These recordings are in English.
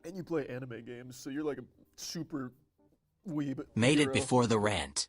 And you play anime games, so you're like a super weeb Made it hero. before the rant.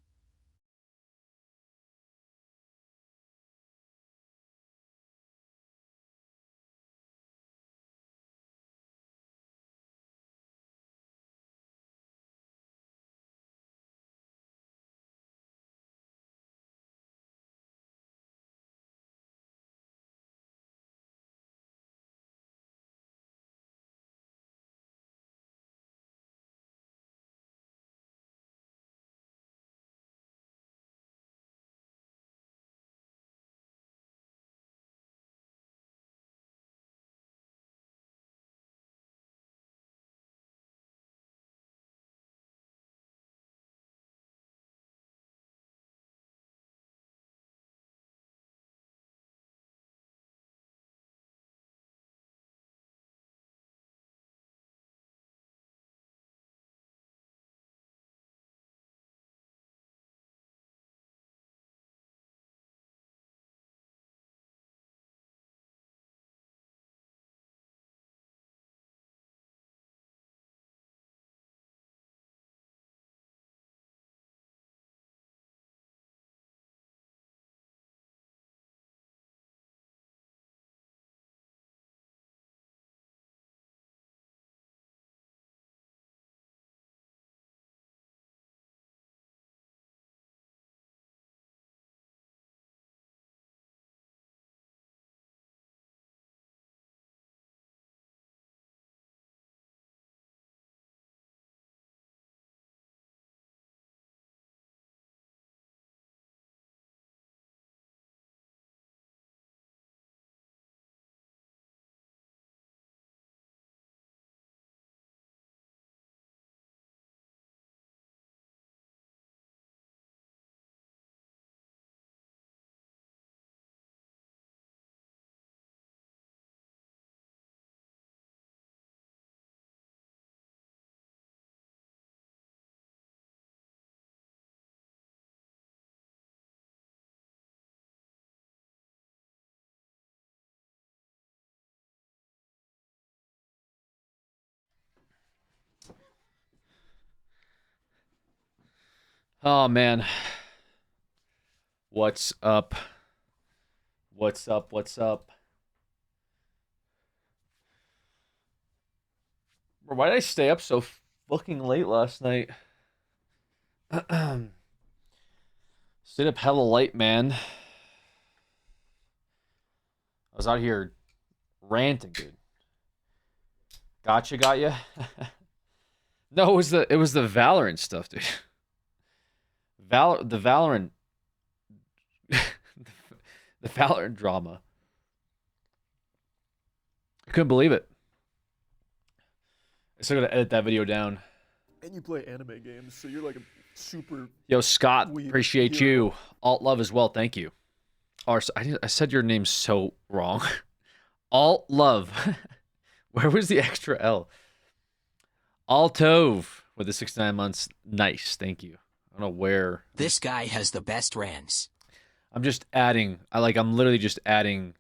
Oh man, what's up? What's up? What's up? Bro, why did I stay up so fucking late last night? Stayed up hella late, man. I was out here ranting, dude. Gotcha, got ya. No, it was the Valorant stuff, dude. The Valorant the Valorant drama. I couldn't believe it. I still gotta edit that video down. And you play anime games, so you're like a super Yo, Scott, weeb appreciate hero. you. Alt love as well, thank you. I said your name so wrong. Alt love. Where was the extra L? Altove with the 69 months. Nice, thank you. I don't know where. This guy has the best rants. I'm just adding. I'm literally just adding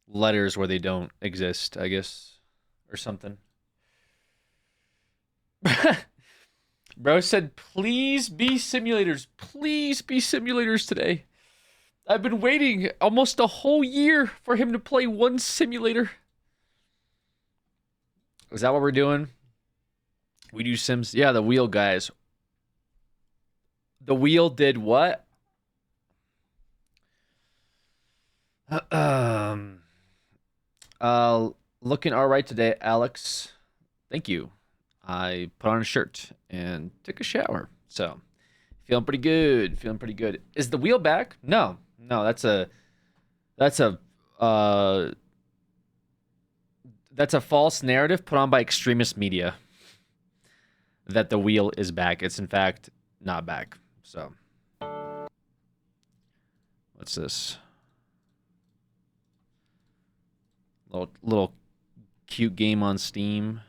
letters where they don't exist, I guess, or something. Bro said, please be simulators. Please be simulators today. I've been waiting almost a whole year for him to play one simulator. Is that what we're doing? We do Sims? Yeah, the wheel guys. The wheel did what? um, Looking all right today, Alex. Thank you. I put on a shirt and took a shower. So, feeling pretty good. Feeling pretty good. Is the wheel back? No. No, that's a uh that's a false narrative put on by extremist media that the wheel is back. It's in fact not back. So, what's this? Little cute game on Steam.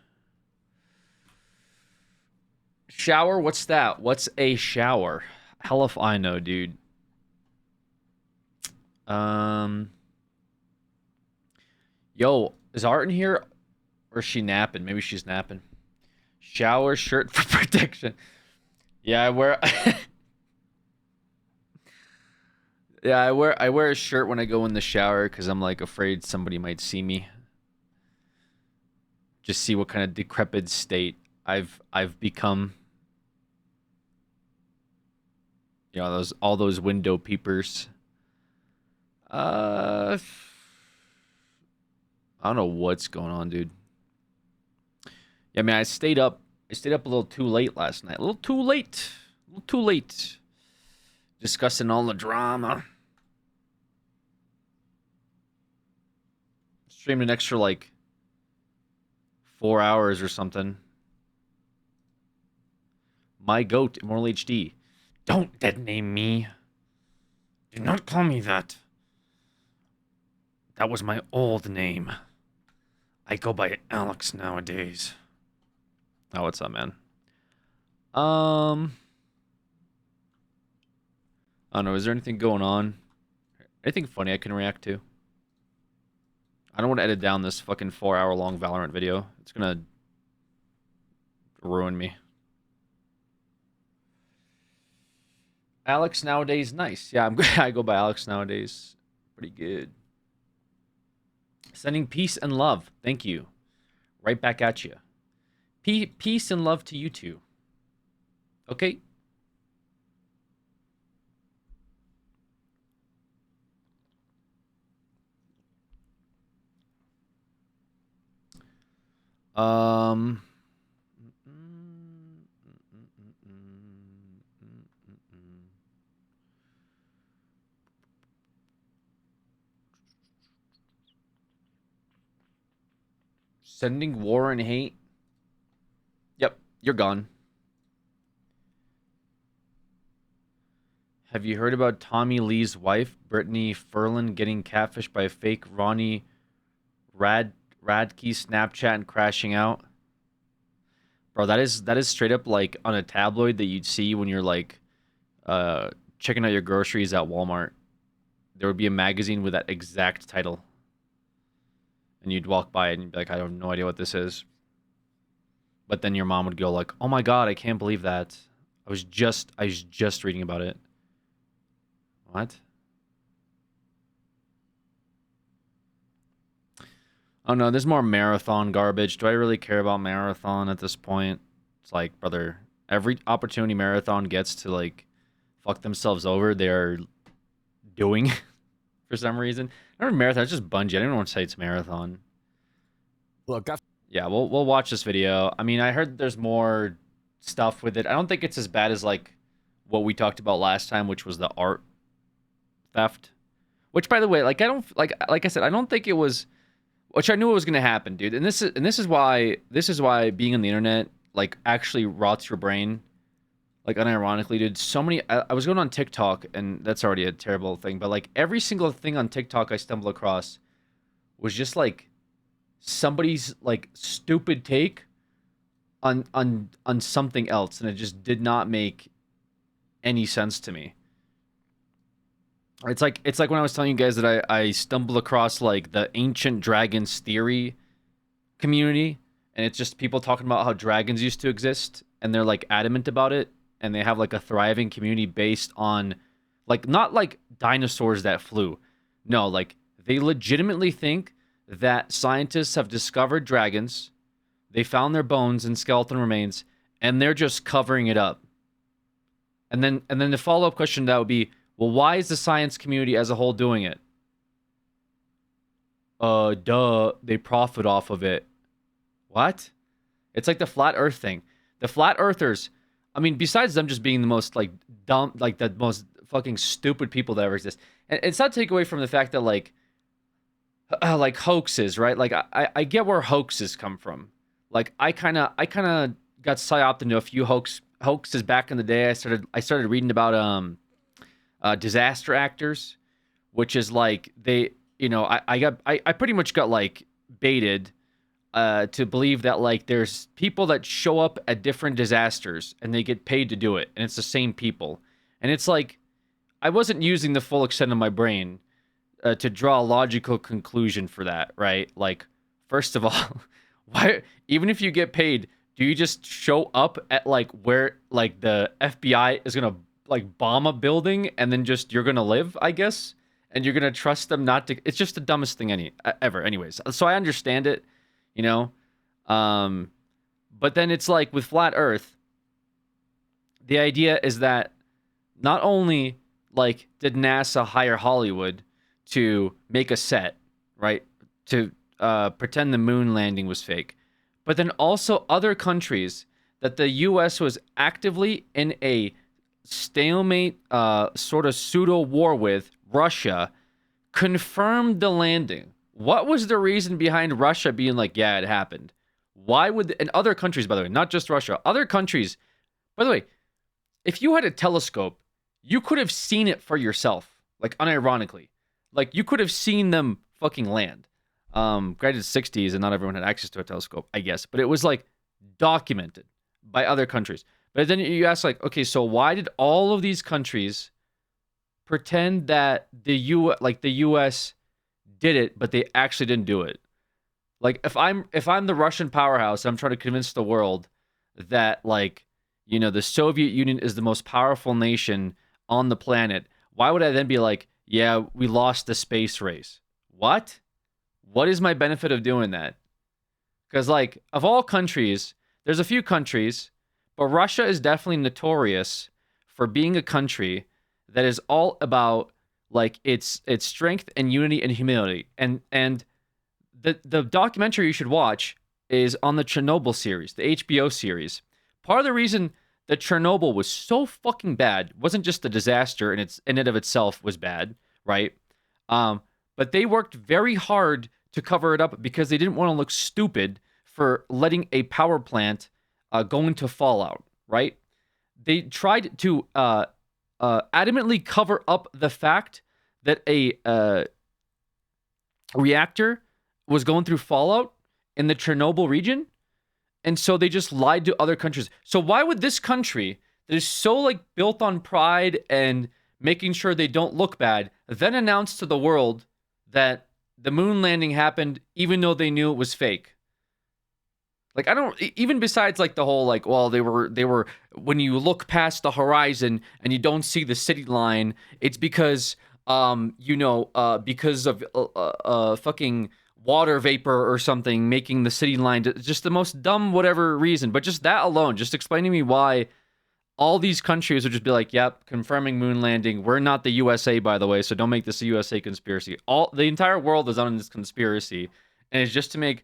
Shower? What's that? What's a shower? Hell if I know, dude. Um, Yo, is Art in here? Or is she napping? Maybe she's napping. Shower shirt for protection. Yeah, I wear. Yeah, I wear a shirt when I go in the shower because I'm like afraid somebody might see me. Just see what kind of decrepit state I've become. You know, all those window peepers. I don't know what's going on, dude. Yeah, man, I stayed up a little too late last night. A little too late. A little too late. Discussing all the drama. Streamed an extra, like, 4 hours or something. My goat, Immortal HD. Don't dead name me. Do not call me that. That was my old name. I go by Alex nowadays. Oh, what's up, man? I don't know. Is there anything going on? Anything funny I can react to? I don't want to edit down this fucking 4-hour-long Valorant video. It's gonna ruin me. Alex nowadays, nice. Yeah, I go by Alex nowadays. Pretty good. Sending peace and love. Thank you. Right back at you. Peace and love to you too. Okay. Um. Sending war and hate. Yep, you're gone. Have you heard about Tommy Lee's wife, Brittany Ferlin, getting catfished by fake Ronnie Radke Snapchat and crashing out? Bro, that is straight up like on a tabloid that you'd see when you're like checking out your groceries at Walmart. There would be a magazine with that exact title. And you'd walk by it and you'd be like, I have no idea what this is. But then your mom would go like, oh my God, I can't believe that. I was just reading about it. What? Oh no, there's more Marathon garbage. Do I really care about Marathon at this point? It's like, brother, every opportunity Marathon gets to like fuck themselves over, they're doing for some reason. I don't know, Marathon, it's just Bungie. I don't even want to say it's Marathon. Look, yeah, we'll watch this video. I mean, I heard there's more stuff with it. I don't think it's as bad as like what we talked about last time, which was the art theft. Which, by the way, like I don't like I said, I don't think it was. Which I knew it was gonna happen, dude. And this is why being on the internet like actually rots your brain. Like unironically, dude. So many. I was going on TikTok, and that's already a terrible thing. But like every single thing on TikTok I stumbled across was just like somebody's like stupid take on something else, and it just did not make any sense to me. It's like when I was telling you guys that I stumbled across like the ancient dragons theory community, and it's just people talking about how dragons used to exist, and they're like adamant about it, and they have like a thriving community based on like not like dinosaurs that flew. No, like they legitimately think that scientists have discovered dragons, they found their bones and skeleton remains, and they're just covering it up. And then the follow-up question to that would be, well, why is the science community as a whole doing it? Duh, they profit off of it. What? It's like the flat earth thing. The flat earthers, I mean, besides them just being the most like dumb, like the most fucking stupid people that ever exist. And it's not to take away from the fact that like hoaxes, right? Like I get where hoaxes come from. Like I kind of got psyoped into a few hoaxes back in the day. I started reading about disaster actors, which is like they, you know, I pretty much got like baited to believe that like there's people that show up at different disasters and they get paid to do it, and it's the same people. And it's like I wasn't using the full extent of my brain to draw a logical conclusion for that, right? Like, first of all, Why, even if you get paid, do you just show up at like where like the FBI is gonna like bomb a building and then just you're gonna live, I guess, and you're gonna trust them not to? It's just the dumbest thing ever. Anyways, so I understand it, you know, but then it's like with flat Earth, the idea is that not only like did NASA hire Hollywood to make a set, right, to pretend the moon landing was fake, but then also other countries that the U.S. was actively in a stalemate, sort of pseudo war with Russia, confirmed the landing. What was the reason behind Russia being like, yeah, it happened? Why would, and other countries, by the way, not just Russia, other countries, by the way, if you had a telescope, you could have seen it for yourself, like unironically. Like you could have seen them fucking land. Granted, 60s and not everyone had access to a telescope, I guess, but it was like documented by other countries. But then you ask, like, okay, so why did all of these countries pretend that the U.S. did it, but they actually didn't do it? Like, if I'm the Russian powerhouse, I'm trying to convince the world that, like, you know, the Soviet Union is the most powerful nation on the planet. Why would I then be like, yeah, we lost the space race? What? What is my benefit of doing that? Because, like, of all countries, there's a few countries, but Russia is definitely notorious for being a country that is all about, like, its strength and unity and humility. And the documentary you should watch is on the Chernobyl series, the HBO series. Part of the reason that Chernobyl was so fucking bad wasn't just the disaster in and of itself was bad, right? But they worked very hard to cover it up because they didn't want to look stupid for letting a power plant go into fallout, right? They tried to adamantly cover up the fact that a reactor was going through fallout in the Chernobyl region. And so they just lied to other countries. So why would this country that is so like built on pride and making sure they don't look bad then announce to the world that the moon landing happened even though they knew it was fake? Like, I don't, even besides like the whole like, well, they were when you look past the horizon and you don't see the city line, it's because because of fucking water vapor or something making the city line, just the most dumb whatever reason. But just that alone, just explaining to me why all these countries would just be like, yep, confirming moon landing. We're not the USA, by the way, so don't make this a USA conspiracy. The entire world is on this conspiracy, and it's just to make,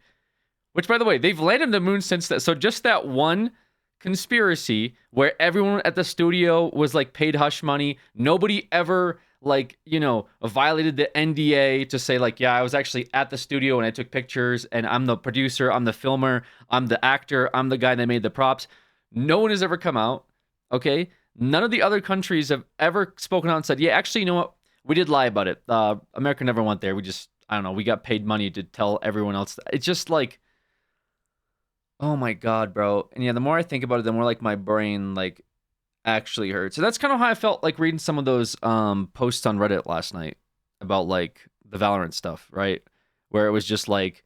which, by the way, they've landed on the moon since that. So just that one conspiracy where everyone at the studio was like paid hush money. Nobody ever like, you know, violated the NDA to say like, yeah, I was actually at the studio and I took pictures and I'm the producer, I'm the filmer, I'm the actor, I'm the guy that made the props. No one has ever come out. Okay. None of the other countries have ever spoken out and said, yeah, actually, you know what? We did lie about it. America never went there. We just, I don't know. We got paid money to tell everyone else. It's just like, oh my God, bro. And yeah, the more I think about it, the more like my brain like actually hurts. So that's kind of how I felt like reading some of those posts on Reddit last night about like the Valorant stuff, right? Where it was just like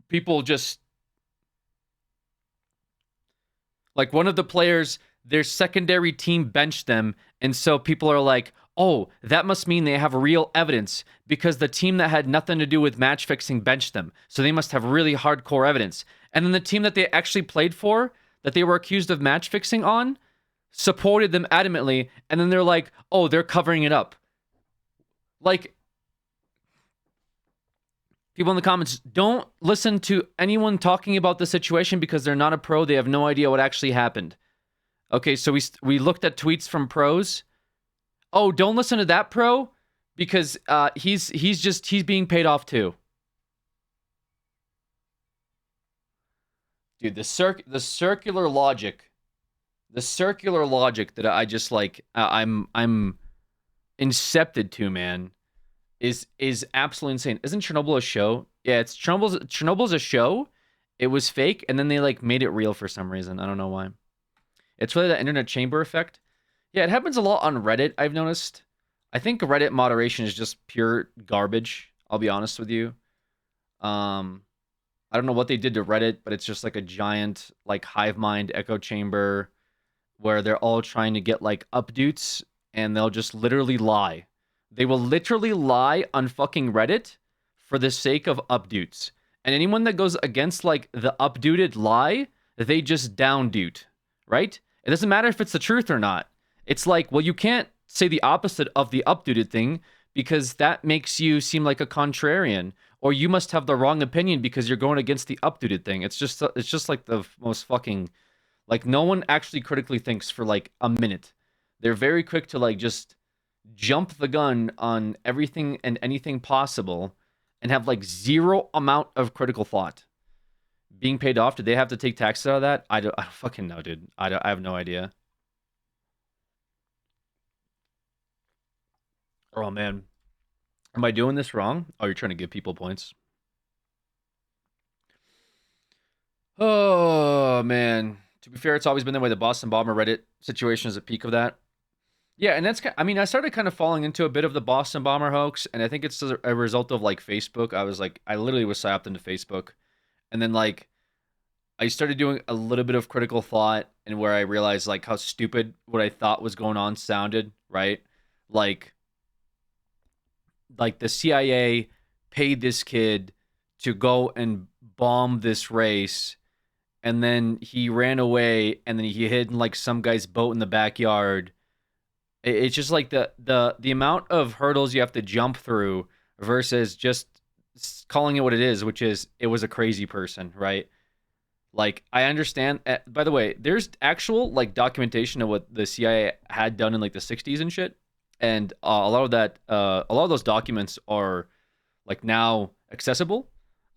people just like one of the players, their secondary team benched them, and so people are like, oh, that must mean they have real evidence because the team that had nothing to do with match fixing benched them. So they must have really hardcore evidence. And then the team that they actually played for, that they were accused of match fixing on, supported them adamantly. And then they're like, oh, they're covering it up. Like, people in the comments, don't listen to anyone talking about the situation because they're not a pro. They have no idea what actually happened. Okay, so we looked at tweets from pros. Oh, don't listen to that pro because he's being paid off too. Dude, the circular logic that I just like I'm incepted to, man, is absolutely insane. Isn't Chernobyl a show? Yeah, it's Chernobyl's a show. It was fake, and then they like made it real for some reason. I don't know why. It's really that internet chamber effect. Yeah, it happens a lot on Reddit, I've noticed. I think Reddit moderation is just pure garbage, I'll be honest with you. I I don't know what they did to Reddit, but it's just like a giant like hive mind echo chamber where they're all trying to get like updates, and they'll just literally lie. They will literally lie on fucking Reddit for the sake of updates. And anyone that goes against like the updated lie, they just downdude, right? It doesn't matter if it's the truth or not. It's like, well, you can't say the opposite of the updated thing because that makes you seem like a contrarian, or you must have the wrong opinion because you're going against the updated thing. It's just like the most fucking, like, no one actually critically thinks for like a minute. They're very quick to like just jump the gun on everything and anything possible and have like zero amount of critical thought. Being paid off, did they have to take taxes out of that? I don't fucking know, dude. I have no idea. Oh man. Am I doing this wrong? Oh, you're trying to give people points. Oh man. To be fair, it's always been that way. The Boston Bomber Reddit situation is a peak of that. Yeah, and that's, I mean, I started kind of falling into a bit of the Boston Bomber hoax, and I think it's a result of like Facebook. I literally was psyoped into Facebook, and then like I started doing a little bit of critical thought, and where I realized like how stupid what I thought was going on sounded, right? Like the CIA paid this kid to go and bomb this race, and then he ran away, and then he hid in like some guy's boat in the backyard. It's just like the amount of hurdles you have to jump through versus just calling it what it is, which is it was a crazy person, right? Like, I understand. By the way, there's actual like documentation of what the CIA had done in like the 60s and shit, and a lot of those documents are like now accessible.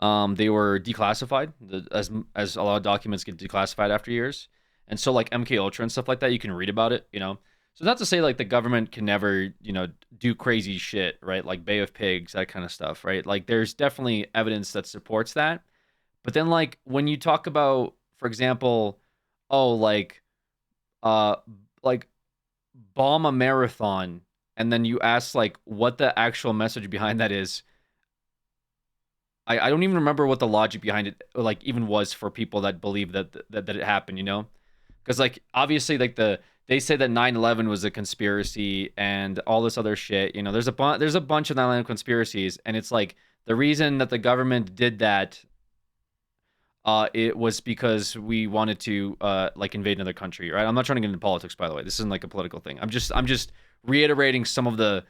They were declassified, as a lot of documents get declassified after years, and so like MK Ultra and stuff like that, you can read about it, you know. So not to say like the government can never, you know, do crazy shit, right? Like Bay of Pigs, that kind of stuff, right? Like there's definitely evidence that supports that. But then like when you talk about, for example, oh like bomb a marathon, and then you ask like what the actual message behind that is. I don't even remember what the logic behind it like even was for people that believe that it happened, you know? Because like obviously like they say that 9/11 was a conspiracy and all this other shit. You know, there's a bunch of 9/11 conspiracies, and it's like the reason that the government did that, it was because we wanted to like invade another country, right? I'm not trying to get into politics, by the way. This isn't like a political thing. I'm just reiterating some of the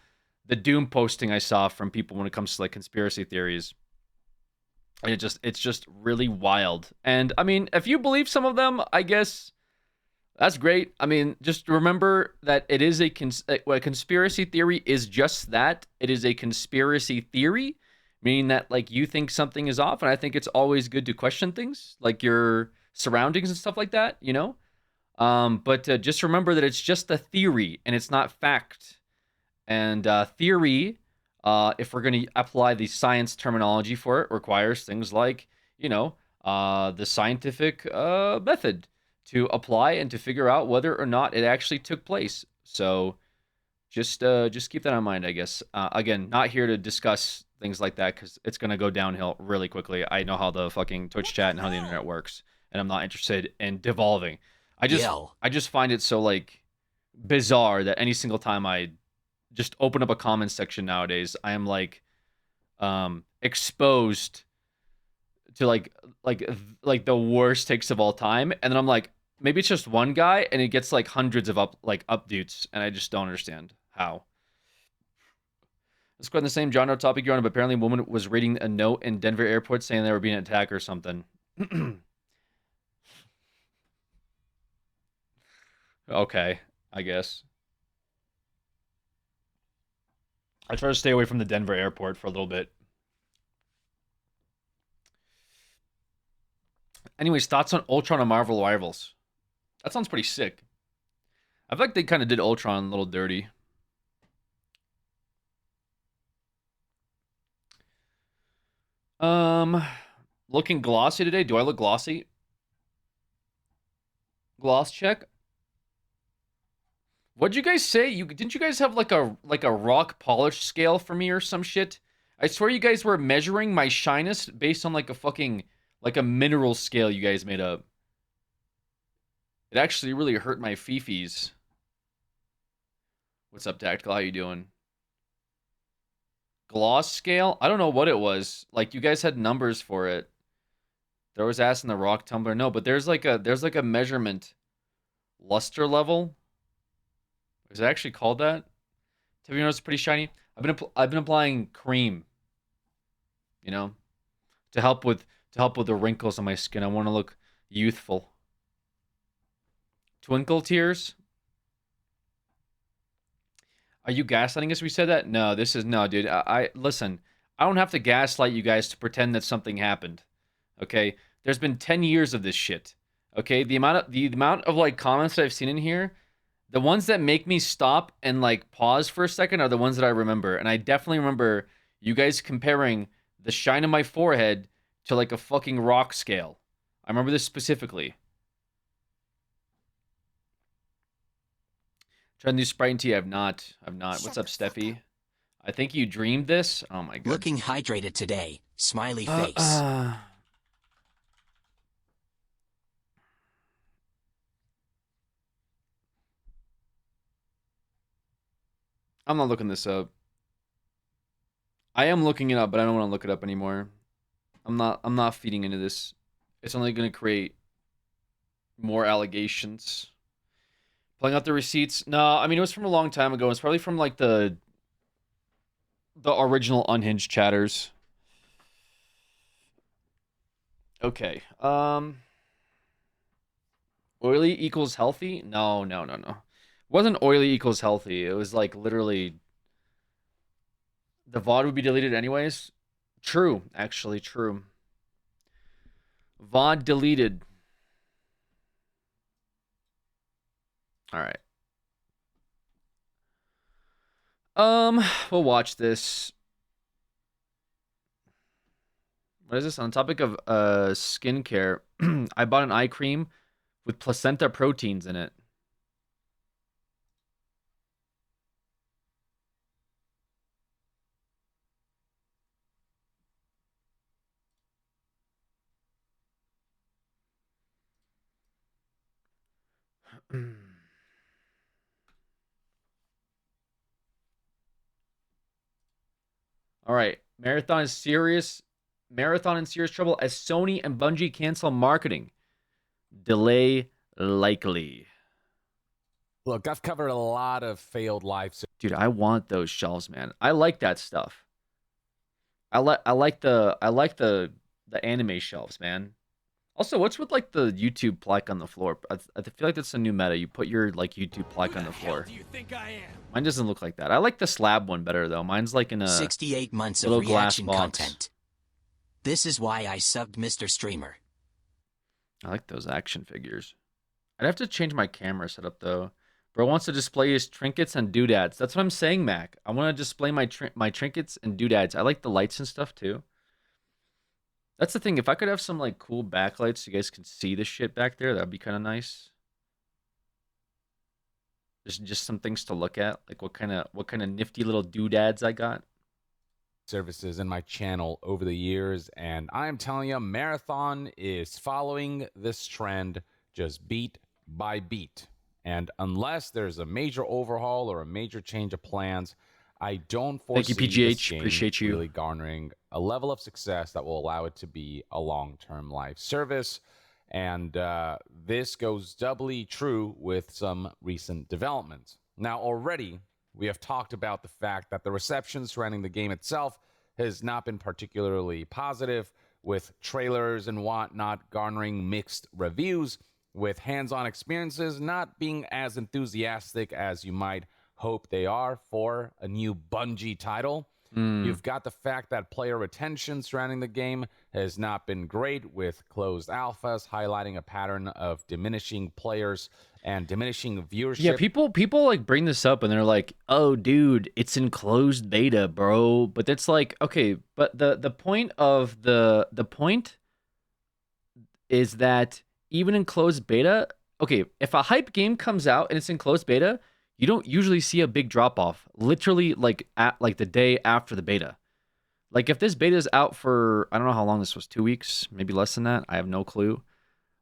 doom posting I saw from people when it comes to like conspiracy theories. And it's just really wild. And I mean, if you believe some of them, I guess that's great. I mean, just remember that it is a conspiracy theory is just that. It is a conspiracy theory, meaning that like you think something is off, and I think it's always good to question things, like your surroundings and stuff like that, you know. But just remember that it's just a theory and it's not fact. And theory, if we're going to apply the science terminology for it, requires things like, you know, the scientific method to apply and to figure out whether or not it actually took place. So just keep that in mind, I guess. Again, not here to discuss things like that because it's going to go downhill really quickly. I know how the fucking Twitch chat and how the internet works, and I'm not interested in devolving. I just find it so like bizarre that any single time I just open up a comment section nowadays, I am like exposed to like the worst takes of all time, and then I'm like, maybe it's just one guy and it gets like hundreds of updates, and I just don't understand how. Let's go on the same genre topic you're on, but apparently a woman was reading a note in Denver airport saying they were being attacked or something. Okay, I guess. I try to stay away from the Denver airport for a little bit. Anyways, thoughts on Ultron and Marvel Rivals? That sounds pretty sick. I feel like they kind of did Ultron a little dirty. Looking glossy today. Do I look glossy? Gloss check. What'd you guys say? Didn't you guys have like a rock polish scale for me or some shit? I swear you guys were measuring my shyness based on like a fucking Like a mineral scale you guys made up. It actually really hurt my fifis. What's up, Tactical? How you doing? Gloss scale? I don't know what it was. Like you guys had numbers for it. There was ass in the rock tumbler. No, but there's like a measurement. Luster level. Is it actually called that? Have you noticed it's pretty shiny? I've been applying cream. You know, to help with the wrinkles on my skin. I want to look youthful. Twinkle tears. Are you gaslighting us? We said that? No, no, dude. I listen. I don't have to gaslight you guys to pretend that something happened. Okay? There's been 10 years of this shit. Okay? The amount of like comments that I've seen in here, the ones that make me stop and like pause for a second are the ones that I remember. And I definitely remember you guys comparing the shine of my forehead to like a fucking rock scale. I remember this specifically. Trying to do Sprite and tea. I've not. What's up, Steffi? I think you dreamed this. Oh my god. Looking hydrated today. Smiley face. I'm not looking this up. I am looking it up, but I don't want to look it up anymore. I'm not feeding into this. It's only going to create more allegations. Pulling out the receipts. No, I mean it was from a long time ago. It's probably from like the original Unhinged chatters. Okay. Oily equals healthy? No. It wasn't oily equals healthy. It was like literally the VOD would be deleted anyways. True, actually, true. VOD deleted. All right. We'll watch this. What is this? On the topic of skincare, I bought an eye cream with placenta proteins in it. All right. Marathon in serious trouble as Sony and Bungie cancel marketing. Delay likely. Look, I've covered a lot of failed lives. Dude, I want those shelves, man. I like that stuff. I like the anime shelves, man. Also, what's with like the YouTube plaque on the floor? I feel like that's a new meta. You put your like YouTube plaque on the floor. Who the hell do you think I am? Mine doesn't look like that. I like the slab one better though. Mine's like in a 68 months of little glass reaction box. content. This is why I subbed Mr. Streamer. I like those action figures. I'd have to change my camera setup though. Bro wants to display his trinkets and doodads. That's what I'm saying, Mac. I want to display my trinkets and doodads. I like the lights and stuff too. That's the thing. If I could have some like cool backlights so you guys can see the shit back there, that'd be kind of nice. Just some things to look at, like what kind of nifty little doodads I got. Services in my channel over the years, and I'm telling you, Marathon is following this trend just beat by beat. And unless there's a major overhaul or a major change of plans, I don't foresee Thank you, this PGH. game Appreciate you. really garnering a level of success that will allow it to be a long-term live service. And this goes doubly true with some recent developments. Now, already, we have talked about the fact that the reception surrounding the game itself has not been particularly positive, with trailers and whatnot garnering mixed reviews, with hands-on experiences not being as enthusiastic as you might hope they are for a new Bungie title. You've got the fact that player retention surrounding the game has not been great, with closed alphas highlighting a pattern of diminishing players and diminishing viewership. Yeah, people like bring this up and they're like, "Oh, dude, it's in closed beta, bro." But it's like, okay, but the point of the point is that even in closed beta, okay, if a hype game comes out and it's in closed beta, you don't usually see a big drop off. Literally, like at like the day after the beta, Like if this beta is out for, I don't know how long this was, 2 weeks, maybe less than that. I have no clue.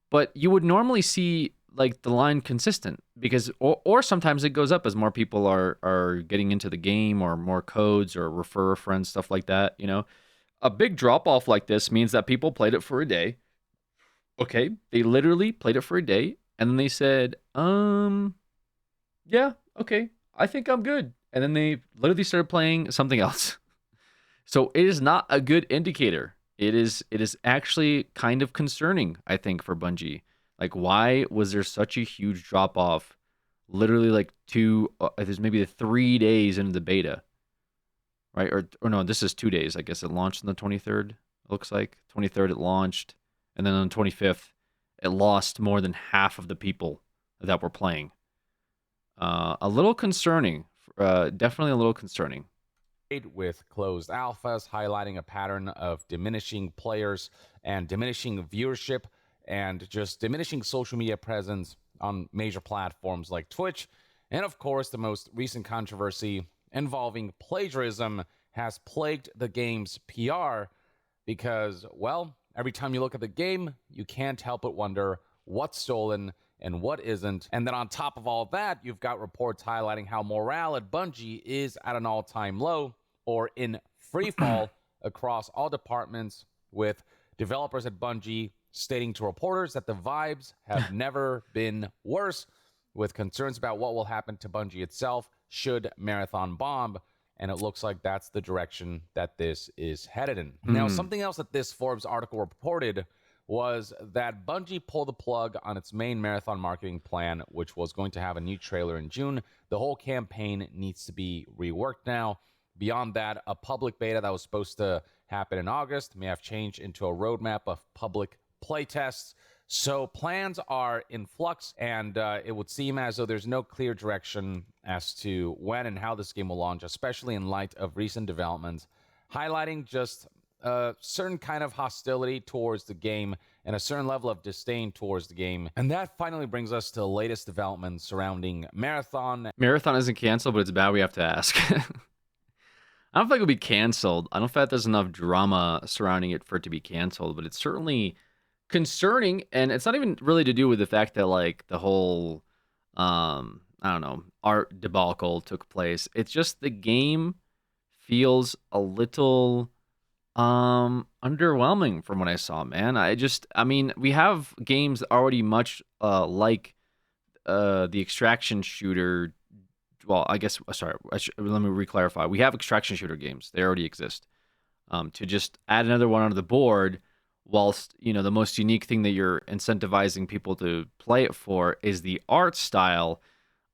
But you would normally see like the line consistent because, or sometimes it goes up as more people are getting into the game or more codes or refer friends, stuff like that. A big drop off like this means that people played it for a day. Okay, they literally played it for a day and then they said, yeah, okay, I think I'm good. And then they literally started playing something else. So it is not a good indicator. It is actually kind of concerning, I think, for Bungie. Like, why was there such a huge drop off? Literally, like there's maybe 3 days into the beta, right? Or no, this is 2 days. I guess it launched on the 23rd. It looks like 23rd it launched, and then on the 25th, it lost more than half of the people that were playing. A little concerning. Definitely a little concerning. With closed alphas, highlighting a pattern of diminishing players and diminishing viewership and just diminishing social media presence on major platforms like Twitch. And of course, the most recent controversy involving plagiarism has plagued the game's PR because, well, every time you look at the game, you can't help but wonder what's stolen and what isn't. And then on top of all that, you've got reports highlighting how morale at Bungie is at an all-time low or in free fall across all departments, with developers at Bungie stating to reporters that the vibes have never been worse, with concerns about what will happen to Bungie itself should Marathon bomb. And it looks like that's the direction that this is headed in. Now, something else that this Forbes article reported was that Bungie pulled the plug on its main Marathon marketing plan, which was going to have a new trailer in June. The whole campaign needs to be reworked now. Beyond that, a public beta that was supposed to happen in August may have changed into a roadmap of public playtests. So plans are in flux, and it would seem as though there's no clear direction as to when and how this game will launch, especially in light of recent developments, highlighting just a certain kind of hostility towards the game and a certain level of disdain towards the game. And that finally brings us to the latest developments surrounding Marathon. Marathon isn't canceled, but it's bad we have to ask. I don't think it'll be canceled. I don't think there's enough drama surrounding it for it to be canceled, but it's certainly concerning. And it's not even really to do with the fact that like the whole, I don't know, art debacle took place. It's just the game feels a little underwhelming from what I saw, man. I mean, we have games already much like the extraction shooter. Well, I guess, sorry, let me re-clarify. We have extraction shooter games. They already exist. To just add another one onto the board, whilst, the most unique thing that you're incentivizing people to play it for is the art style,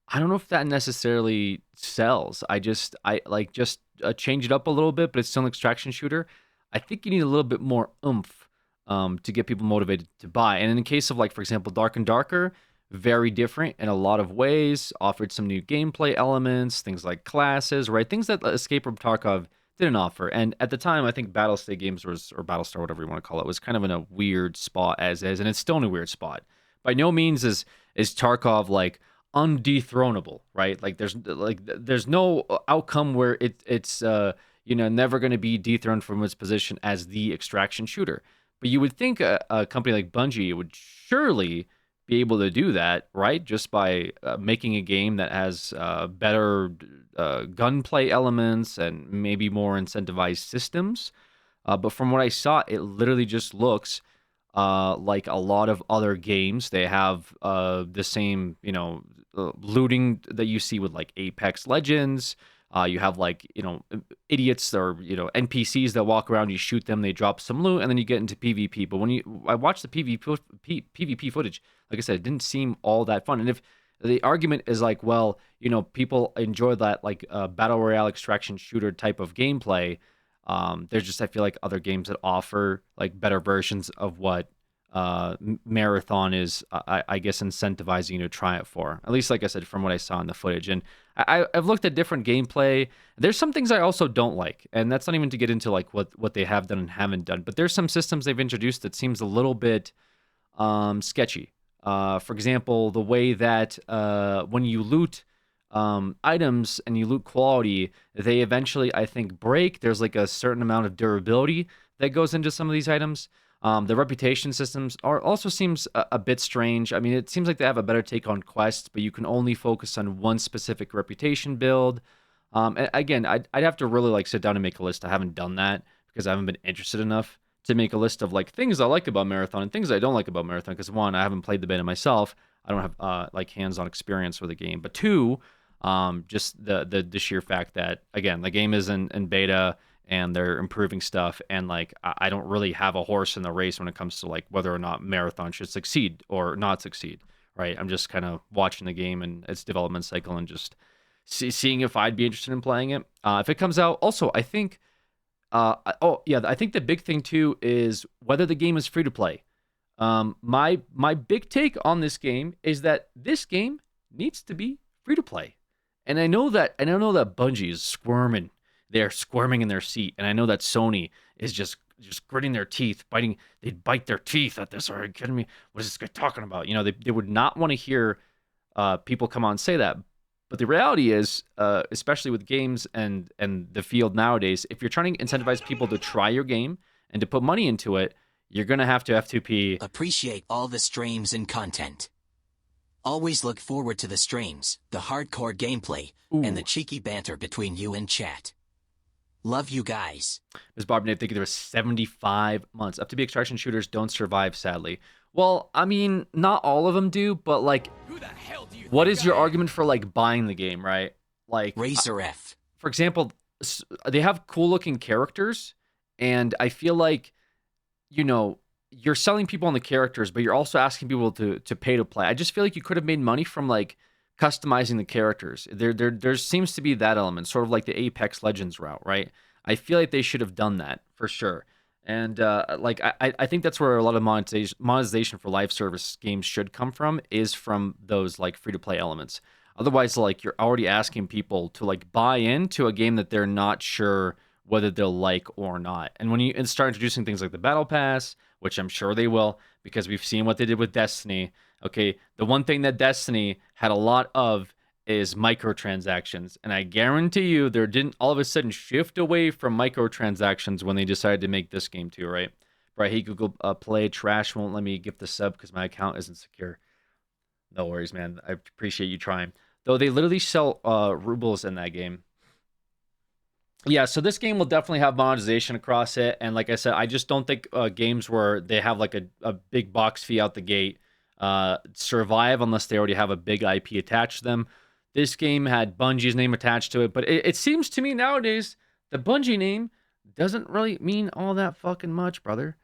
I don't know if that necessarily sells. I change it up a little bit, but it's still an extraction shooter. I think you need a little bit more oomph to get people motivated to buy. And in the case of, like, for example, Dark and Darker, very different in a lot of ways, offered some new gameplay elements, things like classes, right? Things that Escape from Tarkov didn't offer. And at the time, I think Battlestate Games or Battlestar, whatever you want to call it, was kind of in a weird spot as is, and it's still in a weird spot. By no means is Tarkov like undethronable, right? Like there's no outcome where it's never going to be dethroned from its position as the extraction shooter. But you would think a company like Bungie would surely be able to do that, right? Just by making a game that has better gunplay elements and maybe more incentivized systems. But from what I saw, it literally just looks like a lot of other games. They have the same, looting that you see with like Apex Legends. You have like, idiots or, NPCs that walk around, you shoot them, they drop some loot, and then you get into PvP. But when I watched the PvP footage, like I said, it didn't seem all that fun. And if the argument is like, well, people enjoy that like battle royale extraction shooter type of gameplay, there's just, I feel like, other games that offer like better versions of what Marathon is, I guess, incentivizing you to try it for. At least, like I said, from what I saw in the footage. And I've looked at different gameplay. There's some things I also don't like, and that's not even to get into like what they have done and haven't done. But there's some systems they've introduced that seems a little bit sketchy. For example, the way that when you loot items and you loot quality, they eventually, I think, break. There's like a certain amount of durability that goes into some of these items. The reputation systems are also seems a bit strange. I mean, it seems like they have a better take on quests, but you can only focus on one specific reputation build. And again, I'd have to really like sit down and make a list. I haven't done that because I haven't been interested enough to make a list of like things I like about Marathon and things I don't like about Marathon. Because one, I haven't played the beta myself. I don't have like hands-on experience with the game. But two, just the sheer fact that again the game is in beta and they're improving stuff, and like I don't really have a horse in the race when it comes to like whether or not Marathon should succeed or not succeed. Right? I'm just kind of watching the game and its development cycle and just seeing if I'd be interested in playing it. If it comes out, also I think. I think the big thing too is whether the game is free to play. My big take on this game is that this game needs to be free to play, and I know that Bungie is squirming. They're squirming in their seat, and I know that Sony is just gritting their teeth, biting. They'd bite their teeth at this. Are you kidding me? What is this guy talking about? You know, they would not want to hear people come on and say that. But the reality is, especially with games and the field nowadays, if you're trying to incentivize people to try your game and to put money into it, you're going to have to F2P. Appreciate all the streams and content. Always look forward to the streams, the hardcore gameplay, and the cheeky banter between you and chat. Love you guys. Ms. Bob Nate, thank you. There was 75 months. Up-to-be extraction shooters don't survive, sadly. Well, I mean, not all of them do, but like, what is your argument for like buying the game, right? Like Razor F. For example, they have cool-looking characters, and I feel like, you know, you're selling people on the characters, but you're also asking people to pay to play. I just feel like you could have made money from like customizing the characters. There seems to be that element, sort of like the Apex Legends route, right? I feel like they should have done that for sure. And like I think that's where a lot of monetization for live service games should come from, is from those like free to play elements. Otherwise, like you're already asking people to like buy into a game that they're not sure whether they'll like or not. And when you start introducing things like the Battle Pass, which I'm sure they will, because we've seen what they did with Destiny. Okay, the one thing that Destiny had a lot of is microtransactions, and I guarantee you there didn't all of a sudden shift away from microtransactions when they decided to make this game too, right? Right, hey Google Play, trash won't let me gift the sub because my account isn't secure. No worries, man. I appreciate you trying. Though they literally sell rubles in that game. Yeah, so this game will definitely have monetization across it, and like I said, I just don't think games where they have like a big box fee out the gate survive unless they already have a big IP attached to them. This game had Bungie's name attached to it, but it seems to me nowadays the Bungie name doesn't really mean all that fucking much, brother.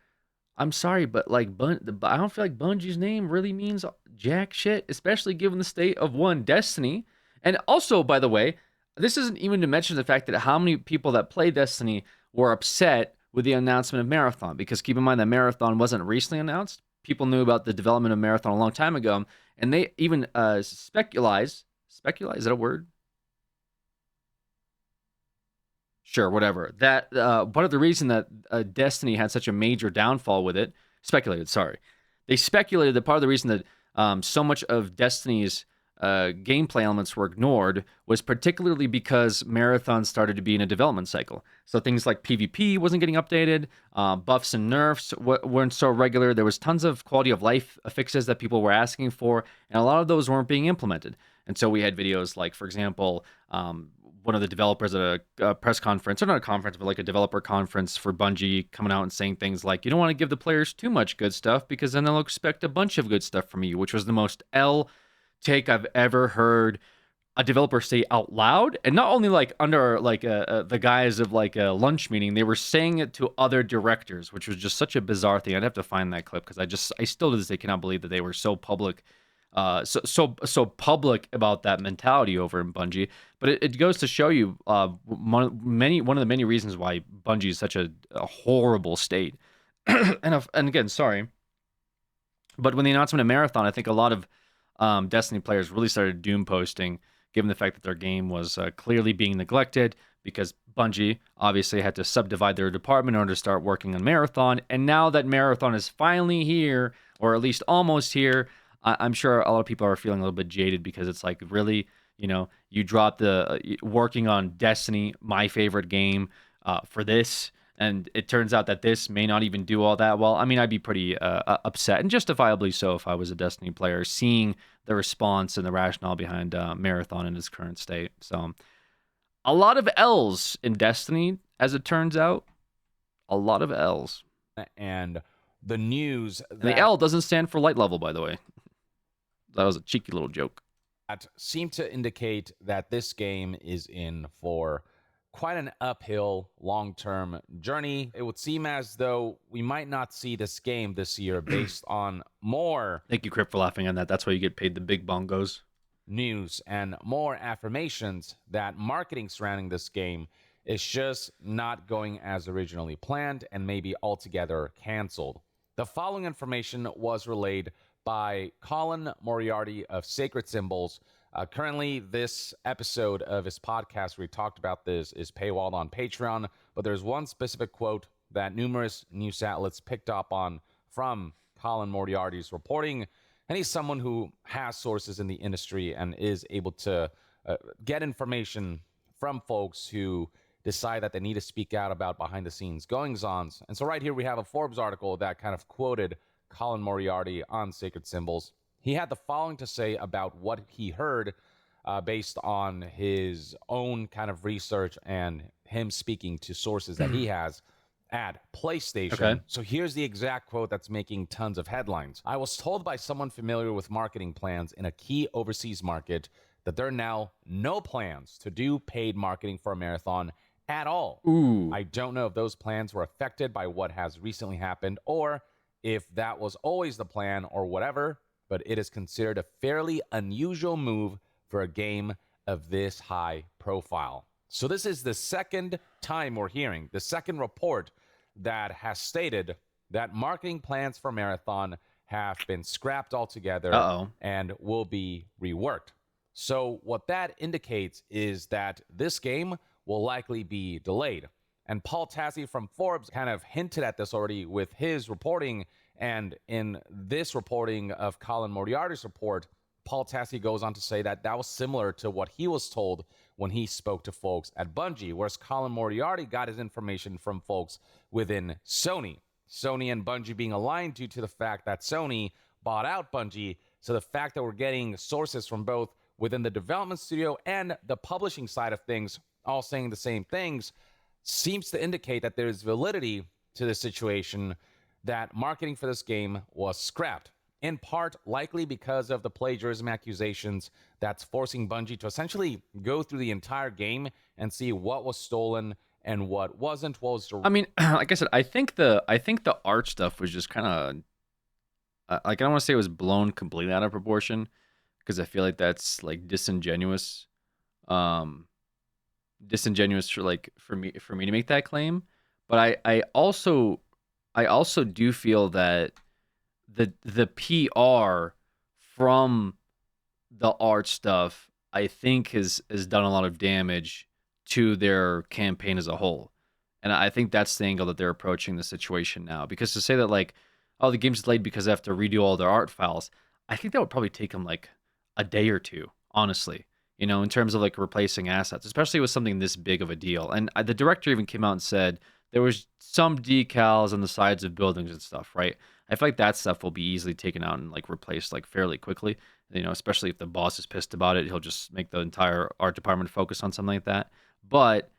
I'm sorry, but like I don't feel like Bungie's name really means jack shit, especially given the state of one Destiny. And also, by the way, this isn't even to mention the fact that how many people that play Destiny were upset with the announcement of Marathon, because keep in mind that Marathon wasn't recently announced. People knew about the development of Marathon a long time ago, and they even speculize, is that a word? Sure, whatever. That part of the reason that Destiny had such a major downfall with it, they speculated that part of the reason that so much of Destiny's gameplay elements were ignored was particularly because Marathon started to be in a development cycle. So things like PvP wasn't getting updated, buffs and nerfs weren't so regular. There was tons of quality of life fixes that people were asking for, and a lot of those weren't being implemented. And so we had videos like, for example, one of the developers at a press conference, or not a conference, but like a developer conference for Bungie, coming out and saying things like, you don't want to give the players too much good stuff because then they'll expect a bunch of good stuff from you, which was the most take I've ever heard a developer say out loud, and not only like under like the guise of like a lunch meeting. They were saying it to other directors, which was just such a bizarre thing. I'd have to find that clip because I still to this day cannot believe that they were so public, so public about that mentality over in Bungie. But it goes to show you one of the many reasons why Bungie is such a horrible state. and again, sorry, but when the announcement of Marathon, I think a lot of Destiny players really started doom posting, given the fact that their game was clearly being neglected, because Bungie obviously had to subdivide their department in order to start working on Marathon. And now that Marathon is finally here, or at least almost here, I'm sure a lot of people are feeling a little bit jaded, because it's like, really, You know, you dropped the working on Destiny, my favorite game, for this, and it turns out that this may not even do all that well. I mean, I'd be pretty upset, and justifiably so, if I was a Destiny player, seeing the response and the rationale behind Marathon in its current state. So, a lot of L's in Destiny, as it turns out. A lot of L's. And the news And the L doesn't stand for light level, by the way. That was a cheeky little joke. that seem to indicate that this game is in for quite an uphill long-term journey. It would seem as though we might not see this game this year based on more Thank you, Crip, for laughing on that. That's why you get paid the big bongos. news and more affirmations that marketing surrounding this game is just not going as originally planned and maybe altogether canceled. The following information was relayed by Colin Moriarty of Sacred Symbols. Currently, this episode of his podcast where he talked about this is paywalled on Patreon, but there's one specific quote that numerous news outlets picked up on from Colin Moriarty's reporting, and he's someone who has sources in the industry and is able to get information from folks who decide that they need to speak out about behind-the-scenes goings-ons. And so right here we have a Forbes article that kind of quoted Colin Moriarty on Sacred Symbols. He had the following to say about what he heard based on his own kind of research and him speaking to sources that he has at PlayStation. Okay. So here's the exact quote that's making tons of headlines. I was told by someone familiar with marketing plans in a key overseas market that there are now no plans to do paid marketing for a Marathon at all. Ooh. I don't know if those plans were affected by what has recently happened or if that was always the plan or whatever, but it is considered a fairly unusual move for a game of this high profile. So this is the second time we're hearing, the second report that has stated that marketing plans for Marathon have been scrapped altogether and will be reworked. So what that indicates is that this game will likely be delayed. And Paul Tassi from Forbes kind of hinted at this already with his reporting. And in this reporting of Colin Moriarty's report, Paul Tassi goes on to say that that was similar to what he was told when he spoke to folks at Bungie, whereas Colin Moriarty got his information from folks within Sony. Sony and Bungie being aligned due to the fact that Sony bought out Bungie. So the fact that we're getting sources from both within the development studio and the publishing side of things all saying the same things seems to indicate that there's validity to the situation, that marketing for this game was scrapped, in part likely because of the plagiarism accusations that's forcing Bungie to essentially go through the entire game and see what was stolen and what wasn't. I mean, like I said, I think the art stuff was just kind of like, I don't want to say it was blown completely out of proportion, because I feel like that's like disingenuous for me to make that claim. But I also do feel that the PR from the art stuff, I think, has done a lot of damage to their campaign as a whole. And I think that's the angle that they're approaching the situation now. Because to say that, like, oh, the game's delayed because they have to redo all their art files, I think that would probably take them like a day or two, honestly, you know, in terms of like replacing assets, especially with something this big of a deal. And the director even came out and said there was some decals on the sides of buildings and stuff, right? I feel like that stuff will be easily taken out and like replaced like fairly quickly, you know, especially if the boss is pissed about it, he'll just make the entire art department focus on something like that. But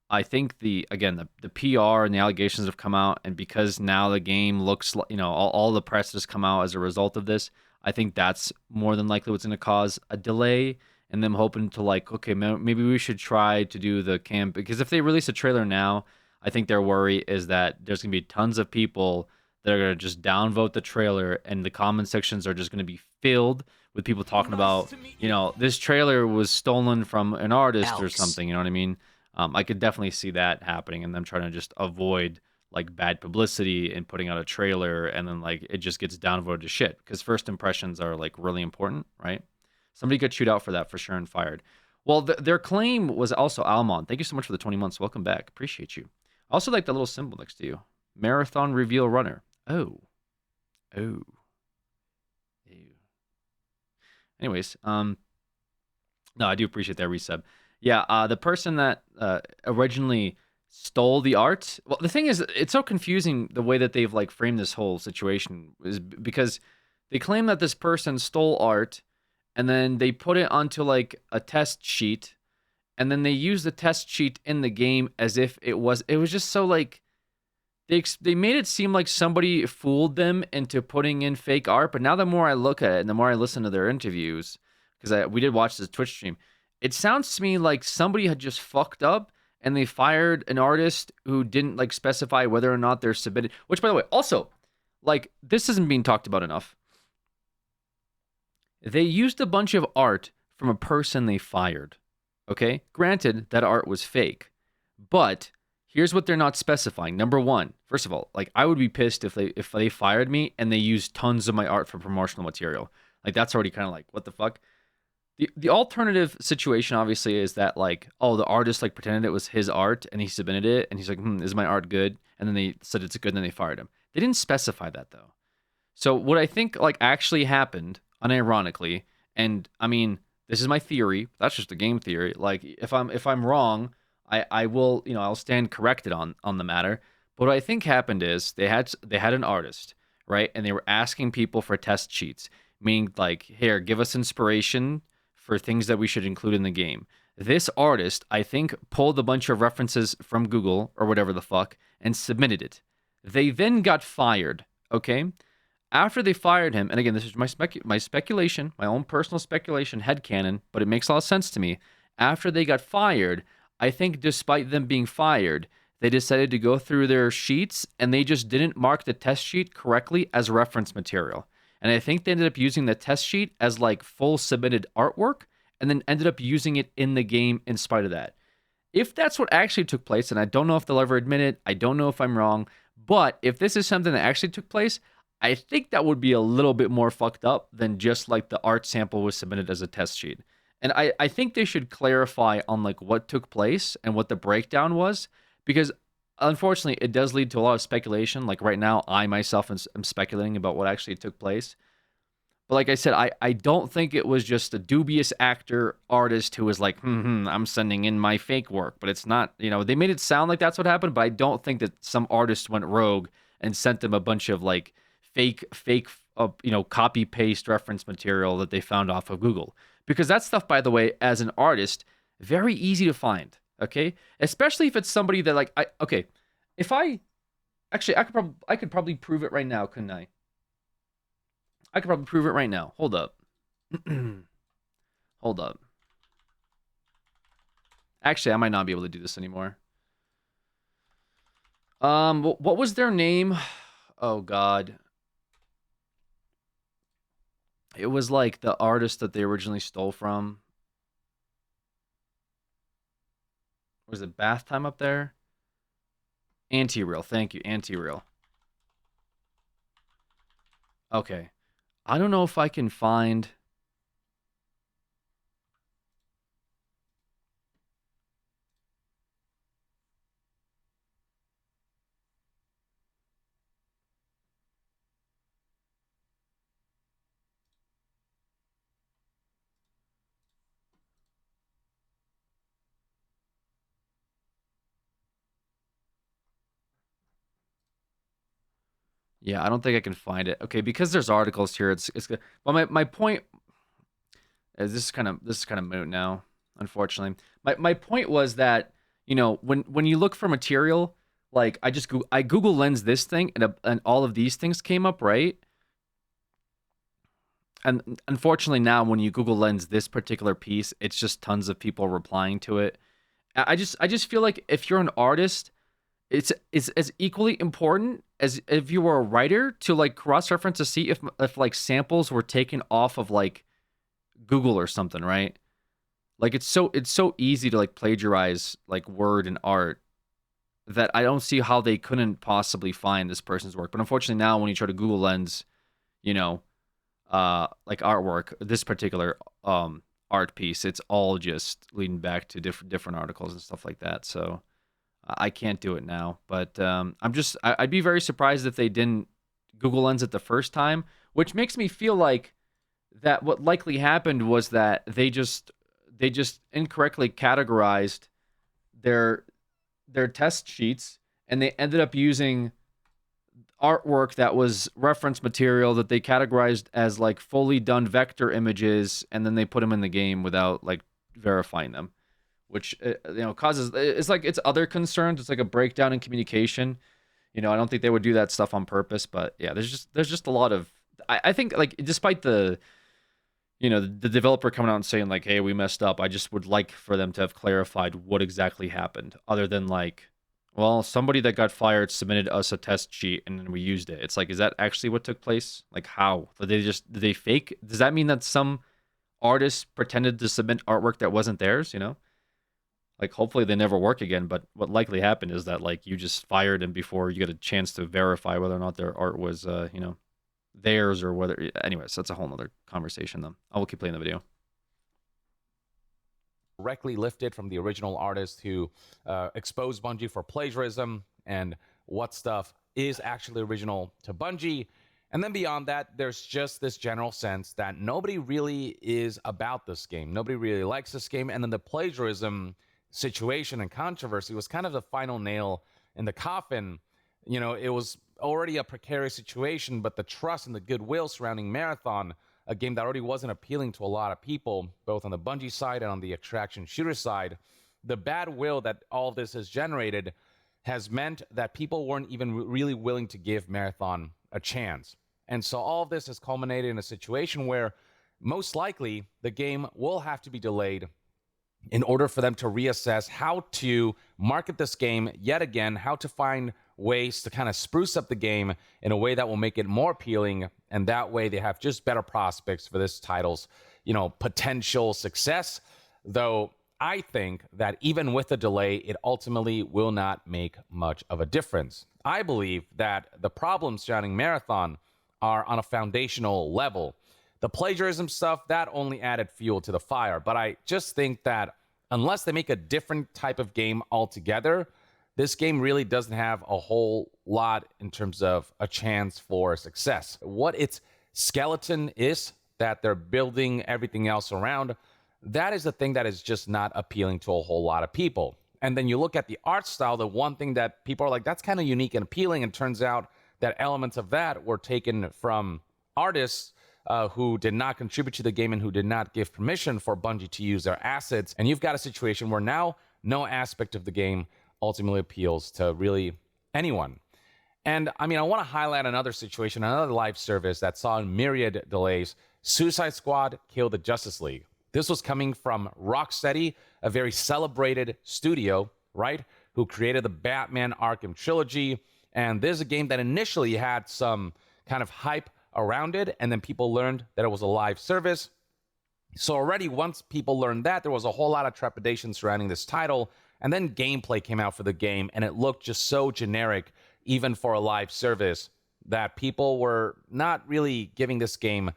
I think the PR and the allegations have come out, and because now the game looks, you know, all the press has come out as a result of this, I think that's more than likely what's going to cause a delay, and them hoping to like, okay, maybe we should try to do the camp, because if they release a trailer now, I think their worry is that there's going to be tons of people that are going to just downvote the trailer, and the comment sections are just going to be filled with people talking about, you know, this trailer was stolen from an artist or something, you know what I mean? I could definitely see that happening, and them trying to just avoid like bad publicity and putting out a trailer, and then like it just gets downvoted to shit, because first impressions are like really important, right? Somebody got chewed out for that for sure and fired. Well, their claim was also Almond. Thank you so much for the 20 months. Welcome back. Appreciate you. Also like the little symbol next to you. Marathon Reveal Runner. Oh. Anyways, No, I do appreciate that resub. Yeah, the person that originally stole the art. Well, the thing is, it's so confusing the way that they've like framed this whole situation is because they claim that this person stole art, and then they put it onto like a test sheet, and then they use the test sheet in the game as if it was. It was just so like they made it seem like somebody fooled them into putting in fake art. But now the more I look at it and the more I listen to their interviews, because we did watch this Twitch stream, it sounds to me like somebody had just fucked up and they fired an artist who didn't like specify whether or not they're submitted. Which, by the way, also, like, this isn't being talked about enough. They used a bunch of art from a person they fired. Okay? Granted, that art was fake. But here's what they're not specifying. Number one, first of all, like, I would be pissed if they fired me and they used tons of my art for promotional material. Like, that's already kind of like, what the fuck? The alternative situation obviously is that like, oh, the artist like pretended it was his art and he submitted it and he's like, is my art good? And then they said it's good and then they fired him. They didn't specify that though. So what I think like actually happened, unironically, and I mean, this is my theory, that's just a game theory. Like if I'm wrong, I will, I'll stand corrected on the matter. But what I think happened is they had an artist, right? And they were asking people for test sheets, meaning like, here, give us inspiration for things that we should include in the game. This artist, I think, pulled a bunch of references from Google or whatever the fuck and submitted it. They then got fired, okay? After they fired him, and again, this is my speculation, my own personal speculation, headcanon, but it makes a lot of sense to me. After they got fired, I think despite them being fired, they decided to go through their sheets and they just didn't mark the test sheet correctly as reference material. And I think they ended up using the test sheet as like full submitted artwork and then ended up using it in the game in spite of that. If that's what actually took place, and I don't know if they'll ever admit it, I don't know if I'm wrong, but if this is something that actually took place, I think that would be a little bit more fucked up than just like the art sample was submitted as a test sheet. And I think they should clarify on like what took place and what the breakdown was, because unfortunately, it does lead to a lot of speculation. Like right now, I myself am speculating about what actually took place. But like I said, I don't think it was just a dubious actor artist who was like, I'm sending in my fake work. But it's not, they made it sound like that's what happened. But I don't think that some artist went rogue and sent them a bunch of like fake, copy paste reference material that they found off of Google. Because that stuff, by the way, as an artist, very easy to find. Okay, especially if it's somebody that like if I could probably prove it right now, couldn't I? I could probably prove it right now. Hold up. Hold up. Actually, I might not be able to do this anymore. What was their name? Oh God. It was like the artist that they originally stole from. Was it Bath Time up there? Anti-Real. Thank you. Anti-Real. Okay. I don't know if I can find... Yeah, I don't think I can find it. Okay, because there's articles here. It's good. Well, my point is this is kind of moot now, unfortunately. My point was that when you look for material, like I Google Lens this thing and all of these things came up, right? And unfortunately now when you Google Lens this particular piece, it's just tons of people replying to it. I just feel like if you're an artist, it's as equally important as if you were a writer to like cross-reference to see if like samples were taken off of like Google or something, right? Like it's so easy to like plagiarize like word and art that I don't see how they couldn't possibly find this person's work. But unfortunately now when you try to Google Lens, like artwork, this particular art piece, it's all just leading back to different articles and stuff like that. So I can't do it now, but I'd be very surprised if they didn't Google Lens it the first time, which makes me feel like that what likely happened was that they just they just incorrectly categorized their test sheets, and they ended up using artwork that was reference material that they categorized as like fully done vector images, and then they put them in the game without like verifying them, which causes it's other concerns. It's like a breakdown in communication. I don't think they would do that stuff on purpose, but yeah, there's just a lot of I think like despite the the developer coming out and saying like, hey, we messed up, I just would like for them to have clarified what exactly happened, other than like, well, somebody that got fired submitted us a test sheet and then we used it. It's like, is that actually what took place? Like, how? Did they fake? Does that mean that some artists pretended to submit artwork that wasn't theirs, Like, hopefully they never work again, but what likely happened is that, like, you just fired them before you get a chance to verify whether or not their art was, theirs or whether... Anyways, that's a whole nother conversation, though. I will keep playing the video. Directly lifted from the original artist who exposed Bungie for plagiarism and what stuff is actually original to Bungie. And then beyond that, there's just this general sense that nobody really is about this game. Nobody really likes this game. And then the plagiarism situation and controversy was kind of the final nail in the coffin. It was already a precarious situation, but the trust and the goodwill surrounding Marathon, a game that already wasn't appealing to a lot of people, both on the Bungie side and on the extraction shooter side, the bad will that all of this has generated has meant that people weren't even really willing to give Marathon a chance. And so all of this has culminated in a situation where most likely the game will have to be delayed in order for them to reassess how to market this game yet again, how to find ways to kind of spruce up the game in a way that will make it more appealing, and that way they have just better prospects for this title's, potential success. Though I think that even with a delay, it ultimately will not make much of a difference. I believe that the problems surrounding Marathon are on a foundational level. The plagiarism stuff, that only added fuel to the fire. But I just think that unless they make a different type of game altogether, this game really doesn't have a whole lot in terms of a chance for success. What its skeleton is that they're building everything else around, that is the thing that is just not appealing to a whole lot of people. And then you look at the art style, the one thing that people are like, that's kind of unique and appealing, and turns out that elements of that were taken from artists who did not contribute to the game and who did not give permission for Bungie to use their assets. And you've got a situation where now no aspect of the game ultimately appeals to really anyone. And I want to highlight another situation, another live service that saw myriad delays. Suicide Squad Kill the Justice League. This was coming from Rocksteady, a very celebrated studio, right? Who created the Batman Arkham trilogy. And this is a game that initially had some kind of hype around it, and then people learned that it was a live service. So already once people learned that, there was a whole lot of trepidation surrounding this title. And then gameplay came out for the game, and it looked just so generic, even for a live service, that people were not really giving this game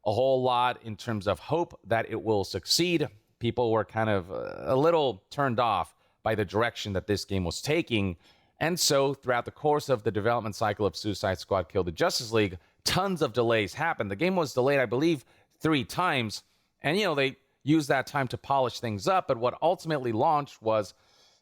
a whole lot in terms of hope that it will succeed. People were kind of a little turned off by the direction that this game was taking. And so throughout the course of the development cycle of Suicide Squad Kill the Justice League, tons of delays happened. The game was delayed, I believe, 3 times. And, they used that time to polish things up. But what ultimately launched was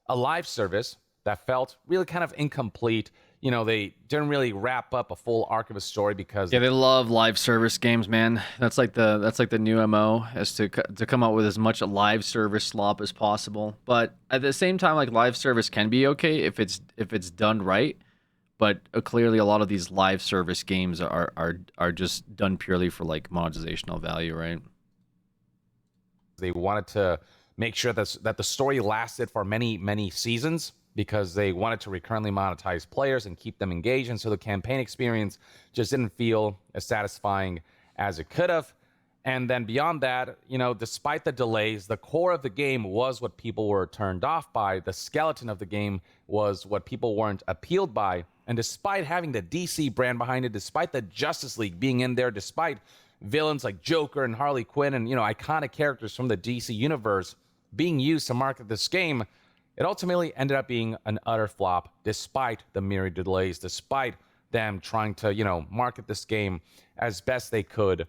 a live service that felt really kind of incomplete. They didn't really wrap up a full arc of a story because... Yeah, they love live service games, man. That's like the new MO, is to come out with as much live service slop as possible. But at the same time, like, live service can be okay if it's done right. But clearly, a lot of these live service games are just done purely for like monetizational value, right? They wanted to make sure that the story lasted for many, many seasons, because they wanted to recurrently monetize players and keep them engaged. And so the campaign experience just didn't feel as satisfying as it could have. And then beyond that, despite the delays, the core of the game was what people were turned off by. The skeleton of the game was what people weren't appealed by. And despite having the DC brand behind it, despite the Justice League being in there, despite villains like Joker and Harley Quinn and, iconic characters from the DC universe being used to market this game, it ultimately ended up being an utter flop, despite the myriad delays, despite them trying to, market this game as best they could.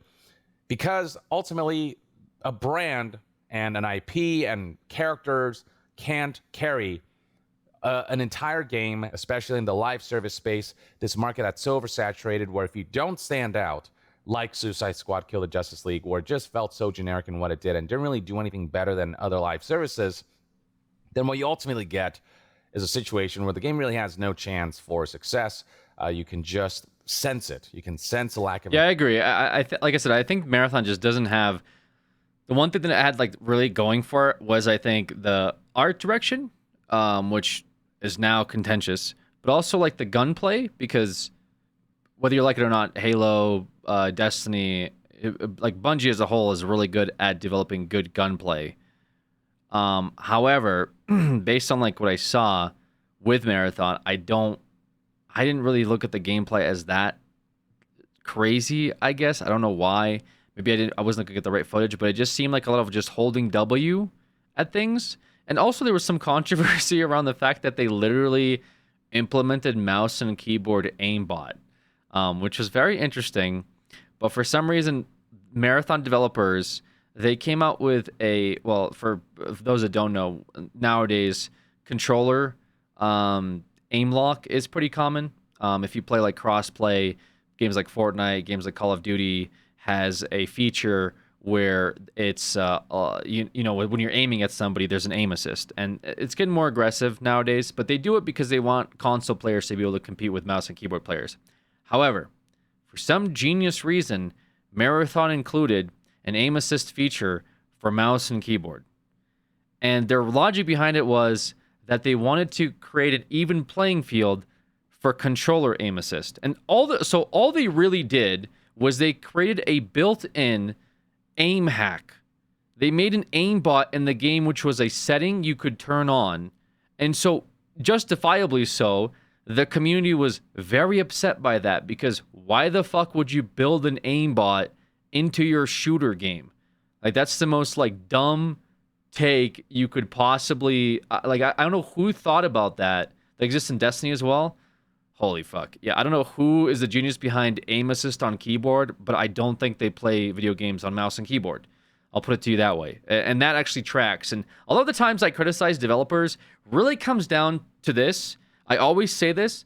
Because ultimately, a brand and an IP and characters can't carry an entire game, especially in the live service space, this market that's so oversaturated, where if you don't stand out, like Suicide Squad Kill the Justice League, where it just felt so generic in what it did and didn't really do anything better than other live services, then what you ultimately get is a situation where the game really has no chance for success. You can just sense it. You can sense a lack of... Yeah, I agree. Like I said, I think Marathon just doesn't have... The one thing that it had like really going for it was, I think, the art direction, which is now contentious, but also like the gunplay, because whether you like it or not, Halo, Destiny, like Bungie as a whole is really good at developing good gunplay. However, based on like what I saw with Marathon, I didn't really look at the gameplay as that crazy, I guess. I don't know why. Maybe I wasn't looking at the right footage, but it just seemed like a lot of just holding W at things. And also there was some controversy around the fact that they literally implemented mouse and keyboard aimbot, which was very interesting. But for some reason, Marathon developers, they came out with for those that don't know, nowadays, controller aim lock is pretty common. If you play like cross-play, games like Fortnite, games like Call of Duty has a feature where it's, when you're aiming at somebody, there's an aim assist. And it's getting more aggressive nowadays, but they do it because they want console players to be able to compete with mouse and keyboard players. However, for some genius reason, Marathon included an aim assist feature for mouse and keyboard. And their logic behind it was that they wanted to create an even playing field for controller aim assist. And all they really did was they created a built-in aim hack. They made an aimbot in the game, which was a setting you could turn on. And so, justifiably so, the community was very upset by that, because why the fuck would you build an aimbot into your shooter game? Like, that's the most like dumb take you could possibly I don't know who thought about that. That exists in Destiny as well. Holy fuck. Yeah, I don't know who is the genius behind aim assist on keyboard, but I don't think they play video games on mouse and keyboard. I'll put it to you that way. And that actually tracks. And a lot of the times I criticize developers really comes down to this. I always say this.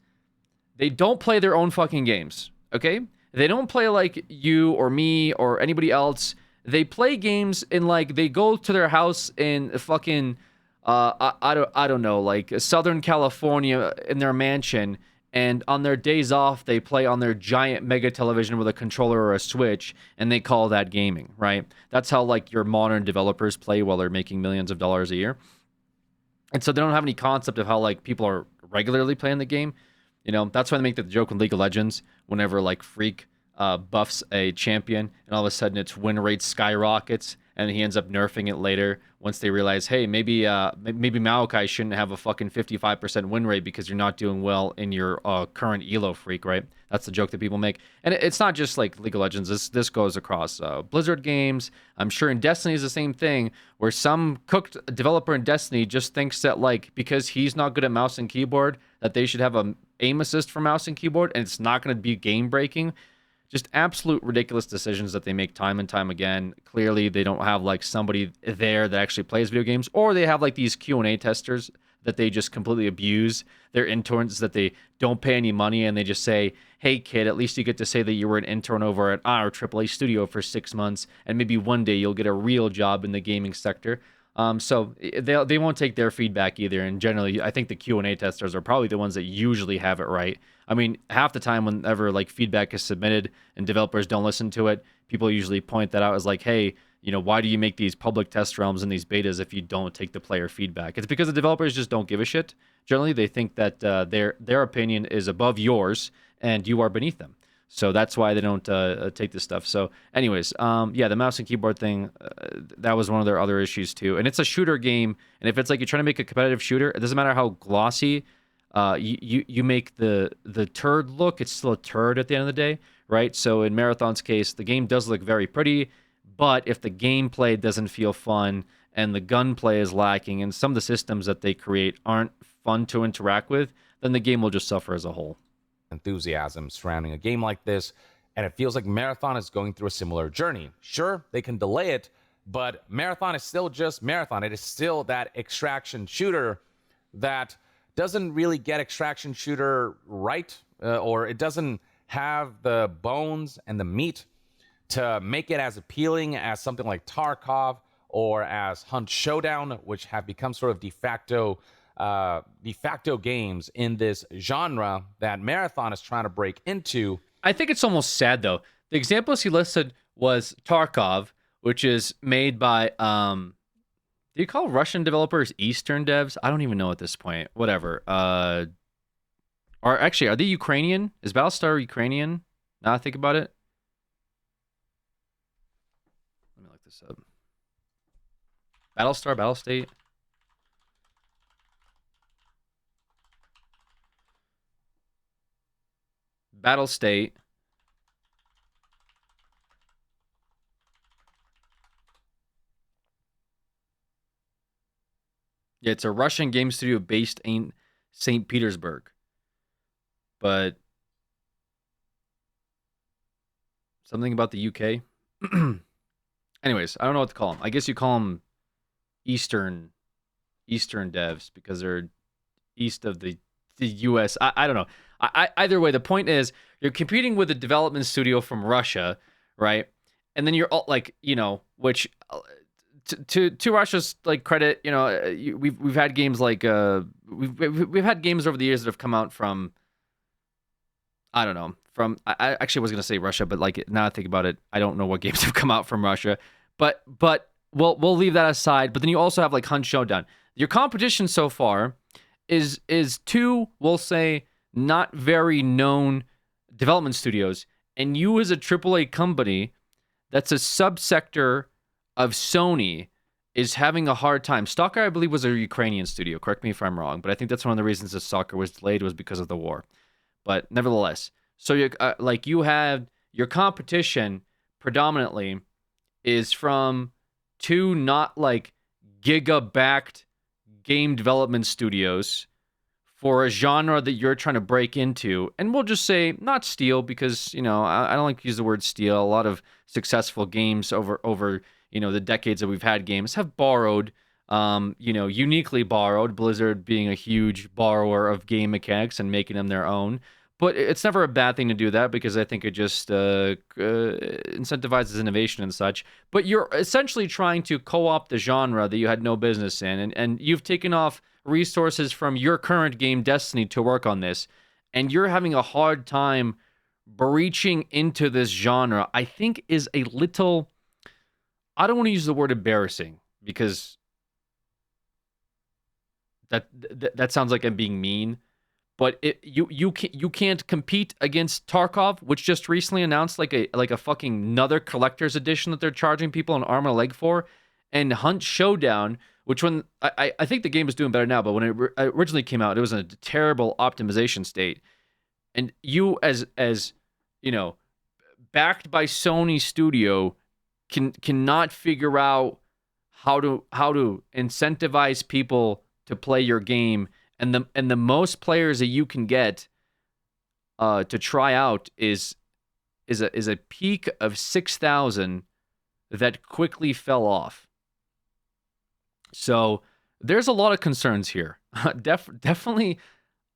They don't play their own fucking games, okay? They don't play like you or me or anybody else. They play games in like, they go to their house in fucking, I don't know, like Southern California in their mansion, and on their days off, they play on their giant mega television with a controller or a Switch, and they call that gaming, right? That's how like your modern developers play while they're making millions of dollars a year. And so they don't have any concept of how like people are regularly playing the game. You know, that's why they make the joke in League of Legends whenever like Freak buffs a champion, and all of a sudden its win rate skyrockets, and he ends up nerfing it later once they realize, hey, maybe Maokai shouldn't have a fucking 55% win rate because you're not doing well in your current elo, Freak, right? That's the joke that people make. And it's not just like League of Legends. This goes across Blizzard games. I'm sure in Destiny is the same thing, where some cooked developer in Destiny just thinks that like because he's not good at mouse and keyboard, that they should have a aim assist for mouse and keyboard, and it's not going to be game breaking. Just absolute ridiculous decisions that they make time and time again. Clearly, they don't have like somebody there that actually plays video games, or they have like these Q&A testers that they just completely abuse. They're interns that they don't pay any money, and they just say, hey kid, at least you get to say that you were an intern over at our AAA studio for 6 months, and maybe one day you'll get a real job in the gaming sector. So they won't take their feedback either. And generally, I think the Q&A testers are probably the ones that usually have it right. I mean, half the time whenever like feedback is submitted and developers don't listen to it, people usually point that out as like, hey, you know, why do you make these public test realms and these betas if you don't take the player feedback? It's because the developers just don't give a shit. Generally, they think that their opinion is above yours and you are beneath them. So that's why they don't take this stuff. So anyways, yeah, the mouse and keyboard thing, that was one of their other issues too. And it's a shooter game. And if it's like you're trying to make a competitive shooter, it doesn't matter how glossy you make the turd look, it's still a turd at the end of the day, right? So in Marathon's case, the game does look very pretty, but if the gameplay doesn't feel fun and the gunplay is lacking and some of the systems that they create aren't fun to interact with, then the game will just suffer as a whole. Enthusiasm surrounding a game like this, and it feels like Marathon is going through a similar journey. Sure, they can delay it, But Marathon is still just Marathon. It is still that extraction shooter that doesn't really get extraction shooter right, or it doesn't have the bones and the meat to make it as appealing as something like Tarkov or as Hunt Showdown, which have become sort of de facto games in this genre that Marathon is trying to break into. I think it's almost sad though. The examples he listed was Tarkov, which is made by do you call Russian developers Eastern devs? I don't even know at this point. Whatever. Or actually, are they Ukrainian? Is Battlestar Ukrainian? Now I think about it. Let me look this up. Battlestar, Battlestate. Battlestate. Yeah, it's a Russian game studio based in St. Petersburg. But something about the UK. Anyways, I don't know what to call them. I guess you call them Eastern devs because they're east of the US. I don't know. Either way, the point is you're competing with a development studio from Russia, right? And then you're all like, which to Russia's like credit, we've had games like we've had games over the years that have come out from, I don't know, I actually was gonna say Russia, but like now I think about it, I don't know what games have come out from Russia, but we'll leave that aside. But then you also have like Hunt Showdown. Your competition so far is two, we'll say, not very known development studios, and you as a AAA company that's a subsector of Sony is having a hard time. Stalker, I believe, was a Ukrainian studio. Correct me if I'm wrong, but I think that's one of the reasons that Stalker was delayed was because of the war. But nevertheless, so you have your competition predominantly is from two not like giga-backed game development studios for a genre that you're trying to break into. And we'll just say not steal because, I don't like to use the word steal. A lot of successful games over the decades that we've had games have borrowed, uniquely borrowed, Blizzard being a huge borrower of game mechanics and making them their own. But it's never a bad thing to do that because I think it just incentivizes innovation and such. But you're essentially trying to co-opt the genre that you had no business in. And you've taken off resources from your current game, Destiny, to work on this. And you're having a hard time breaching into this genre, I think is a little... I don't want to use the word embarrassing because that sounds like I'm being mean. But you can't compete against Tarkov, which just recently announced like a fucking another collector's edition that they're charging people an arm and a leg for, and Hunt Showdown, which when I think the game is doing better now, but when it originally came out, it was in a terrible optimization state, and you as backed by Sony Studio cannot figure out how to incentivize people to play your game. And the most players that you can get to try out is a peak of 6,000 that quickly fell off. So there's a lot of concerns here. Definitely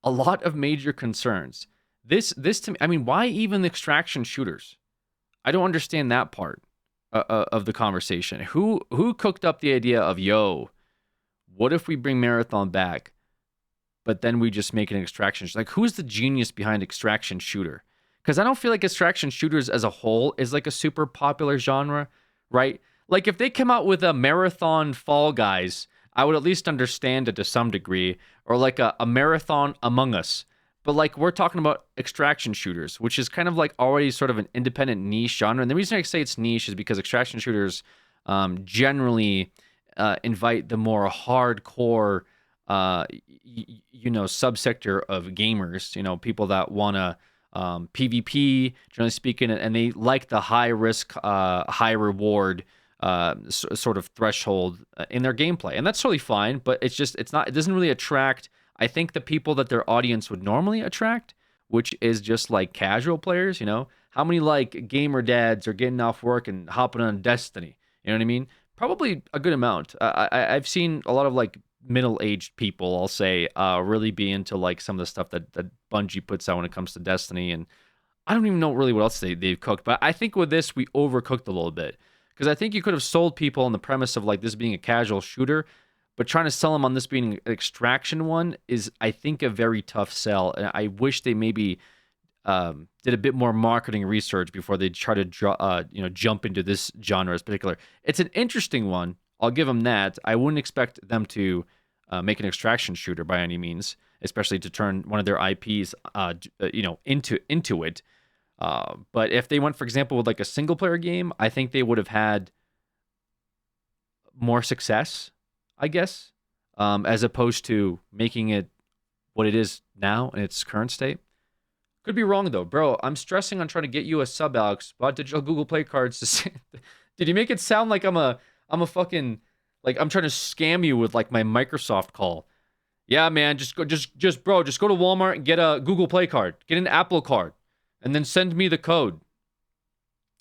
a lot of major concerns. This to me, I mean, why even extraction shooters? I don't understand that part of the conversation. Who cooked up the idea of, what if we bring Marathon back? But then we just make an extraction. Like, who's the genius behind extraction shooter? Because I don't feel like extraction shooters as a whole is like a super popular genre, right? Like, if they come out with a Marathon Fall Guys, I would at least understand it to some degree, or like a Marathon Among Us. But like, we're talking about extraction shooters, which is kind of like already sort of an independent niche genre. And the reason I say it's niche is because extraction shooters generally invite the more hardcore subsector of gamers, people that want to PvP, generally speaking, and they like the high risk, high reward sort of threshold in their gameplay. And that's totally fine, but it doesn't really attract, I think, the people that their audience would normally attract, which is just like casual players. How many like gamer dads are getting off work and hopping on Destiny? You know what I mean? Probably a good amount. I've seen a lot of like middle-aged people, I'll say, really be into like some of the stuff that Bungie puts out when it comes to Destiny, and I don't even know really what else they've cooked. But I think with this, we overcooked a little bit because I think you could have sold people on the premise of like this being a casual shooter, but trying to sell them on this being an extraction one is, I think, a very tough sell. And I wish they maybe did a bit more marketing research before they try to jump into this genre in particular. It's an interesting one. I'll give them that. I wouldn't expect them to make an extraction shooter by any means, especially to turn one of their IPs, into it. But if they went, for example, with like a single player game, I think they would have had more success, I guess, as opposed to making it what it is now in its current state. Could be wrong though, bro. I'm stressing on trying to get you a sub, Alex. Bought digital Google Play cards to say. Did you make it sound like I'm a fucking, like I'm trying to scam you with like my Microsoft call? Yeah, man, just go to Walmart and get a Google Play card, get an Apple card, and then send me the code.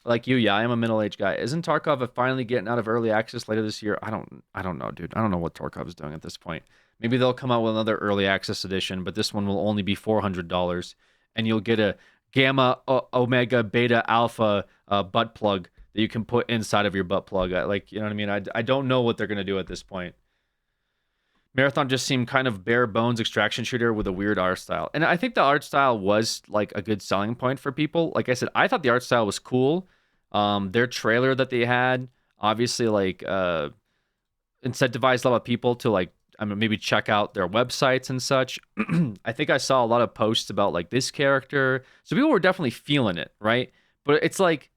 Like you, yeah, I am a middle-aged guy. Isn't Tarkov finally getting out of early access later this year? I don't know, dude. I don't know what Tarkov is doing at this point. Maybe they'll come out with another early access edition, but this one will only be $400, and you'll get a Gamma, Omega, Beta, Alpha butt plug that you can put inside of your butt plug. Like, you know what I mean? I don't know what they're gonna do at this point. Marathon just seemed kind of bare bones extraction shooter with a weird art style. And I think the art style was like a good selling point for people. Like I said, I thought the art style was cool. Their trailer that they had obviously like incentivized a lot of people to like, maybe check out their websites and such. I think I saw a lot of posts about like this character. So people were definitely feeling it, right? But it's like,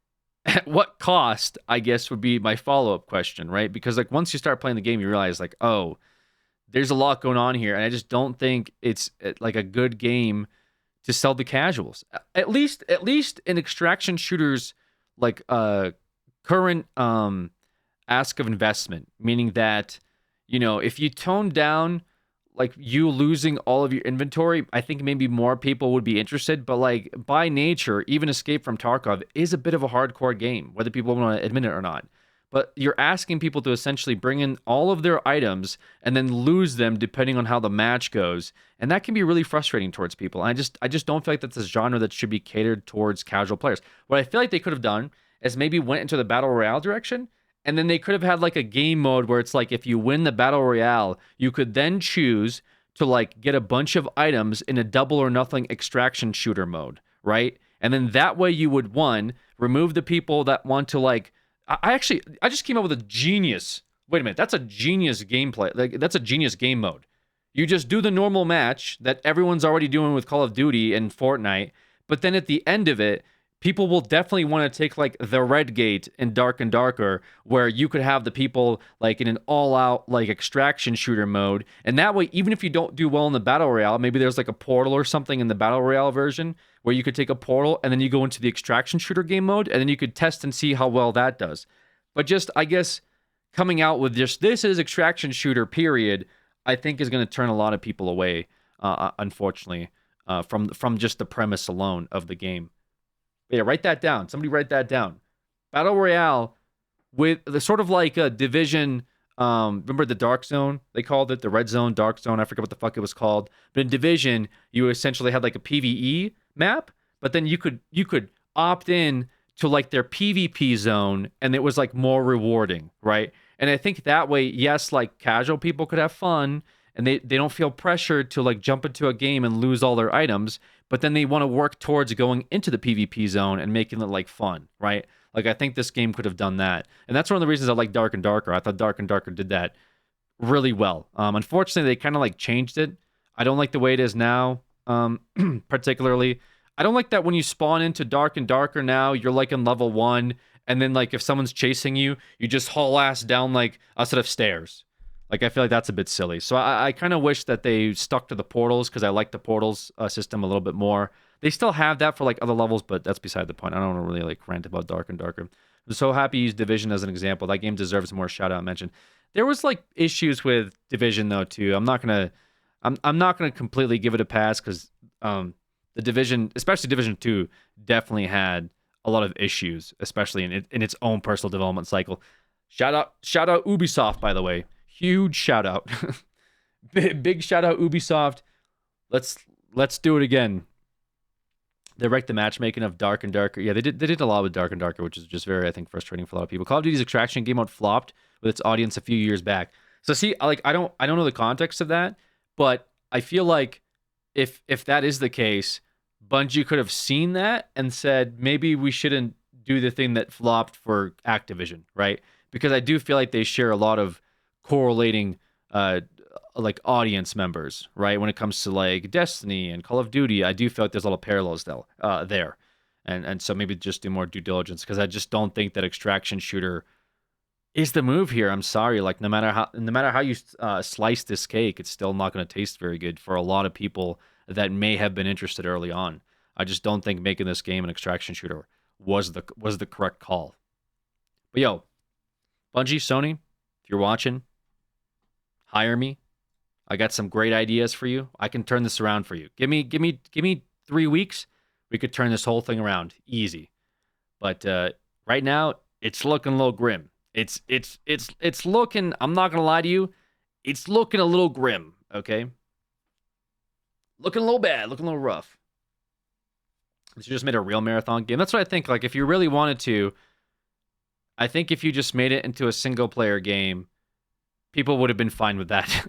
at what cost, I guess, would be my follow-up question, right? Because like once you start playing the game, you realize like, oh, there's a lot going on here, and I just don't think it's like a good game to sell the casuals. At least in extraction shooters, like current ask of investment, meaning that, you know, if you tone down like you losing all of your inventory, I think maybe more people would be interested. But like by nature, even Escape from Tarkov is a bit of a hardcore game, whether people want to admit it or not. But you're asking people to essentially bring in all of their items and then lose them depending on how the match goes. And that can be really frustrating towards people. I just don't feel like that's a genre that should be catered towards casual players. What I feel like they could have done is maybe went into the Battle Royale direction, and then they could have had like a game mode where it's like if you win the Battle Royale, you could then choose to like get a bunch of items in a double or nothing extraction shooter mode, right? And then that way you would, one, remove the people that want to like, I just came up with a genius. Wait a minute, that's a genius gameplay. Like that's a genius game mode. You just do the normal match that everyone's already doing with Call of Duty and Fortnite, but then at the end of it, people will definitely want to take like the Red Gate in Dark and Darker, where you could have the people like in an all-out like extraction shooter mode, and that way, even if you don't do well in the Battle Royale, maybe there's like a portal or something in the Battle Royale version where you could take a portal and then you go into the extraction shooter game mode, and then you could test and see how well that does. But just, I guess, coming out with just this is extraction shooter period, I think is going to turn a lot of people away, unfortunately, from just the premise alone of the game. But yeah, write that down. Somebody write that down. Battle Royale with the sort of like a Division. Remember the Dark Zone? They called it the Red Zone, Dark Zone. I forget what the fuck it was called. But in Division, you essentially had like a PvE map, but then you could opt in to like their PvP zone, and it was like more rewarding, right? And I think that way, yes, like casual people could have fun, and they don't feel pressured to like jump into a game and lose all their items, but then they want to work towards going into the PvP zone and making it like fun, right? Like I think this game could have done that. And that's one of the reasons I like Dark and Darker. I thought Dark and Darker did that really well. Unfortunately, they kind of like changed it. I don't like the way it is now, particularly. I don't like that when you spawn into Dark and Darker now, you're like in level 1, and then like if someone's chasing you, you just haul ass down like a set of stairs. Like I feel like that's a bit silly. So I kind of wish that they stuck to the portals, because I like the portals system a little bit more. They still have that for like other levels, but that's beside the point. I don't want to really like rant about Dark and Darker. I'm so happy you used Division as an example. That game deserves more shout out mention. There was like issues with Division though too. I'm not gonna completely give it a pass, because the Division, especially Division 2, definitely had a lot of issues, especially in its own personal development cycle. Shout out Ubisoft, by the way. Huge shout out. Big shout out Ubisoft. Let's do it again. They wrecked the matchmaking of Dark and Darker. Yeah, they did a lot with Dark and Darker, which is just very, I think, frustrating for a lot of people. Call of Duty's Extraction game mode flopped with its audience a few years back. So see, like I don't know the context of that, but I feel like if that is the case, Bungie could have seen that and said maybe we shouldn't do the thing that flopped for Activision, right? Because I do feel like they share a lot of correlating like audience members, right? When it comes to like Destiny and Call of Duty, I do feel like there's a lot of parallels though there, and so maybe just do more due diligence because I just don't think that extraction shooter is the move here. I'm sorry, like no matter how you slice this cake, it's still not going to taste very good for a lot of people that may have been interested early on. I just don't think making this game an extraction shooter was the correct call. But yo, Bungie, Sony, if you're watching, hire me. I got some great ideas for you. I can turn this around for you. Give me 3 weeks. We could turn this whole thing around easy. But right now, it's looking a little grim. It's looking. I'm not gonna lie to you. It's looking a little grim. Okay. Looking a little bad. Looking a little rough. You just made a real marathon game. That's what I think. Like if you really wanted to, I think if you just made it into a single player game, people would have been fine with that.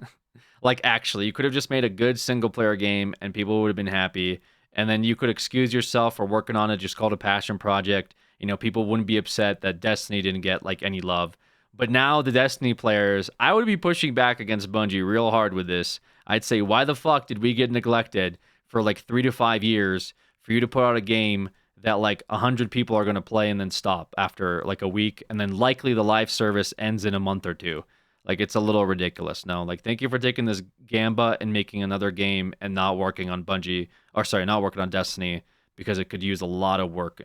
Like, actually, you could have just made a good single-player game, and people would have been happy, and then you could excuse yourself for working on it, just called a passion project. You know, people wouldn't be upset that Destiny didn't get, like, any love. But now the Destiny players, I would be pushing back against Bungie real hard with this. I'd say, why the fuck did we get neglected for, like, 3 to 5 years for you to put out a game that, like, 100 people are going to play and then stop after, like, a week, and then likely the live service ends in a month or two? Like, it's a little ridiculous. No, like, thank you for taking this gamba and making another game and not working on not working on Destiny because it could use a lot of work.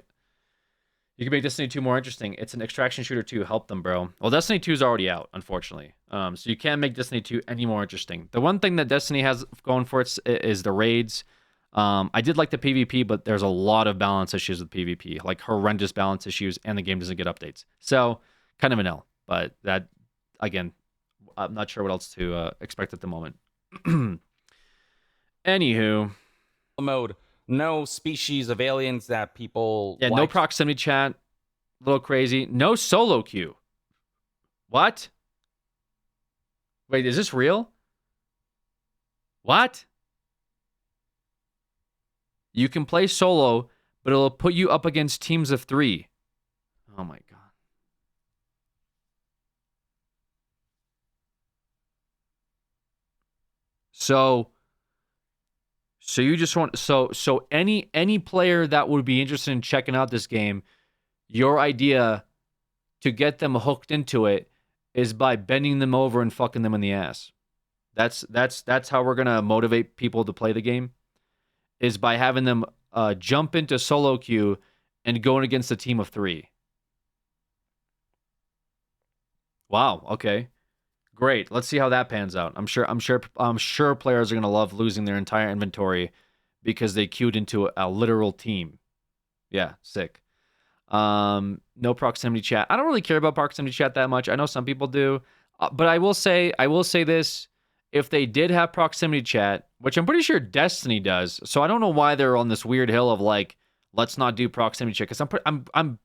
You can make Destiny 2 more interesting. It's an extraction shooter 2. Help them, bro. Well, Destiny 2 is already out, unfortunately. So you can't make Destiny 2 any more interesting. The one thing that Destiny has going for it is the raids. I did like the PvP, but there's a lot of balance issues with PvP, like horrendous balance issues, and the game doesn't get updates. So, kind of an L. But that, again, I'm not sure what else to expect at the moment. Anywho. Mode. No species of aliens that people Yeah, no proximity chat. A little crazy. No solo queue. What? Wait, is this real? What? You can play solo, but it'll put you up against teams of 3. Oh my god. So you just want so any player that would be interested in checking out this game, your idea to get them hooked into it is by bending them over and fucking them in the ass. That's how we're gonna motivate people to play the game, is by having them jump into solo queue and going against a team of 3. Wow. Okay. Great. Let's see how that pans out. I'm sure players are gonna love losing their entire inventory because they queued into a literal team. Yeah, sick. No proximity chat. I don't really care about proximity chat that much. I know some people do, but I will say this: if they did have proximity chat, which I'm pretty sure Destiny does, so I don't know why they're on this weird hill of like, let's not do proximity chat. Because I'm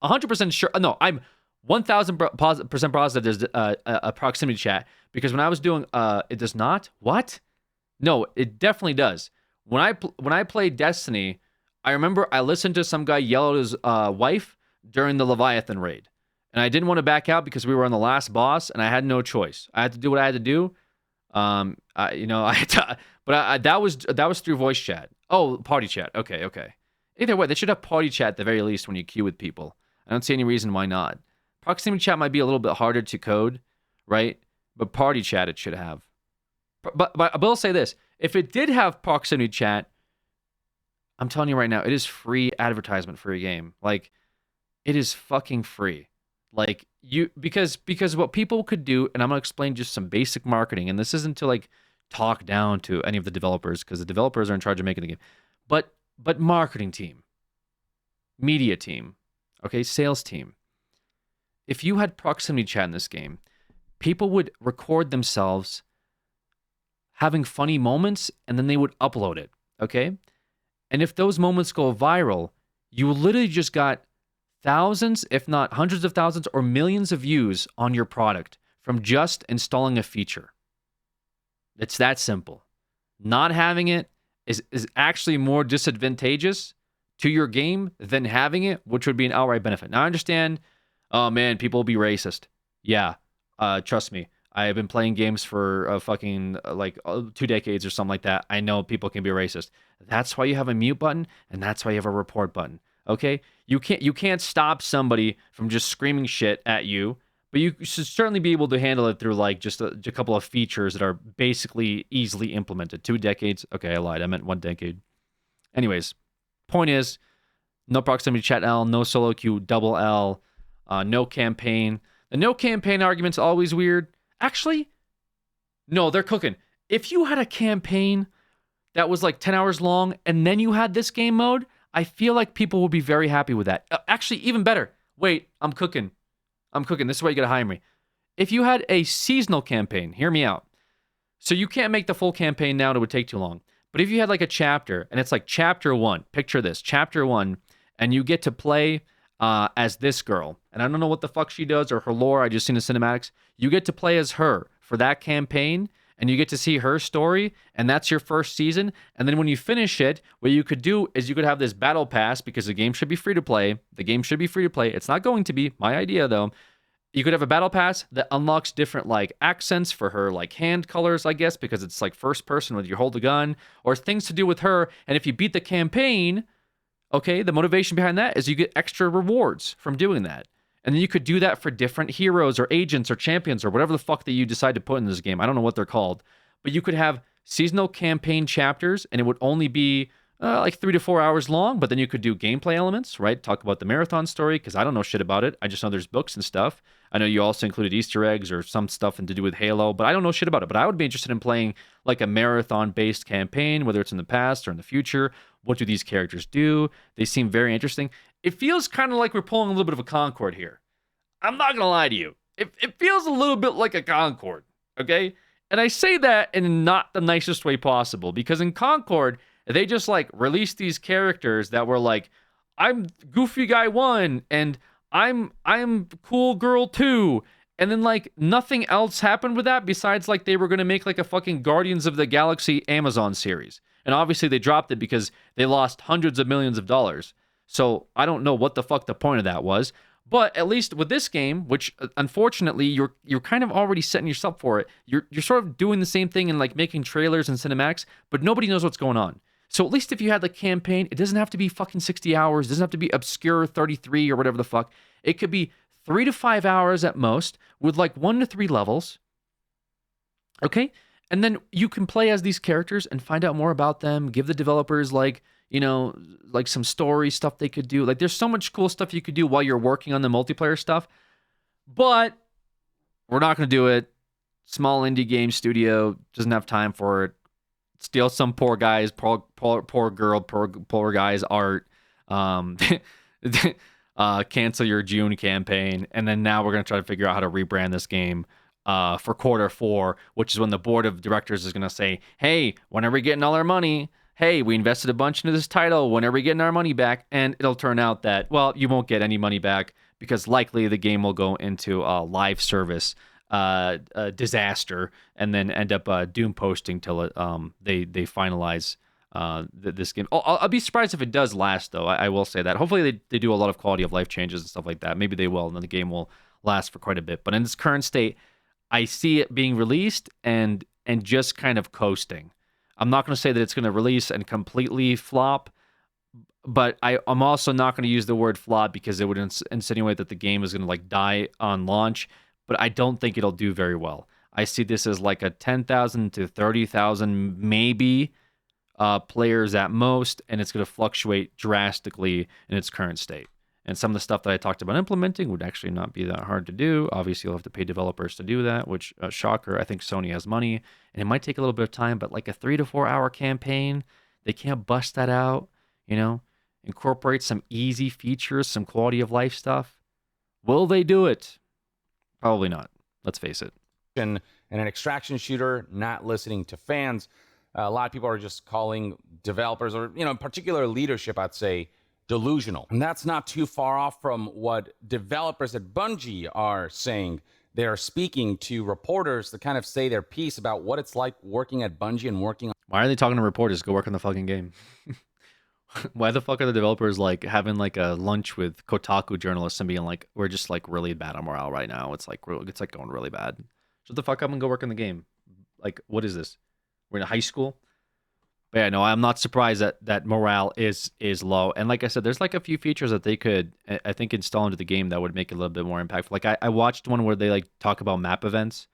100% sure. No, I'm 1,000% positive there's a proximity chat, because when I was doing it does not. What? No, it definitely does. When I played Destiny, I remember I listened to some guy yell at his wife during the Leviathan raid, and I didn't want to back out because we were on the last boss, and I had no choice. I had to do what I had to do. That was through voice chat. Oh, party chat. Okay. Either way, they should have party chat at the very least when you queue with people. I don't see any reason why not. Proximity chat might be a little bit harder to code, right? But party chat it should have. But I will say this: if it did have proximity chat, I'm telling you right now, it is free advertisement for your game. Like, it is fucking free. Like, because what people could do, and I'm gonna explain just some basic marketing, and this isn't to like talk down to any of the developers, because the developers are in charge of making the game, but marketing team, media team, okay, sales team. if you had proximity chat in this game, people would record themselves having funny moments and then they would upload it, okay? And if those moments go viral, you literally just got thousands, if not hundreds of thousands or millions of views on your product from just installing a feature. It's that simple. Not having it is actually more disadvantageous to your game than having it, which would be an outright benefit. Now, I understand, oh man, people will be racist. Yeah, trust me. I have been playing games for fucking 2 decades or something like that. I know people can be racist. That's why you have a mute button, and that's why you have a report button. Okay? You can't stop somebody from just screaming shit at you, but you should certainly be able to handle it through like just a couple of features that are basically easily implemented. 2 decades. Okay, I lied. I meant 1 decade. Anyways, point is, no proximity chat L, no solo queue double L, no campaign. The no campaign argument's always weird. Actually, no, they're cooking. If you had a campaign that was like 10 hours long and then you had this game mode, I feel like people would be very happy with that. Actually, even better. Wait, I'm cooking. This is why you gotta hire me. If you had a seasonal campaign, hear me out. So you can't make the full campaign now, it would take too long. But if you had like a chapter, and it's like chapter 1, picture this, chapter 1, and you get to play as this girl, and I don't know what the fuck she does or her lore, I just seen the cinematics. You get to play as her for that campaign, and you get to see her story, and that's your first season. And then when you finish it, what you could do is you could have this battle pass, because the game should be free to play. It's not going to be, my idea though. You could have a battle pass that unlocks different like accents for her, like hand colors, I guess, because it's like first person when you hold a gun, or things to do with her. And if you beat the campaign, okay, the motivation behind that is you get extra rewards from doing that. And then you could do that for different heroes or agents or champions or whatever the fuck that you decide to put in this game. I don't know what they're called. But you could have seasonal campaign chapters, and it would only be like 3 to 4 hours long. But then you could do gameplay elements, right? Talk about the marathon story, because I don't know shit about it. I just know there's books and stuff. I know you also included Easter eggs or some stuff to do with Halo, but I don't know shit about it. But I would be interested in playing like a marathon-based campaign, whether it's in the past or in the future. What do these characters do? They seem very interesting. It feels kind of like we're pulling a little bit of a Concord here. I'm not going to lie to you. It feels a little bit like a Concord, okay? And I say that in not the nicest way possible, because in Concord, they just like released these characters that were like, I'm Goofy Guy 1, and I'm Cool Girl 2, and then like nothing else happened with that besides like they were going to make like a fucking Guardians of the Galaxy Amazon series. And obviously they dropped it because they lost hundreds of millions of dollars. So I don't know what the fuck the point of that was. But at least with this game, which unfortunately you're kind of already setting yourself for it, you're sort of doing the same thing and like making trailers and cinematics, but nobody knows what's going on. So at least if you had the campaign, it doesn't have to be fucking 60 hours. It doesn't have to be obscure 33 or whatever the fuck. It could be 3 to 5 hours at most with like 1 to 3 levels. Okay? And then you can play as these characters and find out more about them, give the developers like, you know, like some story stuff they could do. Like there's so much cool stuff you could do while you're working on the multiplayer stuff. But we're not going to do it. Small indie game studio doesn't have time for it. Steal some poor guy's, poor girl, poor guy's art. Cancel your June campaign. And then now we're going to try to figure out how to rebrand this game for Q4, which is when the board of directors is going to say, hey, when are we getting all our money? Hey, we invested a bunch into this title. When are we getting our money back? And it'll turn out that, well, you won't get any money back because likely the game will go into a live service disaster and then end up doom posting till they finalize this game. I'll be surprised if it does last, though. I will say that. Hopefully they do a lot of quality of life changes and stuff like that. Maybe they will, and then the game will last for quite a bit. But in its current state, I see it being released and just kind of coasting. I'm not going to say that it's going to release and completely flop, but I'm also not going to use the word flop because it would insinuate that the game is going to like die on launch, but I don't think it'll do very well. I see this as like a 10,000 to 30,000 maybe players at most, and it's going to fluctuate drastically in its current state. And some of the stuff that I talked about implementing would actually not be that hard to do. Obviously, you'll have to pay developers to do that, which, shocker, I think Sony has money. And it might take a little bit of time, but like a 3 to 4 hour campaign, they can't bust that out, you know? Incorporate some easy features, some quality of life stuff. Will they do it? Probably not. Let's face it. and an extraction shooter not listening to fans. A lot of people are just calling developers, or in particular leadership, I'd say, delusional. And that's not too far off from what developers at Bungie are saying. They're speaking to reporters to kind of say their piece about what it's like working at Bungie and working on. Why are they talking to reporters? Go work on the fucking game. Why the fuck are the developers like having like a lunch with Kotaku journalists and being like, we're just like really bad on morale right now. It's like going really bad. Shut the fuck up and go work on the game. Like, what is this? We're in high school. But yeah, no, I'm not surprised that morale is low. And like I said, there's like a few features that they could, I think, install into the game that would make it a little bit more impactful. Like I watched one where they like talk about map events.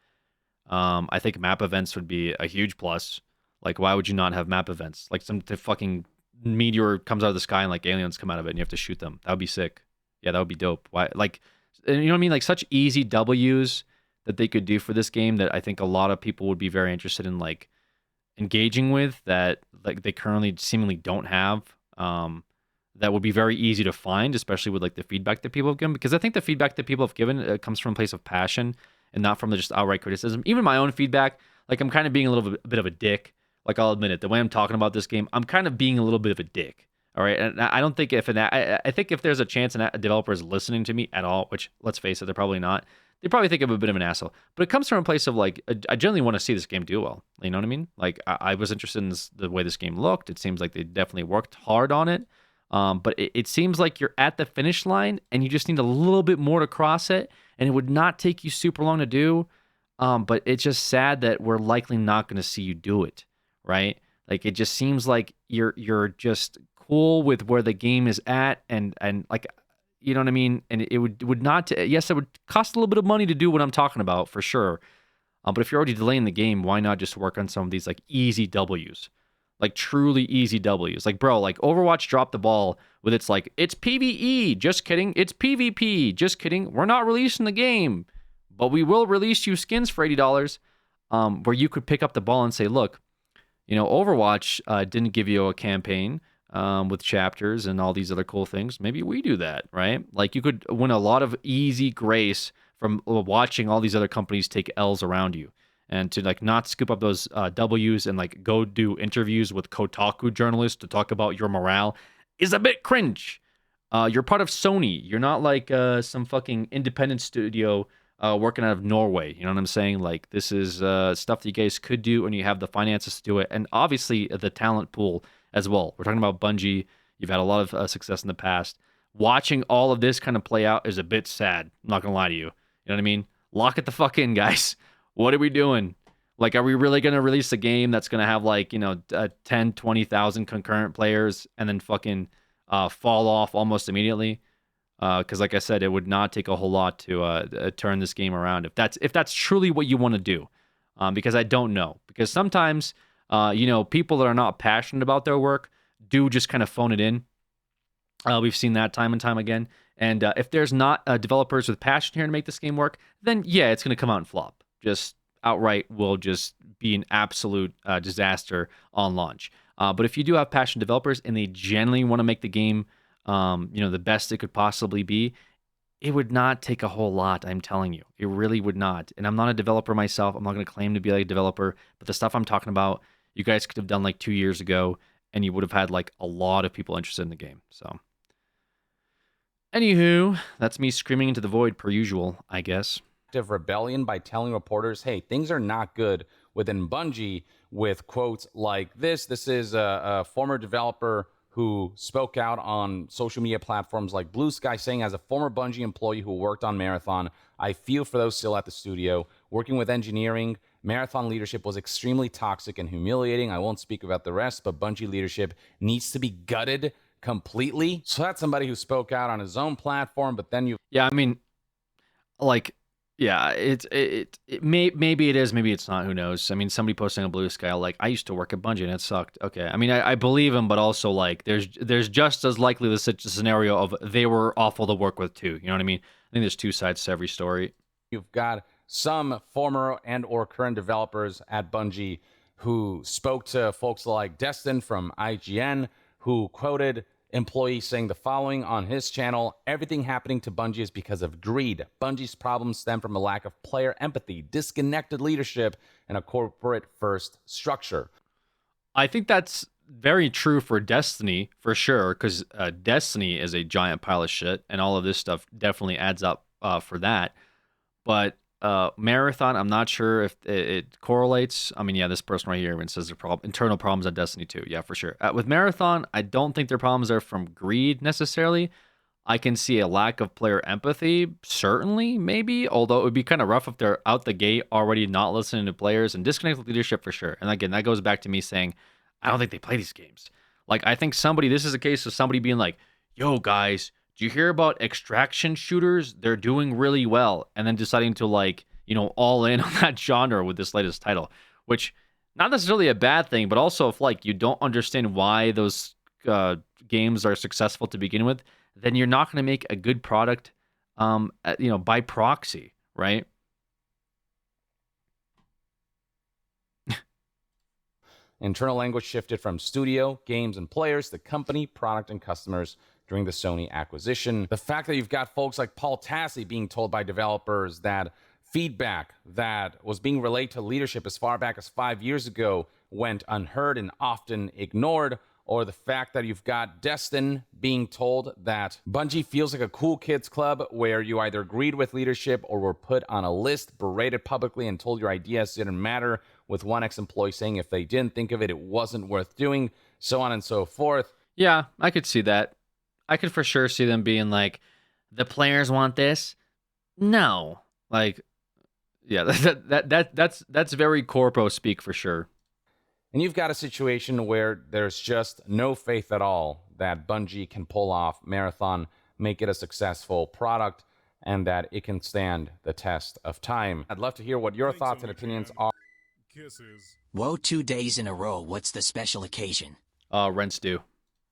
I think map events would be a huge plus. Like, why would you not have map events? Like the fucking meteor comes out of the sky and like aliens come out of it and you have to shoot them. That would be sick. Yeah, that would be dope. Why? Like, you know what I mean? Like such easy W's that they could do for this game that I think a lot of people would be very interested in like engaging with, that like they currently seemingly don't have. That would be very easy to find, especially with like the feedback that people have given, because I think the feedback that people have given comes from a place of passion and not from the just outright criticism. Even my own feedback, like I'm kind of being a bit of a dick. Like, I'll admit it, the way I'm talking about this game, I'm kind of being a little bit of a dick. All right, and I don't think I think if there's a chance a developer is listening to me at all, which let's face it, they're probably not. They probably think I'm a bit of an asshole. But it comes from a place of like, I generally want to see this game do well. You know what I mean? Like, I was interested in the way this game looked. It seems like they definitely worked hard on it. But it seems like you're at the finish line and you just need a little bit more to cross it, and it would not take you super long to do. But it's just sad that we're likely not going to see you do it. Right? Like, it just seems like you're just cool with where the game is at, and like, you know what I mean? And it would not, yes, it would cost a little bit of money to do what I'm talking about for sure. But if you're already delaying the game, why not just work on some of these like easy W's, like truly easy W's? Like, bro, like Overwatch dropped the ball with its like, it's PvE, just kidding. It's PvP, just kidding. We're not releasing the game, but we will release you skins for $80. Where you could pick up the ball and say, look, Overwatch didn't give you a campaign with chapters and all these other cool things. Maybe we do that, right? Like, you could win a lot of easy grace from watching all these other companies take L's around you, and to like not scoop up those W's and like go do interviews with Kotaku journalists to talk about your morale is a bit cringe. You're part of Sony. You're not like some fucking independent studio working out of Norway. You know what I'm saying? Like, this is stuff that you guys could do, and you have the finances to do it, and obviously the talent pool as well. We're talking about Bungie. You've had a lot of success in the past. Watching all of this kind of play out is a bit sad. I'm not gonna lie to you. You know what I mean? Lock it the fuck in, guys. What are we doing? Like, are we really gonna release a game that's gonna have like 10, 20,000 concurrent players and then fucking fall off almost immediately? Because like I said, it would not take a whole lot to turn this game around if that's truly what you want to do. Because I don't know. Because sometimes, people that are not passionate about their work do just kind of phone it in. We've seen that time and time again. And if there's not developers with passion here to make this game work, then yeah, it's going to come out and flop. Just outright will just be an absolute disaster on launch. But if you do have passionate developers and they genuinely want to make the game the best it could possibly be, it would not take a whole lot, I'm telling you. It really would not. And I'm not a developer myself. I'm not going to claim to be like a developer, but the stuff I'm talking about, you guys could have done like 2 years ago, and you would have had like a lot of people interested in the game. So, anywho, that's me screaming into the void per usual, I guess. Rebellion by telling reporters, hey, things are not good within Bungie, with quotes like this. This is a former developer who spoke out on social media platforms like Blue Sky, saying, as a former Bungie employee who worked on Marathon, I feel for those still at the studio. Working with engineering, Marathon leadership was extremely toxic and humiliating. I won't speak about the rest, but Bungie leadership needs to be gutted completely. So that's somebody who spoke out on his own platform, but then you... Yeah, I mean, like... Yeah, maybe it is, maybe it's not. Who knows? I mean, somebody posting on Blue Sky like, I used to work at Bungie and it sucked. Okay, I mean, I believe him, but also like, there's just as likely the scenario of they were awful to work with too. You know what I mean? I think there's two sides to every story. You've got some former and or current developers at Bungie who spoke to folks like Destin from IGN, who quoted employee saying the following on his channel: everything happening to Bungie is because of greed. Bungie's problems stem from a lack of player empathy, disconnected leadership, and a corporate-first structure. I think that's very true for Destiny, for sure, because Destiny is a giant pile of shit, and all of this stuff definitely adds up for that. But Marathon, I'm not sure if it correlates. I mean, yeah, this person right here even says there are internal problems at Destiny 2. Yeah, for sure. With Marathon, I don't think their problems are from greed necessarily. I can see a lack of player empathy, certainly, maybe, although it would be kind of rough if they're out the gate already not listening to players and disconnected leadership for sure. And again, that goes back to me saying, I don't think they play these games. Like, I think this is a case of somebody being like, yo, guys, do you hear about extraction shooters? They're doing really well. And then deciding to, like, all in on that genre with this latest title, which not necessarily a bad thing, but also if, like, you don't understand why those games are successful to begin with, then you're not going to make a good product, by proxy, right? Internal language shifted from studio, games, and players to company, product, and customers during the Sony acquisition. The fact that you've got folks like Paul Tassi being told by developers that feedback that was being relayed to leadership as far back as 5 years ago went unheard and often ignored, or the fact that you've got Destin being told that Bungie feels like a cool kids club where you either agreed with leadership or were put on a list, berated publicly, and told your ideas didn't matter, with one ex-employee saying if they didn't think of it, it wasn't worth doing, so on and so forth. Yeah, I could see that. I could for sure see them being like, the players want this? No. Like, yeah, that's very corpo speak for sure. And you've got a situation where there's just no faith at all that Bungie can pull off Marathon, make it a successful product, and that it can stand the test of time. I'd love to hear what your thoughts and opinions are. Kisses. Whoa, 2 days in a row. What's the special occasion? Rents due.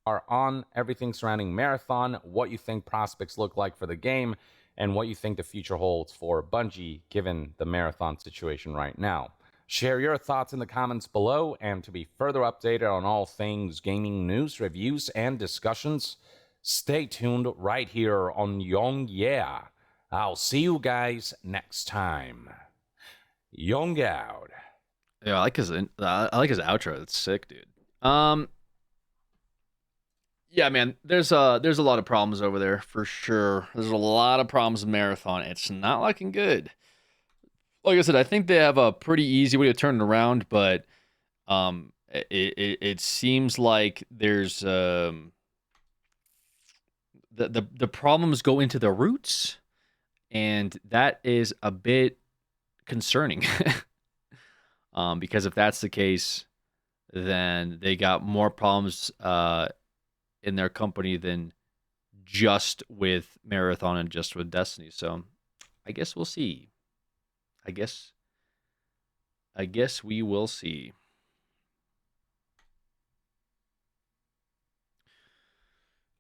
Are on everything surrounding Marathon, what you think prospects look like for the game, and what you think the future holds for Bungie given the Marathon situation right now. Share your thoughts in the comments below, and to be further updated on all things gaming news, reviews, and discussions, stay tuned right here on Young Yeah. I'll see you guys next time. Young out. Yeah, I like his outro. It's sick, dude. Yeah, man, there's a lot of problems over there for sure. There's a lot of problems with Marathon. It's not looking good. Like I said, I think they have a pretty easy way to turn it around, but it seems like there's the problems go into the roots, and that is a bit concerning. Because if that's the case, then they got more problems in their company than just with Marathon and just with Destiny. So I guess we'll see. I guess we will see.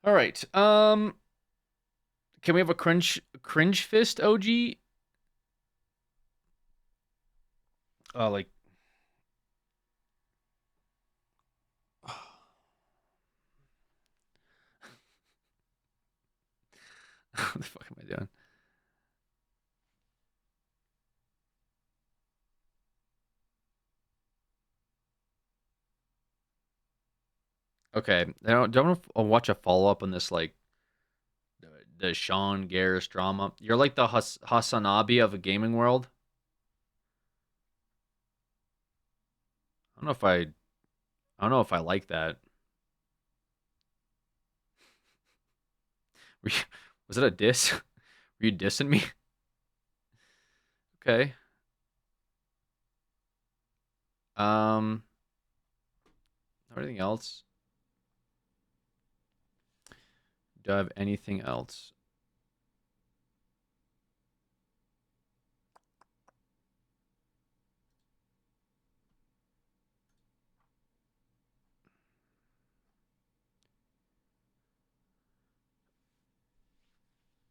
All right. Can we have a cringe fist, OG? Like. What the fuck am I doing? Okay, don't watch a follow up on this, like the Sean Garris drama. You're like the Hasanabi of a gaming world. I don't know if I like that. Was it a diss? Were you dissing me? Okay. Anything else? Do I have anything else?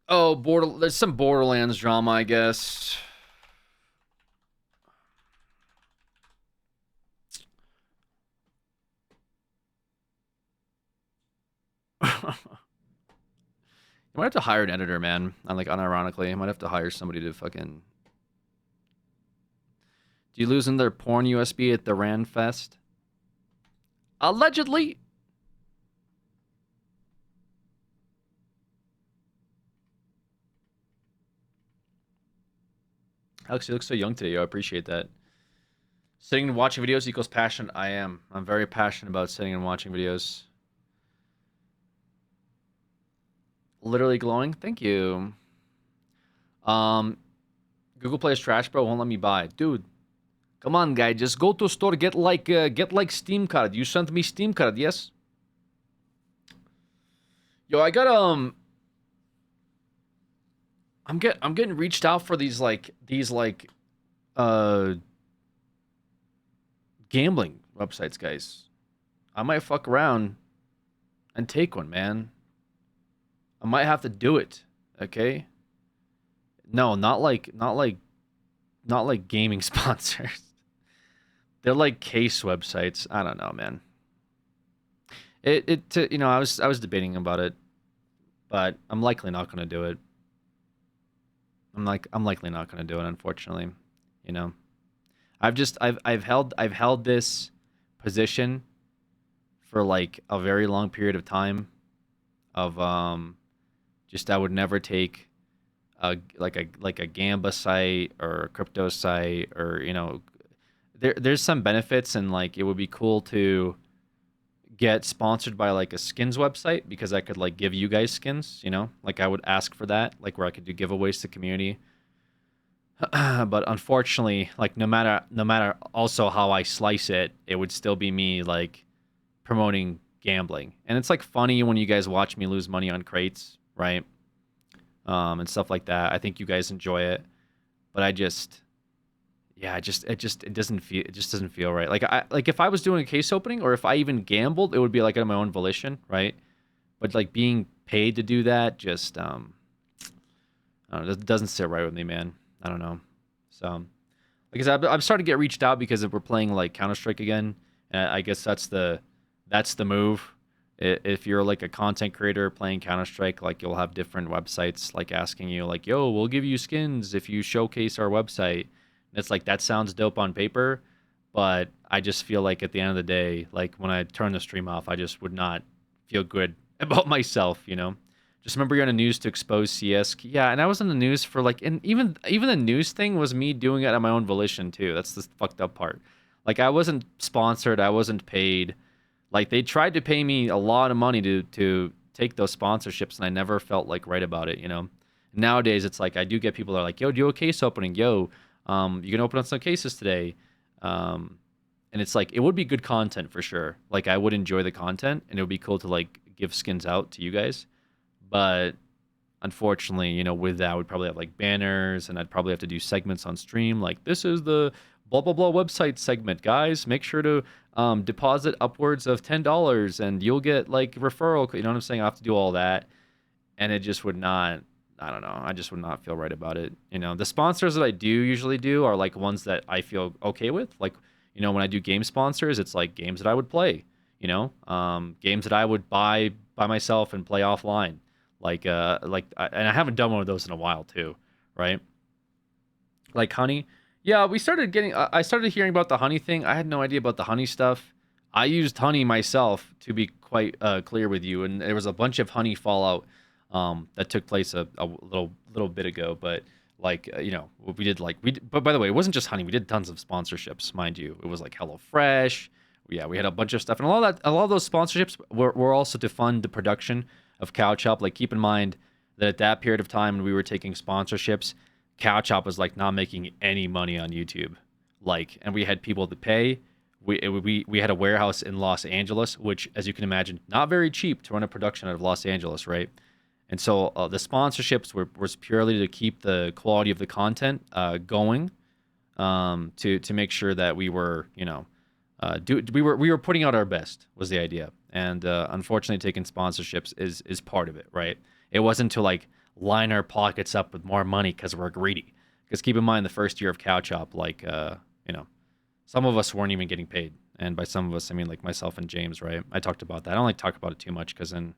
Oh, there's some Borderlands drama, I guess. You might have to hire an editor, man. I'm like, unironically, I might have to hire somebody to fucking. Do you lose in their porn USB at the Ran Fest? Allegedly. Alex, you look so young today. I appreciate that. Sitting and watching videos equals passion. I am. I'm very passionate about sitting and watching videos. Literally glowing. Thank you. Google Play is trash, bro. Won't let me buy. Dude, come on, guy. Just go to a store. Get like Steam card. You sent me Steam card, yes? Yo, I got I'm getting reached out for these gambling websites, guys. I might fuck around and take one, man. I might have to do it. Okay? No, not like gaming sponsors. They're like case websites. I don't know, man. I was debating about it, but I'm likely not going to do it. I'm likely not going to do it, unfortunately. You know, I've held this position for like a very long period of time. Just I would never take a Gamba site or a crypto site, or there's some benefits, and like it would be cool to get sponsored by like a skins website, because I could like give you guys skins, like I would ask for that, like where I could do giveaways to community. But unfortunately, like no matter also how I slice it, it would still be me like promoting gambling. And it's like funny when you guys watch me lose money on crates, right? And stuff like that. I think you guys enjoy it, but it just doesn't feel right. Like if I was doing a case opening, or if I even gambled, it would be like on my own volition, right? But like being paid to do that, just I don't know, it doesn't sit right with me, man. I don't know. So, like I said, I'm starting to get reached out because we're playing like Counter-Strike again, and I guess that's the move. If you're like a content creator playing Counter-Strike, like you'll have different websites like asking you like, yo, we'll give you skins if you showcase our website. And it's like, that sounds dope on paper, but I just feel like at the end of the day, like when I turn the stream off, I just would not feel good about myself, Just remember you're on the news to expose CS. Yeah, and I was in the news for like, and even the news thing was me doing it on my own volition too. That's the fucked up part. Like I wasn't sponsored, I wasn't paid. Like they tried to pay me a lot of money to take those sponsorships, and I never felt like right about it, Nowadays it's like I do get people that are like, yo, do a case opening, yo, you can open up some cases today. And it's like, it would be good content for sure. Like I would enjoy the content, and it would be cool to like give skins out to you guys. But unfortunately, with that, we'd probably have like banners, and I'd probably have to do segments on stream. Like, this is the blah, blah, blah website segment, guys. Make sure to deposit upwards of $10 and you'll get like referral. You know what I'm saying? I have to do all that. And it just would not, I don't know. I just would not feel right about it. The sponsors that I do usually do are like ones that I feel okay with. Like, when I do game sponsors, it's like games that I would play, games that I would buy by myself and play offline. And I haven't done one of those in a while too, right? Like Honey. Yeah, I started hearing about the Honey thing. I had no idea about the Honey stuff. I used Honey myself, to be quite clear with you, and there was a bunch of Honey fallout that took place a little bit ago. But but by the way, it wasn't just Honey. We did tons of sponsorships, mind you. It was like HelloFresh. Yeah, we had a bunch of stuff, and a lot of those sponsorships were also to fund the production of Couch Hop. Like, keep in mind that at that period of time when we were taking sponsorships, Couch Hop was like not making any money on YouTube. Like, and we had people to pay. We had a warehouse in Los Angeles, which, as you can imagine, not very cheap to run a production out of Los Angeles, right? And so the sponsorships was purely to keep the quality of the content going, to make sure that we were, we were putting out our best, was the idea. And unfortunately, taking sponsorships is part of it, right? It wasn't to like line our pockets up with more money because we're greedy. Because keep in mind, the first year of Couch Hop, like some of us weren't even getting paid. And by some of us, I mean like myself and James, right? I talked about that. I don't like talk about it too much because then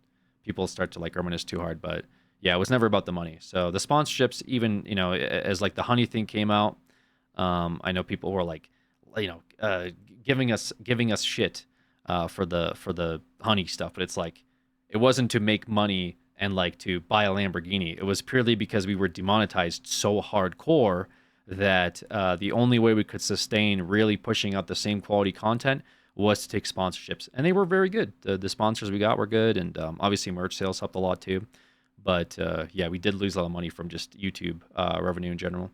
people start to like reminisce too hard. But yeah, it was never about the money. So the sponsorships, even as like the honey thing came out, I know people were like, giving us shit for the honey stuff, but it's like it wasn't to make money and like to buy a Lamborghini. It was purely because we were demonetized so hardcore that the only way we could sustain really pushing out the same quality content was to take sponsorships, and they were very good. The sponsors we got were good, and obviously merch sales helped a lot too. But yeah, we did lose a lot of money from just YouTube revenue in general.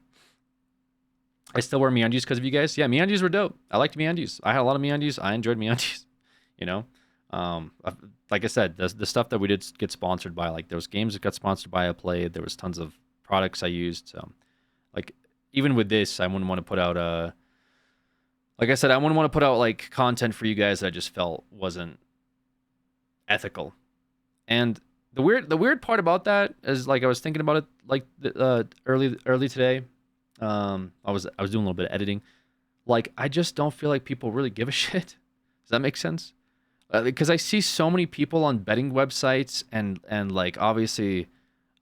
I still wear MeUndies because of you guys. Yeah, MeUndies were dope. I liked MeUndies. I had a lot of MeUndies. I enjoyed MeUndies. Like I said, the stuff that we did get sponsored by, like those games that got sponsored by, I played. There was tons of products I used. Like even with this, I wouldn't want to put out like I said, I wouldn't want to put out like content for you guys that I just felt wasn't ethical. And the weird part about that is, like, I was thinking about it like early today. I was doing a little bit of editing. Like, I just don't feel like people really give a shit. Does that make sense? Because I see so many people on betting websites and like obviously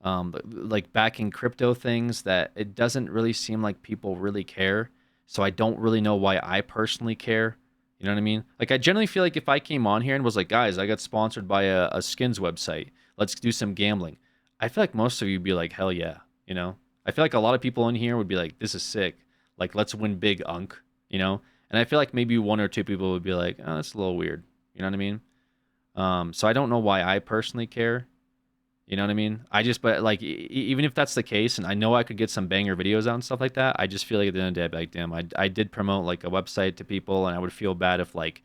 like backing crypto things that it doesn't really seem like people really care. So I don't really know why I personally care. You know what I mean? Like, I generally feel like if I came on here and was like, guys, I got sponsored by a skins website, let's do some gambling, I feel like most of you would be like, hell yeah. I feel like a lot of people in here would be like, this is sick. Like, let's win big, Unk. And I feel like maybe one or two people would be like, oh, that's a little weird. You know what I mean? So I don't know why I personally care. You know what I mean? But like, even if that's the case, and I know I could get some banger videos out and stuff like that, I just feel like at the end of the day, I'd be like, damn, I did promote like a website to people, and I would feel bad if, like,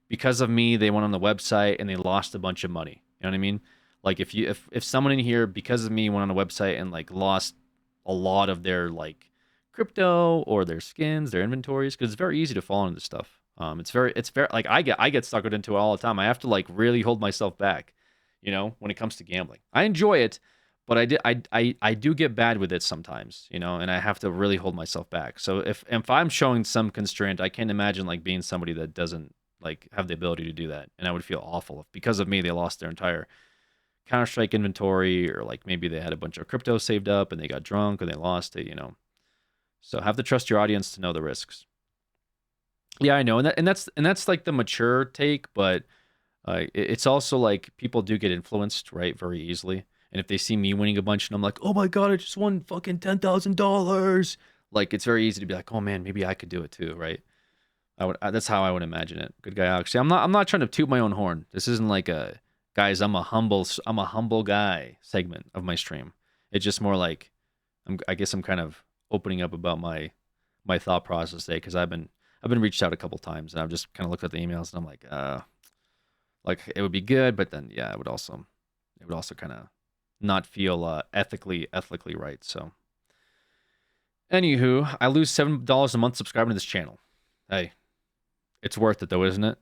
because of me, they went on the website and they lost a bunch of money. You know what I mean? Like, if someone in here, because of me, went on a website and like lost a lot of their like crypto or their skins, their inventories, because it's very easy to fall into this stuff. It's very like I get suckered into it all the time. I have to like really hold myself back, when it comes to gambling. I enjoy it, but I do get bad with it sometimes, and I have to really hold myself back. So if I'm showing some constraint, I can't imagine like being somebody that doesn't like have the ability to do that, and I would feel awful if because of me they lost their entire Counter-Strike inventory, or like maybe they had a bunch of crypto saved up and they got drunk and they lost it, So have to trust your audience to know the risks. Yeah, I know, and that's like the mature take, but it's also like people do get influenced, right, very easily. And if they see me winning a bunch and I'm like, oh my god, I just won fucking $10,000, like it's very easy to be like, oh man, maybe I could do it too, right? That's how I would imagine it. Good guy, Alex. See, I'm not trying to toot my own horn. This isn't like a guys, I'm a humble guy segment of my stream. It's just more like I guess I'm kind of opening up about my thought process today, because I've been reached out a couple times and I've just kind of looked at the emails and I'm like it would be good, but then yeah, it would also kind of not feel ethically right. So anywho, I lose $7 a month subscribing to this channel. Hey, it's worth it though, isn't it?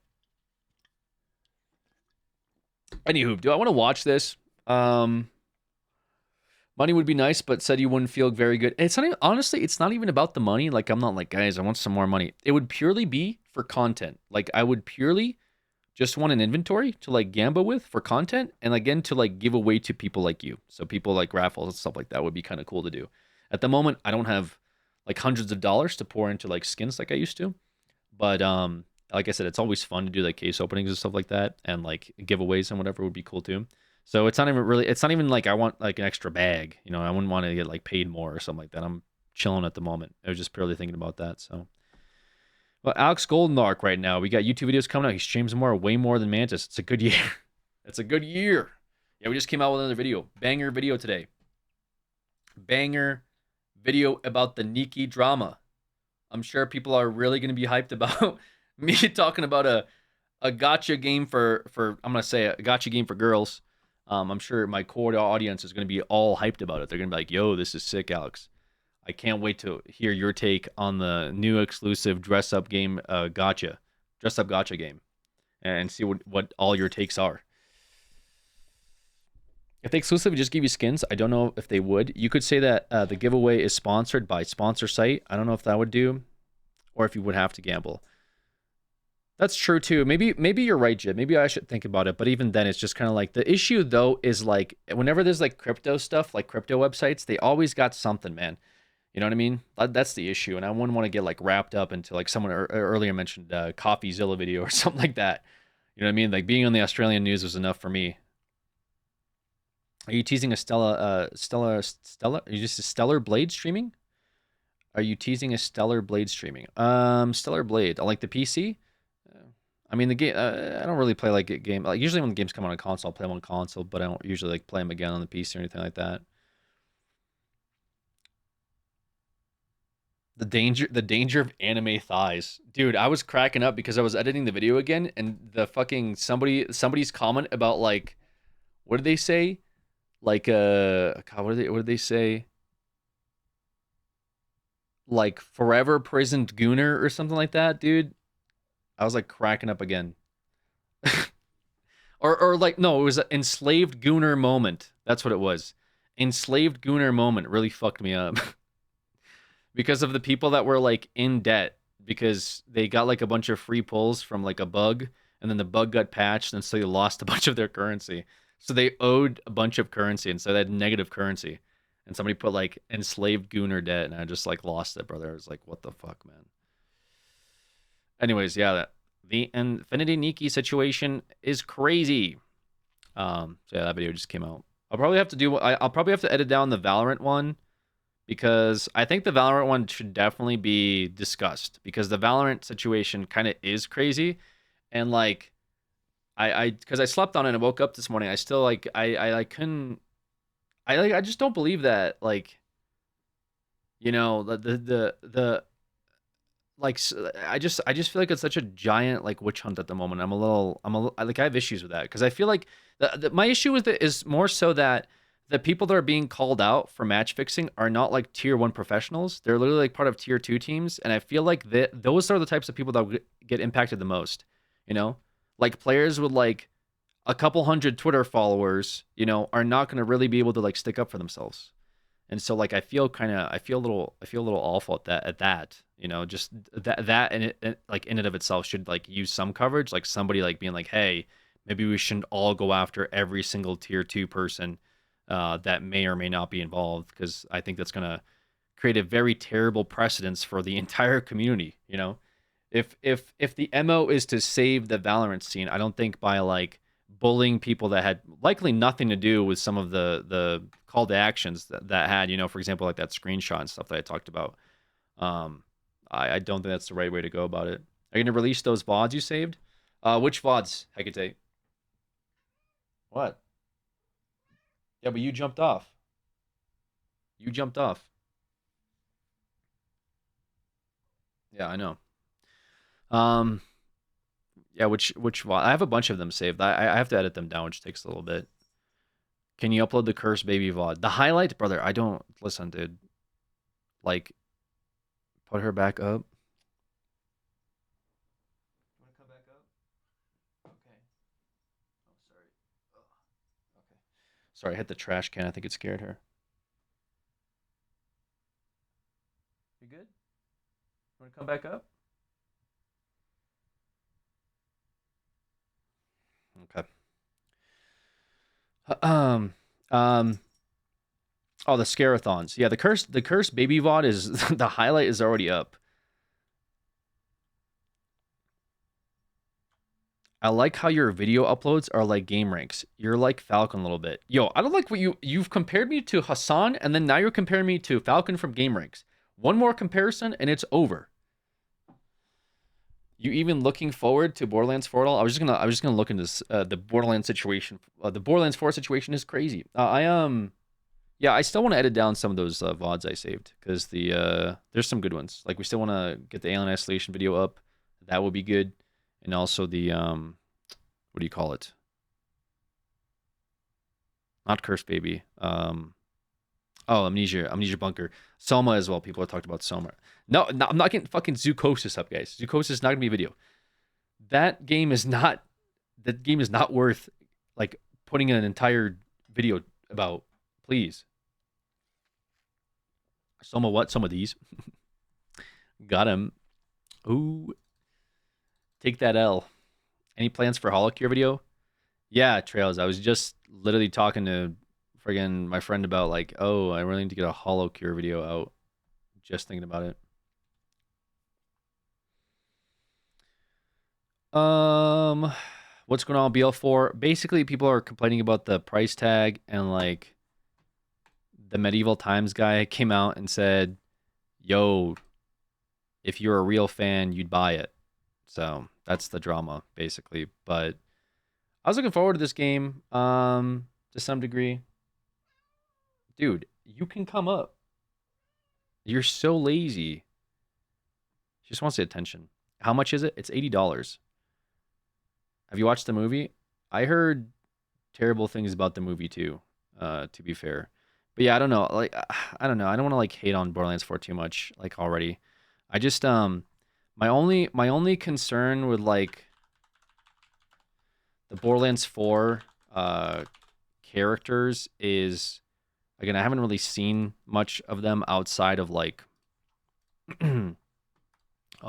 Anywho, do I want to watch this? Money would be nice, but said you wouldn't feel very good. It's not even, honestly, it's not even about the money. Like, I'm not like, guys, I want some more money. It would purely be for content. Like, I would purely just want an inventory to like gamble with for content, and again to like give away to people like you. So people like raffles and stuff like that would be kind of cool to do. At the moment, I don't have like hundreds of dollars to pour into like skins like I used to, but like I said, it's always fun to do like case openings and stuff like that, and like giveaways and whatever would be cool too. So it's not even like I want like an extra bag, I wouldn't want to get like paid more or something like that. I'm chilling at the moment. I was just purely thinking about that. So, well, Alex Goldenark right now, we got YouTube videos coming out. He streams way more than Mantis. It's a good year. It's a good year. Yeah, we just came out with another video. Banger video today. Banger video about the Nikki drama. I'm sure people are really going to be hyped about me talking about a gacha game for I'm gonna say a gacha game for girls. I'm sure my core audience is gonna be all hyped about it. They're gonna be like, "Yo, this is sick, Alex. I can't wait to hear your take on the new exclusive dress up game gacha game, and see what all your takes are." If they exclusively just give you skins, I don't know if they would. You could say that the giveaway is sponsored by sponsor site. I don't know if that would do, or if you would have to gamble. That's true too. Maybe you're right, Jib. Maybe I should think about it. But even then, it's just kind of like the issue though is like whenever there's like crypto stuff, like crypto websites, they always got something, man. You know what I mean? That's the issue, and I wouldn't want to get like wrapped up into like someone earlier mentioned CoffeeZilla video or something like that. You know what I mean? Like being on the Australian news was enough for me. Are you teasing a Stella? Are you just a Stellar Blade streaming? Are you teasing a Stellar Blade streaming? Stellar Blade. I like the PC. I mean the game. I don't really play like a game. Like usually when the games come on a console, I'll play them on console, but I don't usually like play them again on the PC or anything like that. The danger of anime thighs. Dude, I was cracking up because I was editing the video again and the fucking somebody's comment about like what did they say? Like God, what did they say? Like forever prisoned gooner or something like that, dude. I was like cracking up again. or like no, it was an enslaved gooner moment. That's what it was. Enslaved gooner moment really fucked me up. Because of the people that were like in debt because they got like a bunch of free pulls from like a bug and then the bug got patched and so they lost a bunch of their currency. So they owed a bunch of currency and so they had negative currency. And somebody put like enslaved gooner debt and I just like lost it, brother. I was like, what the fuck, man? Anyways, yeah, the Infinity Nikki situation is crazy. So yeah, that video just came out. I'll probably have to edit down the Valorant one. Because I think the Valorant one should definitely be discussed because the Valorant situation kind of is crazy, and like, because I slept on it and I woke up this morning, I still like I couldn't I just don't believe that like, you know the like I just feel like it's such a giant like witch hunt at the moment. Like I have issues with that because I feel like my issue with it is more so that the people that are being called out for match fixing are not like tier 1 professionals. They're literally like part of tier 2 teams. And I feel like those are the types of people that get impacted the most, you know, like players with like a couple hundred Twitter followers, you know, are not going to really be able to like stick up for themselves. And so like, I feel a little awful at that, you know, just that and it like in and of itself should like use some coverage, like somebody like being like, hey, maybe we shouldn't all go after every single tier 2 person that may or may not be involved, because I think that's going to create a very terrible precedence for the entire community. You know, if the MO is to save the Valorant scene, I don't think by like bullying people that had likely nothing to do with some of the call to actions that had, you know, for example, like that screenshot and stuff that I talked about. I don't think that's the right way to go about it. Are you going to release those VODs you saved? Which VODs, Hecate? What? Yeah, but you jumped off. You jumped off. Yeah, I know. Yeah, which VOD? I have a bunch of them saved. I have to edit them down, which takes a little bit. Can you upload the Curse Baby VOD? The highlight, brother, I don't listen, dude. Like, put her back up. You want to come back up? Okay. Oh, sorry. Ugh. Okay. Sorry, I hit the trash can. I think it scared her. You good? You want to come back up? Okay. Oh, the Scarathons. Yeah, the curse baby VOD is the highlight is already up. I like how your video uploads are like game ranks. You're like Falcon a little bit. Yo, I don't like what you've compared me to Hassan, and then now you're comparing me to Falcon from game ranks. One more comparison and it's over. You even looking forward to Borderlands 4 at all? I was just gonna look into this, the Borderlands situation. The Borderlands 4 situation is crazy. Yeah, I still want to edit down some of those VODs I saved because there's some good ones. Like we still want to get the Alien Isolation video up. That would be good, and also the what do you call it? Not Curse Baby. Oh, Amnesia Bunker. Soma as well. People have talked about Soma. No, I'm not getting fucking Zookosis up, guys. Zookosis is not gonna be a video. That game is not worth like putting an entire video about. Please. Some of these. Got him. Ooh. Take that L. Any plans for Holocure video? Yeah, Trails. I was just literally talking to friggin' my friend about like, oh, I really need to get a Holocure video out. Just thinking about it. What's going on with BL4? Basically, people are complaining about the price tag, and like the Medieval Times guy came out and said, "Yo, if you're a real fan, you'd buy it." So that's the drama, basically. But I was looking forward to this game, to some degree. Dude, you can come up. You're so lazy. She just wants the attention. How much is it? It's $80. Have you watched the movie? I heard terrible things about the movie too, to be fair. But yeah, I don't know. Like I don't know. I don't want to like hate on Borderlands 4 too much like already. I just my only concern with like the Borderlands 4 characters is, again, I haven't really seen much of them outside of like oh,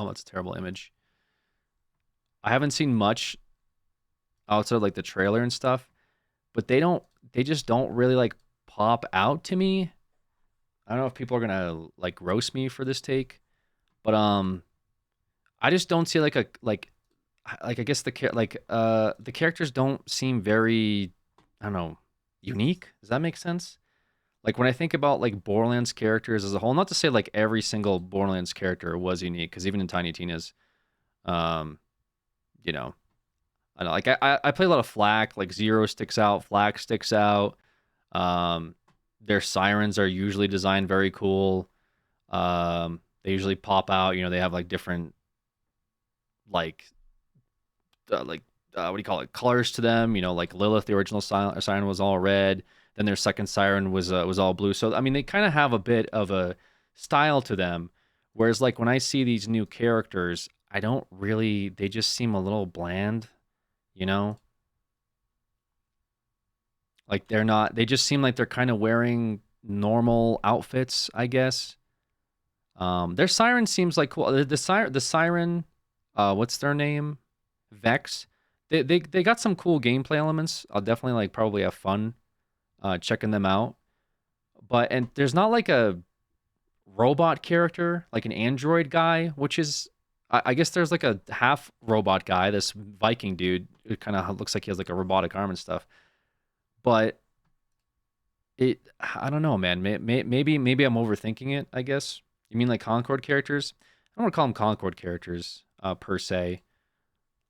that's a terrible image. I haven't seen much outside of like the trailer and stuff, but they just don't really like pop out to me. I don't know if people are gonna like roast me for this take, but I just don't see like I guess the characters don't seem very, I don't know, unique. Does that make sense? Like when I think about like Borderlands characters as a whole, not to say like every single Borderlands character was unique, because even in Tiny Tina's, um, you know, I know, like I play a lot of Flak. Like Zero sticks out, Flak sticks out. Their sirens are usually designed very cool. They usually pop out. You know, they have like different like what do you call it, colors to them. You know, like Lilith, the original siren was all red. Then their second siren was all blue. So I mean, they kind of have a bit of a style to them. Whereas like when I see these new characters, I don't really. They just seem a little bland. You know, like they're not. They just seem like they're kind of wearing normal outfits, I guess. Their siren seems like cool. The siren, what's their name? Vex. They got some cool gameplay elements. I'll definitely like probably have fun checking them out. And there's not like a robot character, like an android guy, which is I guess there's like a half robot guy, this Viking dude. It kind of looks like he has like a robotic arm and stuff. But I don't know, man. Maybe I'm overthinking it, I guess. You mean like Concord characters? I don't want to call them Concord characters, per se.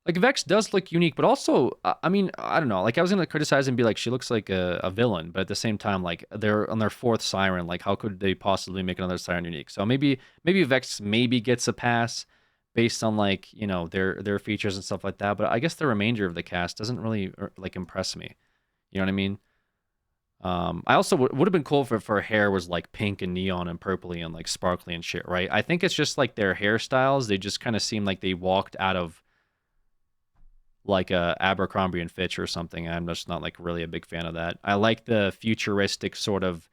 Like Vex does look unique, but also, I mean, I don't know. Like I was gonna criticize and be like, she looks like a villain, but at the same time, like they're on their fourth siren. Like how could they possibly make another siren unique? So maybe Vex maybe gets a pass based on like their features and stuff like that. But I guess the remainder of the cast doesn't really like impress me. You know what I mean? I also would have been cool if her hair was like pink and neon and purpley and like sparkly and shit, right? I think it's just like their hairstyles. They just kind of seem like they walked out of like a Abercrombie and Fitch or something. I'm just not like really a big fan of that. I like the futuristic sort of,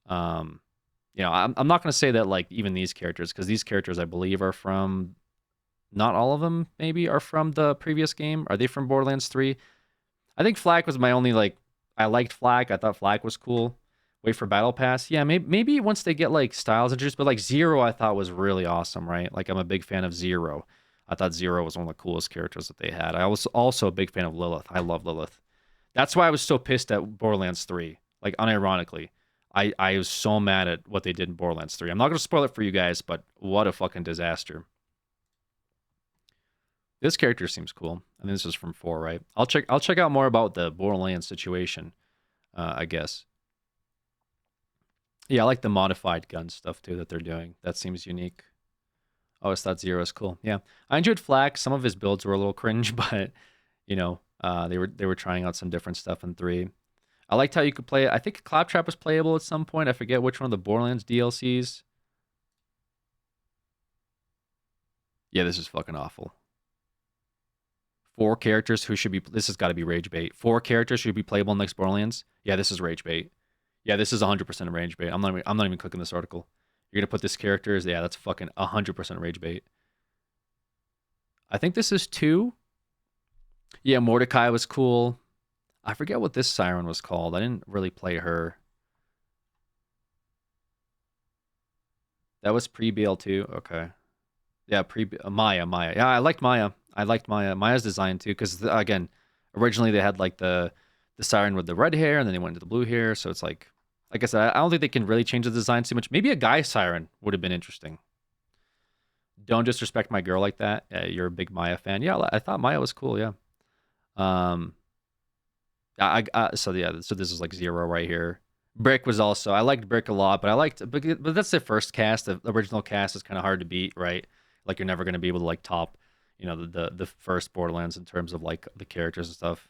I'm not going to say that like even these characters, because these characters I believe are from, not all of them maybe are from the previous game. Are they from Borderlands 3? I think Flak was my only like, I liked Flak. I thought Flak was cool. Wait for Battle Pass. Yeah, maybe once they get like styles introduced, but like Zero I thought was really awesome, right? Like I'm a big fan of Zero. I thought Zero was one of the coolest characters that they had. I was also a big fan of Lilith. I love Lilith. That's why I was so pissed at Borderlands 3. Like unironically. I was so mad at what they did in Borderlands 3. I'm not going to spoil it for you guys, but what a fucking disaster. This character seems cool. I think this is from 4, right? I'll check out more about the Borderlands situation, I guess. Yeah, I like the modified gun stuff too that they're doing. That seems unique. Oh, it's that Zero is cool. Yeah, I enjoyed Flak. Some of his builds were a little cringe, but they were trying out some different stuff in 3. I liked how you could play it. I think Claptrap was playable at some point. I forget which one of the Borderlands DLCs. Yeah, this is fucking awful. 4 characters who should be. This has got to be rage bait. 4 characters should be playable in next Borderlands. Yeah, this is rage bait. Yeah, this is 100% rage bait. I'm not even clicking this article. You're gonna put this character as, yeah, that's fucking 100% rage bait. I think this is 2. Yeah, Mordecai was cool. I forget what this siren was called. I didn't really play her. That was pre-BL2. Okay. Yeah, Maya. Yeah, I liked Maya. Maya's design too, because again, originally they had like the siren with the red hair, and then they went to the blue hair. So it's like I said, I don't think they can really change the design too much. Maybe a guy siren would have been interesting. Don't disrespect my girl like that. You're a big Maya fan. Yeah, I thought Maya was cool. Yeah. So this is like 0 right here. Brick was also, I liked Brick a lot, but that's the first cast. The original cast is kind of hard to beat, right? Like you're never going to be able to like top, the first Borderlands in terms of like the characters and stuff.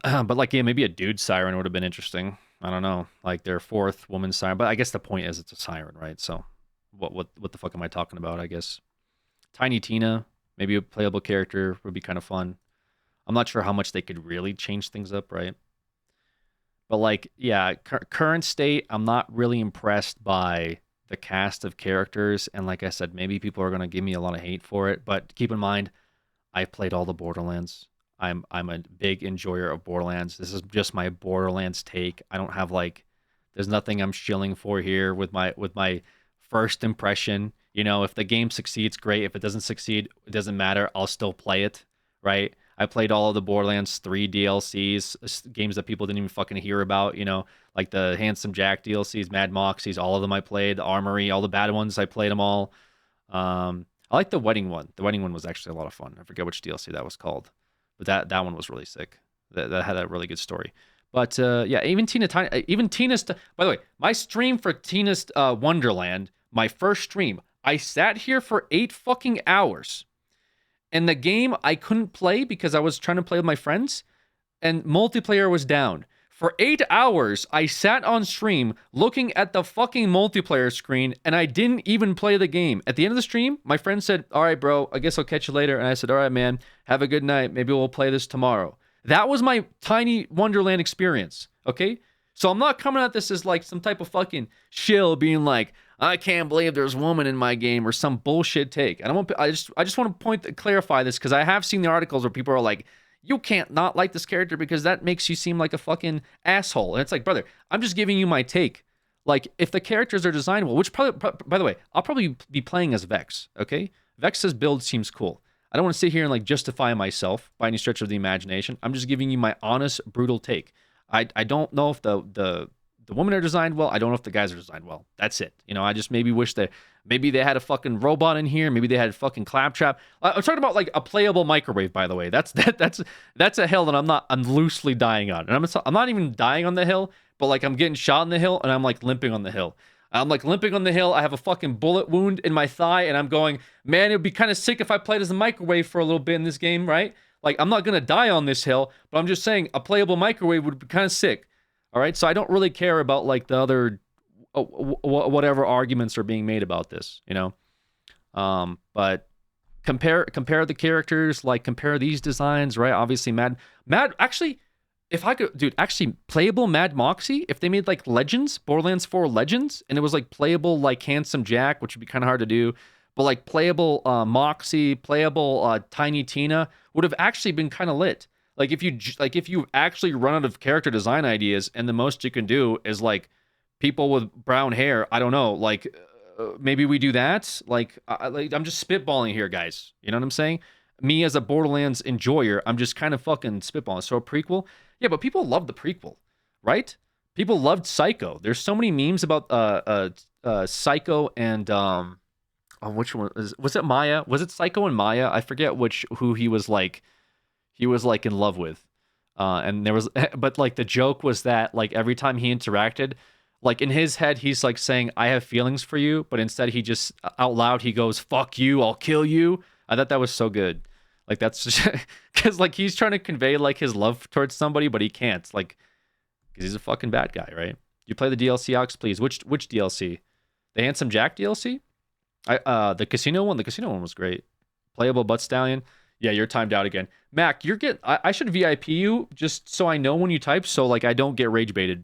But like, yeah, maybe a dude siren would have been interesting. I don't know, like their 4th woman siren, but I guess the point is it's a siren, right? So what the fuck am I talking about? I guess Tiny Tina, maybe a playable character would be kind of fun. I'm not sure how much they could really change things up, right? But like, yeah, current state, I'm not really impressed by the cast of characters. And like I said, maybe people are going to give me a lot of hate for it. But keep in mind, I've played all the Borderlands. I'm a big enjoyer of Borderlands. This is just my Borderlands take. I don't have like, there's nothing I'm shilling for here with my first impression. If the game succeeds, great. If it doesn't succeed, it doesn't matter. I'll still play it, right? I played all of the Borderlands 3 DLCs, games that people didn't even fucking hear about, like the Handsome Jack DLCs, Mad Moxies, all of them I played, the Armory, all the bad ones, I played them all. I like the Wedding one. The Wedding one was actually a lot of fun. I forget which DLC that was called, but that one was really sick. That had a really good story. But yeah, even Tina's, by the way, my stream for Tina's Wonderland, my first stream, I sat here for 8 fucking hours. And the game I couldn't play because I was trying to play with my friends, and multiplayer was down. For 8 hours, I sat on stream looking at the fucking multiplayer screen, and I didn't even play the game. At the end of the stream, my friend said, "All right, bro, I guess I'll catch you later." And I said, "All right, man, have a good night. Maybe we'll play this tomorrow." That was my tiny Wonderland experience, okay? So I'm not coming at this as like some type of fucking shill being like, "I can't believe there's a woman in my game," or some bullshit take. I just want to clarify this, because I have seen the articles where people are like, "You can't not like this character because that makes you seem like a fucking asshole." And it's like, brother, I'm just giving you my take. Like, if the characters are designed well, which probably, by the way, I'll probably be playing as Vex, okay? Vex's build seems cool. I don't want to sit here and like justify myself by any stretch of the imagination. I'm just giving you my honest, brutal take. I don't know if the women are designed well. I don't know if the guys are designed well. That's it. I just maybe wish that maybe they had a fucking robot in here. Maybe they had a fucking claptrap. I'm talking about like a playable microwave, by the way. That's a hill that I'm loosely dying on. And I'm not even dying on the hill, but like I'm getting shot on the hill and I'm like limping on the hill. I'm like limping on the hill. I have a fucking bullet wound in my thigh, and I'm going, man, it would be kind of sick if I played as a microwave for a little bit in this game, right? Like, I'm not going to die on this hill, but I'm just saying a playable microwave would be kind of sick. All right, so I don't really care about like the other whatever arguments are being made about this, but compare the characters, like compare these designs, right? Obviously, Mad. Actually, if I could, dude, actually playable Mad Moxie. If they made like Legends, Borderlands 4 Legends, and it was like playable like Handsome Jack, which would be kind of hard to do, but like playable Moxie, playable Tiny Tina would have actually been kind of lit. Like if you actually run out of character design ideas and the most you can do is like people with brown hair, I don't know, like maybe we do that. Like I'm just spitballing here, guys. You know what I'm saying? Me as a Borderlands enjoyer, I'm just kind of fucking spitballing. So a prequel, yeah, but people love the prequel, right? People loved Psycho. There's so many memes about Psycho and which one was it? Maya? Was it Psycho and Maya? I forget who he was like. He was like in love with, and there was, but like the joke was that like every time he interacted, like in his head he's like saying, "I have feelings for you," but instead he just out loud he goes, "Fuck you, I'll kill you." I thought that was so good. Like that's because like he's trying to convey like his love towards somebody, but he can't, like, because he's a fucking bad guy, right? You play the DLC, Alex, please. Which DLC? The Handsome Jack DLC? The casino one. The casino one was great. Playable Butt Stallion. Yeah, you're timed out again. Mac, you're getting... I should VIP you just so I know when you type, so like I don't get rage baited.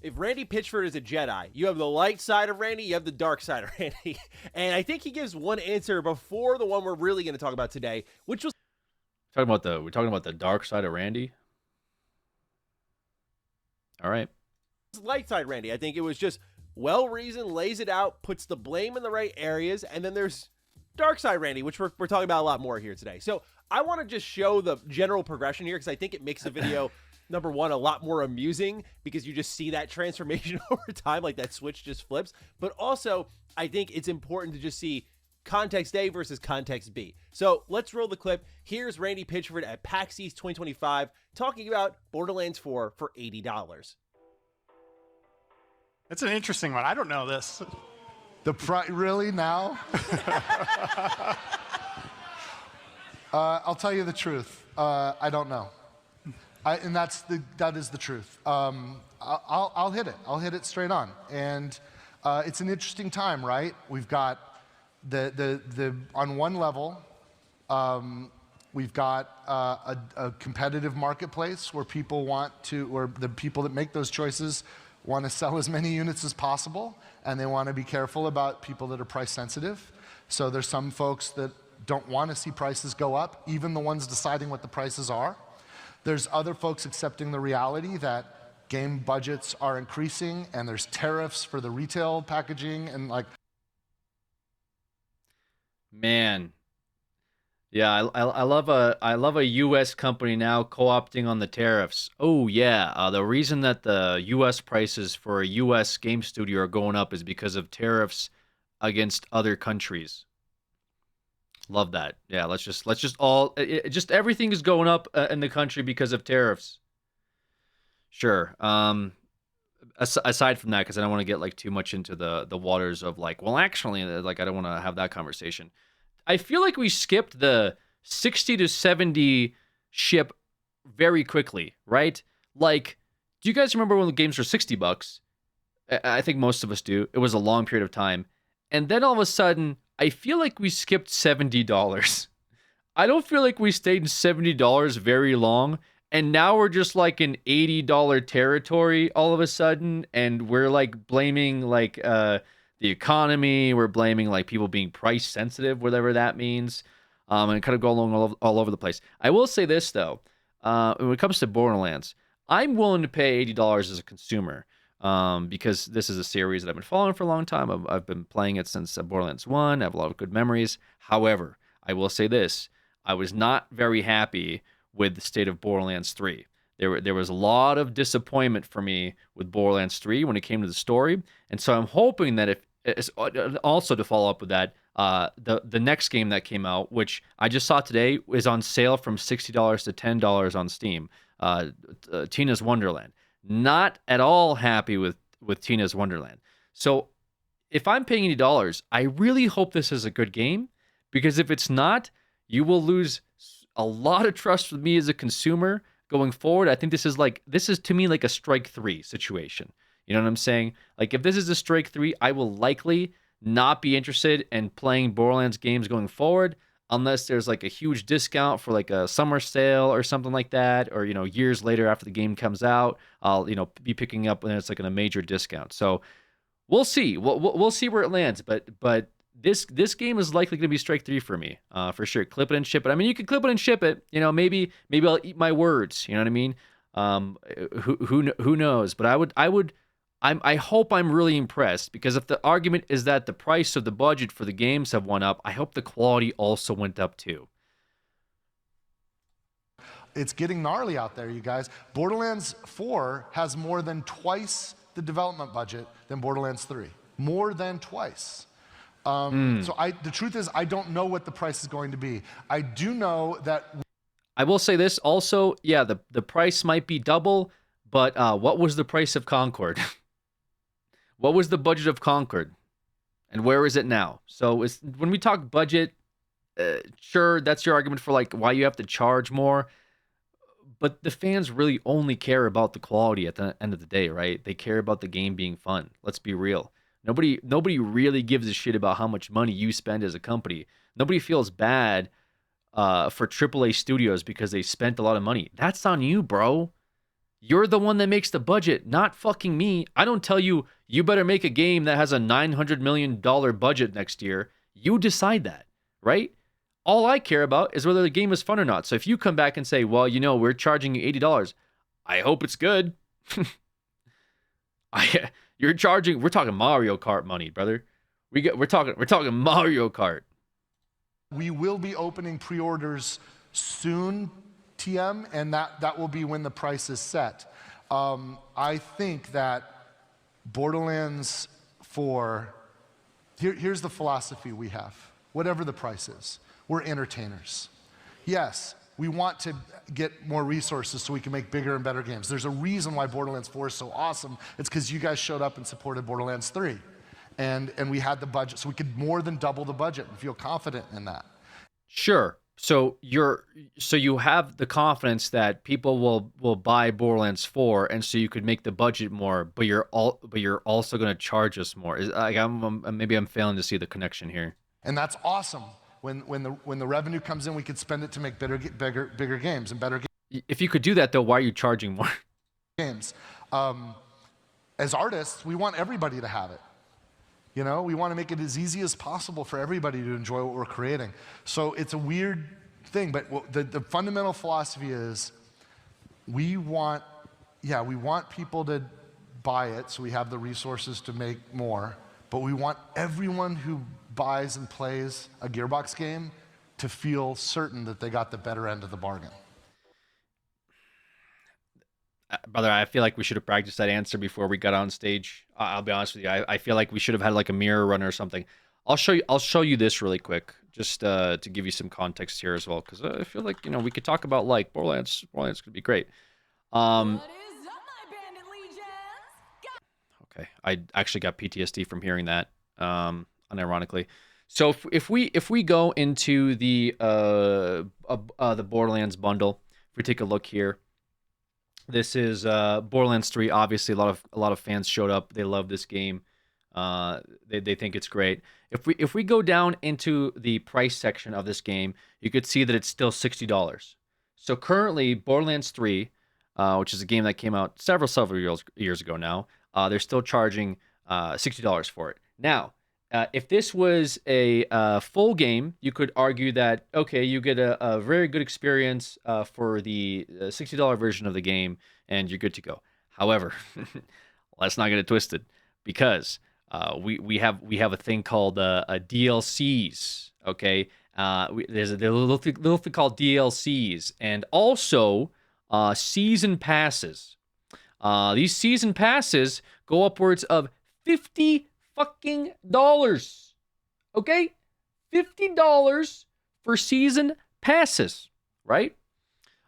if Randy Pitchford is a Jedi, you have the light side of Randy, you have the dark side of Randy. And I think he gives one answer before the one we're really going to talk about today, which was We're talking about the dark side of Randy. All right. light side Randy. I think it was just well-reasoned, lays it out, puts the blame in the right areas, and then there's dark side Randy, which we're talking about a lot more here today. So I want to just show the general progression here because I think it makes the video number one, a lot more amusing because you just see that transformation over time, like that switch just flips. But also, I think it's important to just see context A versus context B. So let's roll the clip. Here's Randy Pitchford at PAX East 2025 talking about Borderlands 4 for $80. That's an interesting one. I don't know this. Really now? I'll tell you the truth. I don't know. And that is the truth. I'll hit it. I'll hit it straight on. And it's an interesting time, right? We've got the on one level, we've got a competitive marketplace where people want to, or the people that make those choices want to sell as many units as possible, and they want to be careful about people that are price sensitive. So there's some folks that don't want to see prices go up, even the ones deciding what the prices are. There's other folks accepting the reality that game budgets are increasing and there's tariffs for the retail packaging and like. Man. Yeah, I love a U.S. company now co-opting on the tariffs. Oh yeah, the reason that the U.S. prices for a U.S. game studio are going up is because of tariffs against other countries. Love that. Yeah, let's just all just everything is going up in the country because of tariffs. Sure. Aside from that, because I don't want to get like too much into the waters of like, well, actually, like I don't want to have that conversation. I feel like we skipped the 60 to 70 ship very quickly, right? Like, do you guys remember when the games were $60? I think most of us do. It was a long period of time. And then all of a sudden, I feel like we skipped $70. I don't feel like we stayed in $70 very long. And now we're just like in $80 territory all of a sudden. And we're like blaming like the economy. We're blaming like people being price sensitive, whatever that means. And kind of go along all over the place. I will say this though, when it comes to Borderlands, I'm willing to pay $80 as a consumer. Because this is a series that I've been following for a long time. I've been playing it since Borderlands 1. I have a lot of good memories. However, I will say this. I was not very happy with the state of Borderlands 3. There was a lot of disappointment for me with Borderlands 3 when it came to the story. And so I'm hoping that if also to follow up with that, the next game that came out, which I just saw today, is on sale from $60 to $10 on Steam, Tina's Wonderland. Not at all happy with Tina's Wonderland. So if I'm paying $80, I really hope this is a good game, because if it's not, you will lose a lot of trust with me as a consumer going forward. I think this is to me like a strike 3 situation. You know what I'm saying? Like if this is a strike 3, I will likely not be interested in playing Borderlands games going forward, unless there's like a huge discount for like a summer sale or something like that, or, you know, years later after the game comes out, I'll, you know, be picking up when it's like in a major discount. So we'll see. We'll see where it lands. But this game is likely going to be strike 3 for me, for sure. Clip it and ship it. I mean, you can clip it and ship it. You know, maybe I'll eat my words. You know what I mean? Who knows? But I hope I'm really impressed, because if the argument is that the price of the budget for the games have went up, I hope the quality also went up too. It's getting gnarly out there, you guys. Borderlands 4 has more than twice the development budget than Borderlands 3. More than twice. So the truth is, I don't know what the price is going to be. I do know that... I will say this also, yeah, the price might be double, but what was the price of Concord? What was the budget of Concord? And where is it now? So when we talk budget, sure, that's your argument for like why you have to charge more. But the fans really only care about the quality at the end of the day, right? They care about the game being fun. Let's be real. Nobody really gives a shit about how much money you spend as a company. Nobody feels bad for AAA studios because they spent a lot of money. That's on you, bro. You're the one that makes the budget, not fucking me. I don't tell you, you better make a game that has a $900 million budget next year. You decide that, right? All I care about is whether the game is fun or not. So if you come back and say, well, we're charging you $80, I hope it's good. We're talking Mario Kart money, brother. We're talking Mario Kart. We will be opening pre-orders soon, TM, and that will be when the price is set. I think that Borderlands 4, here's the philosophy we have. Whatever the price is, we're entertainers. Yes, we want to get more resources so we can make bigger and better games. There's a reason why Borderlands 4 is so awesome. It's because you guys showed up and supported Borderlands 3. And we had the budget, so we could more than double the budget and feel confident in that. Sure. So you have the confidence that people will buy Borderlands 4, and so you could make the budget more, but you're also going to charge us more. Maybe I'm failing to see the connection here. And that's awesome. When the revenue comes in, we could spend it to make bigger games and better games. If you could do that, though, why are you charging more? Games. As artists, we want everybody to have it. We want to make it as easy as possible for everybody to enjoy what we're creating. So it's a weird thing, but the fundamental philosophy is we want people to buy it so we have the resources to make more, but we want everyone who buys and plays a Gearbox game to feel certain that they got the better end of the bargain. Brother, I feel like we should have practiced that answer before we got on stage. I'll be honest with you. I feel like we should have had like a mirror run or something. I'll show you this really quick, just to give you some context here as well, because I feel like we could talk about like Borderlands. Borderlands could be great. What is up, my bandit legions? Okay, I actually got PTSD from hearing that, unironically. So if we go into the Borderlands bundle, if we take a look here. This is Borderlands 3. Obviously, a lot of fans showed up. They love this game. They think it's great. If we go down into the price section of this game, you could see that it's still $60. So currently, Borderlands 3, which is a game that came out several years ago now, they're still charging $60 for it. Now, if this was a full game, you could argue that, okay, you get a very good experience for the $60 version of the game, and you're good to go. However, let's not get it twisted, because we have a thing called DLCs. Okay, there's a little thing called DLCs, and also season passes. These season passes go upwards of $50 fucking dollars. Okay? $50 for season passes, right?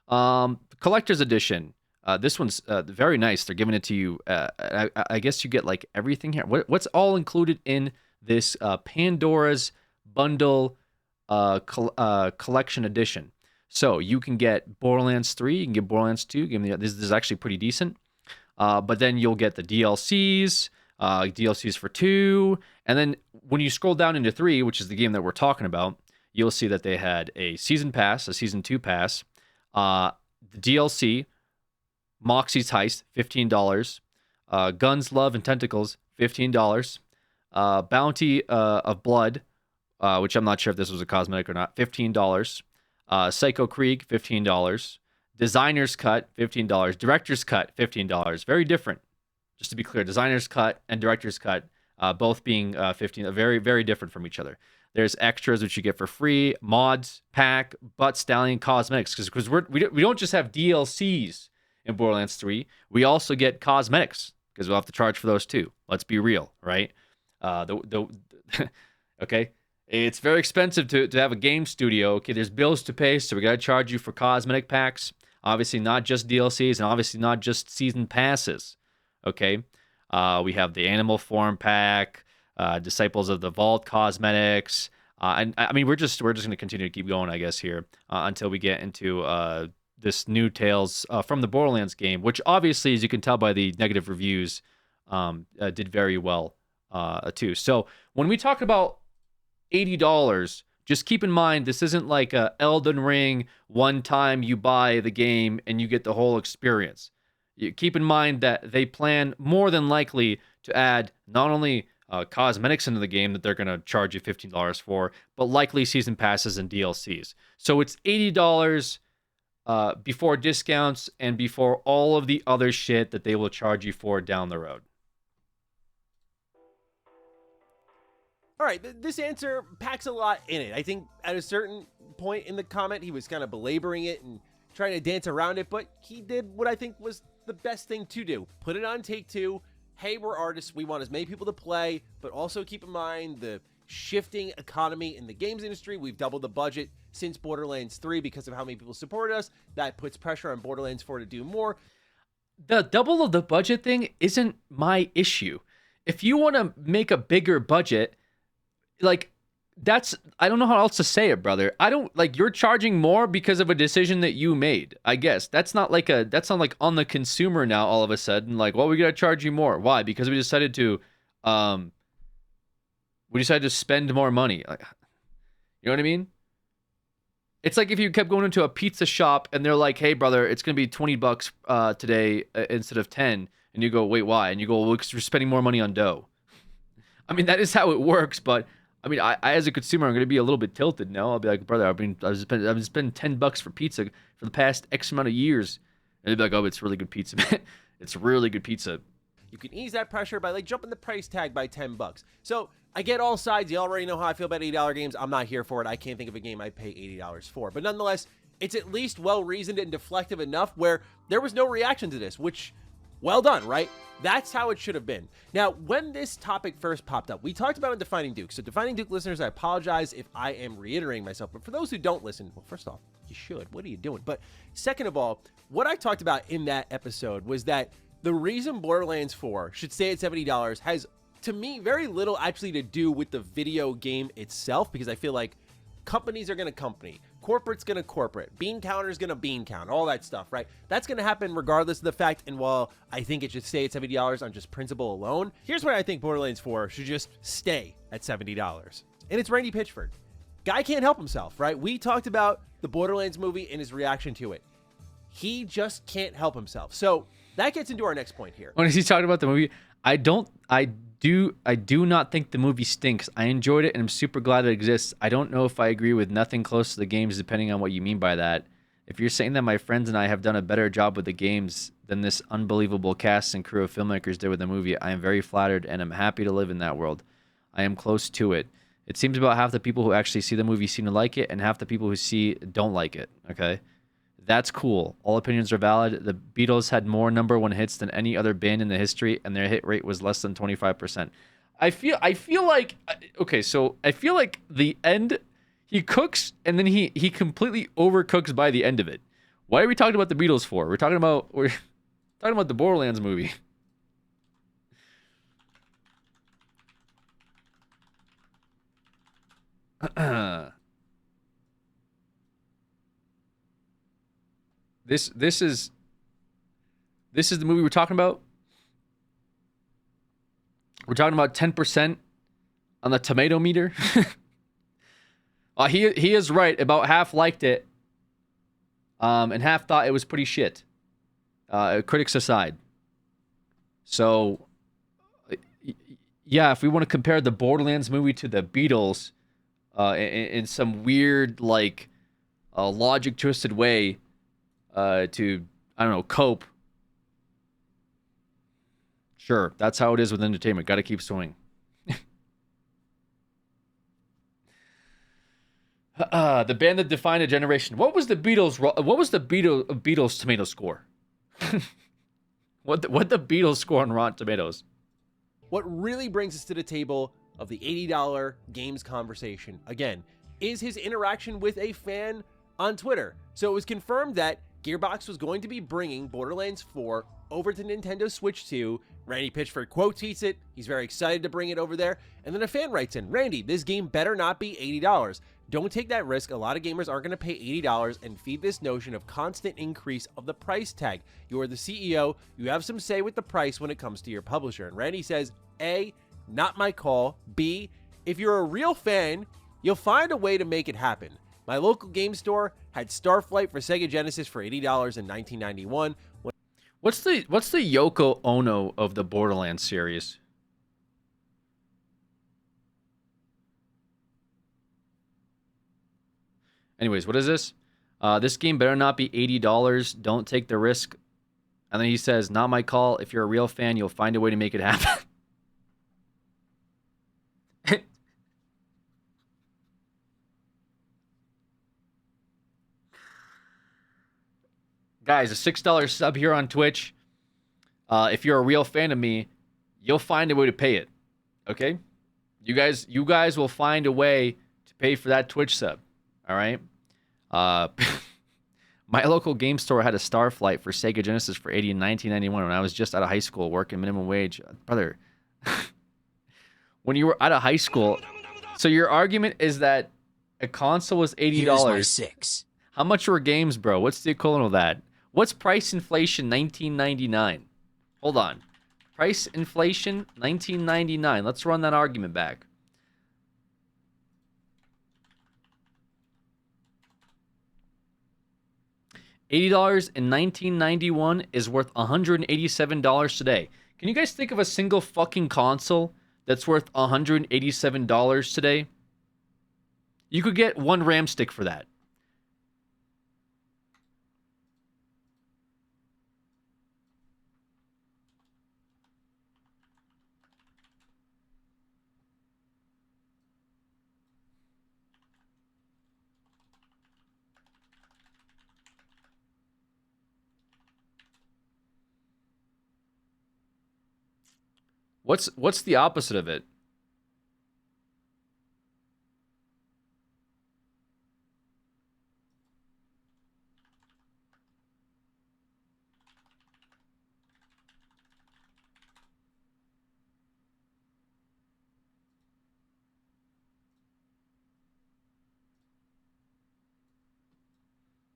Collector's edition. This one's very nice. They're giving it to you. I guess you get like everything here. What's all included in this Pandora's Bundle collection edition? So you can get Borderlands 3, you can get Borderlands 2. This is actually pretty decent. But then you'll get the DLCs, DLCs for 2, and then when you scroll down into 3, which is the game that we're talking about, you'll see that they had a season pass, a season 2 pass, the DLC, Moxie's Heist, $15, Guns, Love, and Tentacles, $15, Bounty of Blood, which I'm not sure if this was a cosmetic or not, $15, Psycho Krieg, $15, Designer's Cut, $15, Director's Cut, $15, very different. Just to be clear, Designer's Cut and Director's Cut, both being $15, very, very different from each other. There's extras which you get for free, mods, pack, Butt Stallion, cosmetics, because we don't just have DLCs in Borderlands 3. We also get cosmetics, because we'll have to charge for those too. Let's be real, right? Okay, it's very expensive to have a game studio. Okay, there's bills to pay, so we got to charge you for cosmetic packs. Obviously, not just DLCs, and obviously not just season passes. Okay, we have the Animal Form pack, Disciples of the Vault cosmetics, and I mean we're just going to continue to keep going, I guess, here until we get into this new Tales from the Borderlands game, which obviously, as you can tell by the negative reviews, did very well too. So when we talk about $80, just keep in mind this isn't like a Elden Ring one time you buy the game and you get the whole experience. keep in mind that they plan more than likely to add not only cosmetics into the game that they're going to charge you $15 for, but likely season passes and DLCs. So it's $80 before discounts and before all of the other shit that they will charge you for down the road. All right, this answer packs a lot in it. I think at a certain point in the comment, he was kind of belaboring it and trying to dance around it, but he did what I think was the best thing to do. Put it on Take-Two. Hey, we're artists. We want as many people to play, but also keep in mind the shifting economy in the games industry. We've doubled the budget since Borderlands 3 because of how many people supported us. That puts pressure on Borderlands 4 to do more. The double of the budget thing isn't my issue. If you want to make a bigger budget, like, that's, I don't know how else to say it, brother. I don't, like, you're charging more because of a decision that you made, I guess. That's not like on the consumer now all of a sudden, like, well, we gotta charge you more. Why? Because we decided to spend more money. Like, you know what I mean? It's like if you kept going into a pizza shop and they're like, hey, brother, it's gonna be $20 today instead of 10, and you go, wait, why? And you go, well, because we're spending more money on dough. I mean, that is how it works, but I mean, I as a consumer, I'm going to be a little bit tilted. No, I'll be like, brother, I've been spending $10 for pizza for the past X amount of years. And they'd be like, oh, it's really good pizza, man. It's really good pizza. You can ease that pressure by like jumping the price tag by $10. So I get all sides. You already know how I feel about $80 games. I'm not here for it. I can't think of a game I'd pay $80 for. But nonetheless, it's at least well-reasoned and deflective enough where there was no reaction to this, which, well done, right? That's how it should have been. Now, when this topic first popped up, we talked about it in Defining Duke. So Defining Duke listeners, I apologize if I am reiterating myself. But for those who don't listen, well, first off, you should. What are you doing? But second of all, what I talked about in that episode was that the reason Borderlands 4 should stay at $70 has, to me, very little actually to do with the video game itself, because I feel like companies are going to company. Corporate's going to corporate. Bean counter's going to bean count. All that stuff, right? That's going to happen regardless of the fact. And while I think it should stay at $70 on just principle alone, here's why I think Borderlands 4 should just stay at $70. And it's Randy Pitchford. Guy can't help himself, right? We talked about the Borderlands movie and his reaction to it. He just can't help himself. So that gets into our next point here. When he's talking about the movie, I do not think the movie stinks. I enjoyed it and I'm super glad it exists. I don't know if I agree with nothing close to the games, depending on what you mean by that. If you're saying that my friends and I have done a better job with the games than this unbelievable cast and crew of filmmakers did with the movie, I am very flattered and I'm happy to live in that world. I am close to it. It seems about half the people who actually see the movie seem to like it and half the people who see don't like it, okay? That's cool. All opinions are valid. The Beatles had more #1 hits than any other band in the history, and their hit rate was less than 25%. I feel like, okay, so I feel like the end, he cooks and then he completely overcooks by the end of it. Why are we talking about the Beatles for? We're talking about the Borderlands movie. This is the movie we're talking about. We're talking about 10% on the tomato meter. He is right. About half liked it, and half thought it was pretty shit. Critics aside. So, yeah, if we want to compare the Borderlands movie to the Beatles, in some weird, like, logic twisted way, to, I don't know, cope. Sure, that's how it is with entertainment. Got to keep swinging. The band that defined a generation. What was the Beatles tomato score? What the Beatles score on Rotten Tomatoes? What really brings us to the table of the $80 games conversation, again, is his interaction with a fan on Twitter. So it was confirmed that Gearbox was going to be bringing Borderlands 4 over to Nintendo Switch 2. Randy Pitchford quote tweets it. He's very excited to bring it over there. And then a fan writes in, Randy, this game better not be $80. Don't take that risk. A lot of gamers aren't going to pay $80 and feed this notion of constant increase of the price tag. You are the CEO. You have some say with the price when it comes to your publisher. And Randy says, A, not my call. B, if you're a real fan, you'll find a way to make it happen. My local game store had Starflight for Sega Genesis for $80 in 1991. What's the Yoko Ono of the Borderlands series? Anyways, what is this? This game better not be $80. Don't take the risk. And then he says, "Not my call. If you're a real fan, you'll find a way to make it happen." Guys, a $6 sub here on Twitch. If you're a real fan of me, you'll find a way to pay it. Okay? You guys will find a way to pay for that Twitch sub. All right? My local game store had a Starflight for Sega Genesis for $80 in 1991 when I was just out of high school working minimum wage. Brother, when you were out of high school, so your argument is that a console was $80. Here's my 6. How much were games, bro? What's the equivalent of that? What's price inflation 1999? Hold on. Price inflation 1999. Let's run that argument back. $80 in 1991 is worth $187 today. Can you guys think of a single fucking console that's worth $187 today? You could get one RAM stick for that. What's the opposite of it?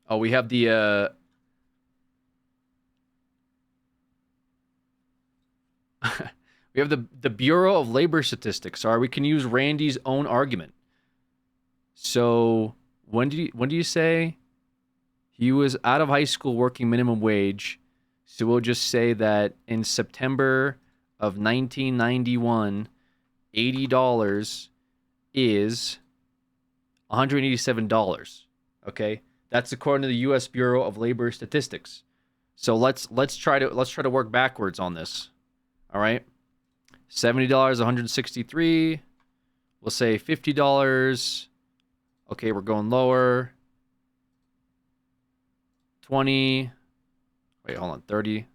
Oh, we have the we have the Bureau of Labor Statistics. Sorry, we can use Randy's own argument. So when do you say he was out of high school working minimum wage? So we'll just say that in September of 1991, $80 is $187. Okay, that's according to the U.S. Bureau of Labor Statistics. So let's try to work backwards on this. All right. $70, $163. We'll say $50. Okay, we're going lower. 20. Wait, hold on. 30.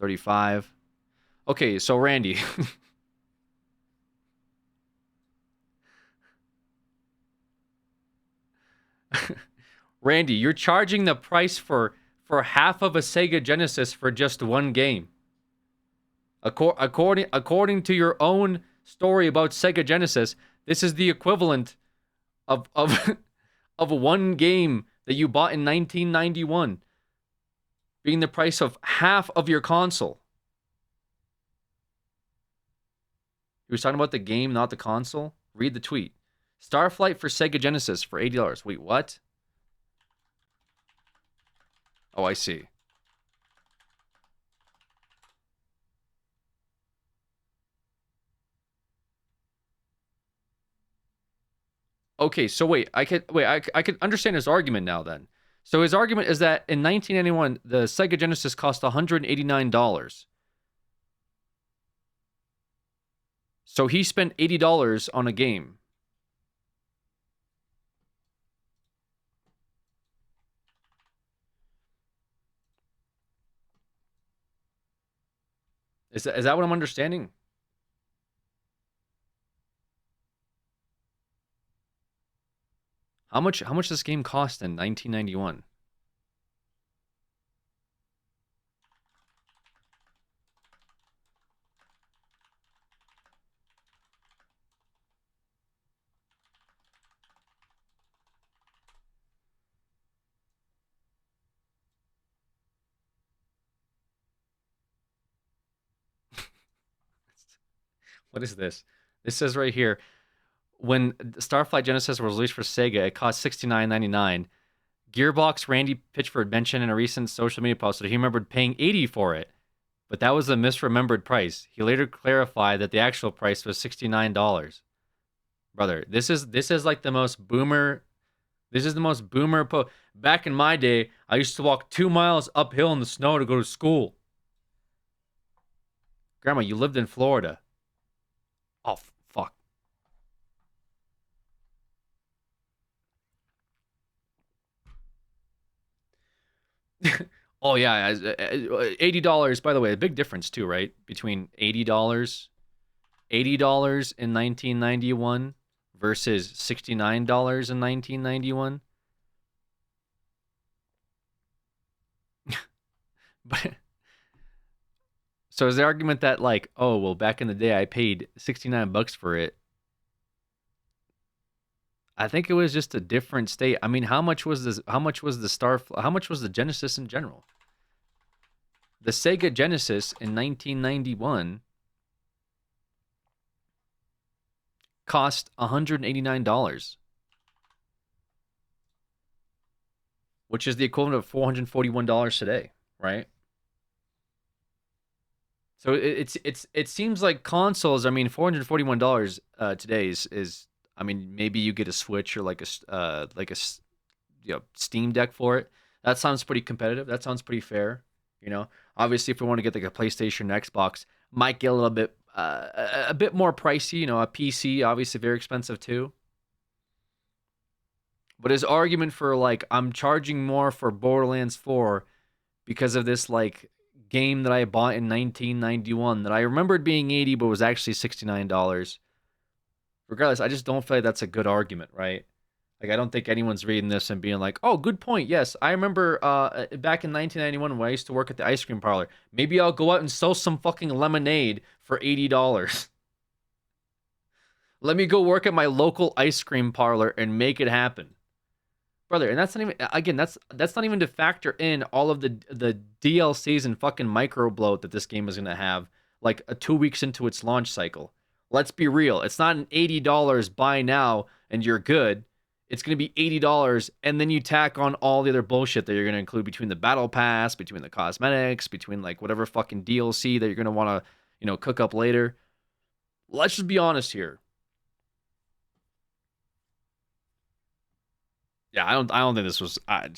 35. Okay, so Randy. Randy, you're charging the price for half of a Sega Genesis for just one game. According to your own story about Sega Genesis, this is the equivalent of of one game that you bought in 1991 being the price of half of your console. He was talking about the game, not the console. Read the tweet. Starflight for Sega Genesis for $80. Wait, what? Oh, I see. Okay, so I could understand his argument now then. So his argument is that in 1991, the Sega Genesis cost $189. So he spent $80 on a game. Is that what I'm understanding? How much does this game cost in 1991? What is this? This says right here, when Starflight Genesis was released for Sega, it cost $69.99. Gearbox Randy Pitchford mentioned in a recent social media post that he remembered paying $80 for it, but that was a misremembered price. He later clarified that the actual price was $69. Brother, this is like the most boomer. This is the most boomer back in my day, I used to walk 2 miles uphill in the snow to go to school. Grandma, you lived in Florida. Oh, fuck. Oh, yeah. $80, by the way, a big difference too, right? Between $80 in 1991 versus $69 in 1991. But so is the argument that like, oh, well, back in the day I paid $69 for it. I think it was just a different state. I mean, how much was this? How much was the Genesis in general? The Sega Genesis in 1991 cost $189, which is the equivalent of $441 today, right? So it seems like consoles. I mean, $441 today is. I mean, maybe you get a Switch or like a Steam Deck for it. That sounds pretty competitive. That sounds pretty fair. You know, obviously, if we want to get like a PlayStation, or Xbox, might get a bit more pricey. You know, a PC obviously very expensive too. But his argument for like I'm charging more for Borderlands 4 because of this like game that I bought in 1991 that I remembered being 80 but was actually $69. Regardless, I just don't feel like that's a good argument, right? Like I don't think anyone's reading this and being like, "Oh, good point. Yes, I remember back in 1991 when I used to work at the ice cream parlor. Maybe I'll go out and sell some fucking lemonade for $80. Let me go work at my local ice cream parlor and make it happen." Brother, and that's not even, again, that's not even to factor in all of the DLCs and fucking micro bloat that this game is going to have like 2 weeks into its launch cycle. Let's be real. It's not an $80 buy now and you're good. It's going to be $80 and then you tack on all the other bullshit that you're going to include between the battle pass, between the cosmetics, between like whatever fucking DLC that you're going to want to, cook up later. Let's just be honest here. Yeah, I don't think this was. I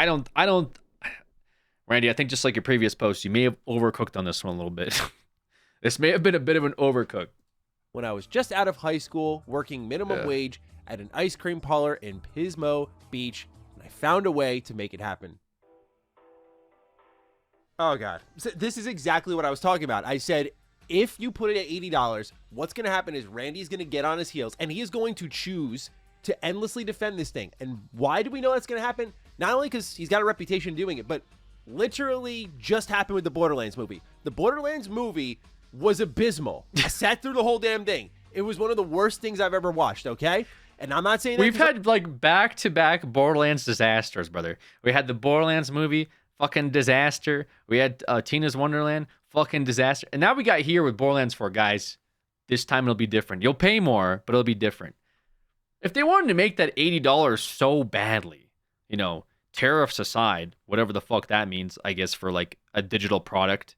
don't. Randy, I think just like your previous post, you may have overcooked on this one a little bit. This may have been a bit of an overcook. When I was just out of high school, working minimum wage at an ice cream parlor in Pismo Beach, and I found a way to make it happen. Oh, God. So this is exactly what I was talking about. I said, if you put it at $80, what's going to happen is Randy's going to get on his heels, and he is going to choose to endlessly defend this thing. And why do we know that's going to happen? Not only because he's got a reputation doing it, but literally just happened with the Borderlands movie. The Borderlands movie was abysmal. I sat through the whole damn thing. It was one of the worst things I've ever watched, okay? And I'm not saying that we've had like back-to-back Borderlands disasters, brother. We had the Borderlands movie, fucking disaster. We had Tina's Wonderland, fucking disaster. And now we got here with Borderlands 4, guys. This time it'll be different. You'll pay more, but it'll be different. If they wanted to make that $80 so badly, tariffs aside, whatever the fuck that means, I guess, for like a digital product,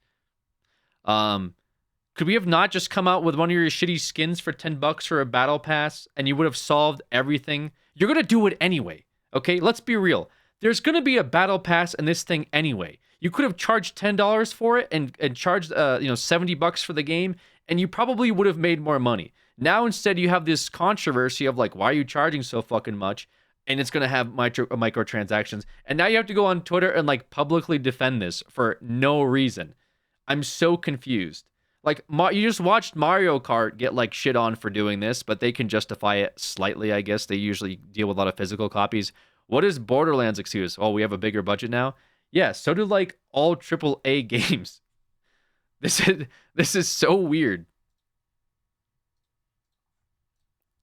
could we have not just come out with one of your shitty skins for $10 for a battle pass and you would have solved everything? You're going to do it anyway, okay? Let's be real. There's going to be a battle pass in this thing anyway. You could have charged $10 for it and charged $70 for the game, and you probably would have made more money. Now instead you have this controversy of like, why are you charging so fucking much? And it's going to have microtransactions. And now you have to go on Twitter and like publicly defend this for no reason. I'm so confused. Like, you just watched Mario Kart get like shit on for doing this, but they can justify it slightly, I guess. They usually deal with a lot of physical copies. What is Borderlands' excuse? Oh, we have a bigger budget now? Yeah, so do like all AAA games. This is so weird.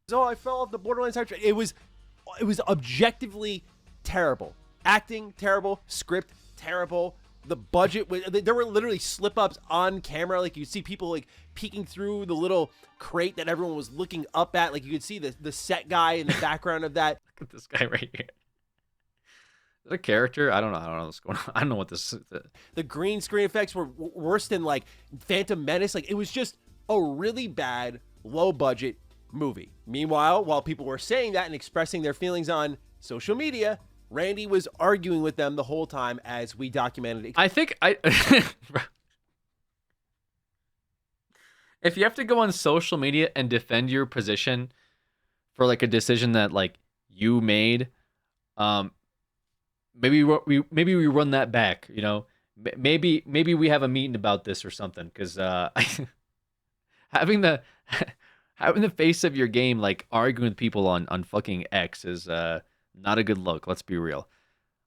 So I fell off the Borderlands hype train. It was objectively terrible. Acting terrible, script terrible. The budget there were literally slip-ups on camera. Like you see people like peeking through the little crate that everyone was looking up at. Like you could see the set guy in the background of that. Look at this guy right here. The character, I don't know. I don't know what's going on. I don't know what this. The green screen effects were worse than like Phantom Menace. Like it was just a really bad, low budget movie. Meanwhile, while people were saying that and expressing their feelings on social media, Randy was arguing with them the whole time as we documented it. I think if you have to go on social media and defend your position for like a decision that like you made, maybe we run that back. You know, maybe we have a meeting about this or something. Because having the face of your game like arguing with people on fucking X is not a good look. Let's be real.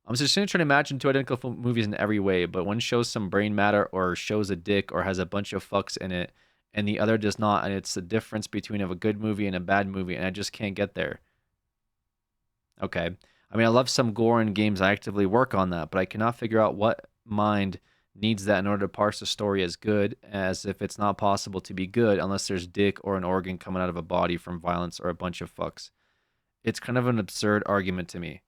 I'm just trying to imagine two identical movies in every way, but one shows some brain matter or shows a dick or has a bunch of fucks in it, and the other does not, and it's the difference between a good movie and a bad movie, and I just can't get there. Okay. I mean, I love some gore in games. I actively work on that, but I cannot figure out what mind needs that in order to parse the story as good, as if it's not possible to be good unless there's dick or an organ coming out of a body from violence or a bunch of fucks. It's kind of an absurd argument to me.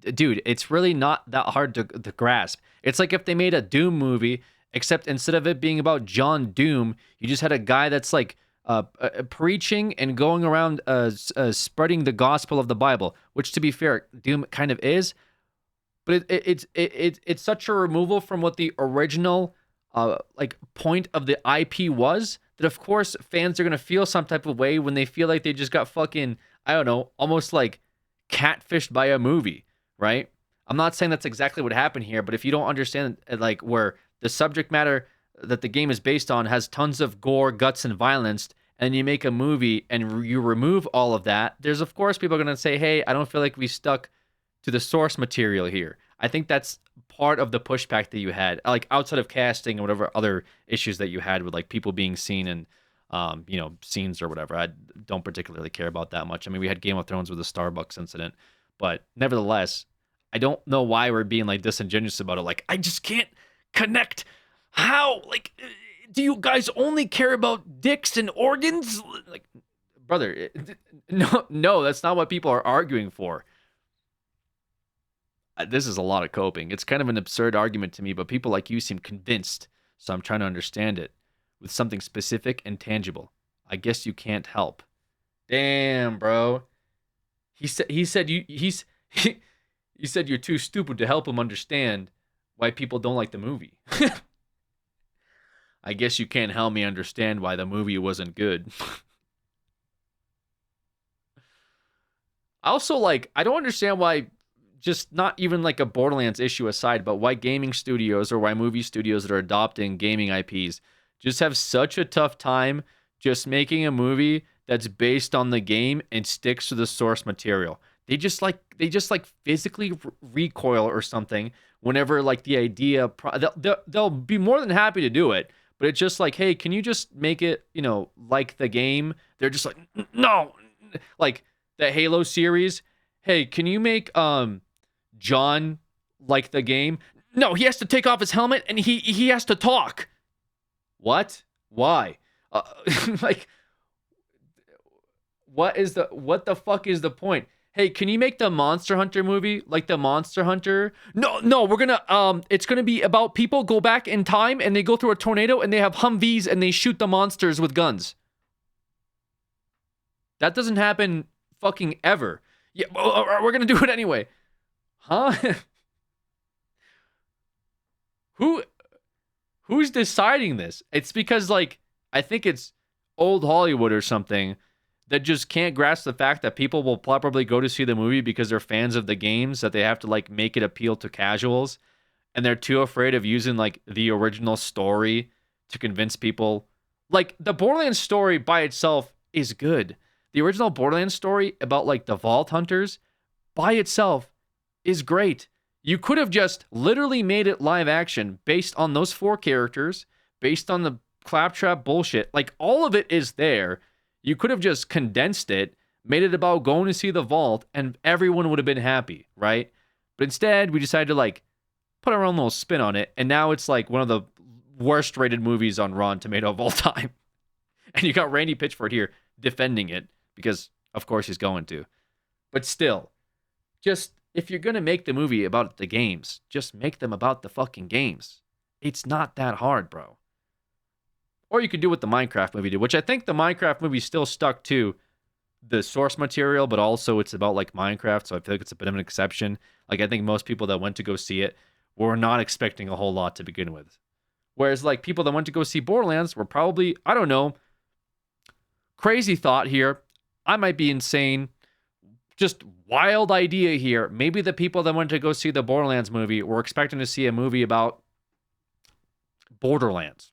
Dude, it's really not that hard to grasp. It's like if they made a Doom movie, except instead of it being about John Doom, you just had a guy that's like preaching and going around spreading the gospel of the Bible, which, to be fair, Doom kind of is. But it's such a removal from what the original like point of the IP was, that of course fans are gonna feel some type of way when they feel like they just got fucking, I don't know, almost like catfished by a movie, right? I'm not saying that's exactly what happened here, but if you don't understand like where the subject matter that the game is based on has tons of gore, guts, and violence, and you make a movie and you remove all of that, there's of course people are gonna say, hey, I don't feel like we stuck to the source material here. I think that's part of the pushback that you had, like outside of casting and whatever other issues that you had with like people being seen in, you know, scenes or whatever. I don't particularly care about that much. I mean, we had Game of Thrones with the Starbucks incident, but nevertheless, I don't know why we're being like disingenuous about it. Like, I just can't connect. How? Like, do you guys only care about dicks and organs? Like, brother, no, that's not what people are arguing for. This is a lot of coping. It's kind of an absurd argument to me, but people like you seem convinced, so I'm trying to understand it with something specific and tangible. I guess you can't help. Damn, bro. He said you said you're too stupid to help him understand why people don't like the movie. I guess you can't help me understand why the movie wasn't good. Also, like, I don't understand why, just not even like a Borderlands issue aside, but why gaming studios or why movie studios that are adopting gaming IPs just have such a tough time just making a movie that's based on the game and sticks to the source material. They just physically recoil or something whenever like the idea, they'll be more than happy to do it, but it's just like, hey, can you just make it, you know, like the game? They're just like, no, like the Halo series. Hey, can you make John like the game? No, he has to take off his helmet and he has to talk. What? Why? Like, what the fuck is the point? Hey, can you make the Monster Hunter movie like the Monster Hunter? No, we're gonna it's gonna be about people go back in time and they go through a tornado and they have Humvees and they shoot the monsters with guns. That doesn't happen fucking ever. Yeah, we're gonna do it anyway. Huh? Who's deciding this? It's because, like, I think it's old Hollywood or something that just can't grasp the fact that people will probably go to see the movie because they're fans of the games, that they have to like make it appeal to casuals, and they're too afraid of using like the original story to convince people. Like, the Borderlands story by itself is good. The original Borderlands story about like the Vault Hunters by itself is great. You could have just literally made it live action based on those 4 characters, based on the claptrap bullshit. Like, all of it is there. You could have just condensed it, made it about going to see the Vault, and everyone would have been happy, right? But instead, we decided to like put our own little spin on it, and now it's like one of the worst rated movies on Rotten Tomato of all time. And you got Randy Pitchford here defending it because Of course he's going to. But still, just if you're going to make the movie about the games, just make them about the fucking games. It's not that hard, bro. Or you could do what the Minecraft movie did, which I think the Minecraft movie still stuck to the source material, but also it's about like Minecraft, so I feel like it's a bit of an exception. Like I think most people that went to go see it were not expecting a whole lot to begin with. Whereas like people that went to go see Borderlands were probably, I don't know, crazy thought here. I might be insane. Just wild idea here. Maybe the people that went to go see the Borderlands movie were expecting to see a movie about Borderlands.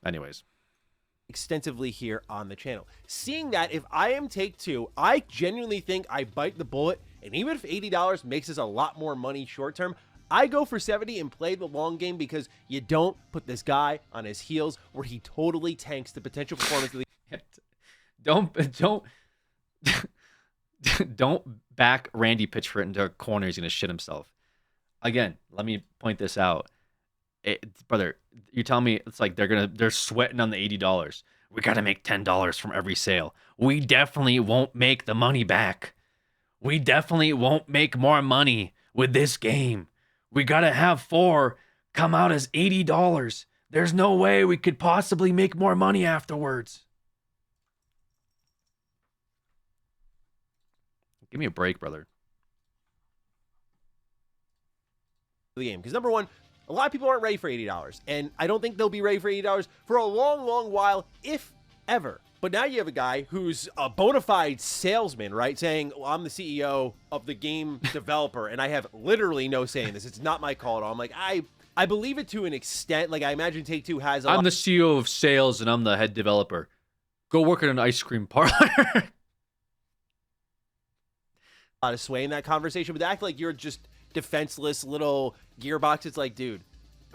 Anyways. Extensively here on the channel. Seeing that, if I am Take-Two, I genuinely think I bite the bullet, and even if $80 makes us a lot more money short term, I go for 70 and play the long game, because you don't put this guy on his heels where he totally tanks the potential performance of the don't back Randy Pitchford into a corner. He's gonna shit himself. Again, let me point this out. Brother, you tell me it's like they're sweating on the $80. We gotta make $10 from every sale. We definitely won't make the money back. We definitely won't make more money with this game. We gotta have 4 come out as $80. There's no way we could possibly make more money afterwards. Give me a break, brother. game. Because number one, a lot of people aren't ready for $80, and I don't think they'll be ready for $80 for a long, long while, if ever. But now you have a guy who's a bona fide salesman, right? Saying, well, I'm the CEO of the game developer, and I have literally no say in this. It's not my call at all. I'm like, I believe it to an extent. Like, I imagine Take-Two has a I'm the CEO of sales, and I'm the head developer. Go work at an ice cream parlor. lot of sway in that conversation, but to act like you're just defenseless little Gearbox, it's like, dude,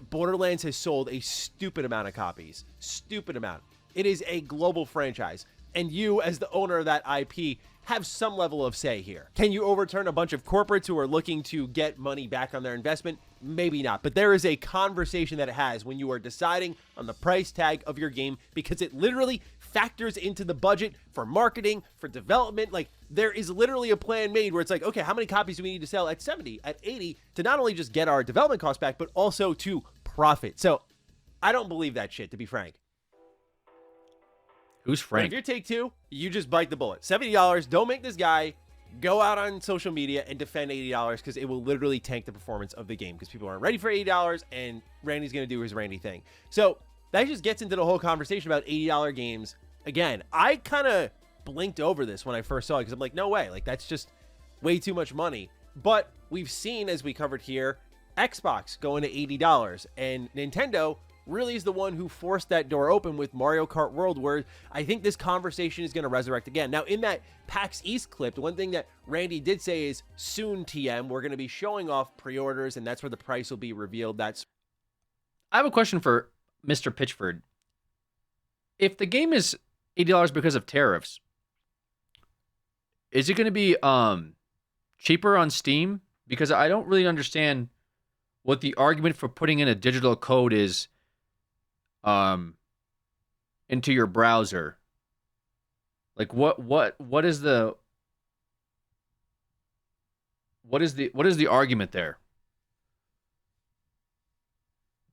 Borderlands has sold a stupid amount of copies. Stupid amount. It is a global franchise, and you, as the owner of that IP, have some level of say here. Can you overturn a bunch of corporates who are looking to get money back on their investment? Maybe not, but there is a conversation that it has when you are deciding on the price tag of your game, because it literally factors into the budget for marketing, for development. Like, there is literally a plan made where it's like, okay, how many copies do we need to sell at 70, at 80, to not only just get our development costs back, but also to profit. So I don't believe that shit, to be frank. Who's But Frank? if you're Take-Two, you just bite the bullet. $70, don't make this guy go out on social media and defend $80, because it will literally tank the performance of the game, because people aren't ready for $80, and Randy's going to do his Randy thing. So that just gets into the whole conversation about $80 games. Again, I kind of blinked over this when I first saw it, because I'm like, no way. Like, that's just way too much money. But we've seen, as we covered here, Xbox going to $80, and Nintendo really is the one who forced that door open with Mario Kart World, where I think this conversation is going to resurrect again. Now, in that PAX East clip, the one thing that Randy did say is, soon, TM, we're going to be showing off pre-orders, and that's where the price will be revealed. That's I have a question for Mr. Pitchford. If the game is $80 because of tariffs, is it going to be cheaper on Steam? Because I don't really understand what the argument for putting in a digital code is into your browser. Like, what is the argument there?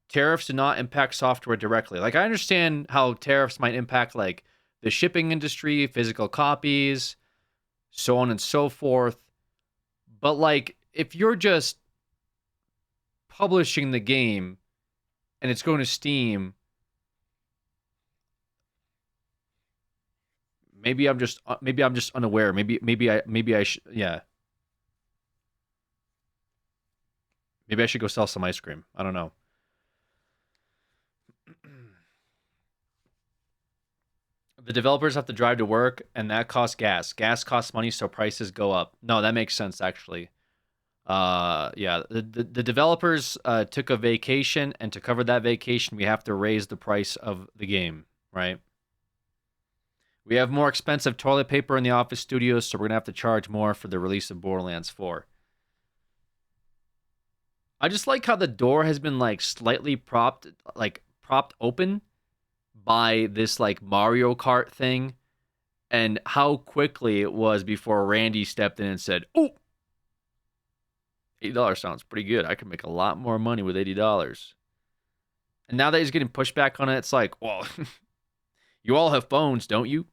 Tariffs do not impact software directly. Like, I understand how tariffs might impact like the shipping industry, physical copies, so on and so forth. But like, if you're just publishing the game and it's going to Steam, maybe I'm just unaware. Maybe I should, yeah. Maybe I should go sell some ice cream. I don't know. The developers have to drive to work, and that costs gas. Gas costs money, so prices go up. No, that makes sense, actually. Yeah, the developers took a vacation, and to cover that vacation, we have to raise the price of the game, right? We have more expensive toilet paper in the office studios, so we're going to have to charge more for the release of Borderlands 4. I just like how the door has been like slightly propped open, buy this like Mario Kart thing, and how quickly it was before Randy stepped in and said, "Oh, $80 sounds pretty good. I could make a lot more money with $80." And now that he's getting pushback on it, it's like, well, you all have phones, don't you?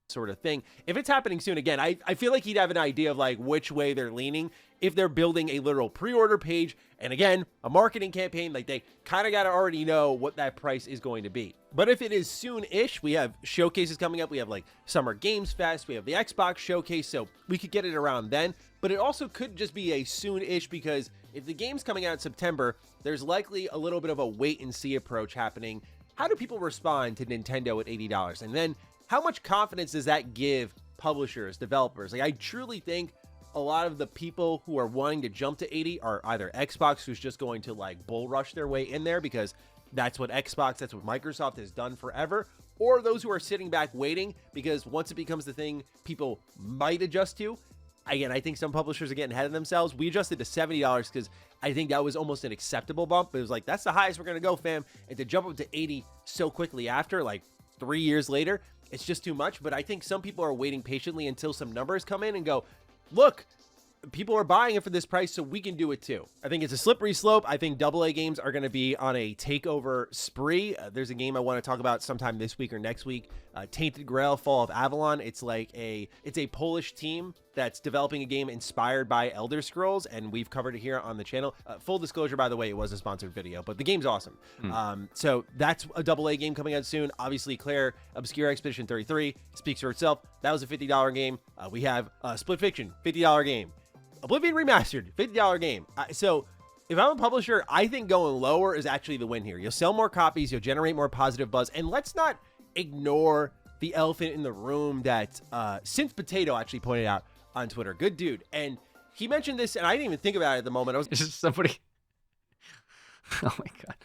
Sort of thing. If it's happening soon, again, I feel like he'd have an idea of like which way they're leaning. If they're building a literal pre-order page and again, a marketing campaign, like they kind of got to already know what that price is going to be. But if it is soon-ish, we have showcases coming up. We have like Summer Games Fest. We have the Xbox showcase. So we could get it around then. But it also could just be a soon-ish because if the game's coming out in September, there's likely a little bit of a wait and see approach happening. How do people respond to Nintendo at $80? And then how much confidence does that give publishers, developers? Like, I truly think a lot of the people who are wanting to jump to 80 are either Xbox, who's just going to like bull rush their way in there because that's what Xbox, that's what Microsoft has done forever, or those who are sitting back waiting because once it becomes the thing people might adjust to. Again, I think some publishers are getting ahead of themselves. We adjusted to $70 because I think that was almost an acceptable bump. It was like, that's the highest we're going to go, fam. And to jump up to 80 so quickly after, like 3 years later, it's just too much. But I think some people are waiting patiently until some numbers come in and go, look, people are buying it for this price, so we can do it too. I think it's a slippery slope. I think AA games are going to be on a takeover spree. There's a game I want to talk about sometime this week or next week. Tainted Grail: Fall of Avalon. It's a Polish team that's developing a game inspired by Elder Scrolls, and we've covered it here on the channel. Full disclosure, by the way, it was a sponsored video, but the game's awesome. So that's a AA game coming out soon. Obviously, Claire Obscure Expedition 33 speaks for itself. That was a $50 game. We have Split Fiction, $50 game. Oblivion Remastered, $50 game. So if I'm a publisher, I think going lower is actually the win here. You'll sell more copies, you'll generate more positive buzz, and let's not ignore the elephant in the room that Synth Potato actually pointed out on Twitter. Good dude. And he mentioned this, and I didn't even think about it at the moment. I was This is somebody. Oh my god.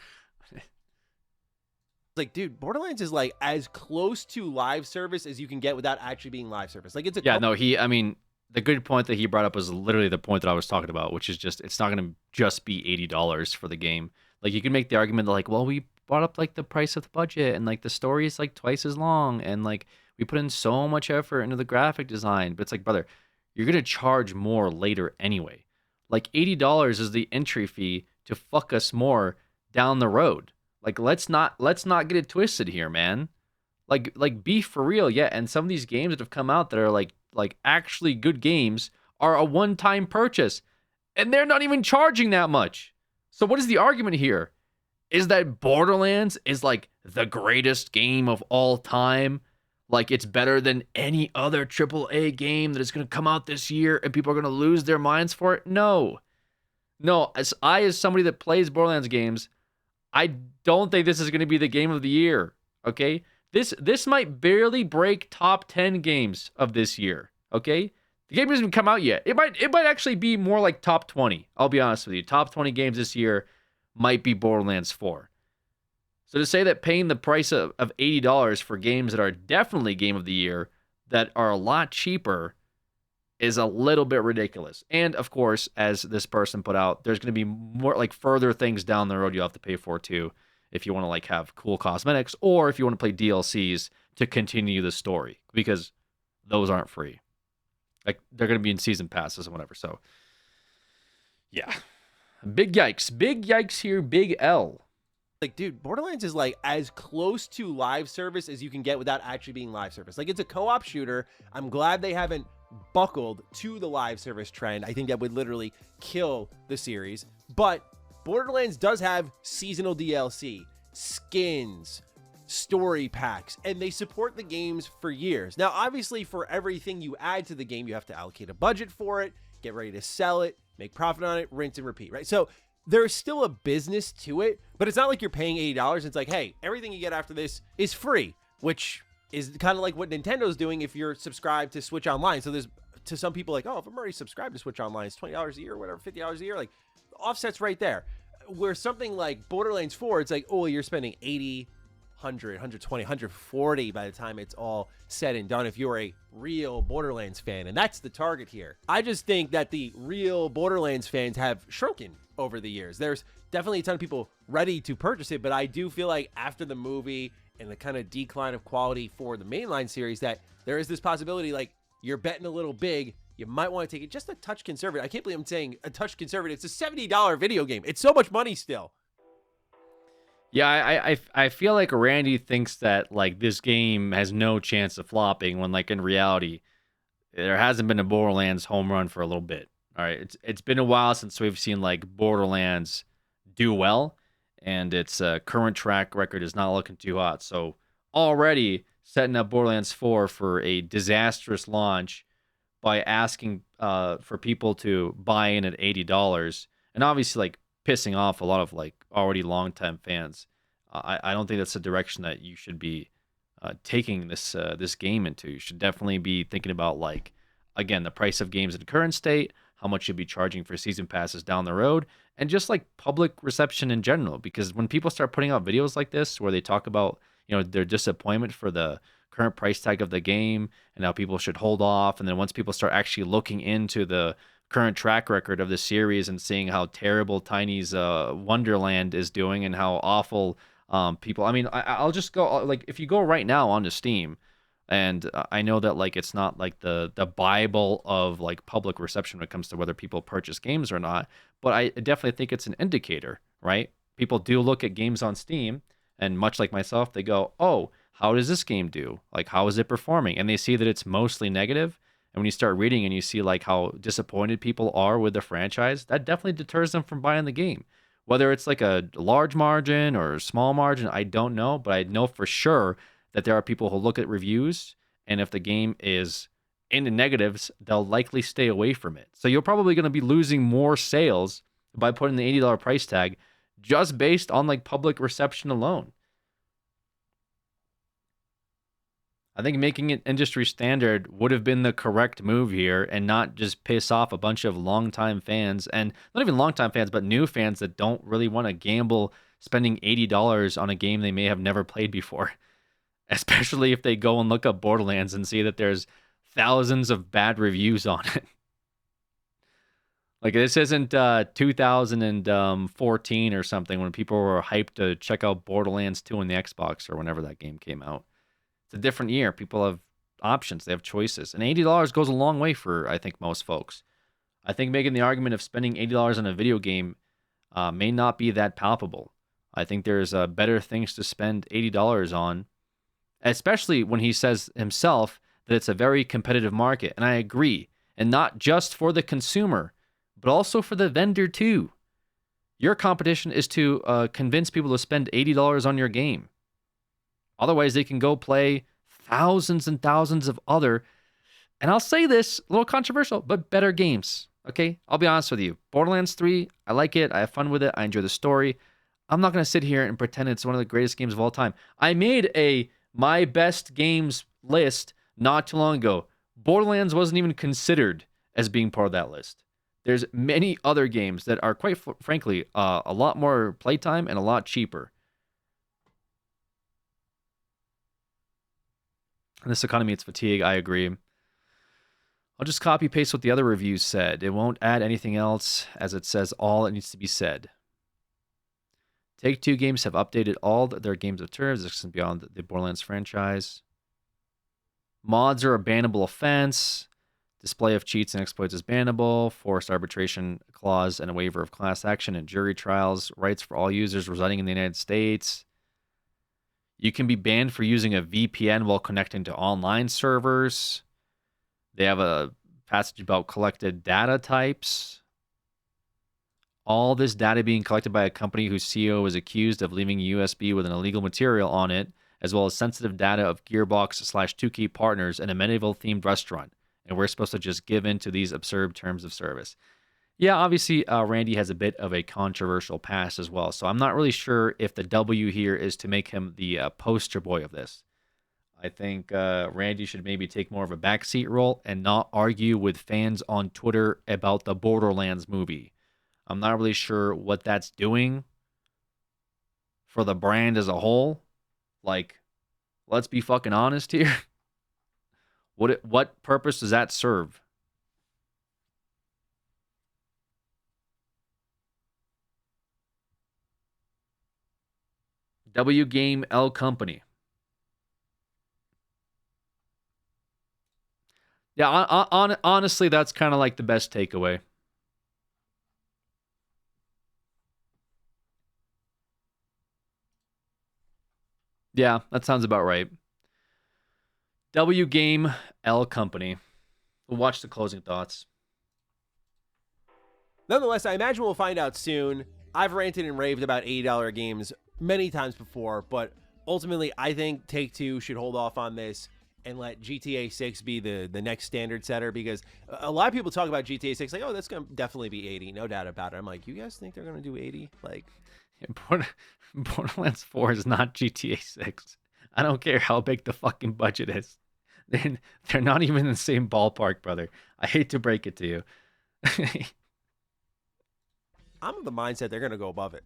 like, dude, Borderlands is like as close to live service as you can get without actually being live service. Like, it's a Yeah, no, I mean, the good point that he brought up was literally the point that I was talking about, which is just, it's not going to just be $80 for the game. Like, you can make the argument that, like, well, we brought up, like, the price of the budget, and, like, the story is, like, twice as long, and, like, we put in so much effort into the graphic design. But it's like, brother, you're going to charge more later anyway. Like, $80 is the entry fee to fuck us more down the road. Like, let's not get it twisted here, man. Like be for real, yeah. And some of these games that have come out that are like actually good games are a one-time purchase, and they're not even charging that much. So what is the argument here? Is that Borderlands is like the greatest game of all time? Like, it's better than any other AAA game that is going to come out this year and people are going to lose their minds for it? No, as somebody that plays Borderlands games, I don't think this is going to be the game of the year. Okay, this might barely break top 10 games of this year. Okay, the game hasn't even come out yet. It might actually be more like top 20. I'll be honest with you. Top 20 games this year might be Borderlands 4. So to say that paying the price of $80 for games that are definitely game of the year that are a lot cheaper is a little bit ridiculous. And of course, as this person put out, there's going to be more like further things down the road you'll have to pay for too, if you want to like have cool cosmetics or if you want to play DLCs to continue the story, because those aren't free. Like, they're going to be in season passes and whatever. So yeah, big yikes here. Big L. like, dude, Borderlands is like as close to live service as you can get without actually being live service. Like, it's a co-op shooter. I'm glad they haven't buckled to the live service trend. I think that would literally kill the series. But Borderlands does have seasonal DLC, skins, story packs, and they support the games for years. Now, obviously, for everything you add to the game, you have to allocate a budget for it, get ready to sell it, make profit on it, rinse and repeat, right? So there's still a business to it, but it's not like you're paying $80. It's like, hey, everything you get after this is free, which is kind of like what Nintendo's doing if you're subscribed to Switch Online. So there's, to some people, like, oh, if I'm already subscribed to Switch Online, it's $20 a year or whatever, $50 a year. Like, the offset's right there. Where something like Borderlands 4, it's like, oh, you're spending $80, $100, $120, $140 by the time it's all said and done if you're a real Borderlands fan. And that's the target here. I just think that the real Borderlands fans have shrunken over the years. There's definitely a ton of people ready to purchase it, but I do feel like after the movie and the kind of decline of quality for the mainline series, that there is this possibility, like, you're betting a little big, you might want to take it just a touch conservative. I can't believe I'm saying a touch conservative. It's a $70 video game. It's so much money still. Yeah, I feel like Randy thinks that like this game has no chance of flopping when like in reality there hasn't been a Borderlands home run for a little bit. All right, it's been a while since we've seen like Borderlands do well, and its current track record is not looking too hot. So already setting up Borderlands 4 for a disastrous launch by asking for people to buy in at $80, and obviously like pissing off a lot of like already longtime fans. I don't think that's the direction that you should be taking this game into. You should definitely be thinking about like, again, the price of games in the current state, how much you'd be charging for season passes down the road, and just like public reception in general. Because when people start putting out videos like this where they talk about, you know, their disappointment for the current price tag of the game and how people should hold off, and then once people start actually looking into the current track record of the series and seeing how terrible Tiny's Wonderland is doing and how awful people, I mean, I'll just go, like, if you go right now onto Steam, and I know that like it's not like the Bible of like public reception when it comes to whether people purchase games or not, but I definitely think it's an indicator, right? People do look at games on Steam, and much like myself, they go, oh, how does this game do? Like, how is it performing? And they see that it's mostly negative. And when you start reading and you see like how disappointed people are with the franchise, that definitely deters them from buying the game. Whether it's like a large margin or a small margin, I don't know, but I know for sure that there are people who look at reviews, and if the game is in the negatives, they'll likely stay away from it. So you're probably going to be losing more sales by putting the $80 price tag just based on like public reception alone. I think making it industry standard would have been the correct move here, and not just piss off a bunch of longtime fans, and not even longtime fans, but new fans that don't really want to gamble spending $80 on a game they may have never played before. Especially if they go and look up Borderlands and see that there's thousands of bad reviews on it. Like, this isn't 2014 or something when people were hyped to check out Borderlands 2 on the Xbox or whenever that game came out. It's a different year. People have options. They have choices. And $80 goes a long way for, I think, most folks. I think making the argument of spending $80 on a video game may not be that palpable. I think there's better things to spend $80 on, especially when he says himself that it's a very competitive market. And I agree. And not just for the consumer, but also for the vendor too. Your competition is to convince people to spend $80 on your game. Otherwise, they can go play thousands and thousands of other, and I'll say this, a little controversial, but better games. Okay? I'll be honest with you. Borderlands 3, I like it. I have fun with it. I enjoy the story. I'm not going to sit here and pretend it's one of the greatest games of all time. I made a my best games list not too long ago. Borderlands wasn't even considered as being part of that list. There's many other games that are, quite frankly, a lot more playtime and a lot cheaper. In this economy, it's fatigue. I agree. I'll just copy paste what the other reviews said. It won't add anything else, as it says all that needs to be said. Take-Two games have updated all their games of terms, extend beyond the Borderlands franchise. Mods are a bannable offense. Display of cheats and exploits is bannable. Forced arbitration clause and a waiver of class action and jury trials. Rights for all users residing in the United States. You can be banned for using a VPN while connecting to online servers. They have a passage about collected data types. All this data being collected by a company whose CEO is accused of leaving a USB with an illegal material on it, as well as sensitive data of Gearbox/2K partners and a medieval-themed restaurant. And we're supposed to just give in to these absurd terms of service. Yeah, obviously, Randy has a bit of a controversial past as well. So I'm not really sure if the W here is to make him the poster boy of this. I think Randy should maybe take more of a backseat role and not argue with fans on Twitter about the Borderlands movie. I'm not really sure what that's doing for the brand as a whole. Like, let's be fucking honest here. What purpose does that serve? W Game L Company. Yeah, honestly, that's kind of like the best takeaway. Yeah, that sounds about right. W Game L Company. We'll watch the closing thoughts. Nonetheless, I imagine we'll find out soon. I've ranted and raved about $80 games many times before, but ultimately, I think Take-Two should hold off on this and let GTA 6 be the next standard setter, because a lot of people talk about GTA 6 like, oh, that's going to definitely be 80, no doubt about it. I'm like, you guys think they're going to do 80? Like, Borderlands 4 is not GTA 6. I don't care how big the fucking budget is. They're not even in the same ballpark, brother. I hate to break it to you. I'm of the mindset they're going to go above it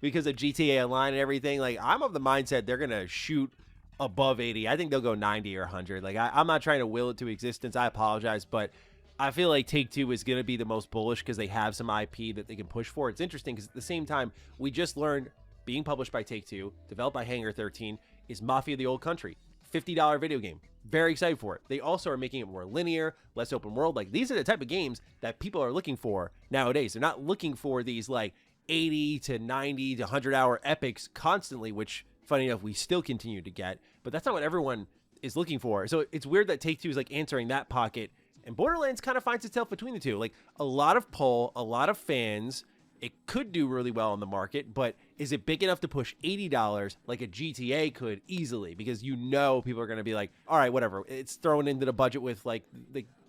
because of GTA Online and everything. Like, I'm of the mindset they're going to shoot above 80. I think they'll go 90 or 100. Like, I'm not trying to will it to existence. I apologize, but I feel like Take-Two is going to be the most bullish because they have some IP that they can push for. It's interesting because at the same time, we just learned being published by Take-Two, developed by Hangar 13, is Mafia: The Old Country. $50 video game. Very excited for it. They also are making it more linear, less open world. Like, these are the type of games that people are looking for nowadays. They're not looking for these like 80 to 90 to 100-hour epics constantly, which, funny enough, we still continue to get. But that's not what everyone is looking for. So it's weird that Take-Two is like answering that pocket, and Borderlands kind of finds itself between the two. Like, a lot of pull, a lot of fans. It could do really well in the market, but is it big enough to push $80 like a GTA could easily? Because you know people are going to be like, all right, whatever. It's thrown into the budget with, like,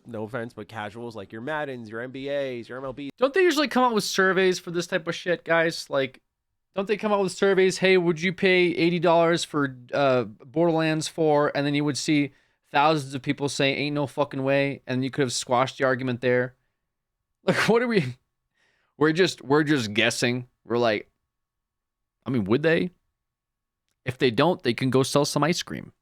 no offense, but casuals like your Maddens, your NBAs, your MLBs. Don't they usually come out with surveys for this type of shit, guys? Like, don't they come out with surveys? Hey, would you pay $80 for Borderlands 4? And then you would see thousands of people say, ain't no fucking way. And you could have squashed the argument there. Like, what are we... We're just guessing. We're like, I mean, would they? If they don't, they can go sell some ice cream.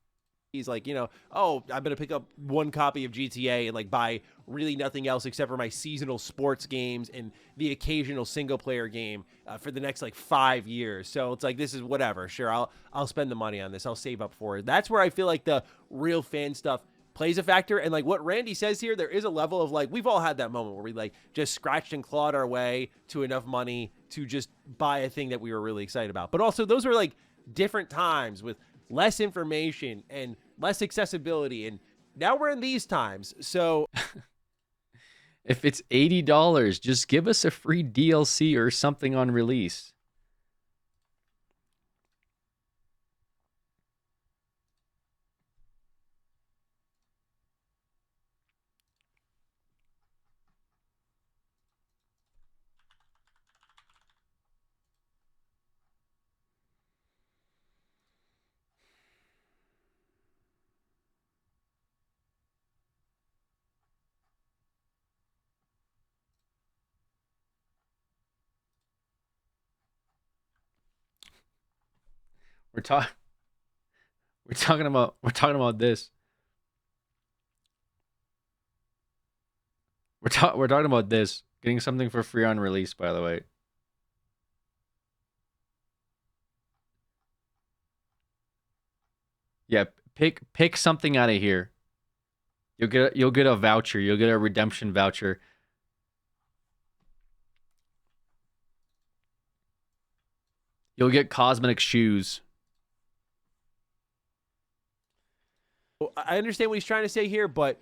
He's like, you know, oh, I'm going to pick up one copy of GTA and like buy really nothing else except for my seasonal sports games and the occasional single player game for the next like 5 years. So it's like, this is whatever. Sure, I'll spend the money on this. I'll save up for it. That's where I feel like the real fan stuff plays a factor. And like what Randy says here, there is a level of like, we've all had that moment where we like just scratched and clawed our way to enough money to just buy a thing that we were really excited about. But also those were like different times with less information and less accessibility. And now we're in these times. So if it's $80, just give us a free DLC or something on release. We're talking about this. We're talking about this. Getting something for free on release, by the way. Yeah, pick something out of here. You'll get a voucher. You'll get a redemption voucher. You'll get cosmetic shoes. I understand what he's trying to say here, but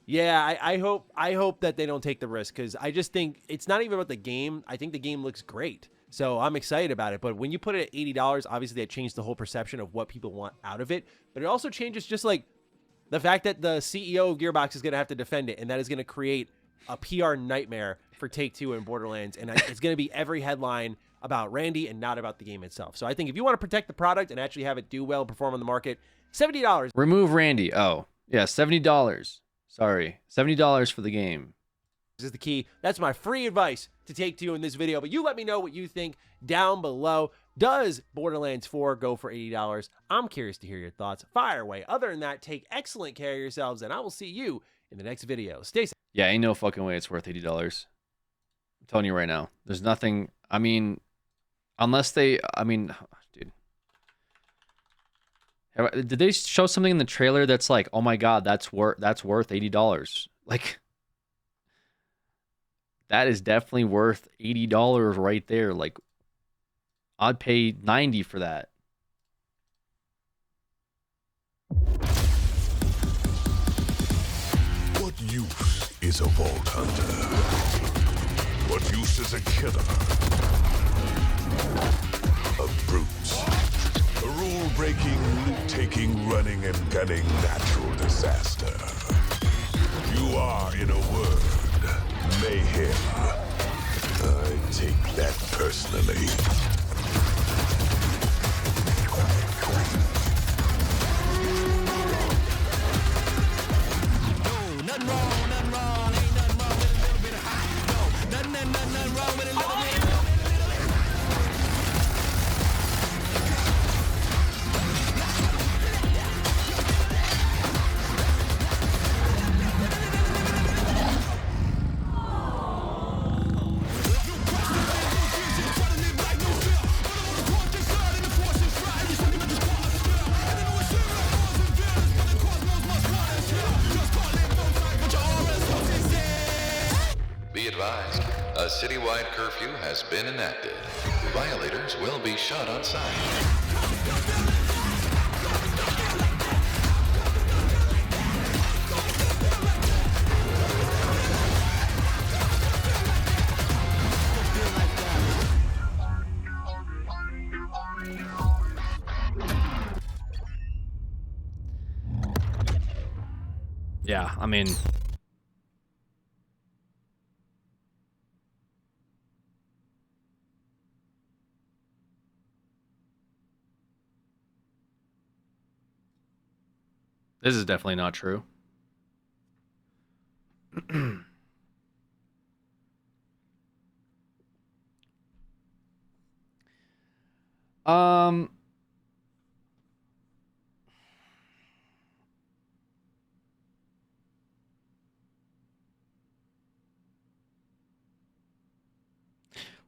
yeah, I hope that they don't take the risk, because I just think it's not even about the game. I think the game looks great, so I'm excited about it. But when you put it at $80, obviously that changed the whole perception of what people want out of it. But it also changes just like the fact that the CEO of Gearbox is going to have to defend it, and that is going to create a PR nightmare for Take-Two and Borderlands, and it's going to be every headline about Randy and not about the game itself. So I think if you want to protect the product and actually have it do well, perform on the market, $70. Remove Randy. Oh, yeah, $70. Sorry, $70 for the game. This is the key. That's my free advice to Take-Two in this video. But you let me know what you think down below. Does Borderlands 4 go for $80? I'm curious to hear your thoughts. Fire away. Other than that, take excellent care of yourselves, and I will see you in the next video. Stay safe. Yeah, ain't no fucking way it's worth $80. I'm telling you right now. There's nothing. I mean, unless they. I mean, dude. Did they show something in the trailer that's like, oh my god, that's worth $80? Like, that is definitely worth $80 right there. Like, I'd pay $90 for that. What use is a vault hunter? What use is a killer? A brute. A rule-breaking, loot-taking, running and gunning natural disaster. You are, in a word, mayhem. I take that personally. Be advised, a citywide curfew has been enacted. Violators will be shot on sight. Yeah, I mean, this is definitely not true. um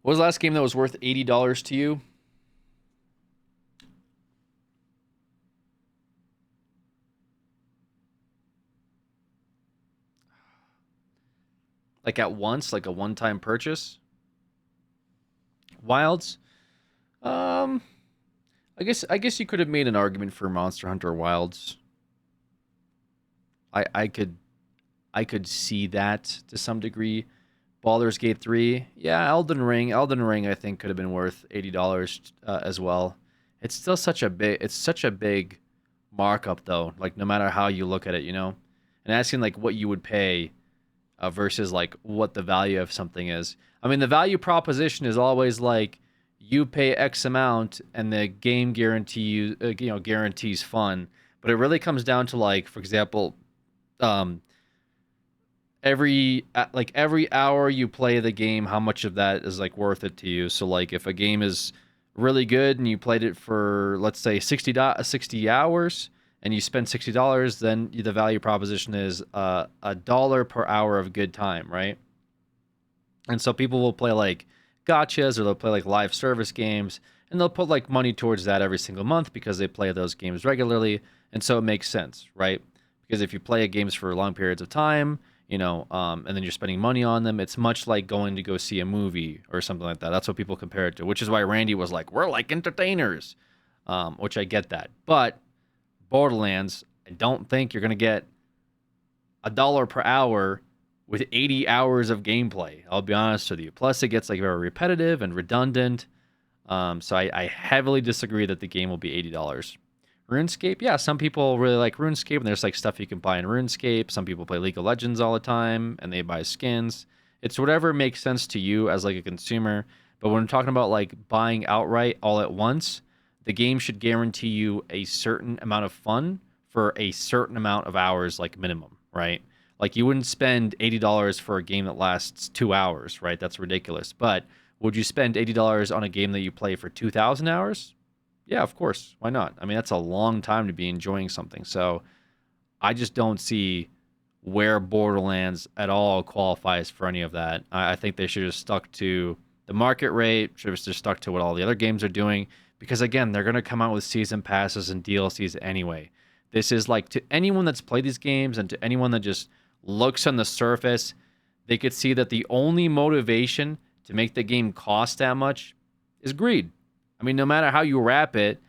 What was the last game that was worth $80 to you? Like at once, like a one-time purchase? Wilds? I guess you could have made an argument for Monster Hunter Wilds. I could see that to some degree. Baldur's Gate 3, yeah, Elden Ring I think could have been worth $80 as well. It's still such a big markup though, like no matter how you look at it, you know. And asking like what you would pay versus like what the value of something is. I mean, the value proposition is always like you pay X amount and the game guarantees fun, but it really comes down to like, for example, every hour you play the game, how much of that is like worth it to you. So like if a game is really good and you played it for, let's say 60 hours and you spend $60, then the value proposition is $1 per hour of good time, right? And so people will play like gotchas or they'll play like live service games and they'll put like money towards that every single month because they play those games regularly. And so it makes sense, right? Because if you play games for long periods of time, you know, and then you're spending money on them, it's much like going to go see a movie or something like that. That's what people compare it to, which is why Randy was like, we're like entertainers, which I get that. But Borderlands, I don't think you're going to get $1 per hour with 80 hours of gameplay. I'll be honest with you. Plus, it gets like very repetitive and redundant. So I heavily disagree that the game will be $80. RuneScape, yeah, some people really like RuneScape, and there's like stuff you can buy in RuneScape. Some people play League of Legends all the time, and they buy skins. It's whatever makes sense to you as like a consumer. But when we're talking about like buying outright all at once, the game should guarantee you a certain amount of fun for a certain amount of hours, like minimum, right? Like you wouldn't spend $80 for a game that lasts 2 hours, right? That's ridiculous. But would you spend $80 on a game that you play for 2,000 hours? Yeah, of course. Why not? I mean, that's a long time to be enjoying something. So I just don't see where Borderlands at all qualifies for any of that. I think they should have stuck to the market rate, should have just stuck to what all the other games are doing. because again, they're going to come out with season passes and DLCs anyway. This is like, to anyone that's played these games and to anyone that just looks on the surface, they could see that the only motivation to make the game cost that much is greed. I mean, no matter how you wrap it,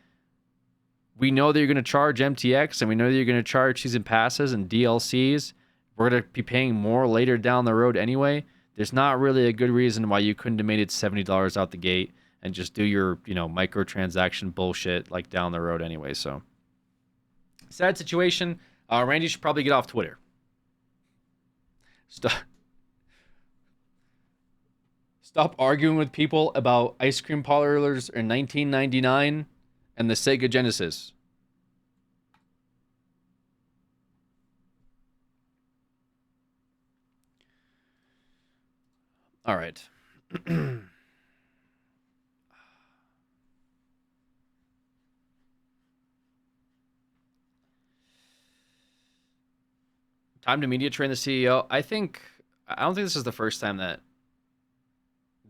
we know that you're going to charge MTX, and we know that you're going to charge season passes and DLCs. We're going to be paying more later down the road anyway. There's not really a good reason why you couldn't have made it $70 out the gate and just do your, microtransaction bullshit like down the road anyway. So, sad situation. Randy should probably get off Twitter. Stop arguing with people about ice cream parlors in 1999 and the Sega Genesis. All right. Time to media train the CEO. I don't think this is the first time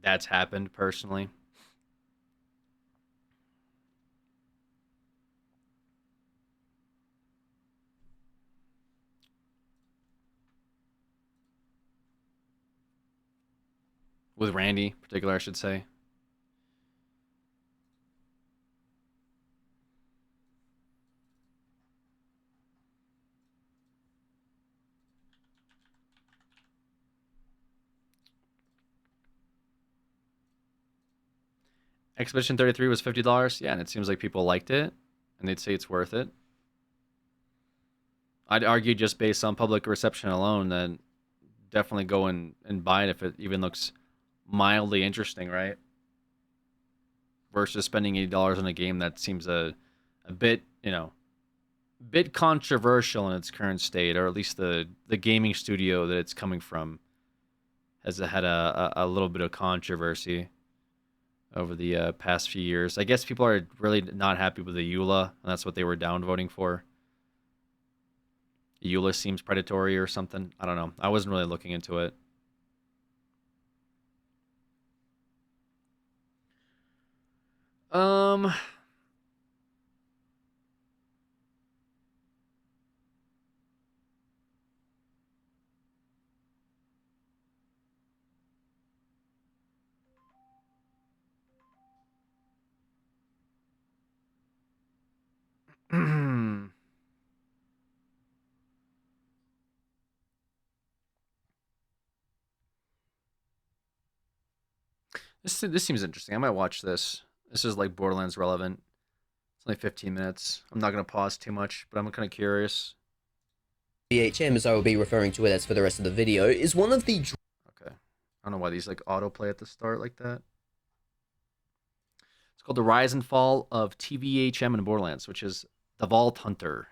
that's happened personally. With Randy in particular, I should say. Expedition 33 was $50. Yeah, and it seems like people liked it, and they'd say it's worth it. I'd argue just based on public reception alone that definitely go and buy it if it even looks mildly interesting, right? Versus spending $80 on a game that seems a bit, bit controversial in its current state, or at least the gaming studio that it's coming from has had a little bit of controversy over the past few years. I guess people are really not happy with the EULA, and that's what they were downvoting for. EULA seems predatory or something. I don't know. I wasn't really looking into it. This seems interesting. I might watch this. This is like Borderlands relevant. It's only 15 minutes. I'm not going to pause too much, but I'm kind of curious. TVHM, as I will be referring to it as for the rest of the video, is one of the... Okay. I don't know why these like autoplay at the start like that. It's called The Rise and Fall of TVHM in Borderlands, which is the Vault Hunter.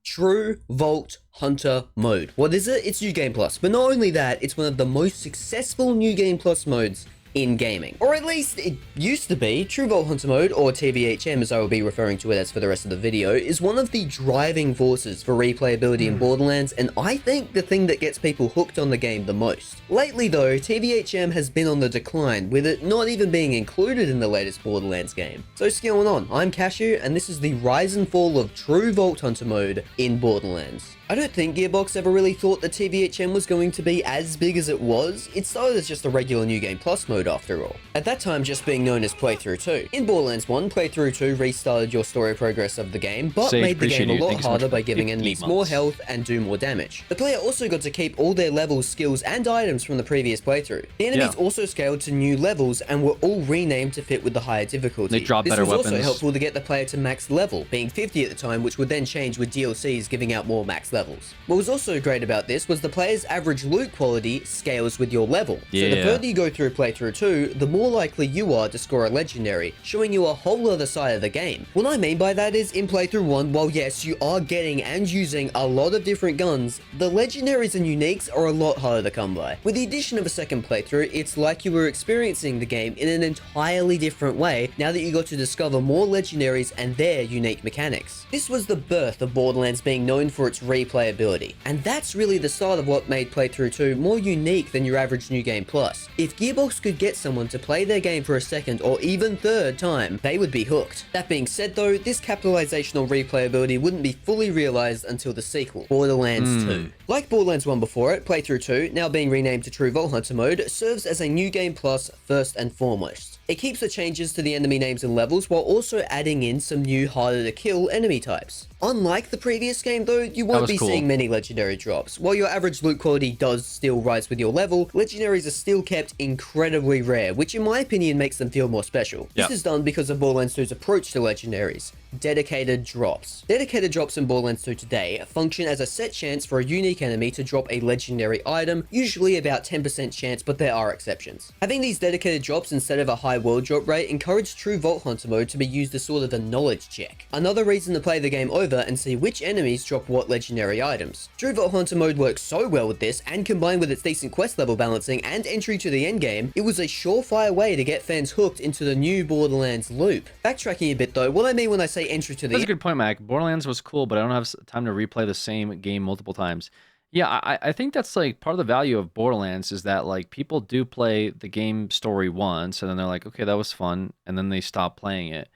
True Vault Hunter mode. What is it? It's New Game Plus. But not only that, it's one of the most successful New Game Plus modes in gaming. Or at least it used to be. True Vault Hunter mode, or TVHM as I will be referring to it as for the rest of the video, is one of the driving forces for replayability in Borderlands, and I think the thing that gets people hooked on the game the most. Lately though, TVHM has been on the decline, with it not even being included in the latest Borderlands game. So what's going on? I'm Cashew, and this is the rise and fall of True Vault Hunter mode in Borderlands. I don't think Gearbox ever really thought that TVHM was going to be as big as it was. It started as just a regular New Game Plus mode after all. At that time just being known as Playthrough 2. In Borderlands 1, Playthrough 2 restarted your story progress of the game, but made the game a lot harder by giving enemies more health and do more damage. The player also got to keep all their levels, skills, and items from the previous playthrough. The enemies also scaled to new levels and were all renamed to fit with the higher difficulty. They dropped better weapons. This was also helpful to get the player to max level, being 50 at the time, which would then change with DLCs giving out more max levels. What was also great about this was the player's average loot quality scales with your level. So the further you go through Playthrough 2, the more likely you are to score a legendary, showing you a whole other side of the game. What I mean by that is, in Playthrough 1, while yes, you are getting and using a lot of different guns, the legendaries and uniques are a lot harder to come by. With the addition of a second playthrough, it's like you were experiencing the game in an entirely different way now that you got to discover more legendaries and their unique mechanics. This was the birth of Borderlands being known for its replay replayability. And that's really the start of what made Playthrough 2 more unique than your average New Game Plus. If Gearbox could get someone to play their game for a second or even third time, they would be hooked. That being said though, this capitalization on replayability wouldn't be fully realized until the sequel, Borderlands 2. Like Borderlands 1 before it, Playthrough 2, now being renamed to True Vault Hunter mode, serves as a New Game Plus first and foremost. It keeps the changes to the enemy names and levels while also adding in some new harder to kill enemy types. Unlike the previous game though, you won't be seeing many legendary drops. While your average loot quality does still rise with your level, legendaries are still kept incredibly rare, which in my opinion makes them feel more special. This is done because of Borderlands 2's approach to legendaries. Dedicated drops. Dedicated drops in Borderlands 2 today function as a set chance for a unique enemy to drop a legendary item, usually about 10% chance, but there are exceptions. Having these dedicated drops instead of a high world drop rate encouraged True Vault Hunter mode to be used as sort of a knowledge check. Another reason to play the game over and see which enemies drop what legendary items. True Vault Hunter mode works so well with this, and combined with its decent quest level balancing and entry to the endgame, it was a surefire way to get fans hooked into the new Borderlands loop. Backtracking a bit though, what I mean when I say entry to the That's a good point, Mac. Borderlands was cool, but I don't have time to replay the same game multiple times. Yeah, I think that's like part of the value of Borderlands is that like people do play the game story once and then they're like, okay, that was fun, and then they stop playing it.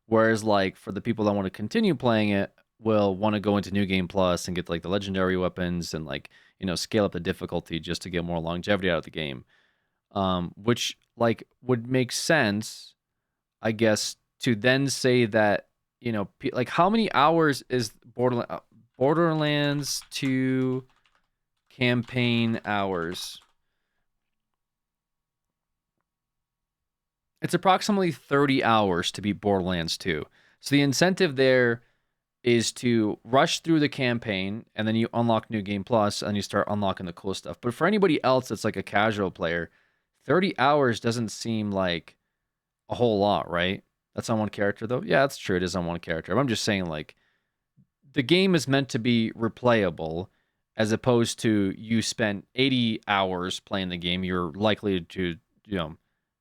Whereas like for the people that want to continue playing it, will want to go into New Game Plus and get like the legendary weapons and like, you know, scale up the difficulty just to get more longevity out of the game. Which like would make sense, I guess, to then say that, you know, like how many hours is Borderlands 2 campaign hours? It's approximately 30 hours to beat Borderlands 2. So the incentive there is to rush through the campaign, and then you unlock New Game Plus, and you start unlocking the cool stuff. But for anybody else that's like a casual player, 30 hours doesn't seem like a whole lot, right? That's on one character, though? Yeah, that's true. It is on one character. But I'm just saying, like, the game is meant to be replayable, as opposed to you spent 80 hours playing the game. You're likely to, you know,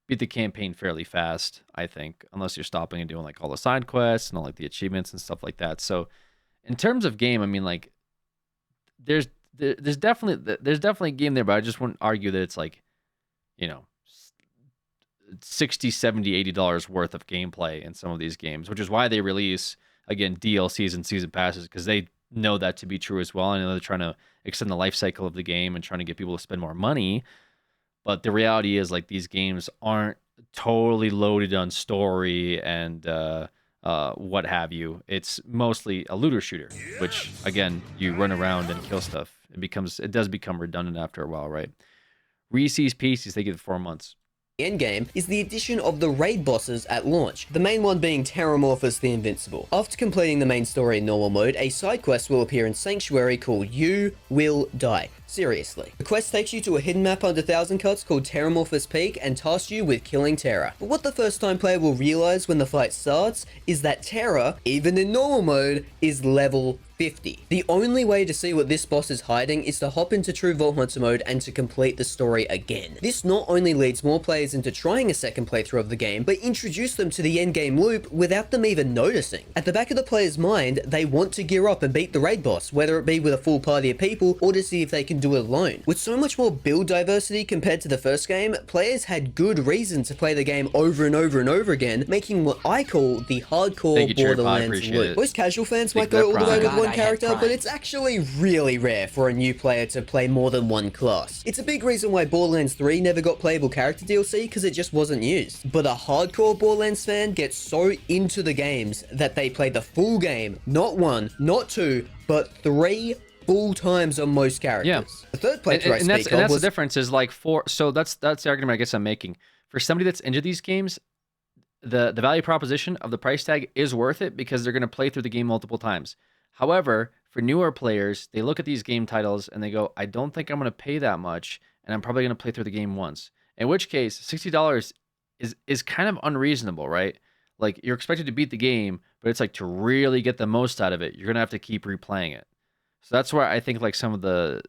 beat the campaign fairly fast, I think, unless you're stopping and doing like all the side quests and all like the achievements and stuff like that. So in terms of game, I mean, like there's definitely a game there, but I just wouldn't argue that it's like, you know, $60, $70, $80 worth of gameplay in some of these games, which is why they release, again, DLCs and season passes, because they know that to be true as well. I know they're trying to extend the life cycle of the game and trying to get people to spend more money. But the reality is, like, these games aren't totally loaded on story and what have you. It's mostly a looter shooter, which, again, you run around and kill stuff. It does become redundant after a while, right? Reese's Pieces, they give it 4 months. Endgame is the addition of the raid bosses at launch, the main one being Terramorphous the Invincible. After completing the main story in normal mode, a side quest will appear in Sanctuary called You Will Die. Seriously. The quest takes you to a hidden map under Thousand Cuts called Terramorphous Peak and tasks you with killing Terra. But what the first time player will realize when the fight starts is that Terra, even in normal mode, is level 50. The only way to see what this boss is hiding is to hop into True Vault Hunter mode and to complete the story again. This not only leads more players into trying a second playthrough of the game, but introduce them to the endgame loop without them even noticing. At the back of the player's mind, they want to gear up and beat the raid boss, whether it be with a full party of people or to see if they can do it alone. With so much more build diversity compared to the first game, players had good reason to play the game over and over and over again, making what I call the hardcore Borderlands loop. Most casual fans might go all the way with one character, but it's actually really rare for a new player to play more than one class. It's a big reason why Borderlands 3 never got playable character DLC, because it just wasn't used. But a hardcore Borderlands fan gets so into the games that they play the full game, not one, not two, but 3 full times on most characters. Yeah. The third playthrough and that's the difference is like so that's the argument I guess I'm making. For somebody that's into these games, the value proposition of the price tag is worth it because they're going to play through the game multiple times. However, for newer players, they look at these game titles and they go, I don't think I'm going to pay that much, and I'm probably going to play through the game once. In which case, $60 is kind of unreasonable, right? Like, you're expected to beat the game, but it's like to really get the most out of it, you're going to have to keep replaying it. So that's where I think like some of the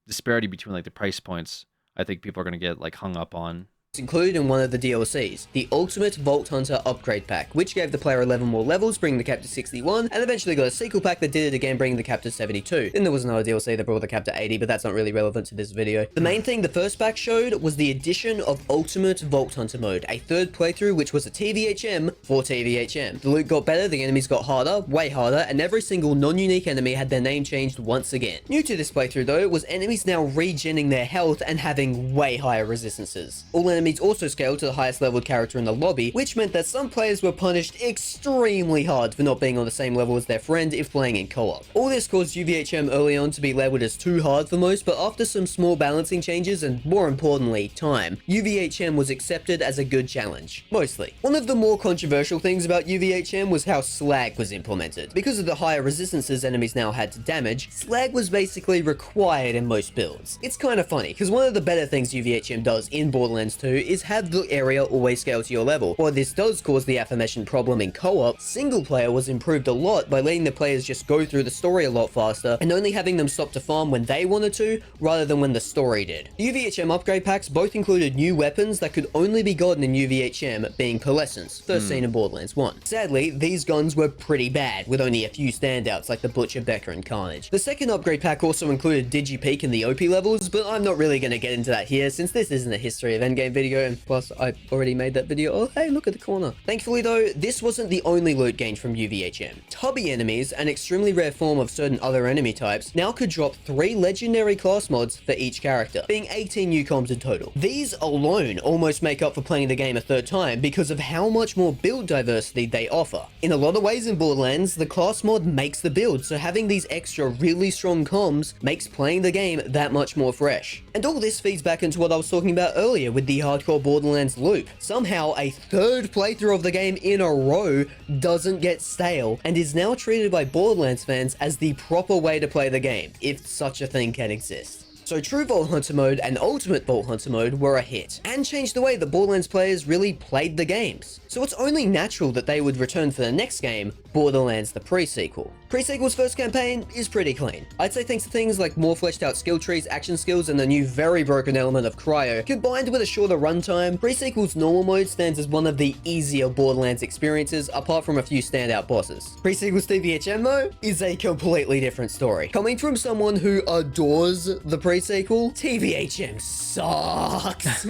disparity between like the price points, I think people are going to get like hung up on. included in one of the DLCs, the Ultimate Vault Hunter Upgrade Pack, which gave the player 11 more levels, bringing the cap to 61, and eventually got a sequel pack that did it again, bringing the cap to 72. Then there was another DLC that brought the cap to 80, but that's not really relevant to this video. The main thing the first pack showed was the addition of Ultimate Vault Hunter mode, a third playthrough which was a TVHM for TVHM. The loot got better, the enemies got harder, way harder, and every single non-unique enemy had their name changed once again. New to this playthrough though was enemies now regenning their health and having way higher resistances. All enemies also scaled to the highest leveled character in the lobby, which meant that some players were punished extremely hard for not being on the same level as their friend if playing in co-op. All this caused UVHM early on to be labeled as too hard for most, but after some small balancing changes and more importantly, time, UVHM was accepted as a good challenge. Mostly. One of the more controversial things about UVHM was how slag was implemented. Because of the higher resistances enemies now had to damage, slag was basically required in most builds. It's kind of funny, because one of the better things UVHM does in Borderlands 2 is have the area always scale to your level. While this does cause the aforementioned problem in co-op, single player was improved a lot by letting the players just go through the story a lot faster and only having them stop to farm when they wanted to, rather than when the story did. The UVHM upgrade packs both included new weapons that could only be gotten in UVHM, being Pearlescence, first seen in Borderlands 1. Sadly, these guns were pretty bad, with only a few standouts like the Butcher, Becker, and Carnage. The second upgrade pack also included DigiPeak and the OP levels, but I'm not really going to get into that here since this isn't a history of endgame video, and plus I already made that video. Oh hey, look at the corner. Thankfully though, this wasn't the only loot gained from UVHM. Tubby enemies, an extremely rare form of certain other enemy types, now could drop 3 legendary class mods for each character, being 18 new comms in total. These alone almost make up for playing the game a third time because of how much more build diversity they offer. In a lot of ways in Borderlands, the class mod makes the build, so having these extra really strong comms makes playing the game that much more fresh. And all this feeds back into what I was talking about earlier with the hardcore Borderlands loop. Somehow a third playthrough of the game in a row doesn't get stale and is now treated by Borderlands fans as the proper way to play the game, if such a thing can exist. So True Vault Hunter mode and Ultimate Vault Hunter mode were a hit, and changed the way that Borderlands players really played the games. So it's only natural that they would return for the next game, Borderlands the pre-sequel. Pre-sequel's first campaign is pretty clean. I'd say thanks to things like more fleshed out skill trees, action skills, and the new very broken element of cryo, combined with a shorter runtime, pre-sequel's normal mode stands as one of the easier Borderlands experiences apart from a few standout bosses. Pre-sequel's TVHM though is a completely different story. Coming from someone who adores the pre-sequel, TVHM sucks.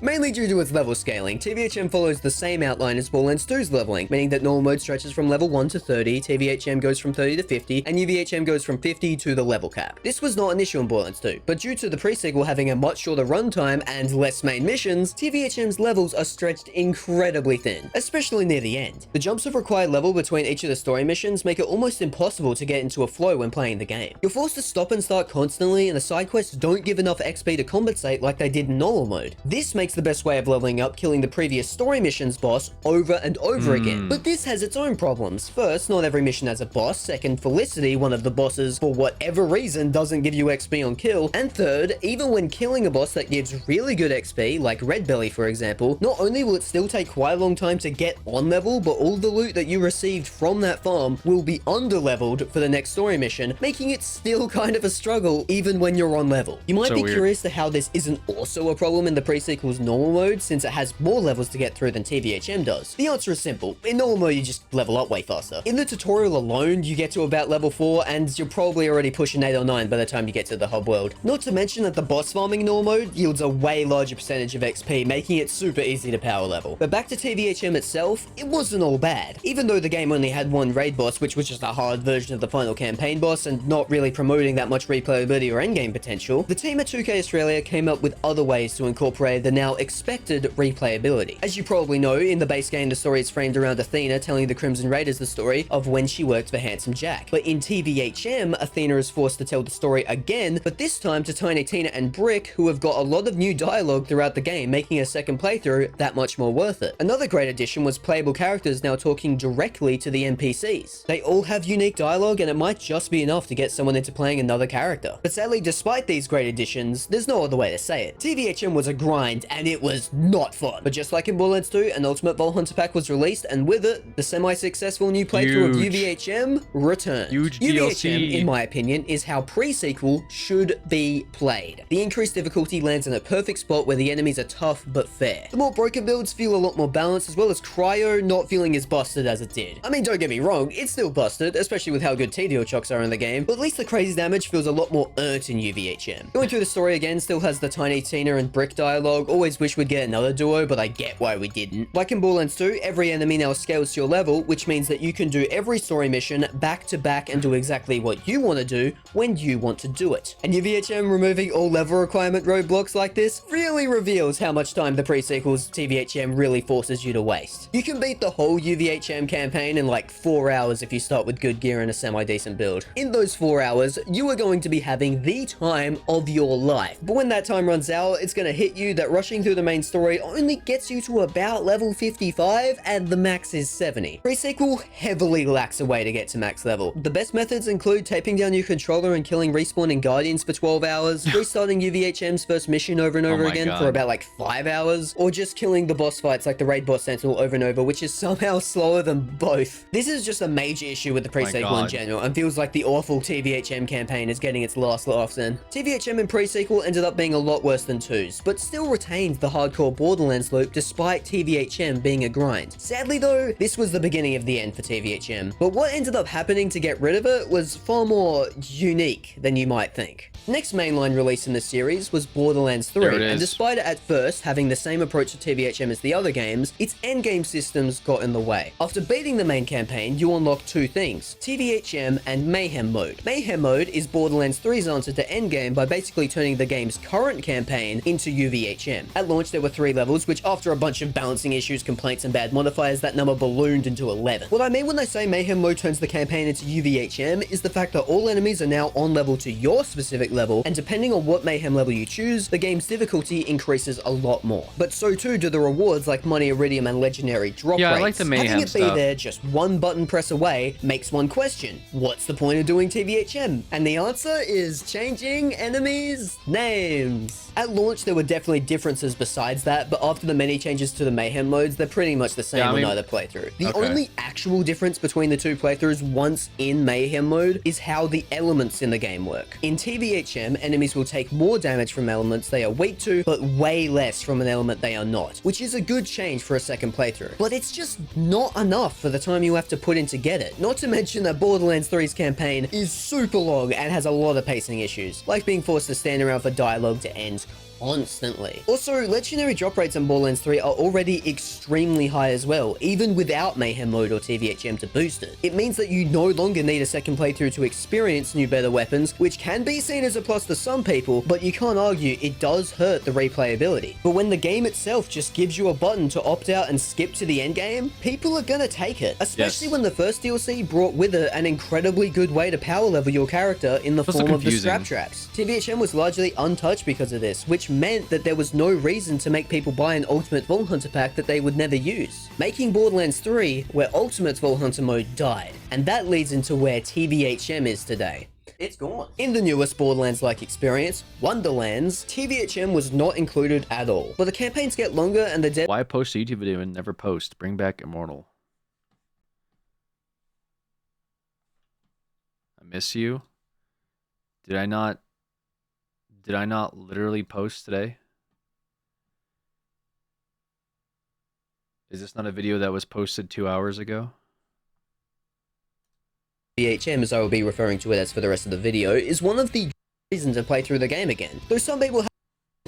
Mainly due to its level scaling, TVHM follows the same outline as Borderlands 2's leveling, meaning that normal mode stretches from level 1 to 30, TVHM goes from 30 to 50, and UVHM goes from 50 to the level cap. This was not an issue in Borderlands 2, but due to the pre-sequel having a much shorter runtime and less main missions, TVHM's levels are stretched incredibly thin, especially near the end. The jumps of required level between each of the story missions make it almost impossible to get into a flow when playing the game. You're forced to stop and start constantly, and the side quests don't give enough XP to compensate like they did in normal mode. This makes the best way of leveling up killing the previous story mission's boss over and over again. But this has its own problems. First, not every mission has a boss. Second, Felicity, one of the bosses, for whatever reason doesn't give you XP on kill. And third, even when killing a boss that gives really good XP, like Red Belly for example, not only will it still take quite a long time to get on level, but all the loot that you received from that farm will be under leveled for the next story mission, making it still kind of a struggle even when you're on level. You might be curious to how this isn't also a problem in the pre-sequel's normal mode, since it has more levels to get through than TVHM does. The answer is simple. In normal mode, you just level up way faster. In the tutorial alone, you get to about level 4, and you're probably already pushing 8 or 9 by the time you get to the hub world. Not to mention that the boss farming in normal mode yields a way larger percentage of XP, making it super easy to power level. But back to TVHM itself, it wasn't all bad. Even though the game only had one raid boss, which was just a hard version of the final campaign boss, and not really promoting that much replayability or endgame potential, the team at 2K Australia came up with other ways to incorporate the now expected replayability. As you probably know, in the base game the story is framed around Athena telling the Crimson Raiders the story of when she worked for Handsome Jack. But in TVHM, Athena is forced to tell the story again, but this time to Tiny Tina and Brick, who have got a lot of new dialogue throughout the game, making a second playthrough that much more worth it. Another great addition was playable characters now talking directly to the NPCs. They all have unique dialogue, and it might just be enough to get someone into playing another character. But sadly, despite these great additions, there's no other way to say it. TVHM was a grind, and it was not fun. But just like in Borderlands 2, an Ultimate Vault Hunter pack was released, and with it, the semi-successful new playthrough of Huge. UVHM returned. Huge UVHM, DLC. in my opinion, is how pre-sequel should be played. The increased difficulty lands in a perfect spot where the enemies are tough but fair. The more broken builds feel a lot more balanced, as well as Cryo not feeling as busted as it did. I mean, don't get me wrong, it's still busted, especially with how good TDO chocks are in the game, but at least the crazy damage feels a lot more earned in UVHM. Going through the story again still has the Tiny Tina and Brick dialogue. Always wish we'd get another duo, but I get why we didn't. Like in Borderlands 2, every enemy now scales to your level, which means that you can do every story mission back to back and do exactly what you want to do when you want to do it. And UVHM removing all level requirement roadblocks like this really reveals how much time the pre-sequels TVHM really forces you to waste. You can beat the whole UVHM campaign in like 4 hours if you start with good gear and a semi-decent build. In those 4 hours, you are going to be having the time of your life. But when that time runs out, it's going to hit you that rushing through the main story only gets you to about level 55 and the max is 70. Pre-sequel heavily lacks a way to get to max level. The best methods include taping down your controller and killing respawning guardians for 12 hours, restarting UVHM's first mission over and over again for about like 5 hours, or just killing the boss fights like the raid boss Sentinel over and over, which is somehow slower than both. This is just a major issue with the pre-sequel in general, and feels like the awful TVHM campaign is getting its last laughs in. TVHM and pre-sequel ended up being a lot worse than 2's, but still retained the hardcore Borderlands loop despite TVHM being a grind. Sadly though, this was the beginning of the end for TVHM, but what ended up happening to get rid of it was far more unique than you might think. Next mainline release in the series was Borderlands 3, and despite it at first having the same approach to TVHM as the other games, its endgame systems got in the way. After beating the main campaign, you unlock two things, TVHM and Mayhem Mode. Mayhem Mode is Borderlands 3's answer to endgame by basically turning the game's current campaign into UVHM. At launch there were 3 levels, which after a bunch of balancing issues, complaints and bad modifiers, that number ballooned into 11. What I mean when I say Mayhem Mode turns the campaign into UVHM is the fact that all enemies are now on level to your specific level, and depending on what Mayhem level you choose, the game's difficulty increases a lot more. But so too do the rewards like money, iridium, and legendary drop rates. I like the Mayhem Having it be stuff. there just one button press away makes one question, what's the point of doing TVHM? And the answer is changing enemies' names. At launch, there were definitely differences besides that, but after the many changes to the Mayhem modes, they're pretty much the same on either playthrough. The only actual difference between the two playthroughs once in Mayhem mode is how the elements in the game work. In TVHM, enemies will take more damage from elements they are weak to, but way less from an element they are not, which is a good change for a second playthrough. But it's just not enough for the time you have to put in to get it. Not to mention that Borderlands 3's campaign is super long and has a lot of pacing issues, like being forced to stand around for dialogue to end constantly. Also, legendary drop rates in Borderlands 3 are already extremely high as well, even without Mayhem mode or TVHM to boost it. It means that you no longer need a second playthrough to experience new better weapons, which can be seen as a plus to some people, but you can't argue it does hurt the replayability. But when the game itself just gives you a button to opt out and skip to the endgame, people are gonna take it, especially when the first DLC brought with it an incredibly good way to power level your character in the form of the scrap traps. TVHM was largely untouched because of this, which meant that there was no reason to make people buy an Ultimate Vault Hunter pack that they would never use, making Borderlands 3 where Ultimate Vault Hunter mode died, and that leads into where TVHM is today. It's gone. In the newest Borderlands-like experience, Wonderlands, TVHM was not included at all, but the campaigns get longer and the dev— Why post a YouTube video and never post? Bring back Immortal. I miss you. Did I not literally post today? Is this not a video that was posted 2 hours ago? TVHM, as I will be referring to it as for the rest of the video, is one of the reasons to play through the game again. Though some people have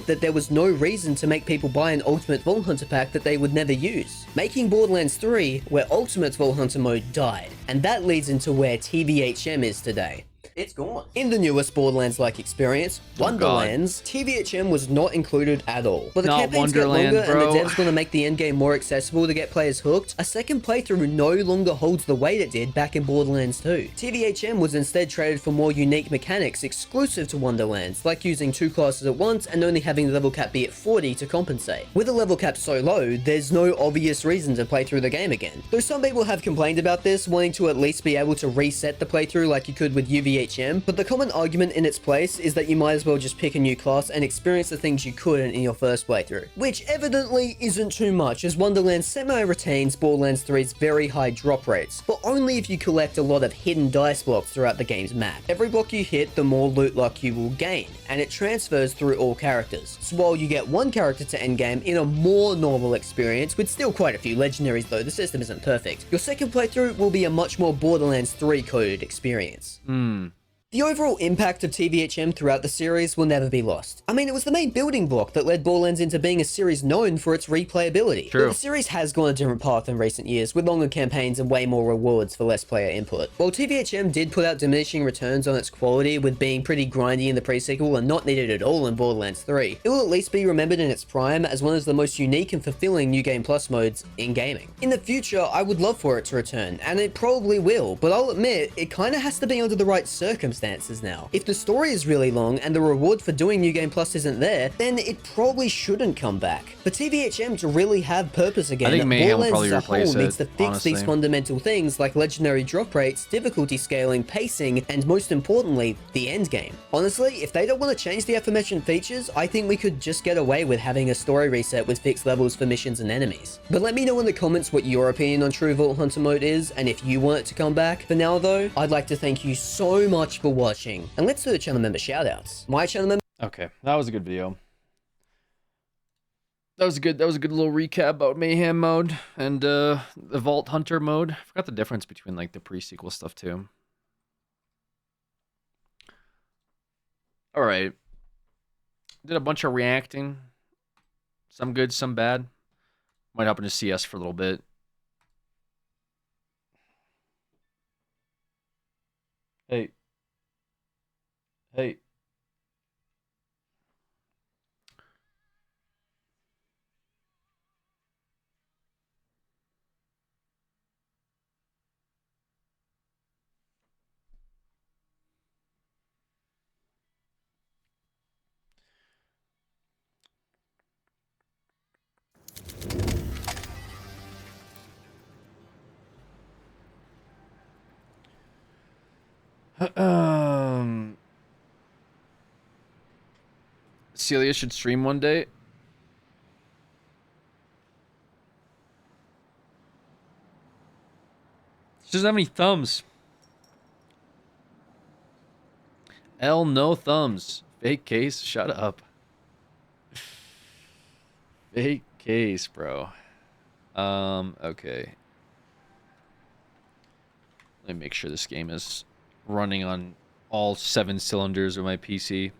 that there was no reason to make people buy an Ultimate Vault Hunter pack that they would never use, making Borderlands 3 where Ultimate Vault Hunter mode died, and that leads into where TVHM is today. It's gone. In the newest Borderlands-like experience, Wonderlands, TVHM was not included at all. But the campaigns get longer and the dev's gonna make the endgame more accessible to get players hooked, a second playthrough no longer holds the weight it did back in Borderlands 2. TVHM was instead traded for more unique mechanics exclusive to Wonderlands, like using 2 classes at once and only having the level cap be at 40 to compensate. With the level cap so low, there's no obvious reason to play through the game again. Though some people have complained about this, wanting to at least be able to reset the playthrough like you could with UV TVHM, but the common argument in its place is that you might as well just pick a new class and experience the things you couldn't in your first playthrough, which evidently isn't too much, as Wonderland semi-retains Borderlands 3's very high drop rates, but only if you collect a lot of hidden dice blocks throughout the game's map. Every block you hit, the more loot luck you will gain, and it transfers through all characters. So while you get one character to endgame in a more normal experience, with still quite a few legendaries though, the system isn't perfect, your second playthrough will be a much more Borderlands 3 coded experience. The overall impact of TVHM throughout the series will never be lost. I mean, it was the main building block that led Borderlands into being a series known for its replayability. True. But the series has gone a different path in recent years, with longer campaigns and way more rewards for less player input. While TVHM did put out diminishing returns on its quality, with being pretty grindy in the pre-sequel and not needed at all in Borderlands 3, it will at least be remembered in its prime as one of the most unique and fulfilling New Game Plus modes in gaming. In the future, I would love for it to return, and it probably will, but I'll admit, it kinda has to be under the right circumstances now. If the story is really long and the reward for doing New Game Plus isn't there, then it probably shouldn't come back. For TVHM to really have purpose again, I think Mayhem will Borderlands probably as a whole replace needs to it, fix these honestly. fundamental things like legendary drop rates, difficulty scaling, pacing, and most importantly, the end game. Honestly, if they don't want to change the aforementioned features, I think we could just get away with having a story reset with fixed levels for missions and enemies. But let me know in the comments what your opinion on True Vault Hunter mode is, and if you want it to come back. For now though, I'd like to thank you so much for watching, and let's do the channel member shoutouts. My channel member Okay, that was a good video. That was a good little recap about Mayhem mode and the Vault Hunter mode. I forgot the difference between like the pre-sequel stuff too. All right. Did a bunch of reacting. Some good, some bad. Might happen to see us for a little bit. Hey. Hey. Celia should stream one day. She doesn't have any thumbs. L no thumbs. Fake case. Shut up. Fake case, bro. Okay. Let me make sure this game is running on all 7 cylinders of my PC.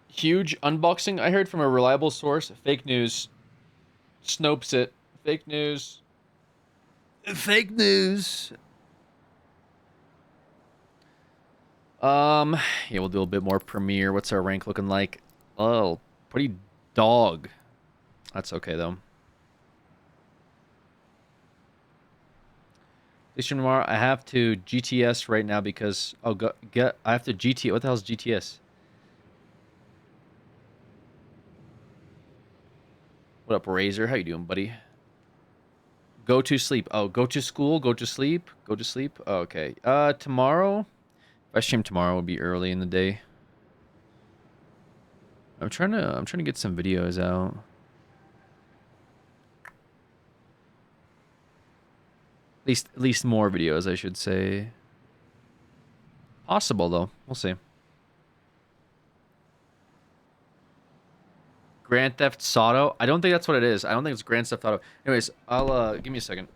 Huge unboxing. I heard from a reliable source. Fake news. Snopes it. Fake news. Fake news. Yeah, we'll do a bit more Premiere. What's our rank looking like? Oh, pretty dog. That's okay though. Station tomorrow. I have to GTS right now because I have to GT. What the hell is GTS? What up, Razor? How you doing, buddy? Go to sleep. Oh, go to school. Go to sleep. Go to sleep. Oh, okay. Tomorrow. If I stream tomorrow, it'll be early in the day. I'm trying to get some videos out. At least more videos, I should say. Possible though. We'll see. Grand Theft Auto? I don't think that's what it is. I don't think it's Grand Theft Auto. Anyways, I'll give me a second.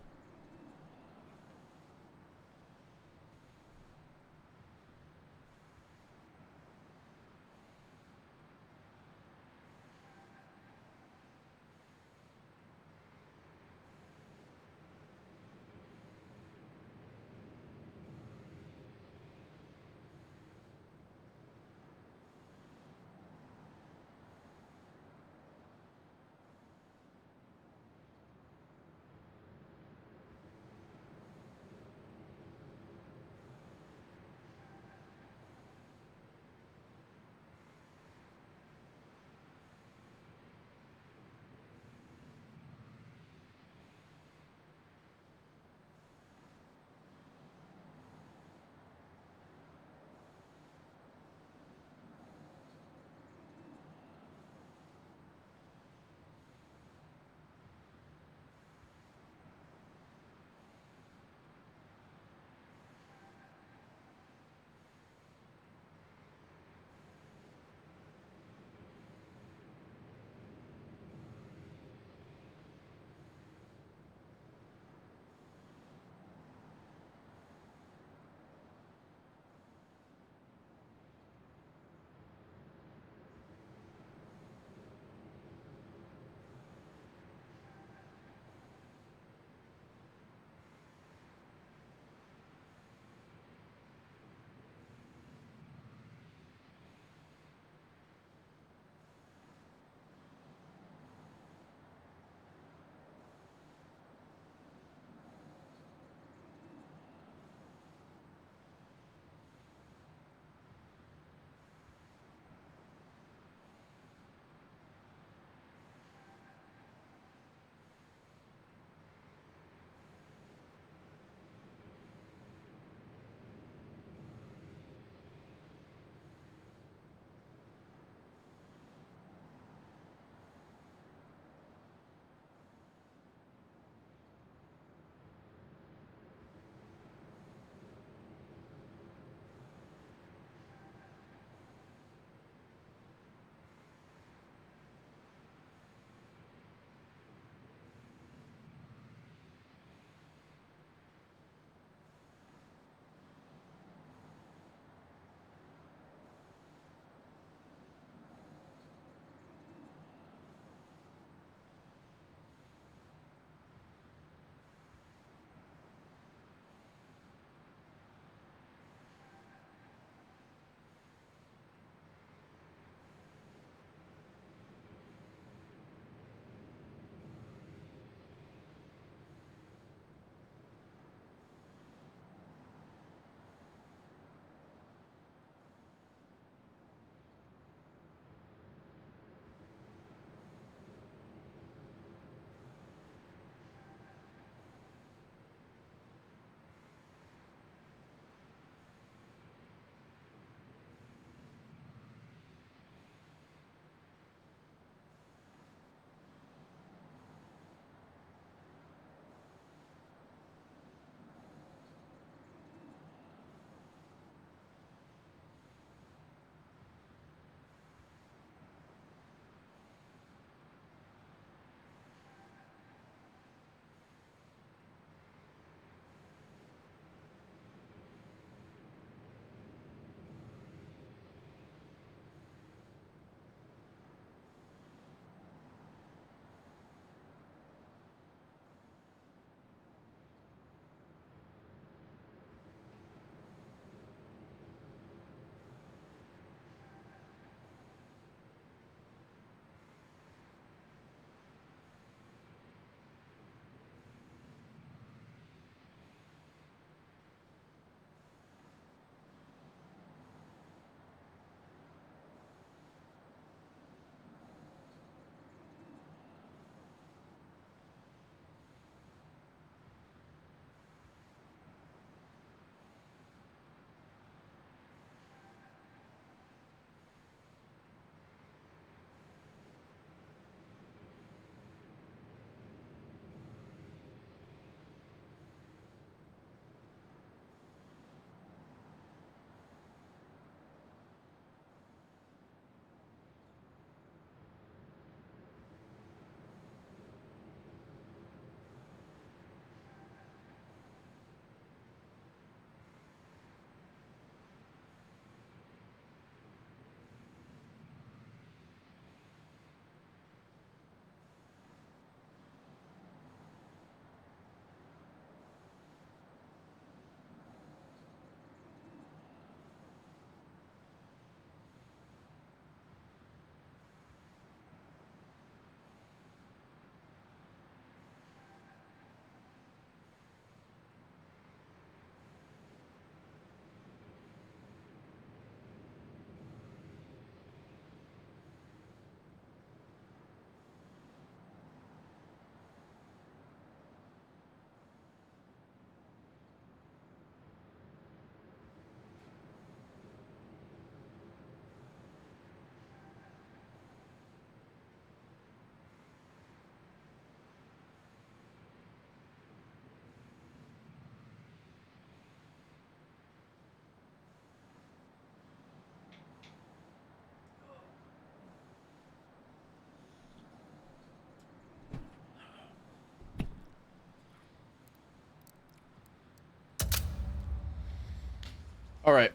All right.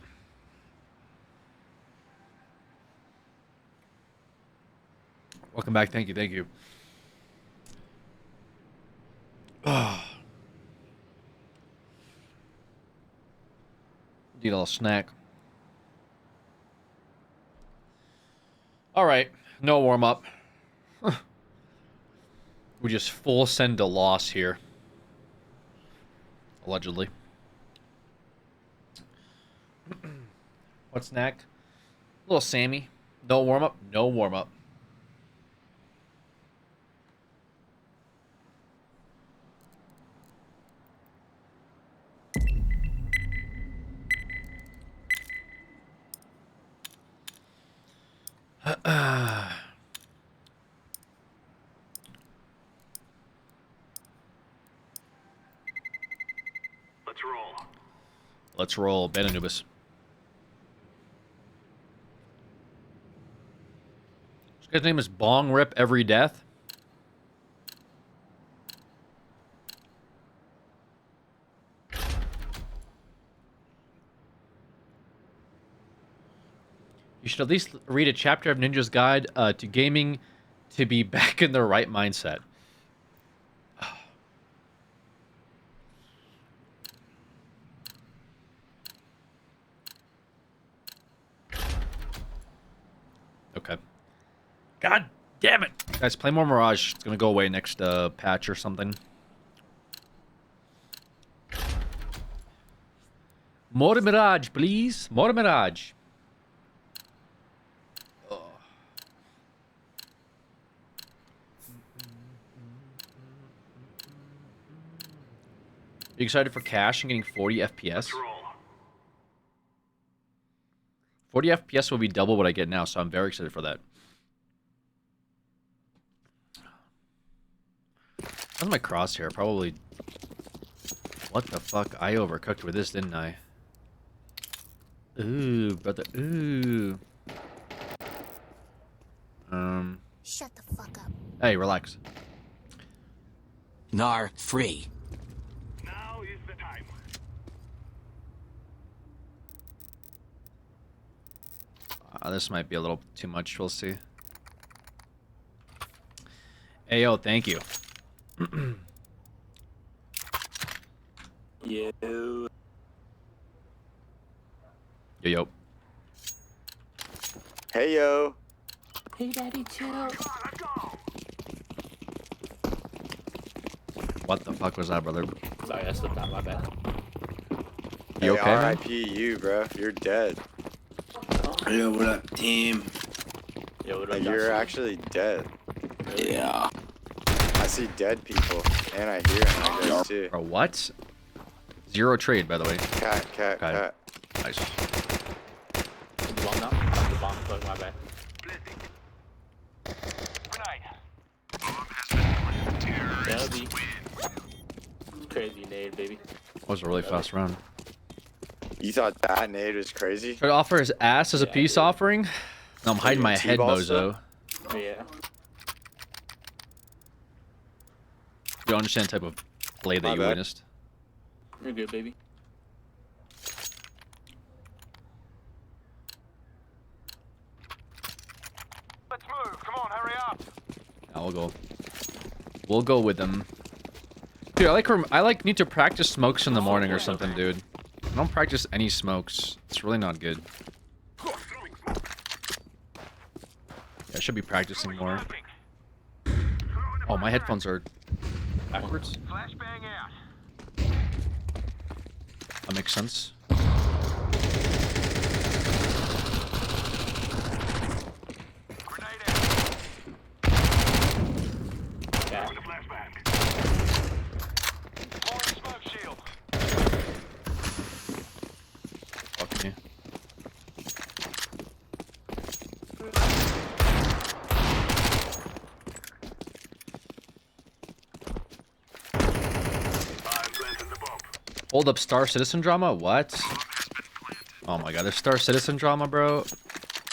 Welcome back. Thank you. Thank you. Need a little snack. All right. No warm up. We just full send a loss here. Allegedly. What snack? Little Sammy. No warm up. No warm up. Let's roll. Ben Anubis. This guy's name is Bong Rip Every Death. You should at least read a chapter of Ninja's Guide to Gaming to be back in the right mindset. Okay. God damn it. Guys, play more Mirage. It's going to go away next patch or something. More Mirage, please. More Mirage. Oh. You excited for cash and getting 40 FPS? 40 FPS will be double what I get now, so I'm very excited for that. How's my crosshair? Probably... What the fuck? I overcooked with this, didn't I? Ooh, brother. Ooh. Shut the fuck up. Hey, relax. Nar free. Now is the time. This might be a little too much. We'll see. Ayo, thank you. Yo. Yo, yo. Hey, yo. Hey, daddy, chill. What the fuck was that, brother? Sorry, I slipped out. My bad. You okay, man? R.I.P. you, bro. You're dead. Yo, what up, team? Yo, what up, Like, Josh? you're actually dead. Yeah. I see dead people, and I hear them like this too. Bro, what? Zero trade, by the way. Cat, cat, Okay. cat. Nice. The bomb now? The bomb, fuck, my bad. Yeah, be. Crazy nade, baby. That was a really fast round. You thought that nade was crazy? Should I offer his ass as a peace offering? No, I'm hiding my head, T-ball bozo. stuff? Yeah. You understand the type of play that My you bad. witnessed? You're good, baby. Let's move. Come on, hurry up. I'll go. We'll go with them. Dude, I like need to practice smokes in the morning or something, dude. I don't practice any smokes. It's really not good. Yeah, I should be practicing more. Oh, my headphones are backwards. Flashbang out. That makes sense. Yeah. Fuck me. Hold up, Star Citizen drama? What? Oh my god, there's Star Citizen drama, bro.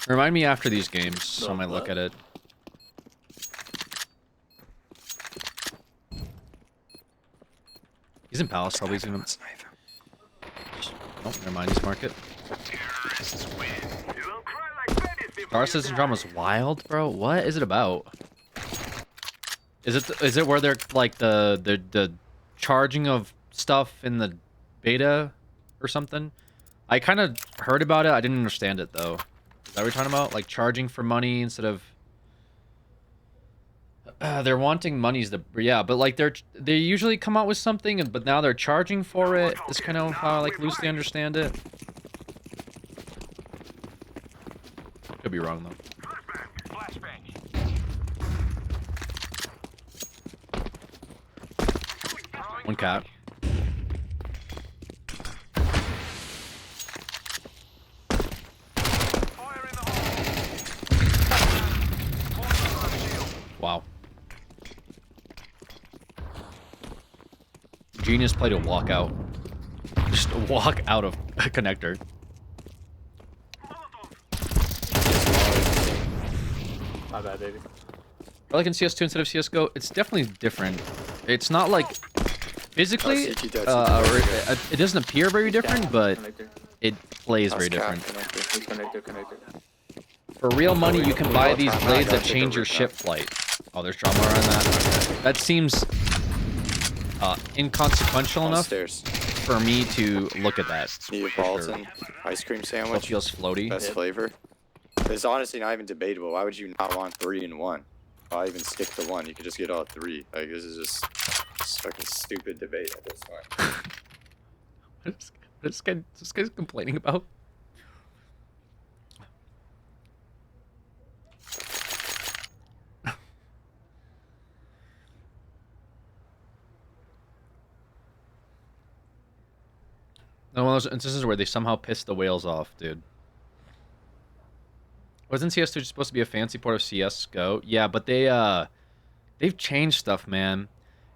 Remind me after these games, so I might look at it. He's in Palace, probably. He's gonna... Oh, never mind, he's market. Star Citizen drama's wild, bro. What is it about? Is it where they're like the charging of stuff in the beta or something? I kind of heard about it. I didn't understand it though. Is that what you're talking about? Like charging for money instead of they're wanting monies to, yeah, but like they usually come out with something, but now they're charging for it. That's kind of how I like loosely understand it. Could be wrong though. One cat. Wow. Genius play to walk out. Just walk out of a connector. My bad, baby. I like in CS2 instead of CSGO. It's definitely different. It's not like physically, it doesn't appear very different, but it plays very different. For real money, you can buy these blades that change your ship flight. Oh, there's drama around that. That seems inconsequential enough for me to look at that. Neapolitan ice cream sandwich. What feels floaty? Best flavor. It's honestly not even debatable. Why would you not want 3 in 1? Why even stick to 1? You could just get all 3. Like, this is just fucking stupid debate at this point. What is this guy's complaining about? No, one of those instances where they somehow pissed the whales off, dude. Wasn't CS2 just supposed to be a fancy port of CSGO? Yeah, but they've changed stuff, man.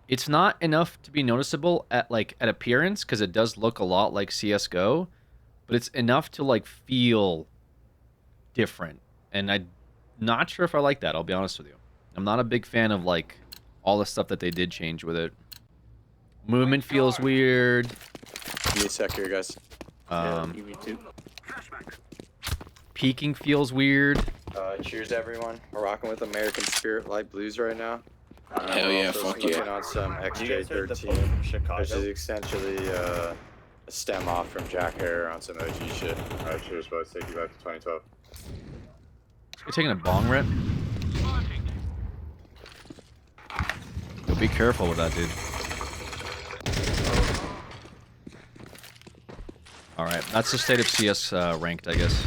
It's not enough to be noticeable at appearance, because it does look a lot like CSGO, but it's enough to like feel different. And I'm not sure if I like that, I'll be honest with you. I'm not a big fan of like all the stuff that they did change with it. Movement feels weird. Give me a sec here, guys. Me too. Peeking feels weird. Cheers, everyone. We're rocking with American Spirit Light Blues right now. Hell yeah, fuck yeah. On some XJ13, which is essentially a stem off from Jack Harrer on some OG shit. Alright, cheers, boys. Take you back to 2012. You're taking a bong rip? Yo, be careful with that, dude. Alright, that's the state of CS ranked, I guess.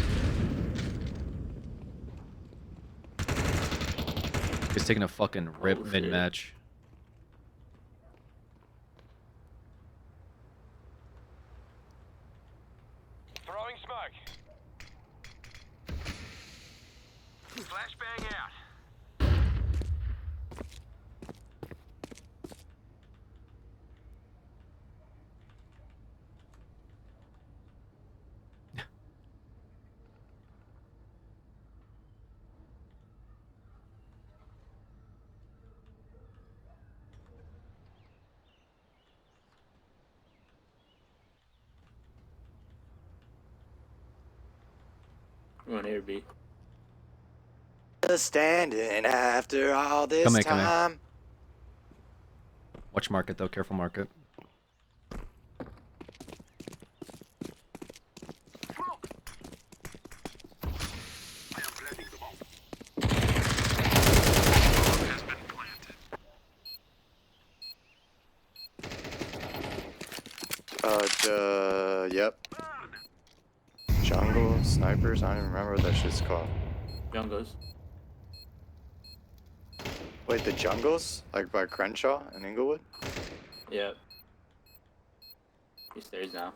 He's taking a fucking rip mid-match. Throwing smoke. Flashbang out. Come on here, B. Standing after all this Come time. here. Watch market though, careful market. Yep. Jungle snipers. I don't even remember what that shit's called. Jungles. Wait, the jungles? Like by Crenshaw and Inglewood? Yep. He stays now.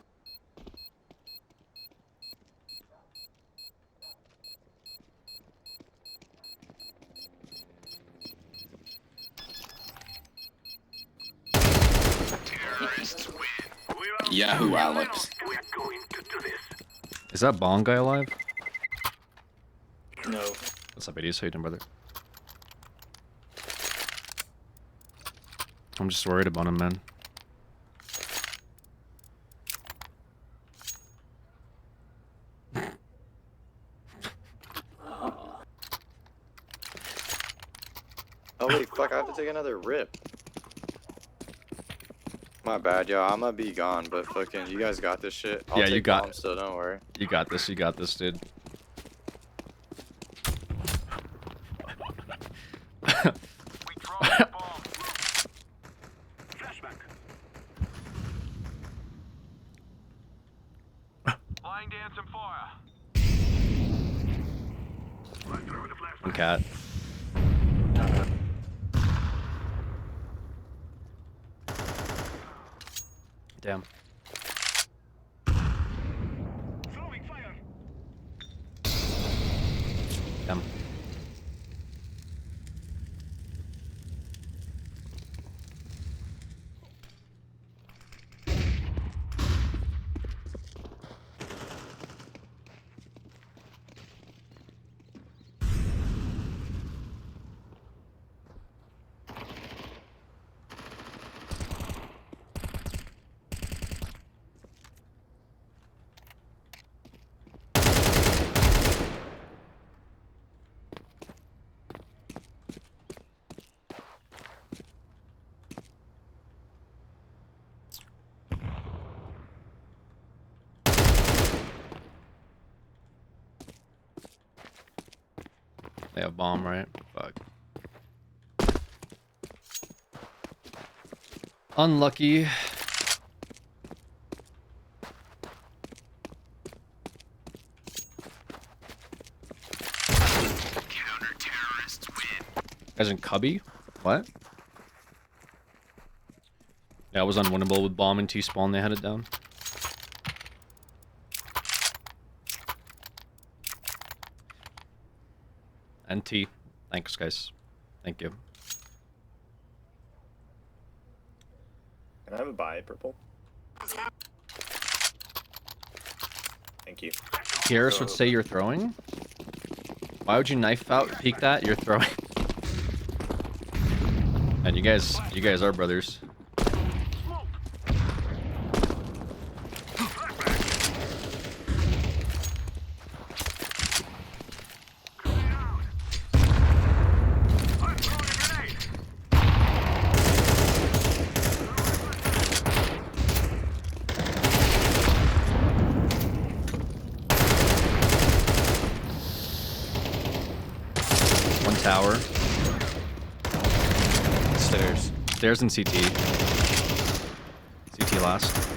Yahoo, Alex. Is that bong guy alive? No. What's up, AD? How you doing, brother? I'm just worried about him, man. take another rip. My bad, yo. I'm gonna be gone, but fucking, you guys got this shit. I'll Yeah, take you got bombs, so don't worry. You got this. You got this, dude. Laying down some fire. One cat. Damn. Damn. They have bomb, right? Fuck. Unlucky. Counter-terrorists win. As in Cubby? What? Yeah, it was unwinnable with bomb and T-spawn. They had it down. And T. Thanks, guys. Thank you. Can I have a buy, purple? Thank you. Garrus would say you're throwing? Why would you knife out, peek that? You're throwing. And you guys are brothers. One tower. Stairs. Stairs and CT. CT last.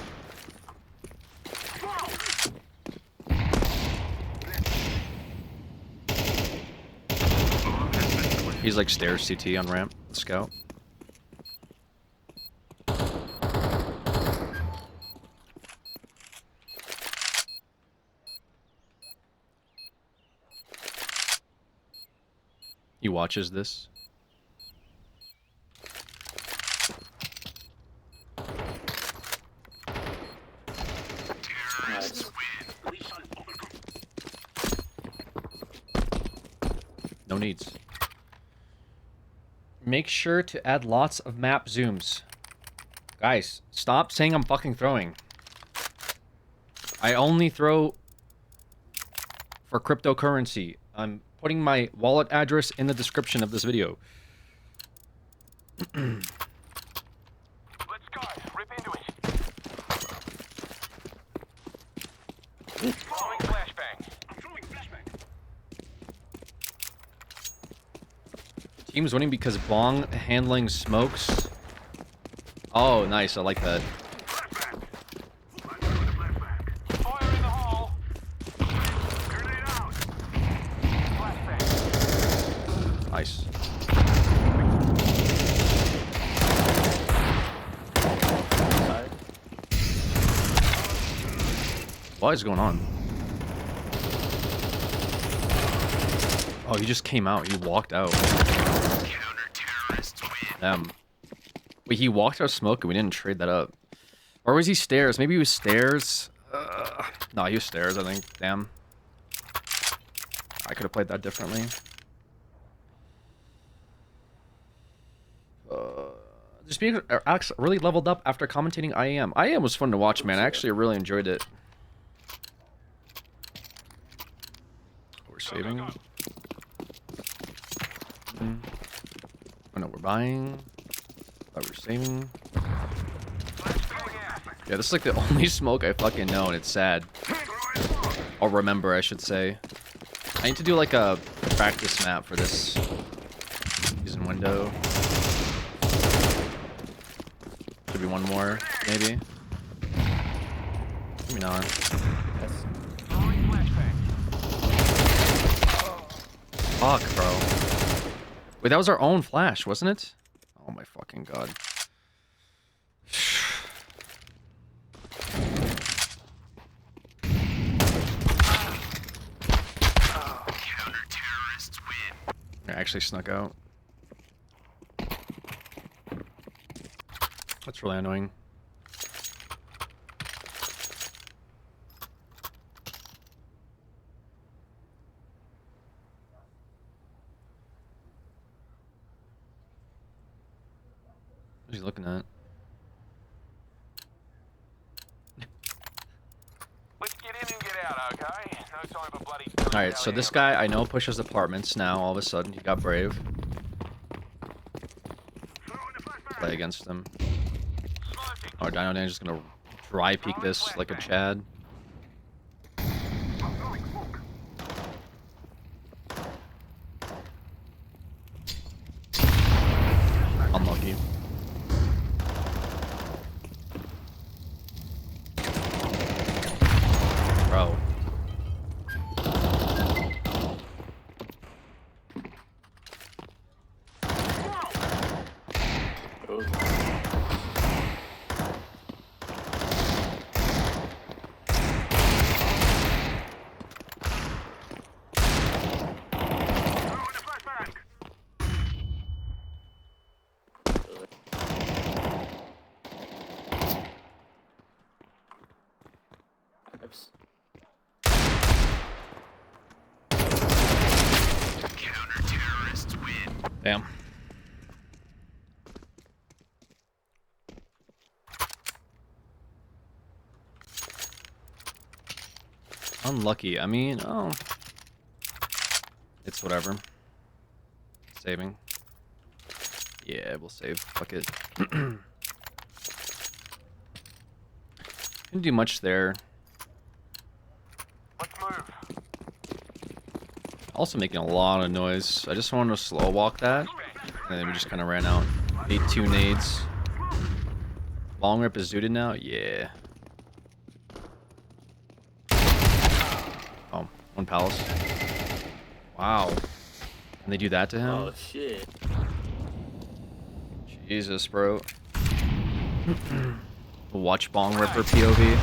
He's like stairs CT on ramp. Scout. He watches this. No needs. Make sure to add lots of map zooms. Guys, stop saying I'm fucking throwing. I only throw for cryptocurrency. I'm putting my wallet address in the description of this video. Let's go. Rip into it. Throwing flashbang. I'm throwing flashbang. Team's winning because Bong handling smokes. Oh, nice. I like that. Nice. What is going on? Oh, he just came out. He walked out. Wait, he walked out of smoke and we didn't trade that up. Or was he stairs? Maybe he was stairs. No, he was stairs, I think. Damn. I could have played that differently. Just being Alex really leveled up after commentating IAM. IAM was fun to watch, man. I actually really enjoyed it. We're saving. Oh no, we're buying. Thought we were saving. Yeah, this is like the only smoke I fucking know, and it's sad. Or remember, I should say. I need to do like a practice map for this. Using window. Should be one more, maybe. Maybe not. Fuck, bro. Wait, that was our own flash, wasn't it? Oh my fucking god. Counter-terrorists win. I actually snuck out. That's really annoying. What's he looking at? Let's get in and get out, okay? No time for bloody... Alright, so this guy I know pushes apartments now. All of a sudden, he got brave. Play against him. Oh, Dino Dan's just gonna dry peek this like a Chad. Unlucky. Bro. Counter-terrorists win. Damn. Unlucky. I mean, oh. It's whatever. Saving. Yeah, we'll save. Fuck it. Couldn't do much there. Let's move. Also making a lot of noise. I just wanted to slow walk that. And then we just kind of ran out. Ate 2 nades. Long rip is zooted now? Yeah. Oh, 1 palace. Wow. And they do that to him? Oh shit. Jesus, bro. Watch Bong Ripper POV.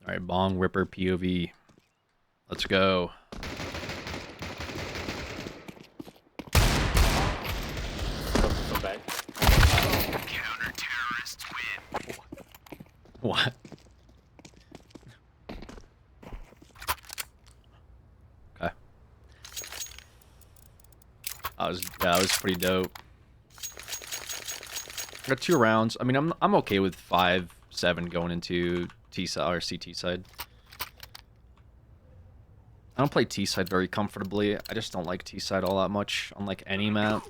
Alright, Bong Ripper POV. Let's go. Counter-terrorists win. What? Okay. That was pretty dope. Got 2 rounds. I mean, I'm okay with 5-7 going into T side or CT side. I don't play T side very comfortably. I just don't like T side all that much on like any map.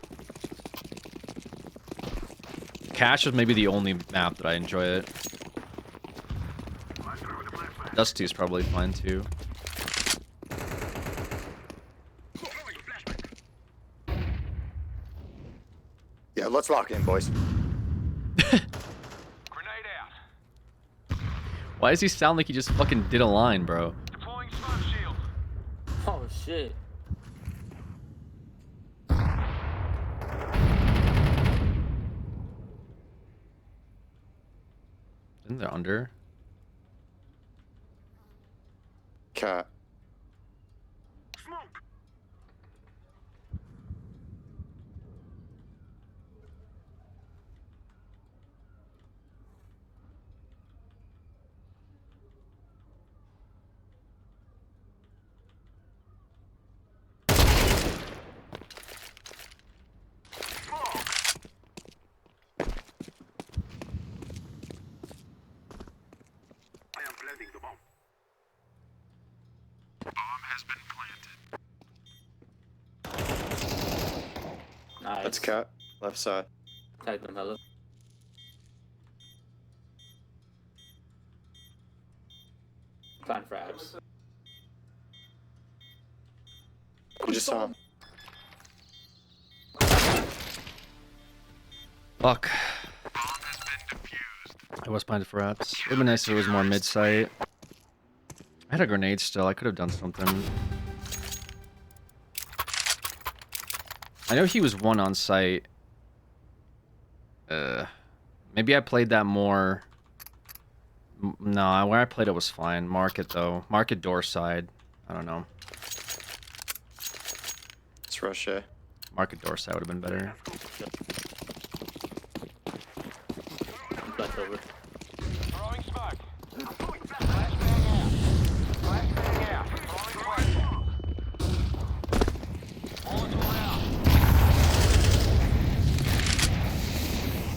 Cache is maybe the only map that I enjoy it. Dusty is probably fine too. Yeah, let's lock in, boys. Why does he sound like he just fucking did a line, bro? Deploying smoke shield. Oh shit. Isn't there under? Cat. Setting the bomb. Bomb has been planted. Nice. That's cat. Left side. Tag them, hello. Plan for abs. You just saw him. Fuck. I was planted for apps. It would be nice if it was more mid-sight. I had a grenade still. I could have done something. I know he was one on site. Maybe I played that more. No, where I played it was fine. Market though. Market door side. I don't know. It's rush A. Market door side would have been better. Left over. Throwing smoke. Flashbang out. Flashbang out. Throwing smoke. Molotov out.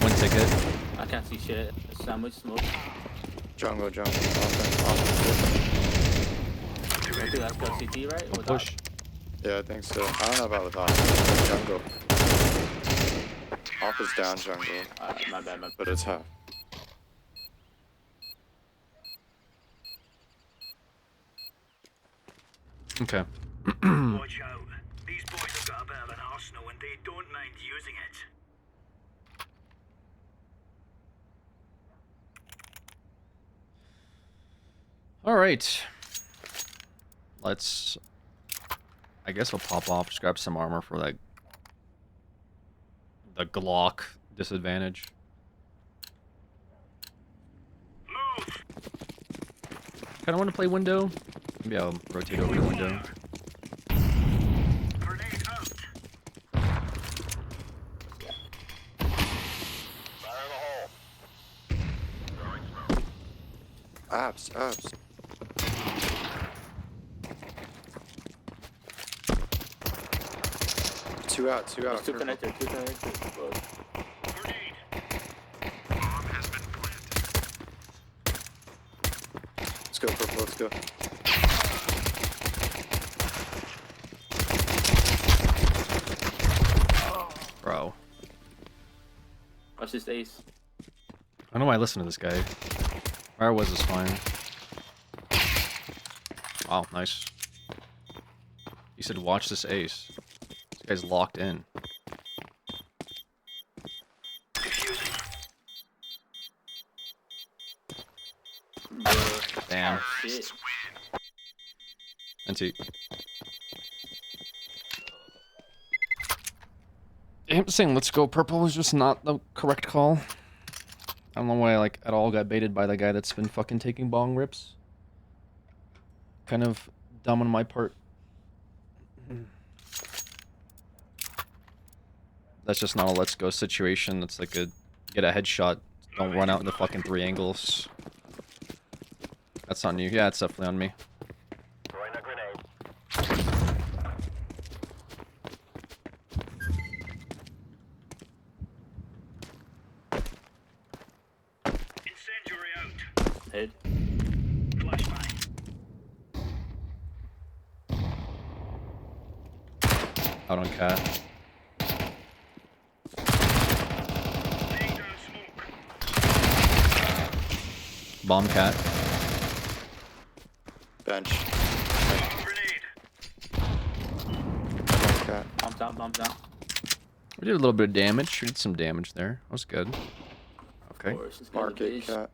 One ticket. I can't see shit. Sandwich smoke. Jungle. I think that's got CT, right? Or Push. Yeah, I think so. I don't know about with off. Jungle. Off is down jungle. My bad. But it's half. Okay. Watch out. These boys have got a bit of an arsenal and they don't mind using it. All right. Let's. I guess we'll pop off. Just grab some armor for that. The Glock disadvantage. Kind of want to play window. Maybe I'll rotate over to window. Abs. Two out. There's two Careful. connectors. Let's go, purple. Let's go. Bro. Watch this ace. I don't know why I listen to this guy. Where was this fine? Wow, nice. He said, watch this ace. This guy's locked in. Damn. Shit. NT. Him saying let's go purple is just not the correct call. I don't know why I like at all got baited by the guy that's been fucking taking bong rips. Kind of dumb on my part. That's just not a let's go situation. That's like a get a headshot. Don't run out in the fucking 3 angles. That's on you. Yeah, it's definitely on me. Throwing a grenade. Incendiary out. Head. Flashbang. Out on cat. Laying down smoke. Bomb cat. Bench. Grenade. Cat. Bombs down. We did a little bit of damage. We did some damage there. That was good. Okay. Of course, it's gonna Market be- cat.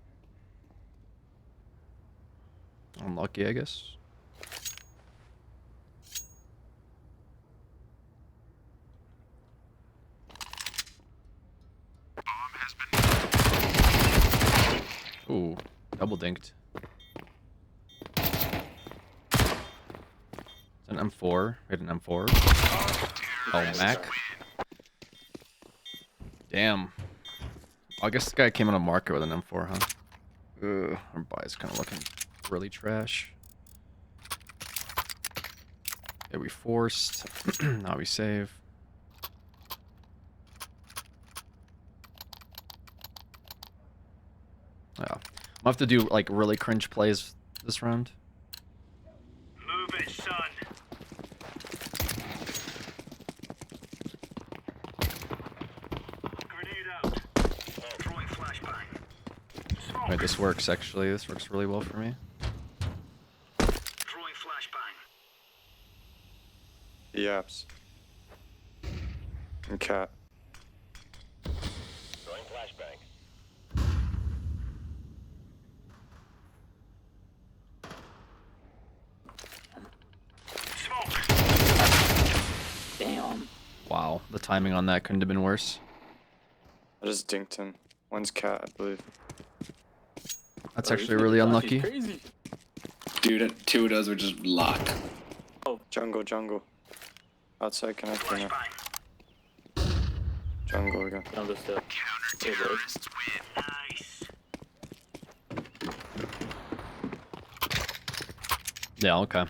Unlucky, I guess. Ooh, double dinked. It's an M4. We had an M4. Oh, Mac. Damn. I guess the guy came on a market with an M4, huh? Ugh, our buy's kind of looking really trash. Yeah, we forced. Now we save. Yeah. I'll have to do like really cringe plays this round. Move it, son. Grenade out. Throwing flashbang. Alright, this works actually. This works really well for me. Throwing flashbang. Yaps. And cat. Throwing flashbang. Damn. Wow, the timing on that couldn't have been worse. I just dinked him. One's cat, I believe. That's actually really unlucky. Dude, 2 of those were just luck. Oh, jungle, jungle. Outside connector now. Jungle again. Jungle still. Counter-terrorists win. Nice. Yeah, okay.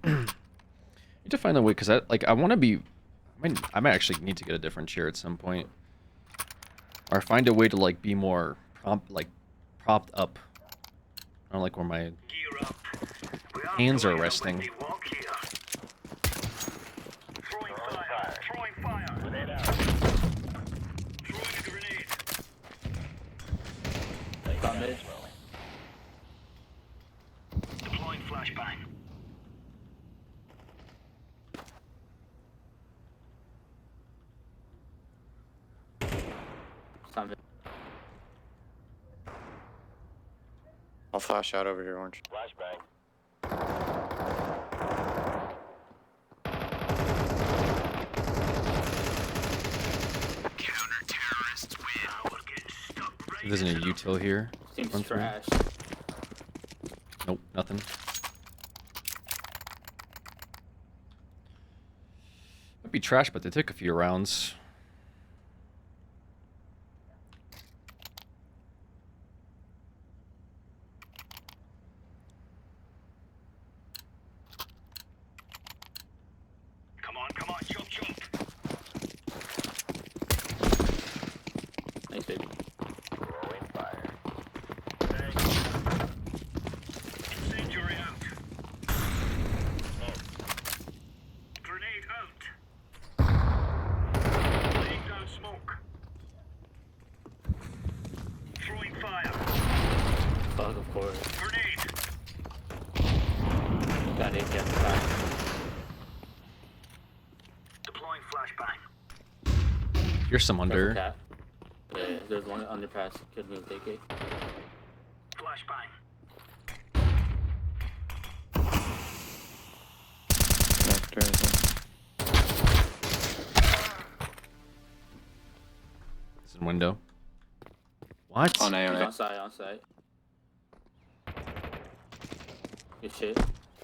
Need to find a way, because I want to be. I might actually need to get a different chair at some point, or find a way to like be more propped up. I don't like where my hands are resting. Throwing fire. Throwing fire. Grenade out. Throwing a grenade. Got mid. Deploying flashbang. I'll flash out over here, Orange. Flashbang. Counter-terrorists win. We're getting stuck right. There's any util here. Seems Run through. trash. Nope, nothing. Might be trash, but they took a few rounds. Come on, jump, jump. Nice, baby. Throwing fire. Incendiary out. Grenade out. Laying down smoke. Throwing fire. Fuck, of course. Grenade. Got it, get the back. Deploying flashbang. Here's some under. Cat. Yeah, there's one underpass. Could move, take it. Flashbang. Connector, I think. It's in window. What? On A, on He's A. on site, on site. Good shit.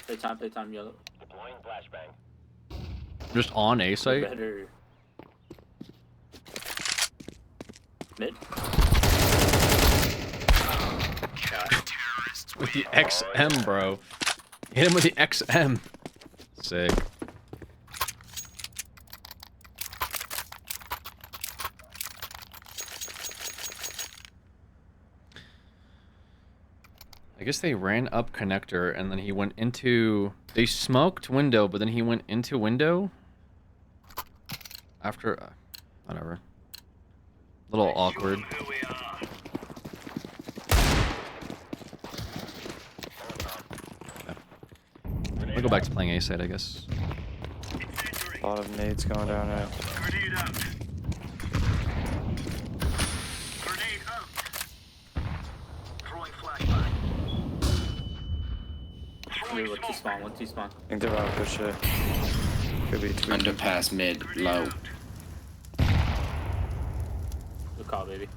Playtime, yellow. Deploying flashbang. Just on A site? Better. Mid. With the XM, bro. Hit him with the XM. Sick. I guess they ran up connector and then he went into... They smoked window, but then he went into window? After... whatever. A little awkward. We'll go back to playing A side, I guess. A lot of nades going down now. Grenade out. Grenade out. Throwing flashbang. Mid, one T-spawn, one T-spawn. I think they're about to push it. Could be 2. Underpass mid, low. Good call, baby.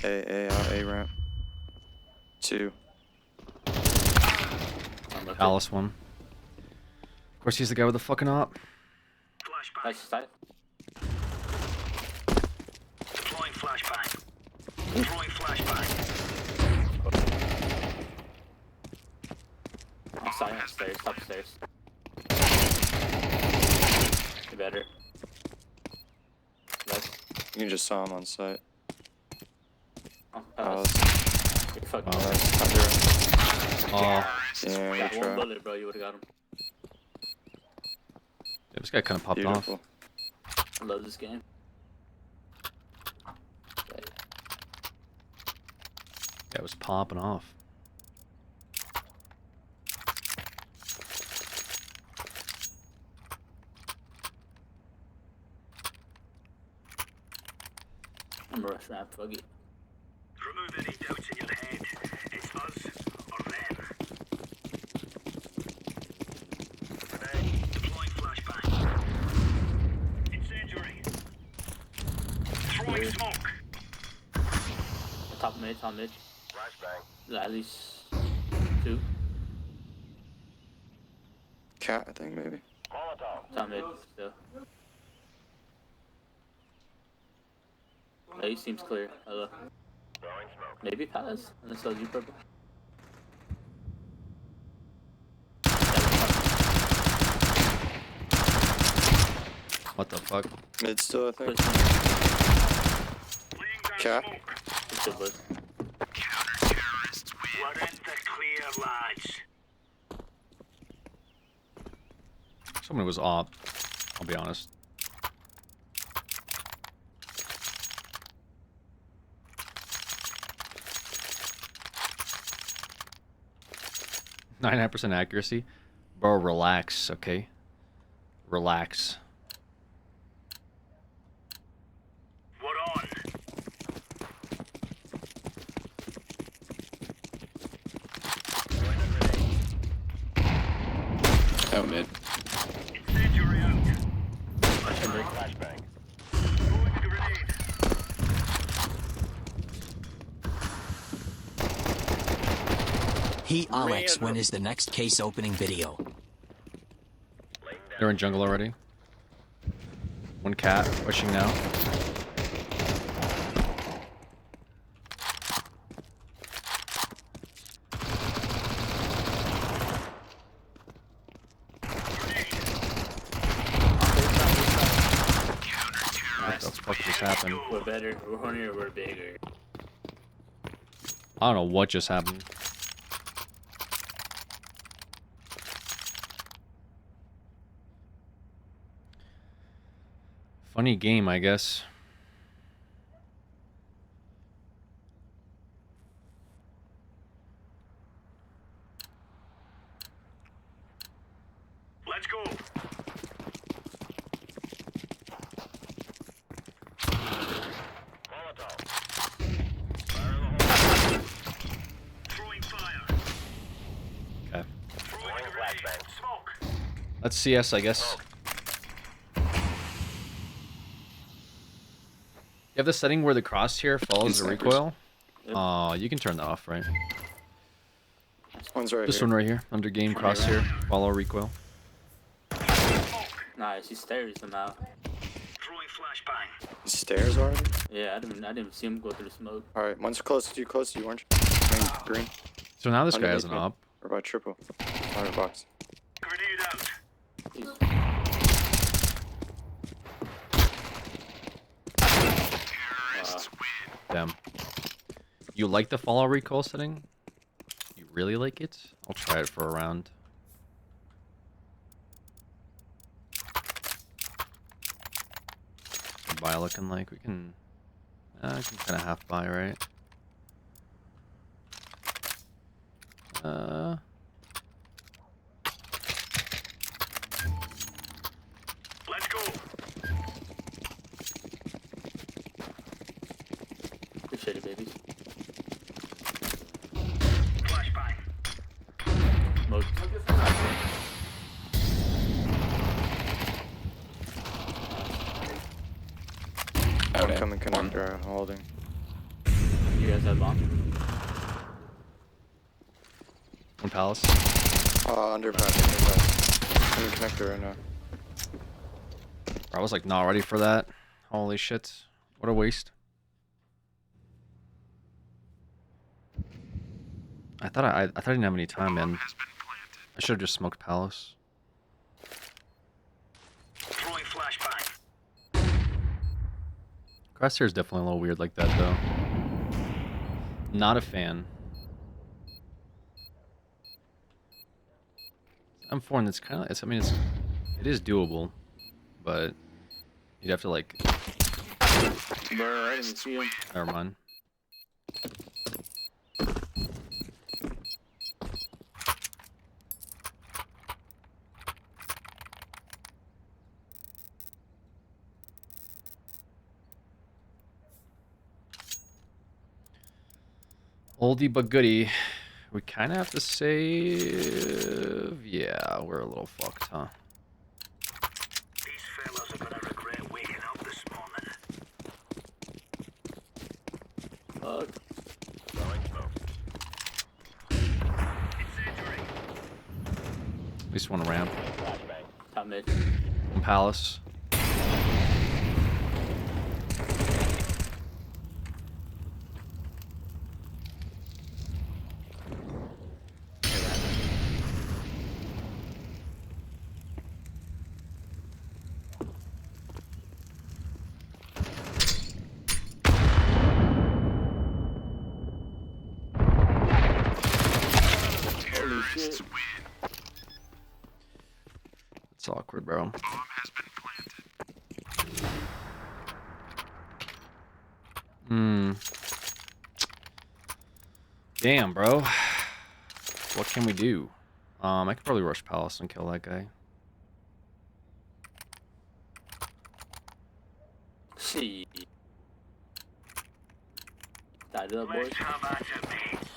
A out, A ramp. 2. Alice one. Of course, he's the guy with the fucking op. Nice side. Deploying flashbang. Throwing flashbang. Outside, upstairs, upstairs. You better. Nice. You just saw him on site. Oh, Palace. You're fucking Oh, Yeah, got good one try. bullet, bro. You would've got him. yeah, this guy kind of popped Beautiful. off. I love this game. Yeah, it was popping off. I'm a rush rap, fuck it. Remove any doubts in your head. It's us or them. Grenade. Deploying flashbang. Incendiary. Throwing smoke. Top mid, top mid. Flashbang. At least 2. Cat, I think maybe. Molotov. Top mid, still. A seems clear. Hello. Throwing smoke. Maybe Palace? Unless that was you, purple. What the fuck? Mid still, I think. Laying down Cat. smoke. It's good, bud. Counter-terrorists win. We're in the clear, lads. Someone was op. I'll be honest. %99 accuracy. Bro, relax, okay? Relax. We're on. Out mid. Incendiary out. Flashbang. Throwing a grenade. He Alex, when is the next case opening video? They're in jungle already. One cat pushing now. What the fuck just happened? We're better, we're hornier, we're bigger. I don't know what just happened. Funny game, I guess. Let's go. Molotov. Fire in the hole. Throwing fire. Okay. Throwing a grenade. Smoke. Let's CS, I guess. You have the setting where the crosshair follows the recoil? Oh, you can turn that off, right? One's right This here. one right here, under game crosshair, follow recoil. Nice, he stairs somehow. Throwing flashbang. Stairs already? Yeah, I didn't see him go through the smoke. Alright, one's close to you, orange. Green. So now this guy has an Underneath me. op. Or about triple. Out of box. Grenade out. Damn. You like the follow recoil setting? You really like it? I'll try it for a round. Buy looking like we can. I can kind of half buy, right? Let's go. Appreciate it, babies. Flashbang. Smoke. One coming connector, holding. You guys have bomb? One palace. Underpass. Coming connector right now. I was like not ready for that. Holy shit. What a waste. I thought I didn't have any time, man. I should have just smoked Palace. Throwing flashbang. Crosshair is definitely a little weird like that, though. Not a fan. M4, and it's kind of, I mean, it is doable, but you'd have to like. Bro, I didn't see him. Never mind. Oldie but goodie. We kind of have to save. Yeah, we're a little fucked, huh? These fellas are gonna regret waking up this morning. Fuck. Throwing smoke. Incendiary. At least one ramp. Flashbang. Top mid. One Palace. Holy shit. It's awkward, bro. Damn, bro. What can we do? I could probably rush Palace and kill that guy. See. Died up, boys. Let's have at it, mates.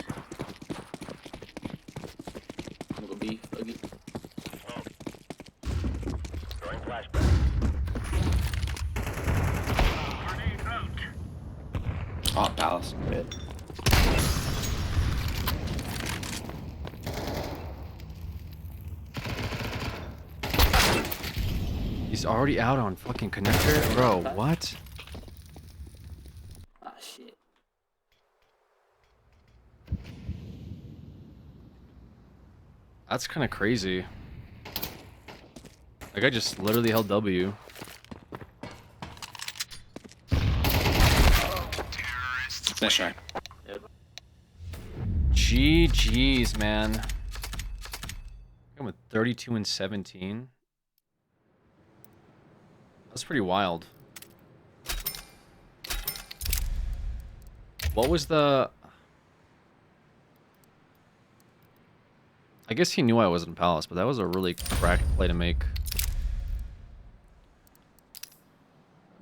I'm gonna be again. Throwing flashbang. Grenade out. Oh, Palace. Bit. He's already out on fucking connector? Bro, what? Ah, shit. That's kind of crazy. Like, I just literally held W. Nice try. Yep. GG's, man. I'm with 32 and 17. That's pretty wild. What was the... I guess he knew I was in Palace, but that was a really cracked play to make.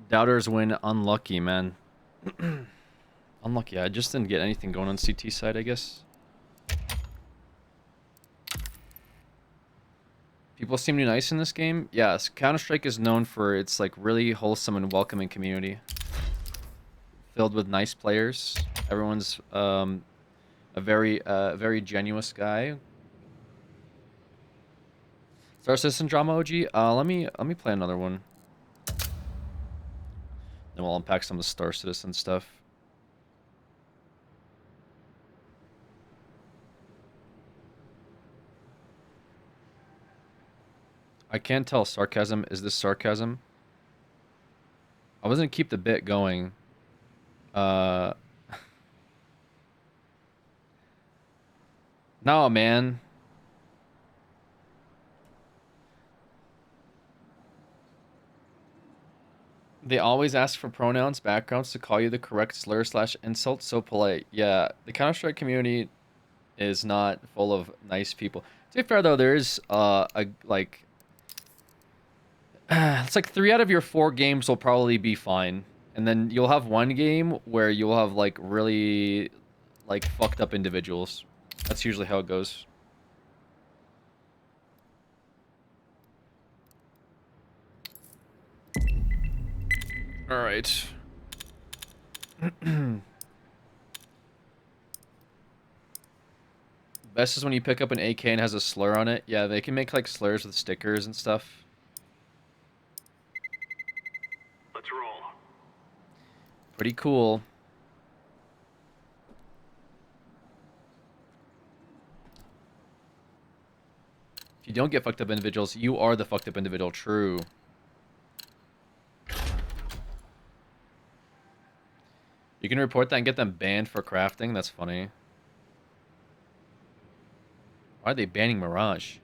Doubters win. Unlucky, man. Unlucky. I just didn't get anything going on CT side, I guess. People seem to be nice in this game. Yes, Counter-Strike is known for its like really wholesome and welcoming community. Filled with nice players. Everyone's a very genuine guy. Star Citizen drama OG. Let me play another one. Then we'll unpack some of the Star Citizen stuff. I can't tell sarcasm. Is this sarcasm? I was gonna keep the bit going. No, man. They always ask for pronouns, backgrounds to call you the correct slur/insult. So polite. Yeah, the Counter-Strike community is not full of nice people. To be fair, though, there is it's like 3 out of your 4 games will probably be fine, and then you'll have one game where you'll have like really like fucked up individuals. That's usually how it goes. All right. Best is when you pick up an AK and has a slur on it. Yeah, they can make like slurs with stickers and stuff. Let's roll. Pretty cool. If you don't get fucked up individuals, you are the fucked up individual. True. You can report that and get them banned for crafting. That's funny. Why are they banning Mirage?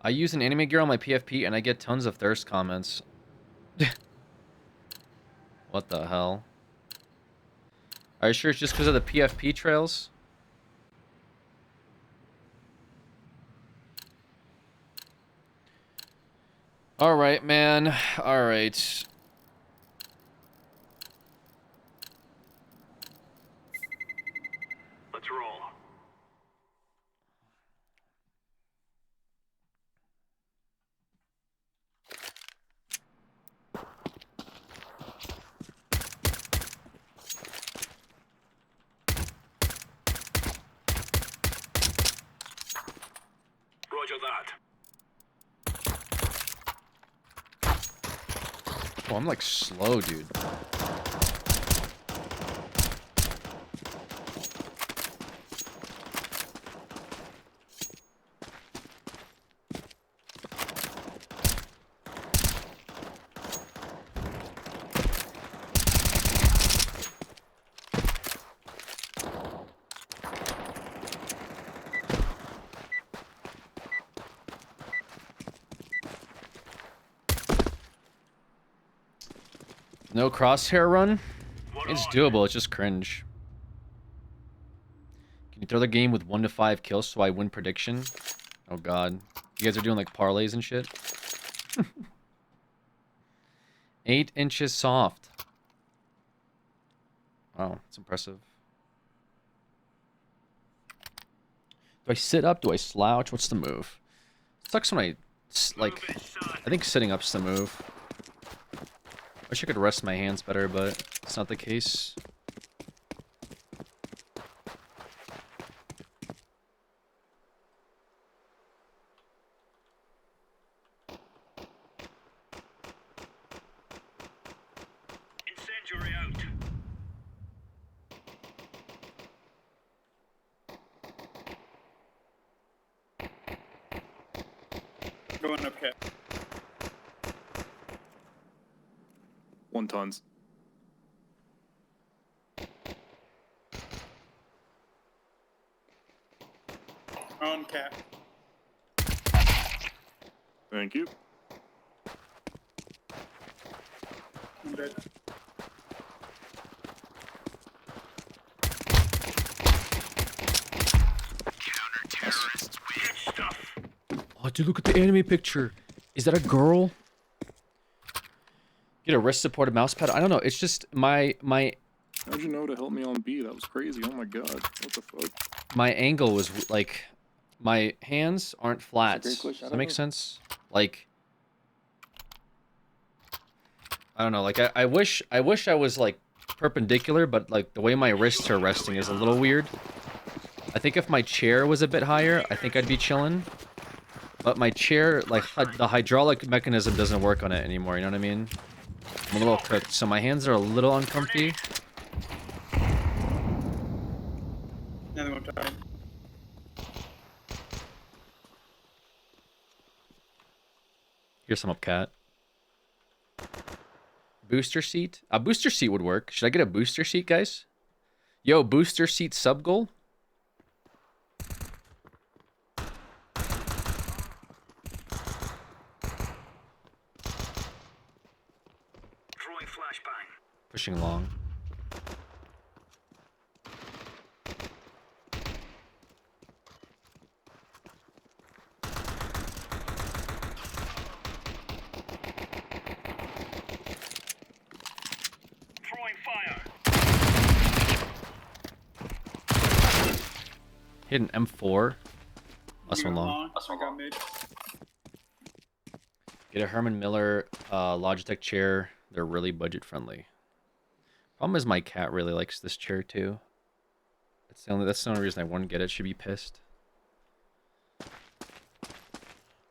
I use an anime gear on my PFP and I get tons of thirst comments. What the hell? Are you sure it's just because of the PFP trails? Alright, man. Alright. Let's roll. Roger that. Oh, I'm like slow, dude. No crosshair run? It's doable, it's just cringe. Can you throw the game with 1 to 5 kills so I win prediction? Oh god. You guys are doing like parlays and shit? 8 inches soft. Wow, that's impressive. Do I sit up? Do I slouch? What's the move? Sucks when I, like, I think sitting up's the move. Wish I could rest my hands better, but it's not the case. Incendiary out. Going up cap. 1 tons. On cap. Thank you. I'm dead. Oh, dude, look at the anime picture. Is that a girl? Get a wrist supported mouse pad. I don't know. It's just my How'd you know to help me on B? That was crazy. Oh my god. What the fuck? my angle was like my hands aren't flat. That's a great Does question. that make sense? Like I don't know. Like I wish I was like perpendicular, but like the way my wrists are resting is a little weird. I think if my chair was a bit higher, I think I'd be chilling. But my chair, like the hydraulic mechanism doesn't work on it anymore. You know what I mean? I'm a little cooked, so my hands are a little uncomfy. Another one time. Here's some up, cat. Booster seat? A booster seat would work. Should I get a booster seat, guys? Yo, booster seat sub goal? Throwing flashbang. Pushing long. Throwing fire. Hit an M4. Last one long. I got mid. Get a Herman Miller Logitech chair. They're really budget friendly. Problem is my cat really likes this chair too. That's the only reason I wouldn't get it. She'd be pissed.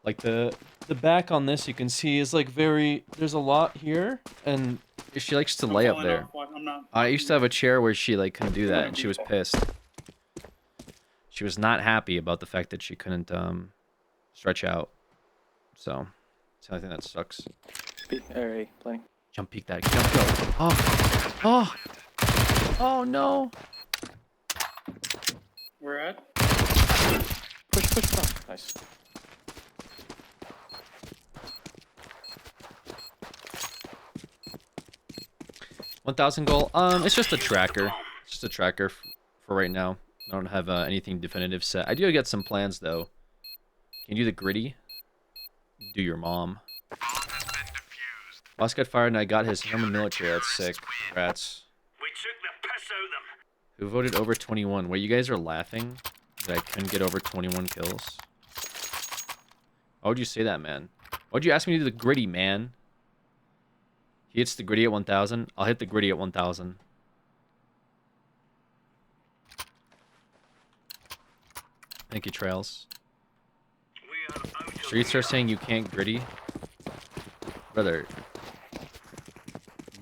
Like the back on this, you can see is like very. There's a lot here, and she likes to lay up there. I used to have a chair where she like couldn't do that, and she was pissed. She was not happy about the fact that she couldn't stretch out. So I think that sucks. Alright, playing. Jump peek that. Jump go. Oh no. We're at. Push. Nice. $1,000 goal. It's just a tracker. It's just a tracker for right now. I don't have anything definitive set. I do get some plans though. Can you do the gritty? Do your mom. Boss got fired and I got his Herman military. That's sick. Rats. We took the piss out of them. Who voted over 21? Wait, you guys are laughing that I couldn't get over 21 kills? Why would you say that, man? Why'd you ask me to do the gritty, man? He hits the gritty at 1,000. I'll hit the gritty at 1,000. Thank you, Trails. Streets are saying you can't gritty. Brother.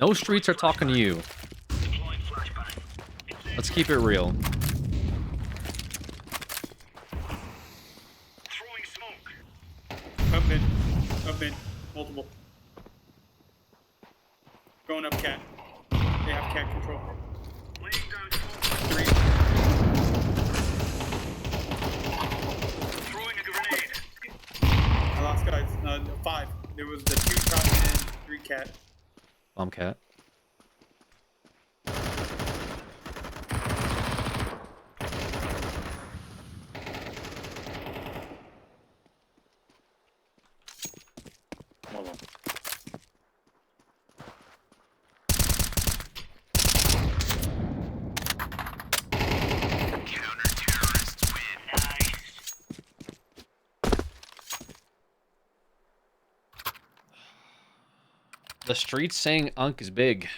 No streets are talking to you. Let's keep it real. Up mid, multiple. Going up cat. They have cat control. Three. Throwing a grenade. I lost guys. 5. There was the 2 top and 3 cat. Bomb cat. The streets saying Unk is big.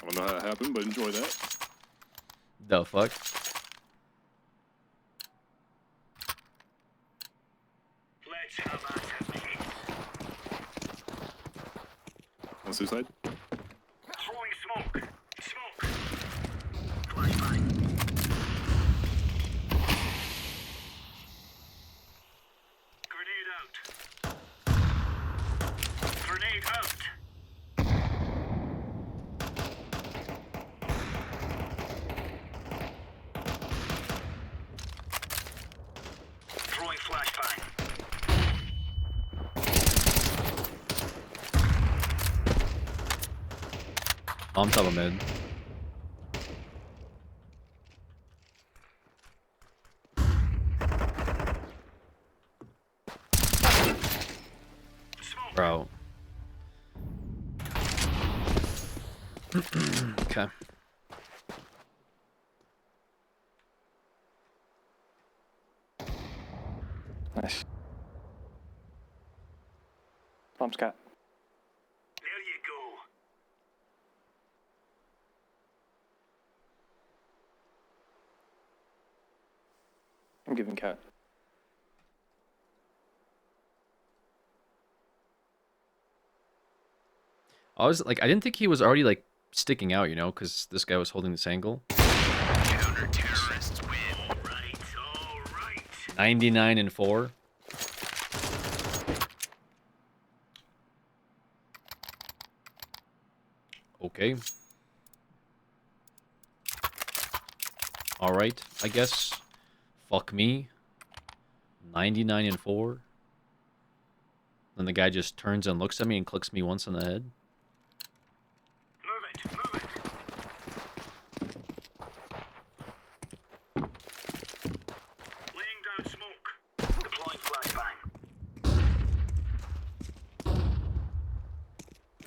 I don't know how that happened, but enjoy that. The fuck? Let's have at it. On suicide? Throwing smoke. Smoke. Flashbang. Grenade out. Grenade out. Throwing flashbang. On top of mid. Bro. Okay. Nice. Bomb's cat. There you go. I'm giving cat. I was like, I didn't think he was already like sticking out, you know, because this guy was holding this angle. Counter-terrorists win. All right. 99-4. Okay. All right, I guess. Fuck me. 99-4. Then the guy just turns and looks at me and clicks me once in the head. Laying down smoke. Deploying flashbang.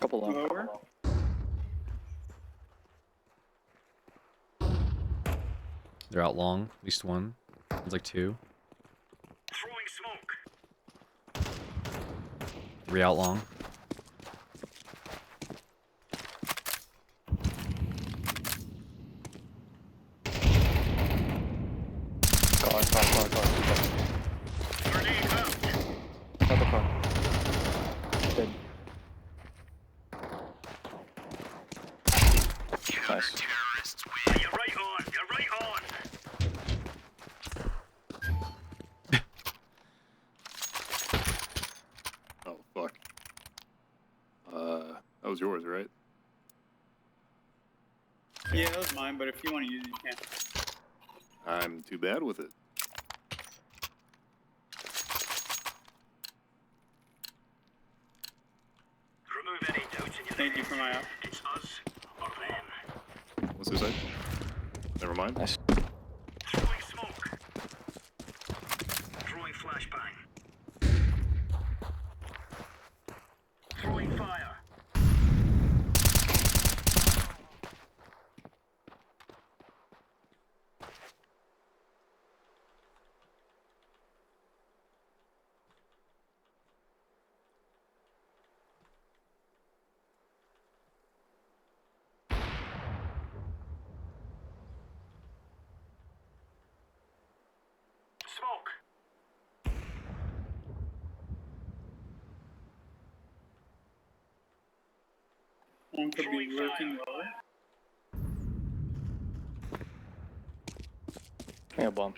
Couple Lower. They're out long, at least one. It's like 2. Throwing smoke. 3 out long. was yours, right? Yeah, that was mine, but if you want to use it, you can. I'm too bad with it. Remove any doubts in your Thank you for my app. It's us or them. What's this side? Never mind. Nice. Throwing smoke. Throwing flashbang. Throwing fire. Smoke. One could be lurking low. Yeah, bomb.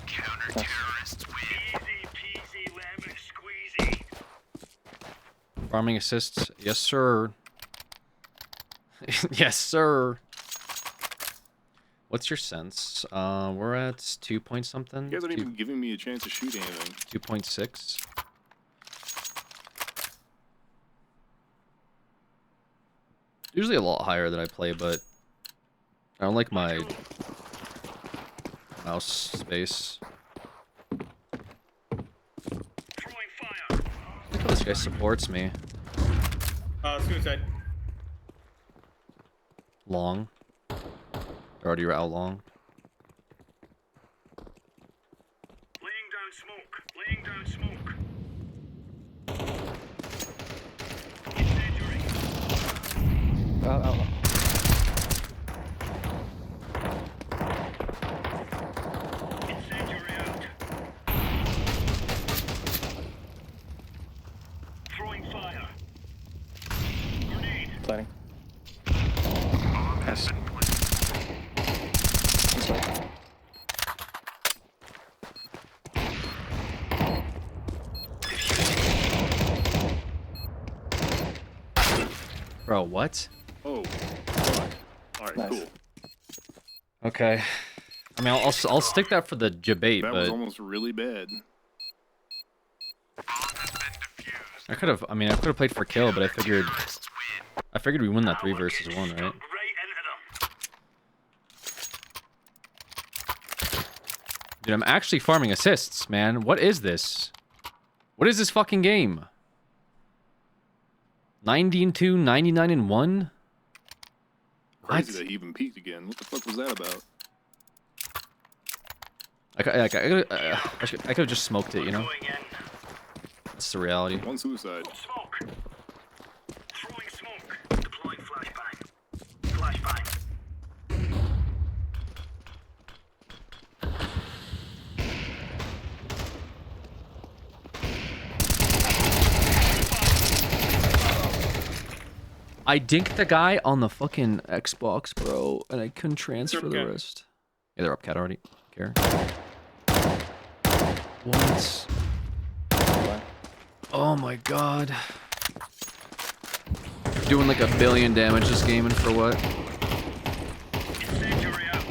Counter-terrorists win. Easy peasy lemon squeezy. Farming assists. Yes, sir. Yes, sir. What's your sense? We're at 2 point something. You guys aren't even giving me a chance to shoot anything. 2.6. Usually a lot higher than I play, but I don't like my mouse space. Look how this guy supports me. Suicide. Long. Already out long. Laying down smoke. Laying down smoke. Incendiary. Incendiary out. Throwing fire. Grenade. Planning. Yes. Bro, what? Oh. Alright, Nice. cool. Okay. I mean, I'll stick that for the debate, That was but almost really bad. I could have played for kill, but I figured we win that 3 versus 1, right? Dude, I'm actually farming assists, man. What is this? What is this fucking game? 90-2, 99-1? Crazy that he even peaked again. What the fuck was that about? I could have just smoked it, you know? That's the reality. One suicide. Smoke. Throwing smoke. Deploying flashbang. Flashbang. I dinked the guy on the fucking Xbox, bro, and I couldn't transfer the rest. Yeah, they're up cat already. Care. What? Oh my god. Doing like 1 billion damage this game, and for what? Incendiary out.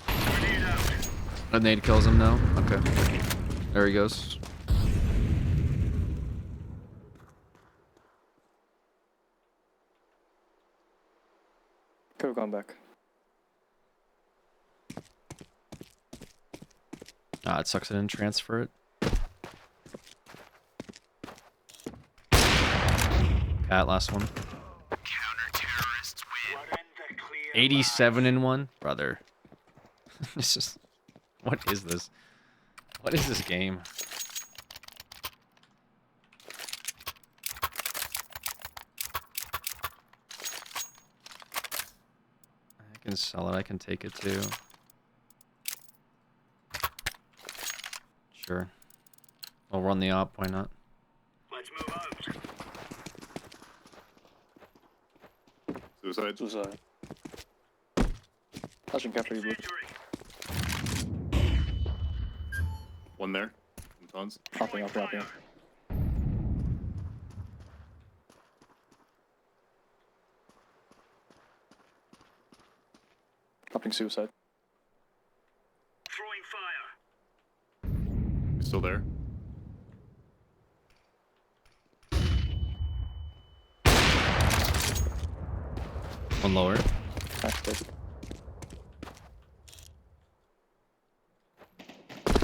Grenade out. A nade kills him now? Okay. There he goes. Could have gone back. Ah, it sucks I didn't transfer it. Cat, last one. 87-1? Brother. It's just... What is this? What is this game? I can sell it, I can take it too. Sure. I'll run the op, why not? Let's move out. Suicide. Suicide. Flashing capture you, Blue. One there. In tons. Hopping up, hopping up. Dropping suicide. Throwing fire. He's still there. One lower.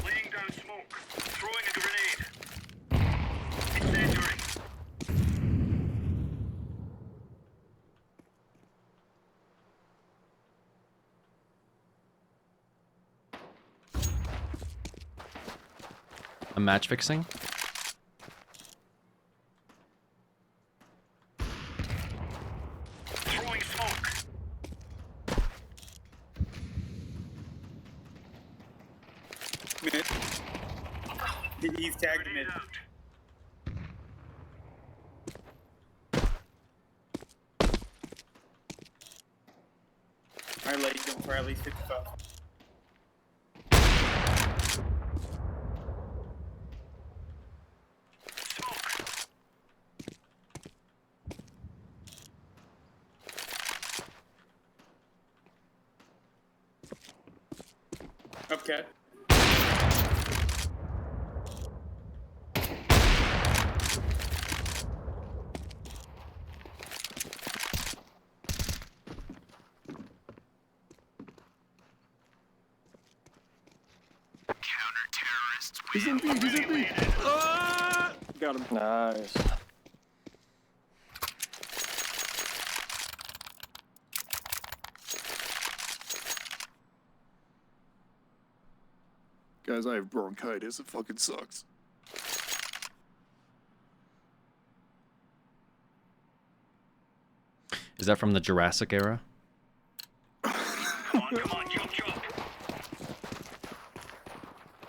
Laying down smoke. Throwing a grenade. Incendiary. I'm match fixing. Throwing smoke. Mid. He's tagged mid. Alright, lady, going for at least 55. Okay. He's in B. He's in B. Got him. Nice. Guys, I have bronchitis. It fucking sucks. Is that from the Jurassic era? Come on, jump.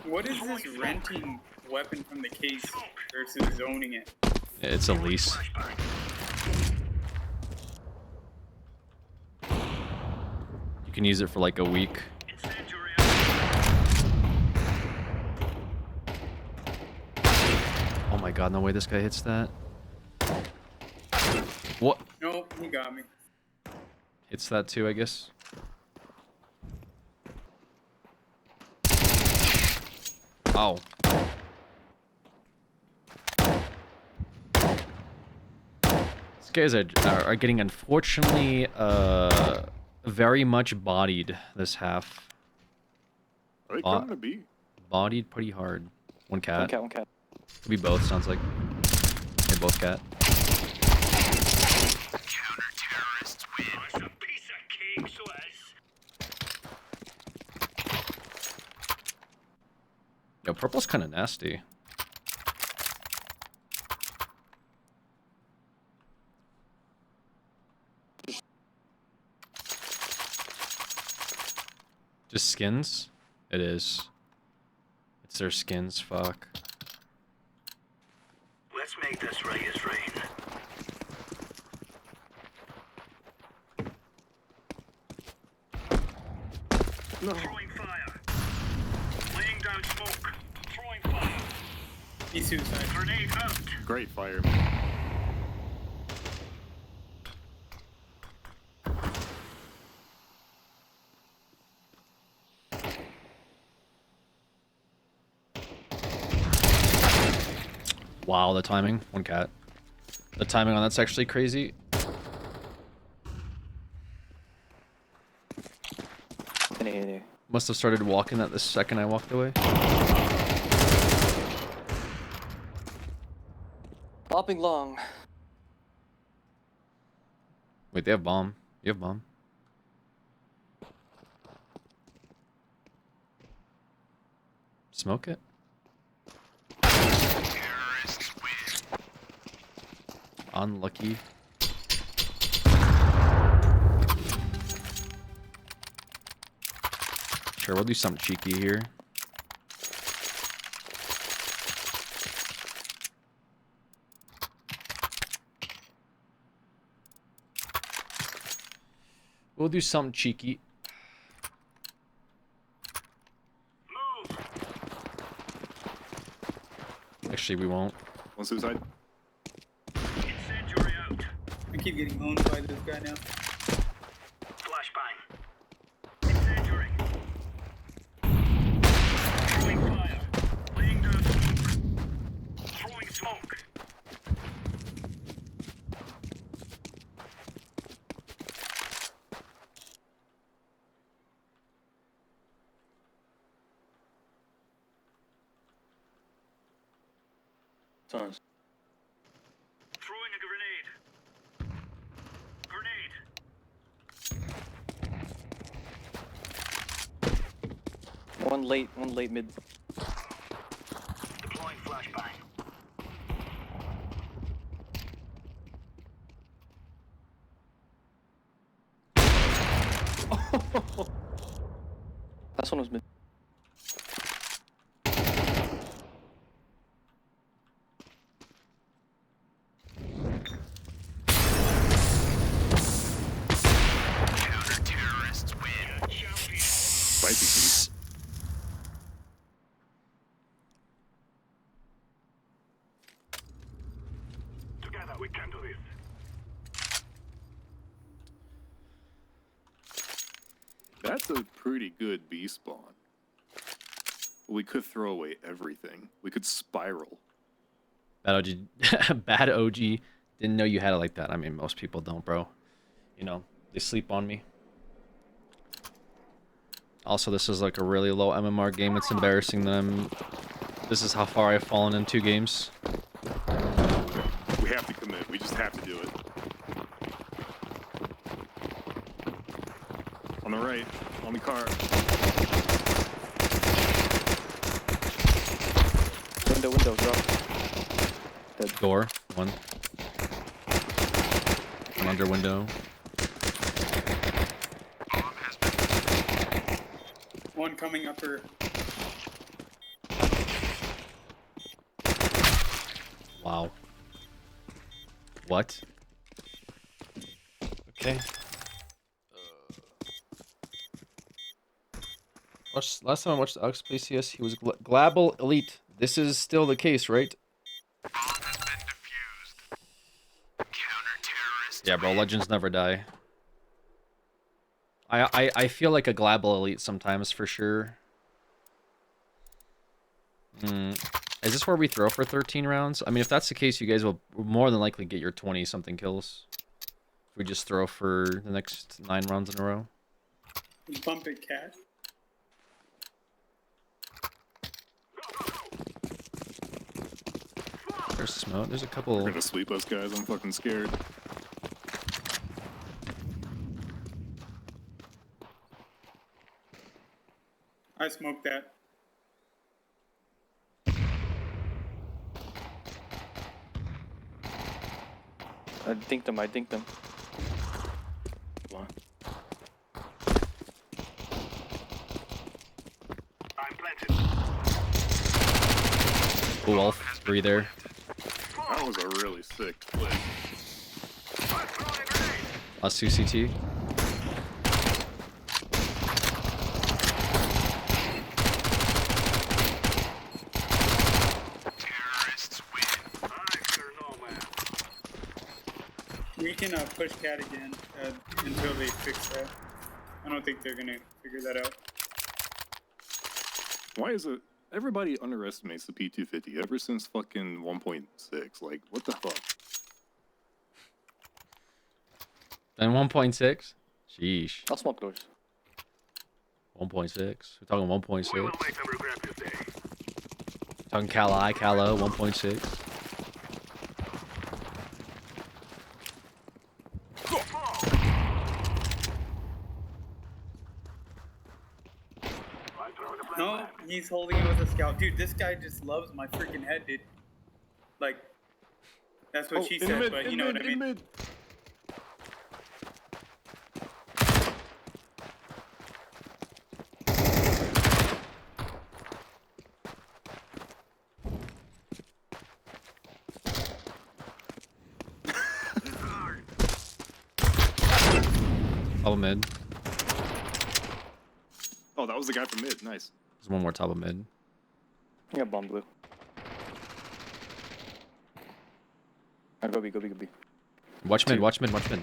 What is this renting weapon from the case versus owning it? It's a lease. You can use it for like a week. Oh my god, no way this guy hits that. What? Nope, he got me. Hits that too, I guess. Oh. These guys are getting, unfortunately, very much bodied this half. Are they coming to B? Bodied pretty hard. One cat. One cat. Could be both, sounds like. They're both cat. Counter-terrorists win. It's a piece of cake, so Yo, purple's kind of nasty. Just skins? It is. It's their skins, fuck. let's make this Reyes rain. No. Throwing fire. Laying down smoke. Throwing fire. He's suicide. Grenade out. Great fire. Wow, the timing. One cat. The timing on that's actually crazy. Must have started walking that the second I walked away. Popping long. Wait, they have bomb. You have bomb. Smoke it. Unlucky. Sure, we'll do something cheeky here. We'll do something cheeky. Actually, we won't. One suicide. Incendiary out. I keep getting owned by this guy now. Flashbang. Tons. Throwing a grenade. Grenade. One late mid. Deploying flashbang. Last one was mid. Counter-terrorists win. Spicy. Together we can do this. That's a pretty good B spawn. We could throw away everything. We could spiral. Bad OG, bad OG. Didn't know you had it like that. I mean, most people don't, bro. You know, they sleep on me. Also, this is like a really low MMR game. It's embarrassing them. This is how far I've fallen in 2 games. We have to commit. We just have to do it. On the right. On the car. Window, drop. Dead. Door, one. One under window. One coming upper. Wow. What? Okay. Last time I watched the Alex play CS, he was Glabal Elite. This is still the case, right? Yeah, bro, legends never die. I feel like a Glabal Elite sometimes, for sure. Is this where we throw for 13 rounds? I mean, if that's the case, you guys will more than likely get your 20-something kills. If we just throw for the next 9 rounds in a row. Bump it, cat. There's smoke. There's a couple. They're gonna sweep us, guys. I'm fucking scared. I smoked that. I dinked them. Come on. I'm planted. Ooh, all 3 there. That was a really sick play. Last 2 CT. We can push cat again until they fix that. I don't think they're gonna figure that out. Why is it everybody underestimates the P250 ever since fucking 1.6? Like, what the fuck? And 1.6? Sheesh. I'll smoke doors. 1.6. We're talking 1.6. Talking Cali, Calo, 1.6. No, he's holding it with a scout. Dude, this guy just loves my freaking head, dude. Like, that's what she said, but you know what I mean. Top of mid. Oh, that was the guy from mid. Nice. There's one more top of mid. I got bomb blue. Alright, go B. Watch mid, watch mid, watch mid.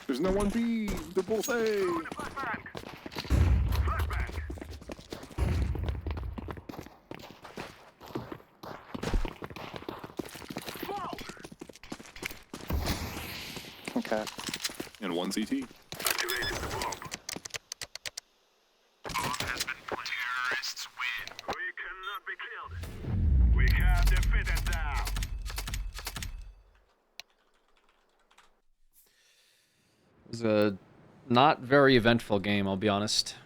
There's no one B. They're both A. Okay. And one CT. Terrorists win. We cannot be killed. was a not very eventful game, I'll be honest.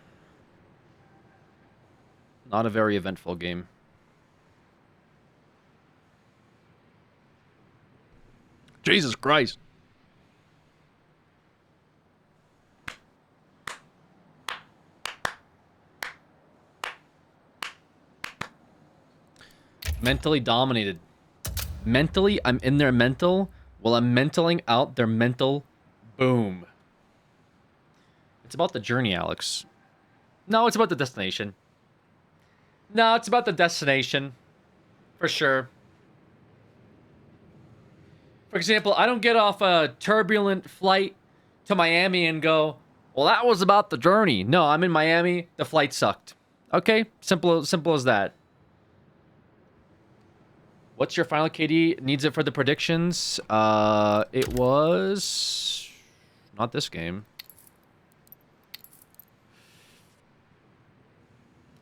Not a very eventful game. Jesus Christ. Mentally dominated. Mentally, I'm in their mental while I'm mentaling out their mental. Boom. It's about the journey, Alex. No, it's about the destination. No, it's about the destination. For sure. For example, I don't get off a turbulent flight to Miami and go, well, that was about the journey. No, I'm in Miami. The flight sucked. Okay? Simple as that. What's your final KD? Needs it for the predictions? It was... not this game.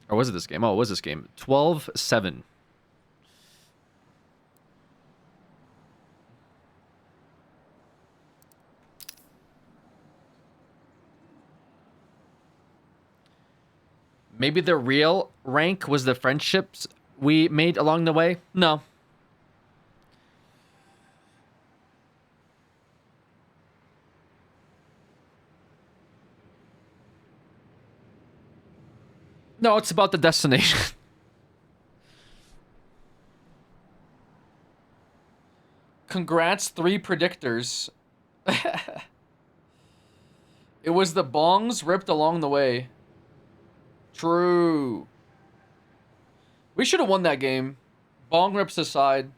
Or was it this game? Oh, it was this game. 12-7. Maybe the real rank was the friendships we made along the way? No. No, it's about the destination. Congrats, 3 predictors. It was the bongs ripped along the way. True. We should have won that game. Bong rips aside.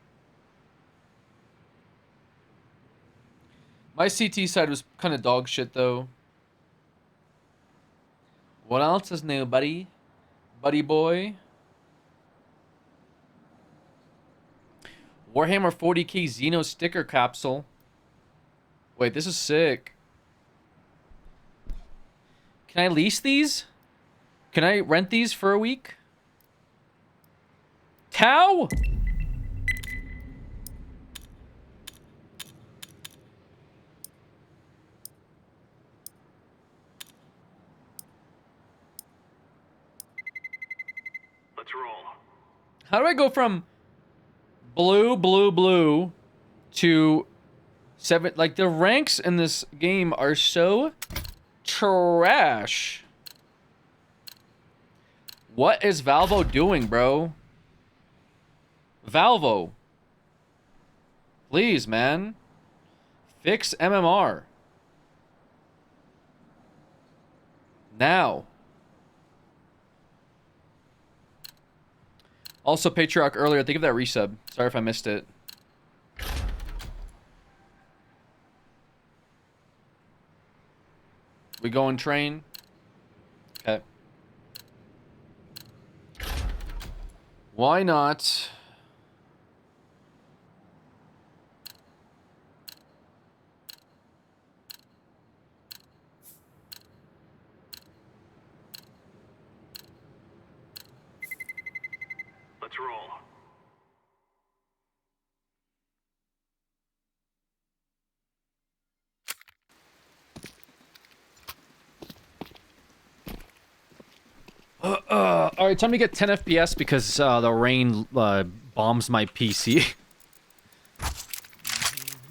My CT side was kind of dog shit, though. What else is new, buddy? Buddy boy. Warhammer 40k Xeno sticker capsule. Wait, this is sick. Can I lease these? Can I rent these for a week? Tau? Let's roll. How do I go from blue to 7? Like, the ranks in this game are so trash. What is Valvo doing, bro? Valvo. Please, man. Fix MMR. Now. Also, Patriarch earlier, think of that resub. Sorry if I missed it. We go and train. Okay. Why not? Let's roll. All right, time to get 10 FPS because the rain bombs my PC.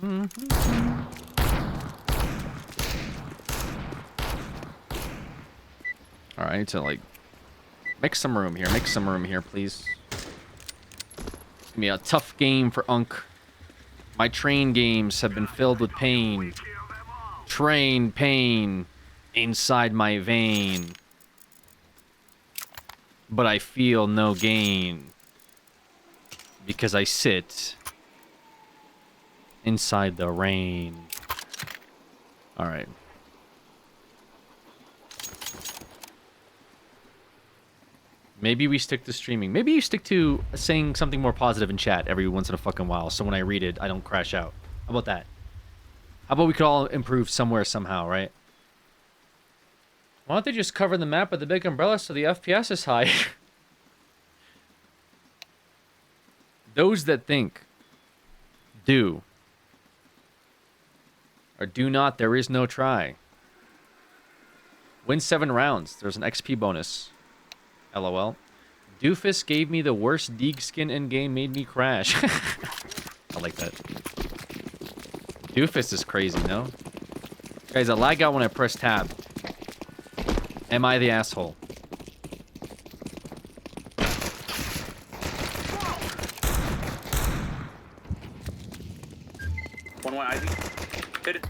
All right, I need to like make some room here. Make some room here, please. It's gonna be a tough game for Unk. My train games have been filled with pain. Train pain inside my vein. But I feel no gain because I sit inside the rain. All right. Maybe we stick to streaming. Maybe you stick to saying something more positive in chat every once in a fucking while, so when I read it, I don't crash out. How about that? How about we could all improve somewhere, somehow, right? Why don't they just cover the map with the big umbrella so the FPS is higher? Those that think, do. Or do not, there is no try. Win 7 rounds. There's an XP bonus. LOL. Doofus gave me the worst Deeg skin in game, made me crash. I like that. Doofus is crazy, no? Guys, I lag out when I press tab. Am I the asshole? One Ivy. Hit it.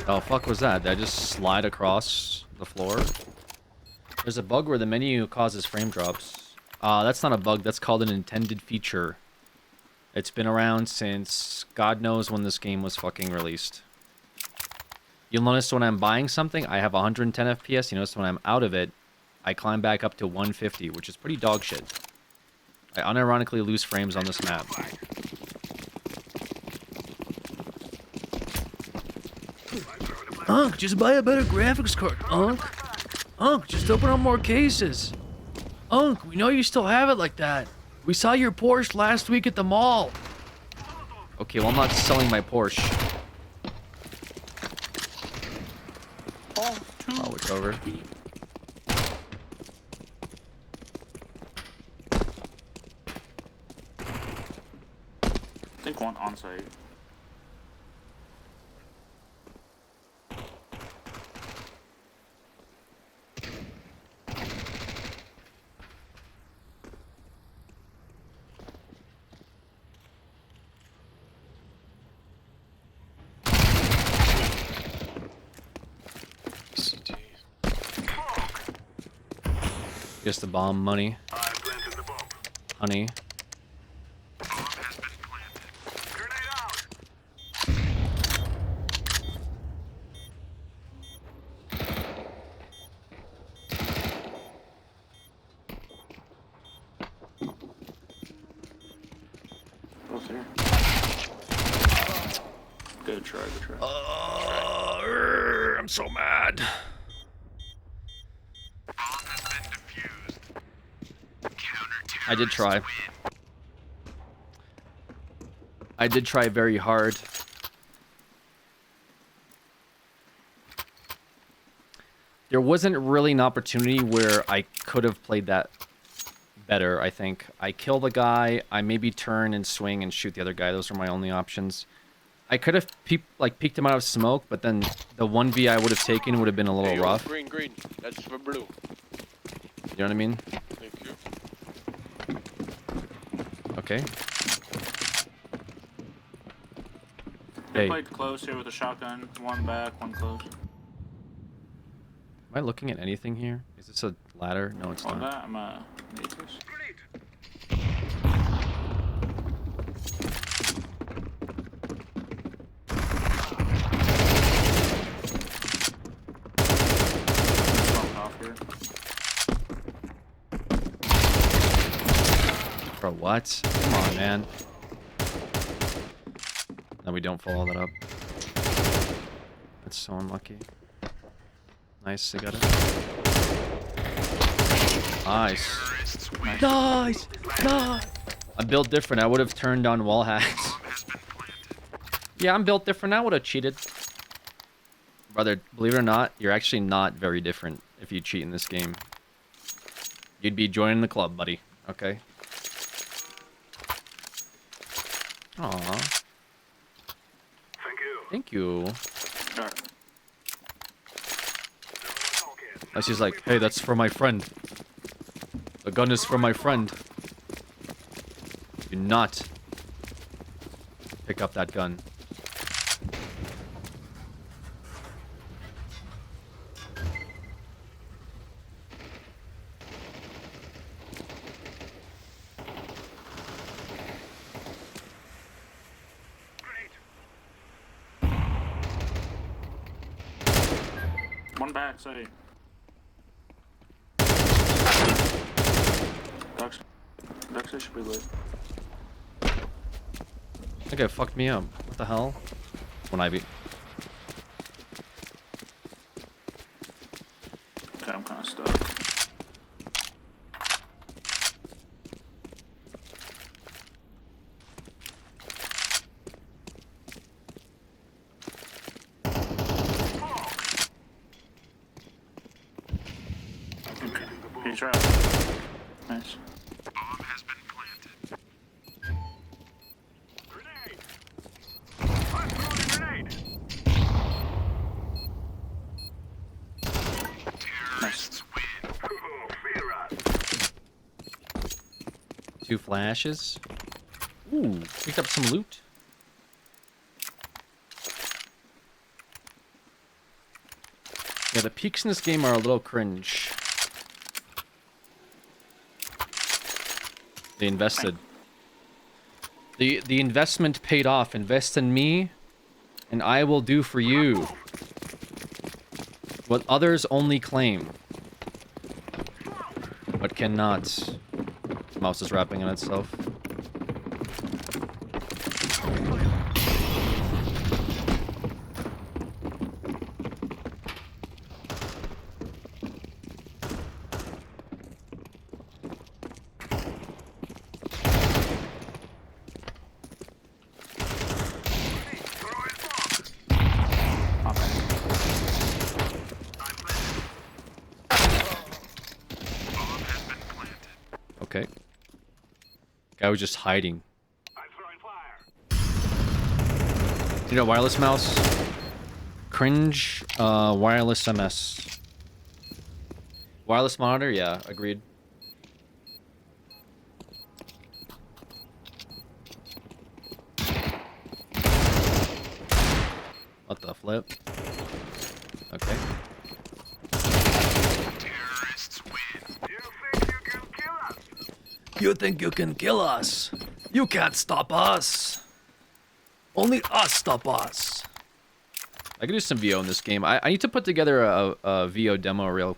Oh, fuck was that? Did I just slide across the floor? There's a bug where the menu causes frame drops. That's not a bug. That's called an intended feature. It's been around since God knows when this game was fucking released. You'll notice when I'm buying something, I have 110 FPS. You notice when I'm out of it, I climb back up to 150, which is pretty dog shit. I unironically lose frames on this map. Unc, just buy a better graphics card, Unc. Unc, just open up more cases. Unc, we know you still have it like that. We saw your Porsche last week at the mall. Okay, well, I'm not selling my Porsche. Oh, it's over. I think one on site. Just the bomb money. Honey. Good try, good try. I'm so mad. I did try. I did try very hard. There wasn't really an opportunity where I could have played that better, I think. I kill the guy, I maybe turn and swing and shoot the other guy. Those were my only options. I could have peeked him out of smoke, but then the 1v I would have taken would have been a little rough. Green, green. That's for blue. You know what I mean? Thank you. Okay. They Hey, played close here with a shotgun. One back, one close. am I looking at anything here? Is this a ladder? No, it's On not. that, I'm Matrix. Off here. Bro, what? Come on, man. No, we don't follow that up. That's so unlucky. Nice, I got it. Nice. Nice! Nice! I'm built different. I would have turned on wall hacks. Yeah, I'm built different. I would have cheated. Brother, believe it or not, you're actually not very different if you cheat in this game. You'd be joining the club, buddy. Okay? Aww. Thank you. That's just like, hey, that's for my friend. The gun is for my friend. Do not pick up that gun. One back, say. Ducks should be lit. I think it fucked me up. What the hell? One Ivy. Okay, I'm kind of stuck. He's right. Nice. Bomb has been planted. Grenade! I'm throwing a grenade! Terrorists win. Fear us. 2 flashes. Ooh, picked up some loot. Yeah, the peaks in this game are a little cringe. They invested. The investment paid off. Invest in me, and I will do for you what others only claim, but cannot. Mouse is wrapping on itself. Okay. Guy was just hiding. You know, wireless mouse. Cringe, wireless MS. Wireless monitor, yeah, agreed. What the flip? Okay. You think you can kill us? You can't stop us. Only us stop us. I can do some VO in this game. I need to put together a VO demo reel.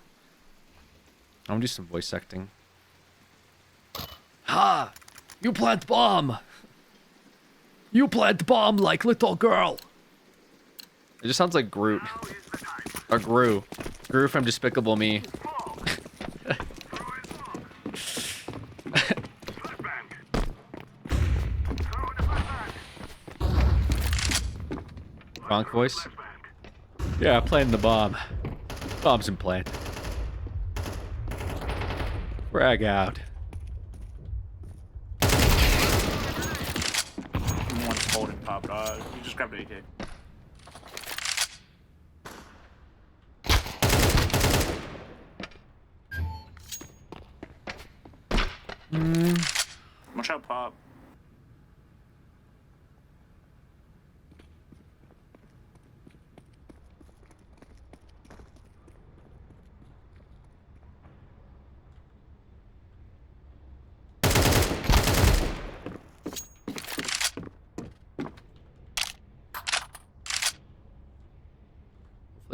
I'm gonna do some voice acting. Ha! You plant bomb. You plant bomb like little girl. It just sounds like Groot. Or Gru. Gru from Despicable Me. Bonk voice? Yeah, planting the bomb. Bomb's in plant. Frag out. One's holding pop. You just grabbed AK. Watch out, pop.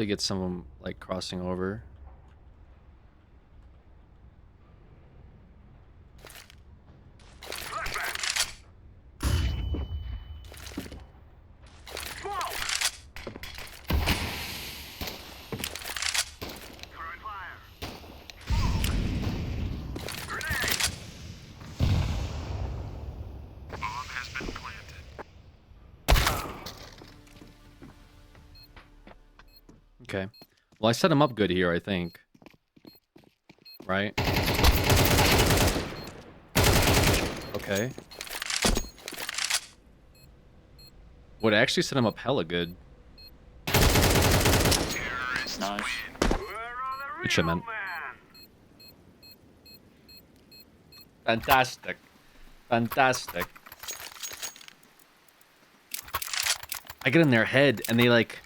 Hopefully get some of them like crossing over. Okay. Well, I set him up good here, I think. Right? Okay. Would actually set him up hella good. Nice. Which I meant. Fantastic. Fantastic. I get in their head and they like...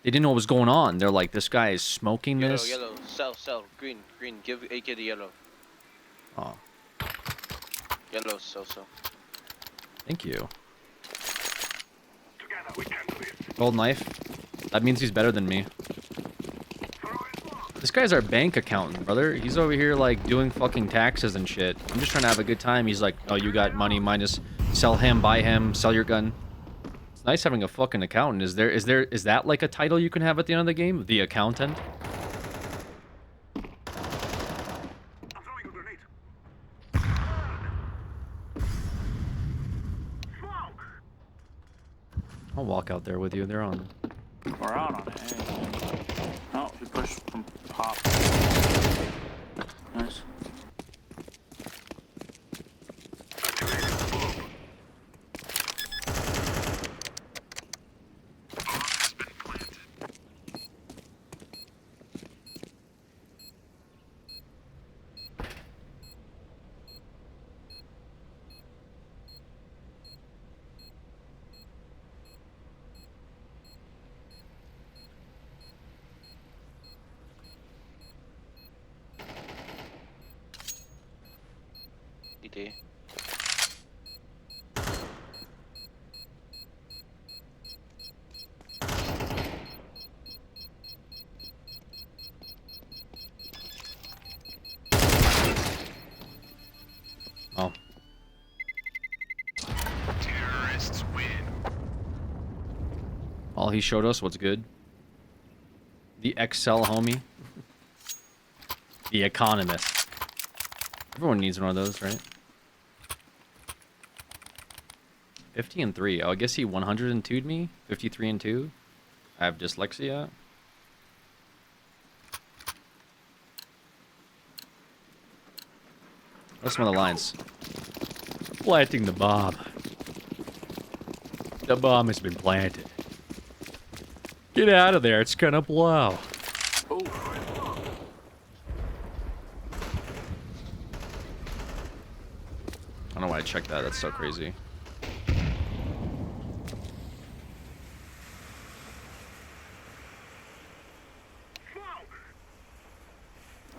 They didn't know what was going on. They're like, this guy is smoking this. Yellow, sell, green, give AK the yellow. Oh. Yellow, sell. Thank you. Gold knife. That means he's better than me. This guy's our bank accountant, brother. He's over here like doing fucking taxes and shit. I'm just trying to have a good time. He's like, oh, you got money minus sell him, buy him, sell your gun. It's nice having a fucking accountant. Is that like a title you can have at the end of the game? The accountant? I'll walk out there with you. They're on. We're out on it. Oh, he pushed from pop. Nice. CT. Oh. Terrorists win. All he showed us, what's good? The Excel homie. The Economist. Everyone needs one of those, right? 50 and 3. Oh, I guess he 102'd me. 53 and 2. I have dyslexia. What's some of the lines? Planting the bomb. The bomb has been planted. Get out of there, it's gonna blow. I don't know why I checked that, that's so crazy.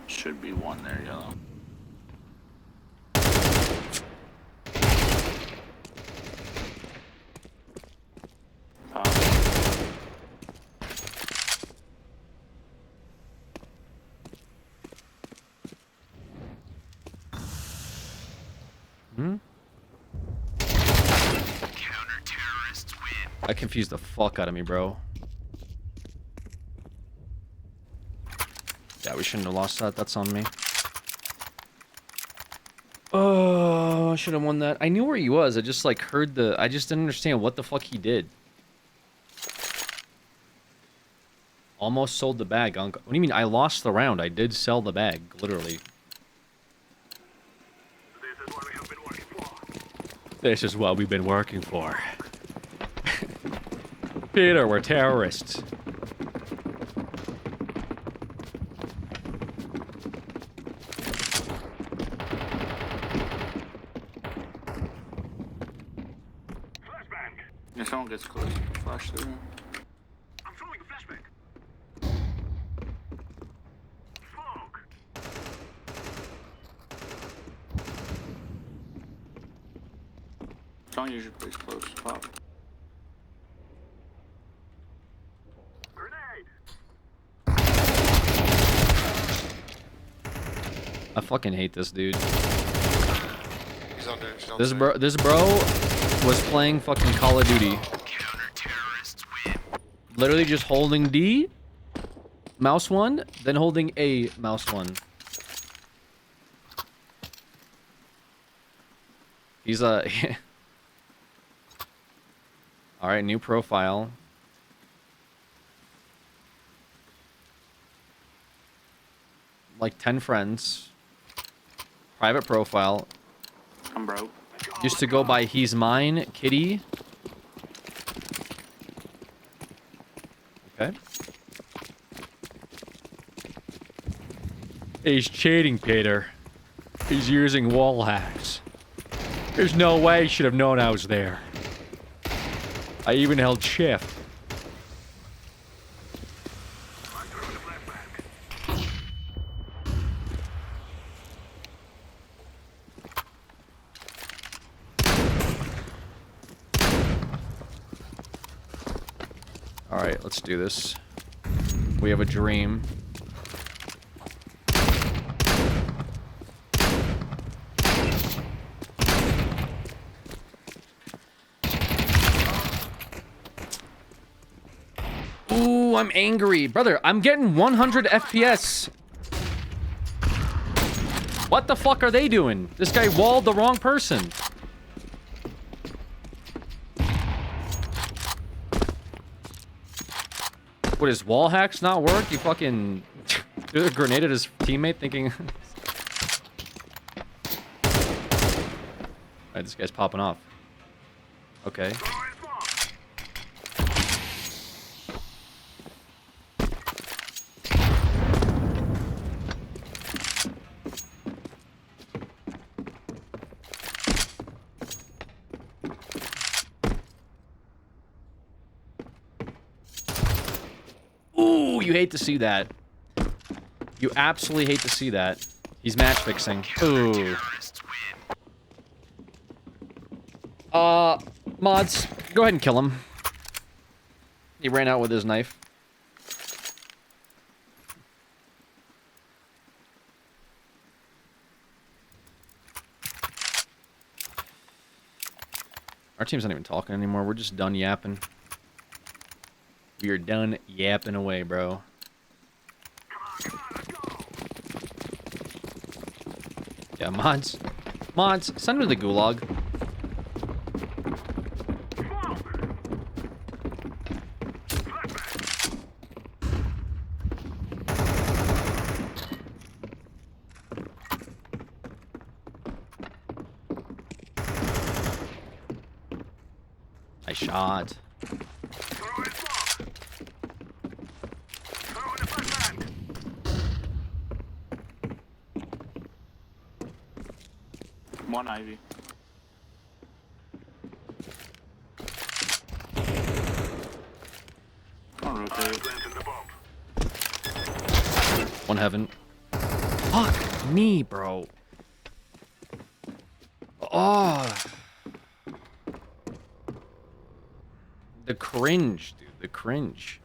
Should be one there, yellow. That confused the fuck out of me, bro. Yeah, we shouldn't have lost that. That's on me. Oh, I should have won that. I knew where he was. I just, like, heard the... I just didn't understand what the fuck he did. Almost sold the bag. What do you mean I lost the round? I did sell the bag, literally. This is what we've been working for. Peter, we're terrorists. If someone gets close, flash through. I'm throwing a flashback. Smoke. Someone usually plays close. Pop. I fucking hate this dude. He's under. He's on This bro was playing fucking Call of Duty. Literally just holding D, mouse 1, then holding A, mouse 1. He's a... Alright, new profile. Like 10 friends. Private profile. I'm broke. Used to go by He's Mine, Kitty. Okay. He's cheating, Peter. He's using wall hacks. There's no way he should have known I was there. I even held shift. Alright, let's do this. We have a dream. Ooh, I'm angry. Brother, I'm getting 100 FPS. What the fuck are they doing? This guy walled the wrong person. What, his wall hacks not work? You fucking threw a grenade at his teammate thinking... Alright, this guy's popping off. Okay. Ooh, you hate to see that. You absolutely hate to see that. He's match fixing. Ooh. Mods, go ahead and kill him. He ran out with his knife. Our team's not even talking anymore. We're just done yapping. We are done yapping away, bro. Yeah, mods. Mods, send him to the gulag. I shot. One Ivy. I'll rotate. One heaven. Fuck me, bro. Oh. The cringe, dude. The cringe.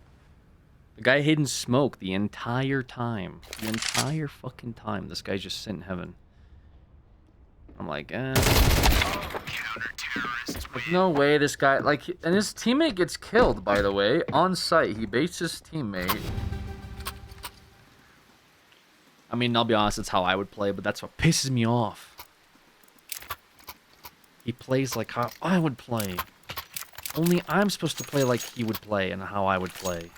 The guy hidden smoke the entire time. The entire fucking time. This guy's just sitting in heaven. I'm like, There's no way this guy, like, and his teammate gets killed, by the way, on site. He baits his teammate. I mean, I'll be honest, it's how I would play, but that's what pisses me off. He plays like how I would play. Only I'm supposed to play like he would play and how I would play.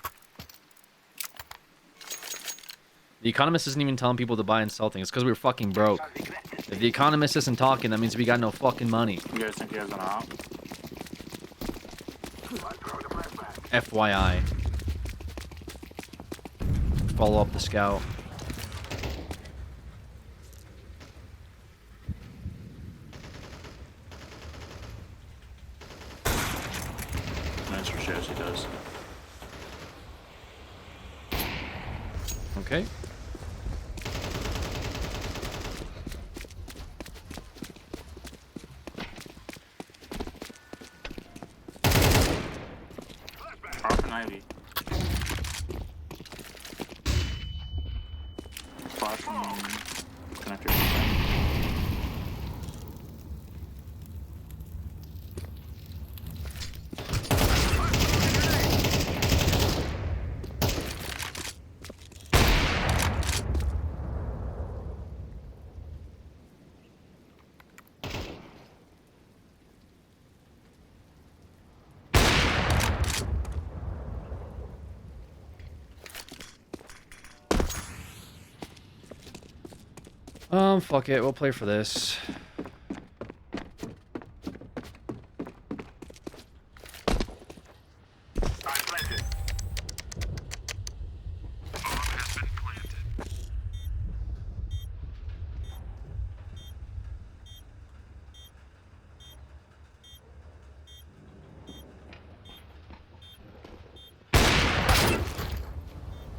The Economist isn't even telling people to buy and sell things. It's because we were fucking broke. If the Economist isn't talking, that means we got no fucking money. You guys think he has an op? FYI. Follow up the scout. Nice for shares, he does. Okay. Arp and Ivy. Flash and connector. Fuck it, we'll play for this.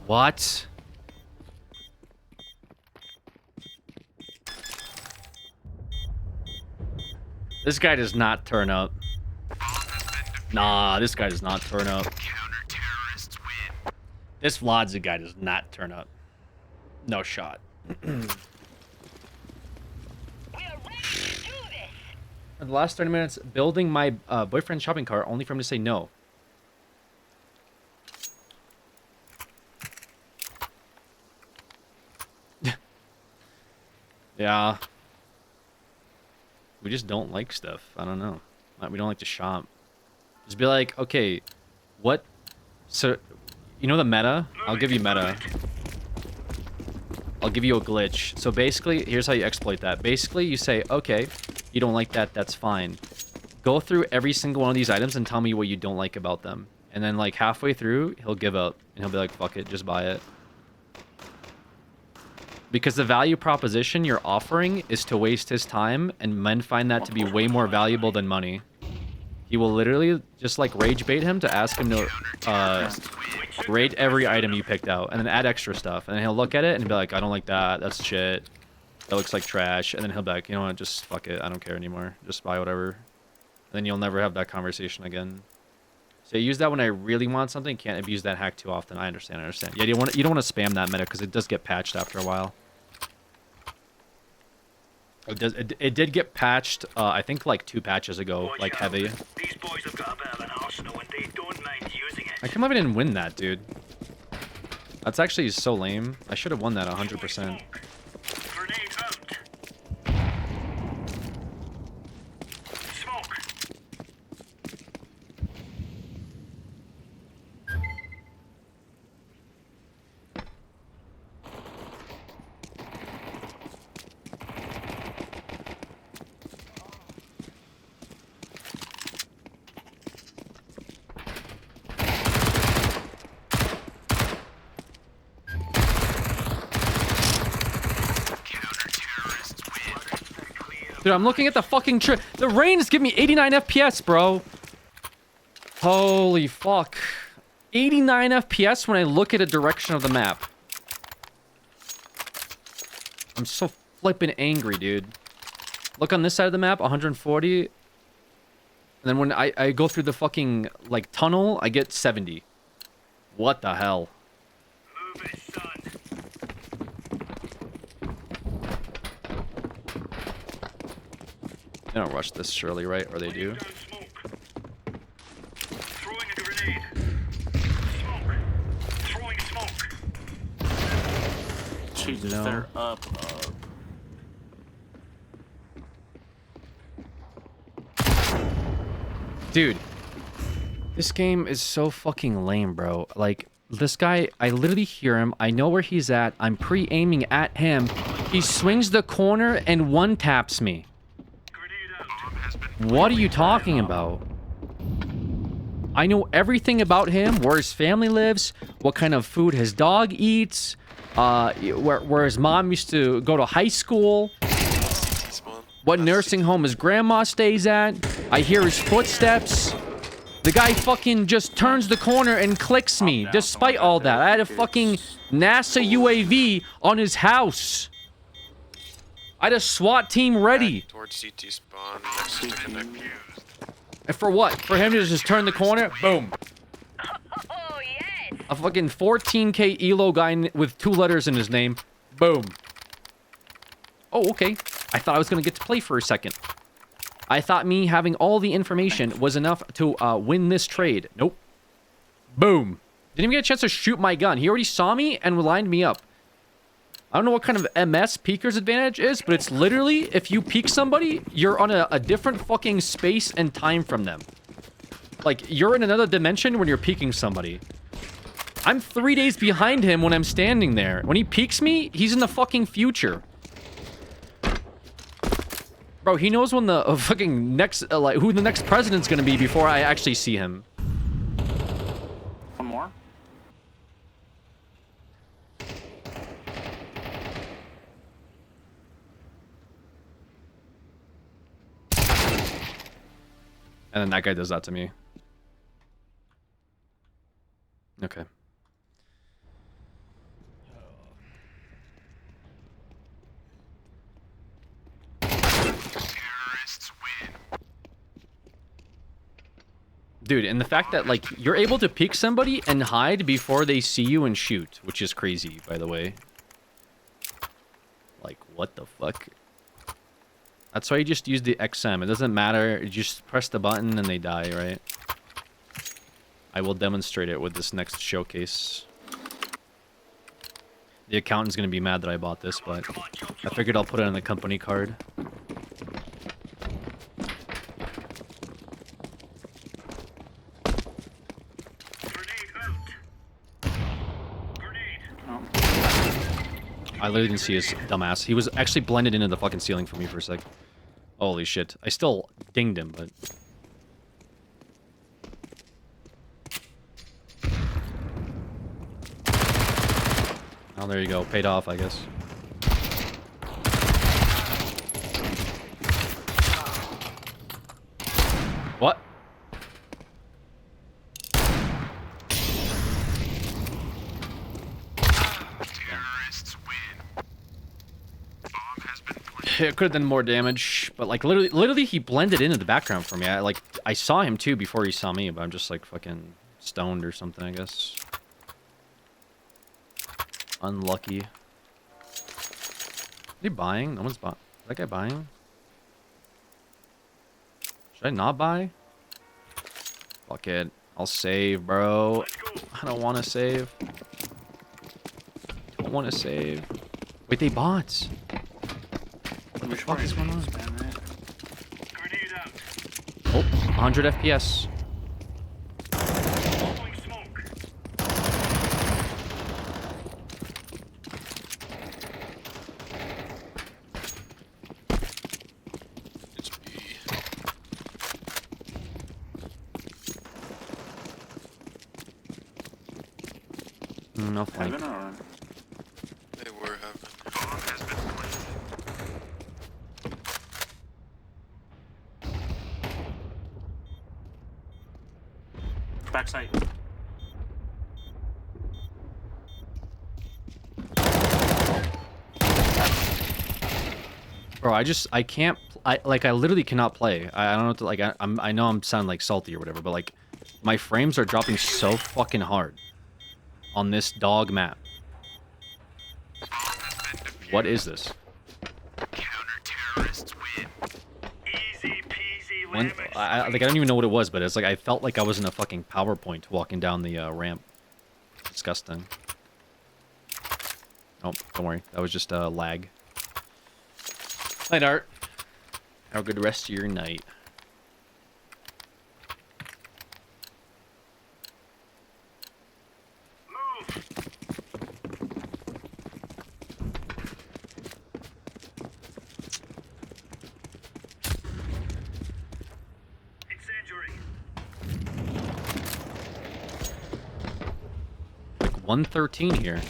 What? This guy does not turn up. Nah, this guy does not turn up. This Vladza guy does not turn up. No shot. In the last 30 minutes, building my boyfriend's shopping cart only for him to say no. Yeah. We just don't like stuff. I don't know. We don't like to shop. Just be like, okay, what? So, you know the meta? I'll give you meta. I'll give you a glitch. So basically, here's how you exploit that. Basically, you say, okay, you don't like that, that's fine. Go through every single one of these items and tell me what you don't like about them. And then like halfway through, he'll give up. And he'll be like, fuck it, just buy it. Because the value proposition you're offering is to waste his time, and men find that to be way more valuable than money. He will literally just like rage bait him to ask him to rate every item you picked out, and then add extra stuff. And then he'll look at it and be like, I don't like that, that's shit. That looks like trash. And then he'll be like, you know what, just fuck it, I don't care anymore. Just buy whatever. then you'll never have that conversation again. So I use that when I really want something. Can't abuse that hack too often. I understand. Yeah, you don't want to spam that meta because it does get patched after a while. It did get patched. I think like 2 patches ago, like heavy. These boys have got a bit of an arsenal and they don't mind using it. I can't believe I didn't win that, dude. That's actually so lame. I should have won that 100%. Grenade out. Smoke. Dude, I'm looking at the fucking the rain is giving me 89 FPS, bro. Holy fuck. 89 FPS when I look at a direction of the map. I'm so flippin' angry, dude. Look on this side of the map, 140. And then when I go through the fucking, like, tunnel, I get 70. What the hell? Move it, son. They don't rush this surely, right? Or they do? Throwing a grenade. Smoke. Throwing smoke. Jesus, No. they're up. Dude, this game is so fucking lame, bro. Like, this guy, I literally hear him. I know where he's at. I'm pre-aiming at him. He swings the corner and one-taps me. What are you talking about? I know everything about him, where his family lives, what kind of food his dog eats, where his mom used to go to high school, what nursing home his grandma stays at. I hear his footsteps. The guy fucking just turns the corner and clicks me, despite all that. I had a fucking NASA UAV on his house. I had a SWAT team ready. Towards CT spawn, next to stand up. And for what? For him to just turn the corner? Boom. A fucking 14k elo guy with 2 letters in his name. Boom. Oh, okay. I thought I was going to get to play for a second. I thought me having all the information was enough to win this trade. Nope. Boom. Didn't even get a chance to shoot my gun. He already saw me and lined me up. I don't know what kind of MS peeker's advantage is, but it's literally, if you peek somebody, you're on a different fucking space and time from them. Like, you're in another dimension when you're peeking somebody. I'm 3 days behind him when I'm standing there. When he peeks me, he's in the fucking future. Bro, he knows when the fucking next, like, who the next president's gonna be before I actually see him. One more. And then that guy does that to me. Okay. Dude, and the fact that, like, you're able to peek somebody and hide before they see you and shoot, which is crazy, by the way. Like, what the fuck? That's why you just use the XM. It doesn't matter. You just press the button and they die, right? I will demonstrate it with this next showcase. The accountant's going to be mad that I bought this, but I figured I'll put it on the company card. I literally didn't see his dumbass. He was actually blended into the fucking ceiling for me for a sec. Holy shit. I still dinged him, but... Oh, there you go. Paid off, I guess. What? It could have done more damage, but like literally he blended into the background for me. I saw him too before he saw me, but I'm just like fucking stoned or something, I guess. Unlucky. Are they buying? No one's buying. Is that guy buying? Should I not buy? Fuck it. I'll save, bro. I don't want to save. Don't want to save. Wait, they bought. What the fuck is going on? Oh, 100 FPS. No flank. They were having. Backside. Bro, I can't, I literally cannot play. I don't know what to, like, I know I'm sounding like salty or whatever, but like, my frames are dropping so fucking hard on this dog map. What is this? When, I don't even know what it was, but it's like I felt like I was in a fucking PowerPoint walking down the ramp. Disgusting. Oh, don't worry. That was just a lag. Night, Art. Have a good rest of your night. Like 113 here.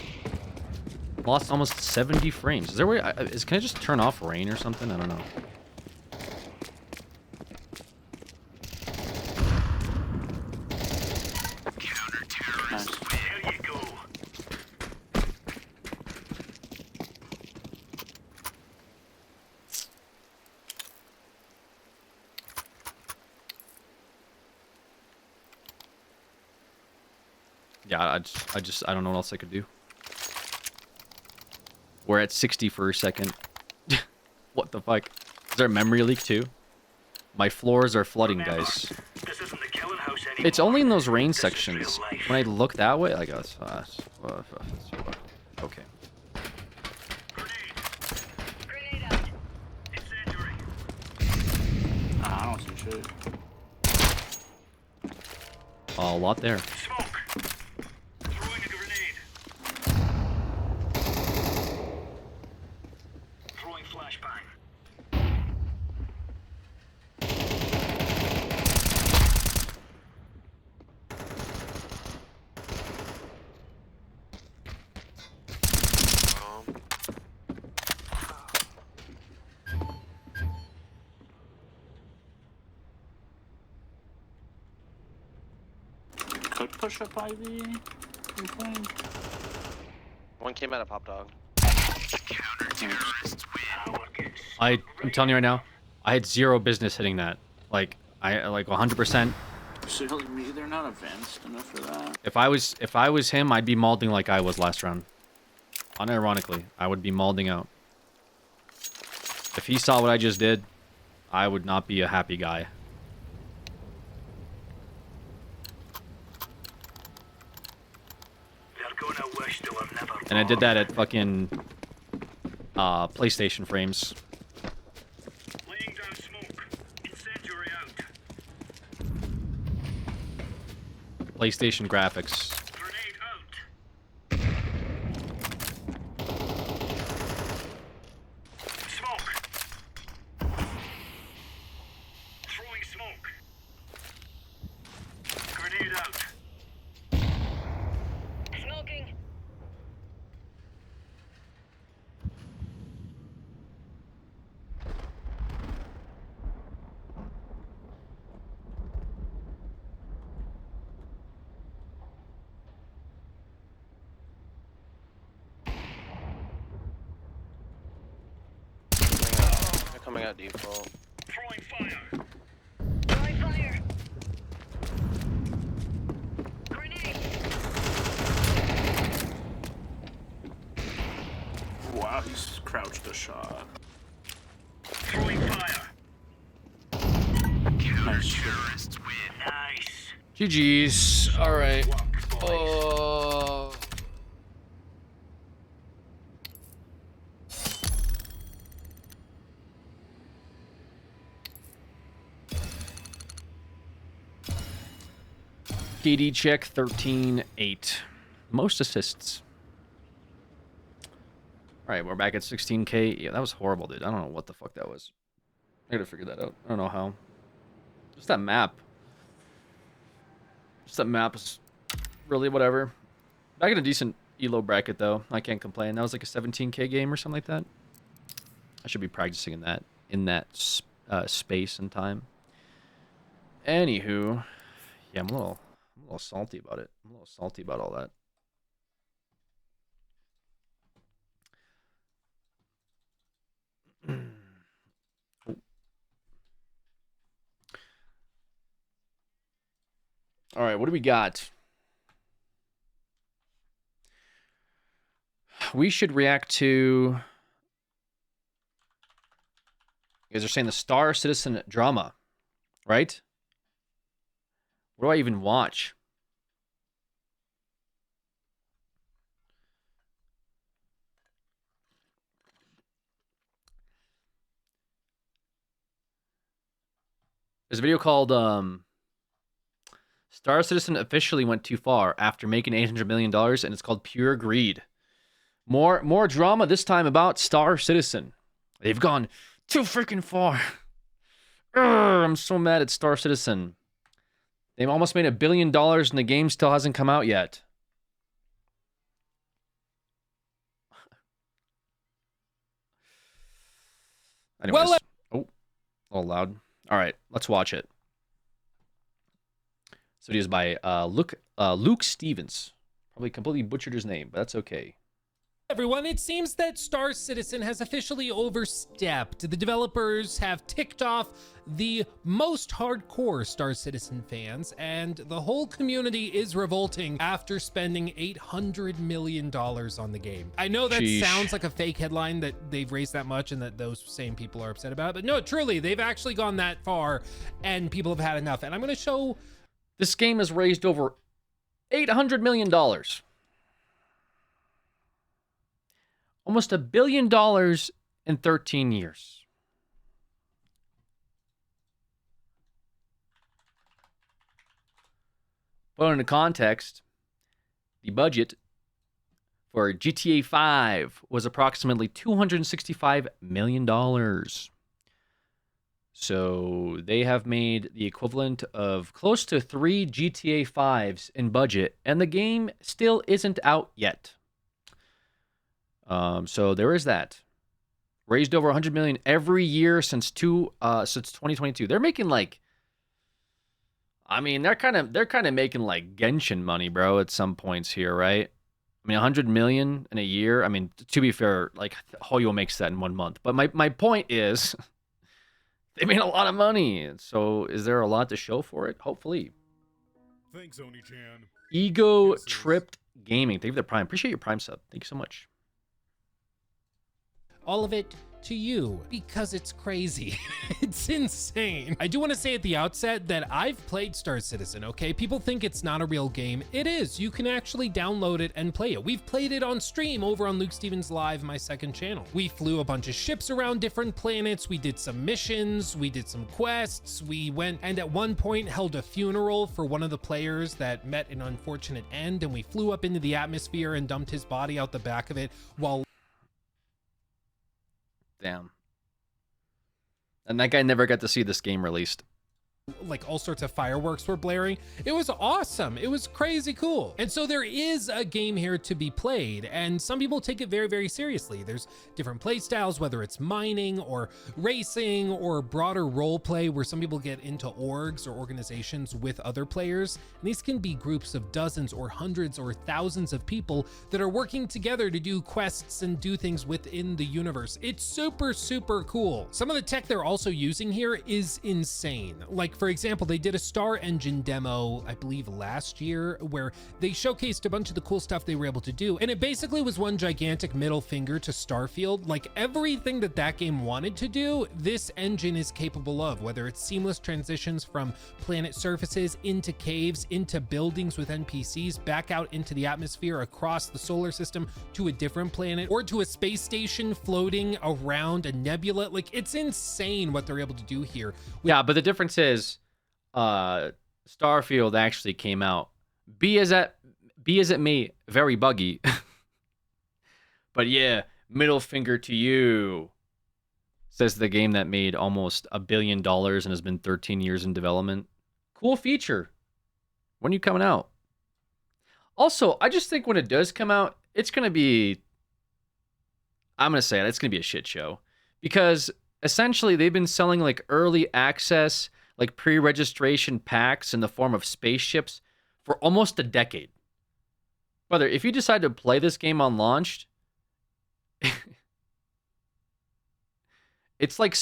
Lost almost 70 frames. Is there a way? Can I just turn off rain or something? I don't know. There you go. Yeah, I don't know what else I could do. We're at 60 for a second. What the fuck? Is there a memory leak too? My floors are flooding, guys. It's only in those rain sections. When I look that way, I go, okay. I don't see shit. A lot there. Could push up Ivy. One came out of Pop Dog. I'm telling you right now, I had zero business hitting that. Like 100%. Silly me, they're not advanced enough for that. If I was him, I'd be malding like I was last round. Unironically, I would be malding out. If he saw what I just did, I would not be a happy guy. And I did that at fucking PlayStation frames. PlayStation graphics. coming out default. Throwing fire. Throwing fire. Wow, he's crouched a shot. Throwing fire. Nice. Terrorists win. Nice. GG's. All right. KD check 13-8. Most assists. All right, we're back at 16K. Yeah, that was horrible, dude. I don't know what the fuck that was. I gotta figure that out. I don't know how. Just that map. Just that map is really whatever. Back in a decent elo bracket, though. I can't complain. That was like a 17K game or something like that. I should be practicing in that space and time. Anywho, yeah, I'm a little salty about it. I'm a little salty about all that. All right, what do we got? We should react to... You guys are saying the Star Citizen drama, right? What do I even watch? There's a video called Star Citizen officially went too far after making $800 million, and it's called Pure Greed. More drama this time about Star Citizen. They've gone too freaking far. Urgh, I'm so mad at Star Citizen. They've almost made $1 billion and the game still hasn't come out yet. Anyways. Well, oh, a little loud. All right, let's watch it. This video is by Luke Stevens. Probably completely butchered his name, but that's okay. everyone, it seems that Star Citizen has officially overstepped. The developers have ticked off the most hardcore Star Citizen fans, and the whole community is revolting after spending $800 million on the game. I know that sounds like a fake headline that they've raised that much and that those same people are upset about it, but no, truly, they've actually gone that far and people have had enough. And I'm going to show... This game has raised over $800 million. Almost $1 billion in 13 years. Put into context, the budget for GTA 5 was approximately $265 million. So they have made the equivalent of close to 3 GTA 5s in budget, and the game still isn't out yet. So there is that. Raised over 100 million every year since 2022. They're making like, I mean, they're kind of making like Genshin money, bro, at some points here, right? I mean, 100 million in a year. I mean, to be fair, like Hoyo makes that in 1 month. But my point is, they made a lot of money. So is there a lot to show for it? Hopefully. Thanks, Oni-chan. Ego Tripped Gaming. Thank you for the Prime. Appreciate your Prime sub. Thank you so much. all of it to you because it's crazy. It's insane. I do want to say at the outset that I've played Star Citizen, okay? People think it's not a real game. It is. You can actually download it and play it. We've played it on stream over on Luke Stevens Live, my second channel. We flew a bunch of ships around different planets. We did some missions. We did some quests. We went and at one point held a funeral for one of the players that met an unfortunate end, and we flew up into the atmosphere and dumped his body out the back of it while... Damn. And that guy never got to see this game released. like all sorts of fireworks were blaring. It was awesome. It was crazy cool. And so there is a game here to be played, and some people take it very, very seriously. There's different play styles, whether it's mining or racing or broader role play, where some people get into orgs or organizations with other players. And these can be groups of dozens or hundreds or thousands of people that are working together to do quests and do things within the universe. It's super, super cool. Some of the tech they're also using here is insane. Like, for example, they did a Star Engine demo, I believe last year, where they showcased a bunch of the cool stuff they were able to do. And it basically was one gigantic middle finger to Starfield. Like, everything that that game wanted to do, this engine is capable of, whether it's seamless transitions from planet surfaces into caves, into buildings with NPCs, back out into the atmosphere, across the solar system to a different planet, or to a space station floating around a nebula. Like, it's insane what they're able to do here. Yeah, but the difference is Starfield actually came out, be as it may, very buggy. But yeah, middle finger to you, says the game that made almost $1 billion and has been 13 years in development. Cool feature. When are you coming out? Also, I just think when it does come out, it's going to be, I'm going to say it, it's going to be a shit show. Because essentially they've been selling like early access, like pre-registration packs in the form of spaceships for almost a decade. Brother, if you decide to play this game on launch, it's like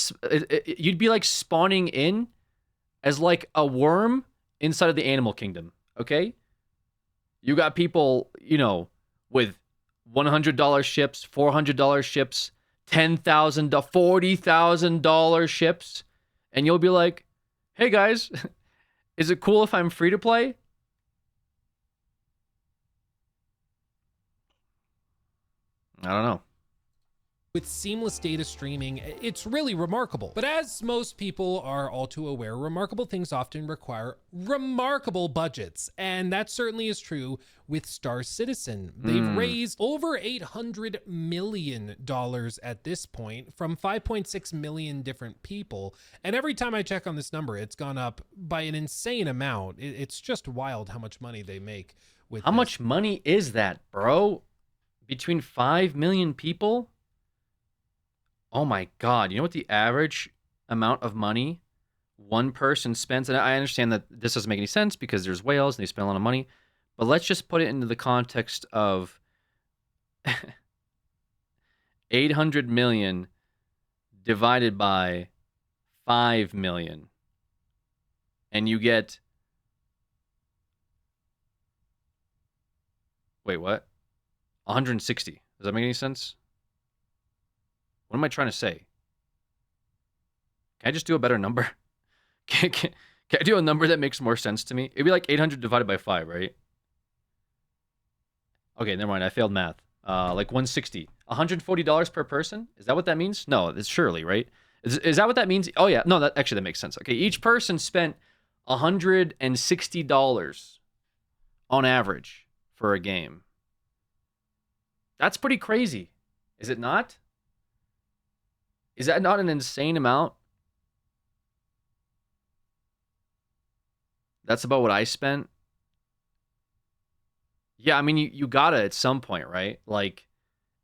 you'd be like spawning in as like a worm inside of the animal kingdom, okay? You got people, you know, with $100 ships, $400 ships, $10,000, $40,000 ships, and you'll be like, hey guys, is it cool if I'm free to play? I don't know. With seamless data streaming, it's really remarkable. But as most people are all too aware, remarkable things often require remarkable budgets. And that certainly is true with Star Citizen. They've raised over $800 million at this point from 5.6 million different people. And every time I check on this number, it's gone up by an insane amount. It's just wild how much money they make with How much money is that, bro? Between 5 million people? Oh my God. You know what the average amount of money one person spends? And I understand that this doesn't make any sense because there's whales and they spend a lot of money. But let's just put it into the context of 800 million divided by 5 million. And you get... Wait, what? 160. Does that make any sense? What am I trying to say? Can I just do a better number? Can I do a number that makes more sense to me? It'd be like 800 divided by 5, right? Okay, never mind. I failed math. Like 160. $140 per person? Is that what that means? No, it's surely, right? Is that what that means? Oh, yeah. No, that makes sense. Okay, each person spent $160 on average for a game. That's pretty crazy. Is it not? Is that not an insane amount? That's about what I spent. Yeah, I mean, you gotta at some point, right? Like,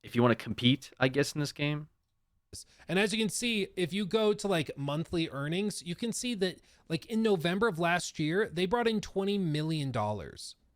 if you want to compete, I guess, in this game. And as you can see, if you go to like monthly earnings, you can see that like in November of last year, they brought in $20 million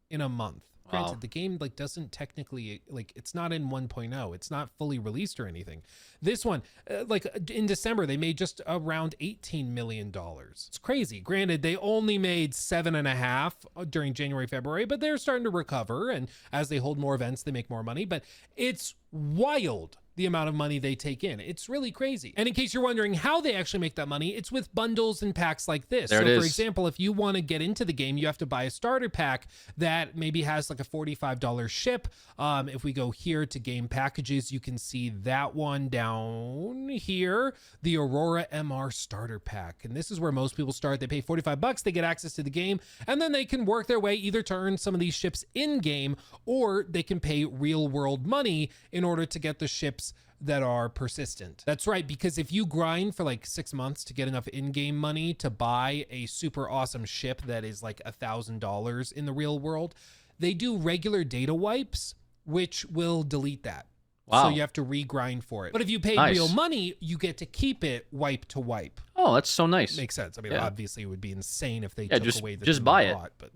in a month. Granted, Wow. the game like doesn't technically, like, it's not in 1.0. It's not fully released or anything. This one, like in December, they made just around $18 million. It's crazy. Granted, they only made 7.5 during January, February, but they're starting to recover. And as they hold more events, they make more money. But it's wild, the amount of money they take in. It's really crazy. And in case you're wondering how they actually make that money, it's with bundles and packs like this. There So it for is. example, if you want to get into the game, you have to buy a starter pack that maybe has like a $45 ship. If we go here to game packages, you can see that one down here, the Aurora MR starter pack. And this is where most people start. They pay $45, they get access to the game, and then they can work their way either to earn some of these ships in game, or they can pay real world money in order to get the ships that are persistent. That's right, because if you grind for like 6 months to get enough in-game money to buy a super awesome ship that is like $1,000 in the real world, they do regular data wipes, which will delete that. Wow. So you have to re-grind for it. But if you pay real money, you get to keep it wipe to wipe. Oh, that's so nice. Makes sense. I mean, Yeah. obviously it would be insane if they Yeah, took away the just thing buy you it. bought, but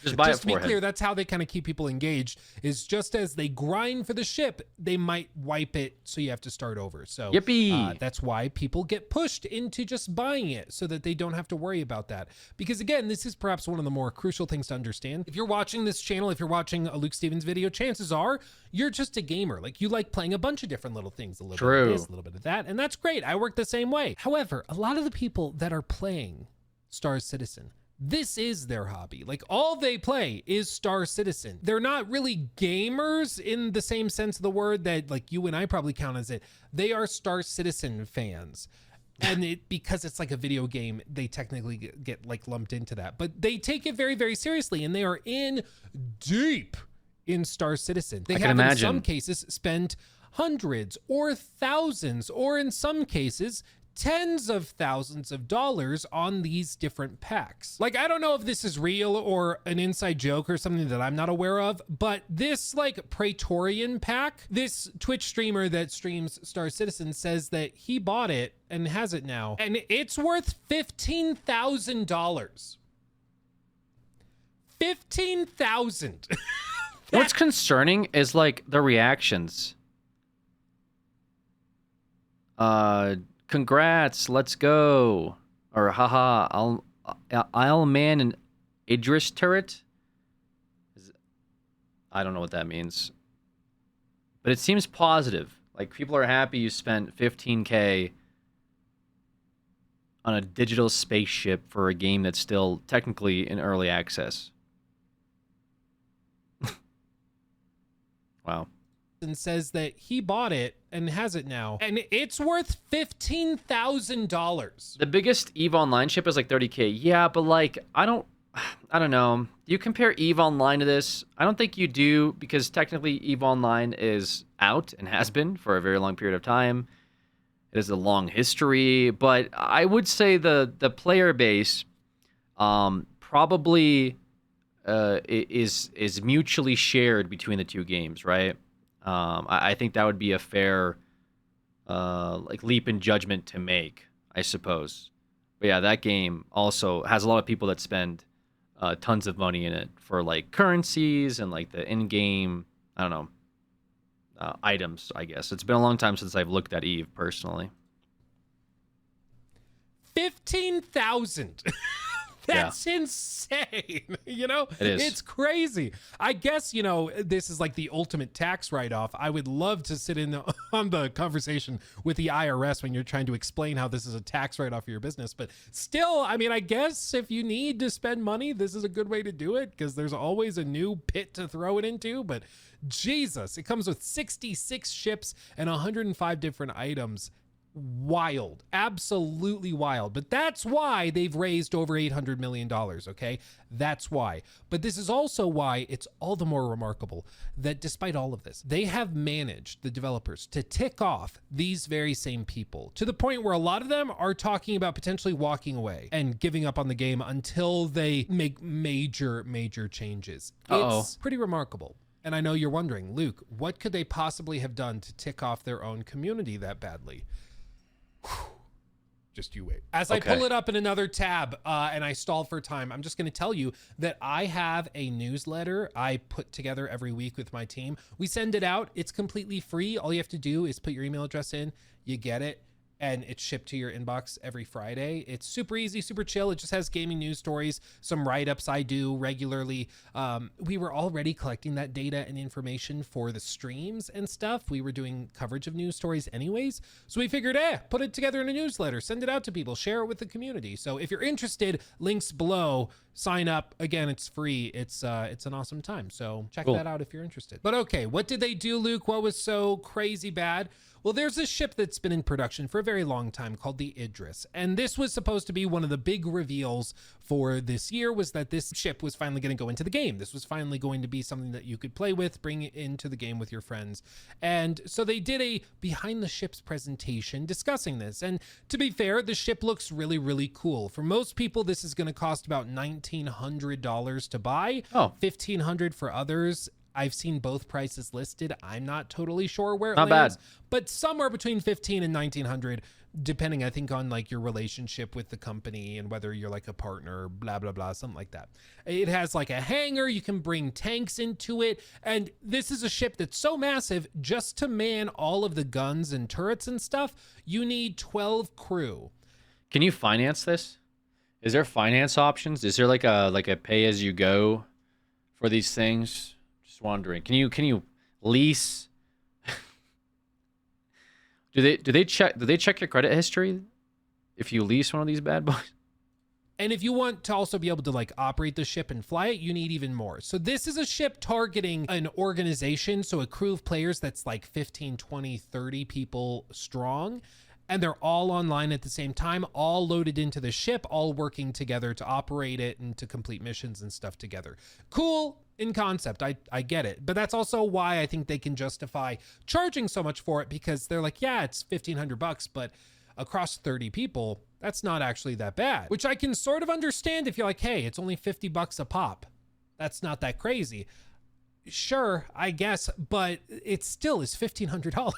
Just buy it to be for him. clear, that's how they kind of keep people engaged, is just as they grind for the ship, they might wipe it, so you have to start over. So Yippee. that's why people get pushed into just buying it, so that they don't have to worry about that. Because again, this is perhaps one of the more crucial things to understand. If you're watching this channel, if you're watching a Luke Stevens video, chances are you're just a gamer. Like, you like playing a bunch of different little things, a little bit of this, a little bit of that, and that's great. I work the same way. However, a lot of the people that are playing Star Citizen, this is their hobby. Like, all they play is Star Citizen. They're not really gamers in the same sense of the word that like you and I probably count as it. They are Star Citizen fans. And because it's like a video game, they technically get like lumped into that. But they take it very, very seriously, and they are in deep in Star Citizen. They have in some cases spent hundreds or thousands, or in some cases tens of thousands of dollars on these different packs. Like, I don't know if this is real or an inside joke or something that I'm not aware of, but this like Praetorian pack, this Twitch streamer that streams Star Citizen says that he bought it and has it now, and it's worth $15,000. $15,000. What's concerning is like the reactions. Congrats, let's go. Or haha, Isle Man and Idris turret? I don't know what that means. But it seems positive. Like, people are happy you spent $15K on a digital spaceship for a game that's still technically in early access. Wow. And says that he bought it and has it now, and it's worth $15,000. The biggest EVE Online ship is like 30K. Yeah, but like, I don't know. Do you compare EVE Online to this? I don't think you do, because technically EVE Online is out and has been for a very long period of time. It has a long history, but I would say the player base probably is mutually shared between the two games, right? I think that would be a fair like leap in judgment to make, I suppose. But yeah, that game also has a lot of people that spend tons of money in it for like currencies and like the in-game, I don't know, items, I guess. It's been a long time since I've looked at EVE personally. 15,000. That's insane. You know, it is. It's crazy. I guess, you know, this is like the ultimate tax write-off. I would love to sit in on the conversation with the IRS when you're trying to explain how this is a tax write-off for your business. But still, I mean, I guess if you need to spend money, this is a good way to do it, because there's always a new pit to throw it into. But Jesus, it comes with 66 ships and 105 different items. Wild, absolutely wild. But that's why they've raised over $800 million, okay? That's why. But this is also why it's all the more remarkable that despite all of this, they have managed, the developers, to tick off these very same people to the point where a lot of them are talking about potentially walking away and giving up on the game until they make major changes. It's pretty remarkable. And I know you're wondering, Luke, what could they possibly have done to tick off their own community that badly? Just you wait. As I pull it up in another tab and I stall for time, I'm just going to tell you that I have a newsletter I put together every week with my team. We send it out. It's completely free. All you have to do is put your email address in. You get it. And it's shipped to your inbox every Friday. It's super easy, super chill. It just has gaming news stories, some write-ups I do regularly. We were already collecting that data and information for the streams and stuff. We were doing coverage of news stories anyways. So we figured, put it together in a newsletter, send it out to people, share it with the community. So if you're interested, links below, sign up. Again, it's free. It's an awesome time. So check that out if you're interested. But okay, what did they do, Luke? What was so crazy bad? Well, there's this ship that's been in production for a very long time called the Idris. And this was supposed to be one of the big reveals for this year, was that this ship was finally going to go into the game. This was finally going to be something that you could play with, bring it into the game with your friends. And so they did a behind the ships presentation discussing this. And to be fair, the ship looks really, really cool. For most people, this is going to cost about $1,900 to buy, $1,500 for others. I've seen both prices listed. I'm not totally sure where it lands, but somewhere between 15 and 1900, depending, I think, on like your relationship with the company and whether you're like a partner, blah, blah, blah, something like that. It has like a hangar. You can bring tanks into it. And this is a ship that's so massive, just to man all of the guns and turrets and stuff, you need 12 crew. Can you finance this? Is there finance options? Is there like a pay as you go for these things? Just wondering. Can you lease? do they check your credit history if you lease one of these bad boys? And if you want to also be able to like operate the ship and fly it, you need even more. So this is a ship targeting an organization, so a crew of players that's like 15, 20, 30 people strong. And they're all online at the same time, all loaded into the ship, all working together to operate it and to complete missions and stuff together. Cool in concept, I get it. But that's also why I think they can justify charging so much for it, because they're like, yeah, it's $1,500, but across 30 people, that's not actually that bad. Which I can sort of understand if you're like, hey, it's only $50 a pop. That's not that crazy. Sure, I guess, but it still is $1,500.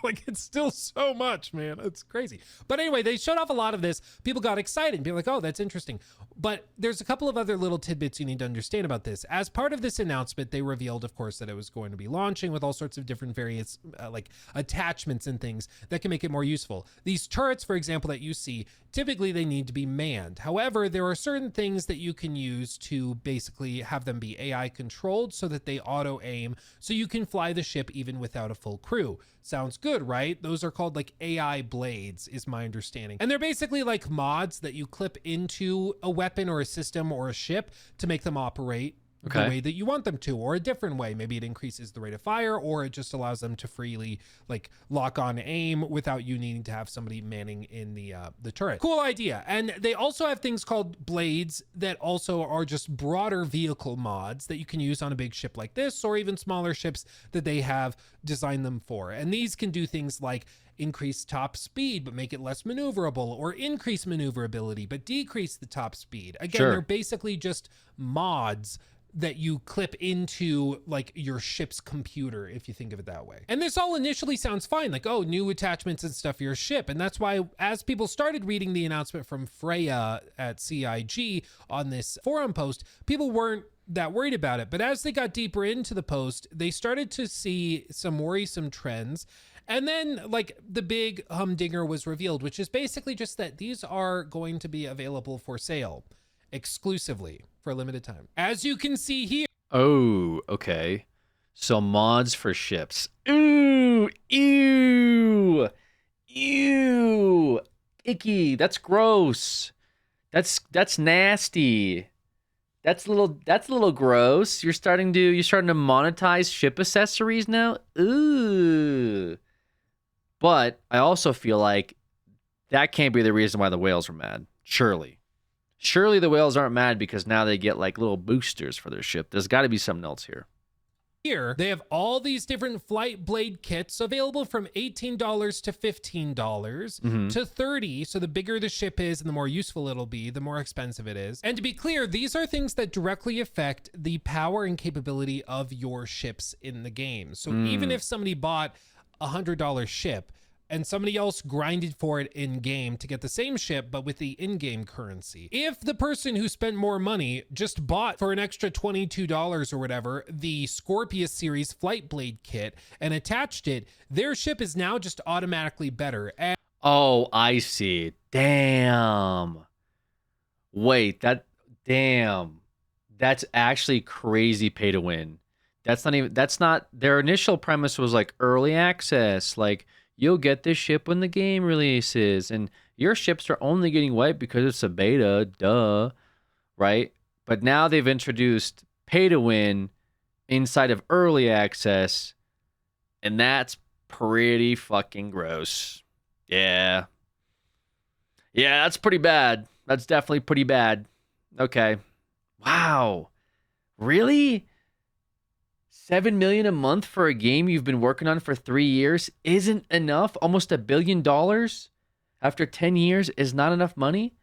Like, it's still so much, man. It's crazy. But anyway, they showed off a lot of this. People got excited and be like, oh, that's interesting. But there's a couple of other little tidbits you need to understand about this. As part of this announcement, they revealed, of course, that it was going to be launching with all sorts of different various like attachments and things that can make it more useful. These turrets, for example, that you see, typically they need to be manned. However, there are certain things that you can use to basically have them be AI controlled so that they auto aim, so you can fly the ship even without a full crew. Sounds good, right? Those are called like AI blades, is my understanding. And they're basically like mods that you clip into a weapon or a system or a ship to make them operate the way that you want them to, or a different way. Maybe it increases the rate of fire, or it just allows them to freely like lock on aim without you needing to have somebody manning in the turret. Cool idea. And they also have things called blades that also are just broader vehicle mods that you can use on a big ship like this, or even smaller ships that they have designed them for. And these can do things like increase top speed but make it less maneuverable, or increase maneuverability but decrease the top speed. Again, they're basically just mods that you clip into like your ship's computer, if you think of it that way. And this all initially sounds fine, like, oh, new attachments and stuff for your ship. And that's why as people started reading the announcement from Freya at CIG on this forum post, people weren't that worried about it. But as they got deeper into the post, they started to see some worrisome trends. And then like the big humdinger was revealed, which is basically just that these are going to be available for sale exclusively for a limited time. As you can see here. Oh, okay. So mods for ships. Ooh, ew, ew, icky. That's gross. That's nasty. That's a little gross. You're starting to monetize ship accessories now. Ooh. But I also feel like that can't be the reason why the whales are mad. Surely the whales aren't mad because now they get like little boosters for their ship. There's got to be something else here. Here, they have all these different flight blade kits available from $18 to $15 to $30. So the bigger the ship is and the more useful it'll be, the more expensive it is. And to be clear, these are things that directly affect the power and capability of your ships in the game. So even if somebody bought a $100 ship, and somebody else grinded for it in game to get the same ship, but with the in-game currency. If the person who spent more money just bought for an extra $22 or whatever, the Scorpius series flight blade kit and attached it, their ship is now just automatically better. And oh, I see. Damn. Wait, damn. That's actually crazy pay to win. That's not, their initial premise was like early access, like, you'll get this ship when the game releases, and your ships are only getting wiped because it's a beta, duh, right? But now they've introduced pay to win inside of early access, and that's pretty fucking gross. Yeah. Yeah, that's pretty bad. That's definitely pretty bad. Okay. Wow. Really? $7 million a month for a game you've been working on for 3 years isn't enough? Almost $1 billion after 10 years is not enough money?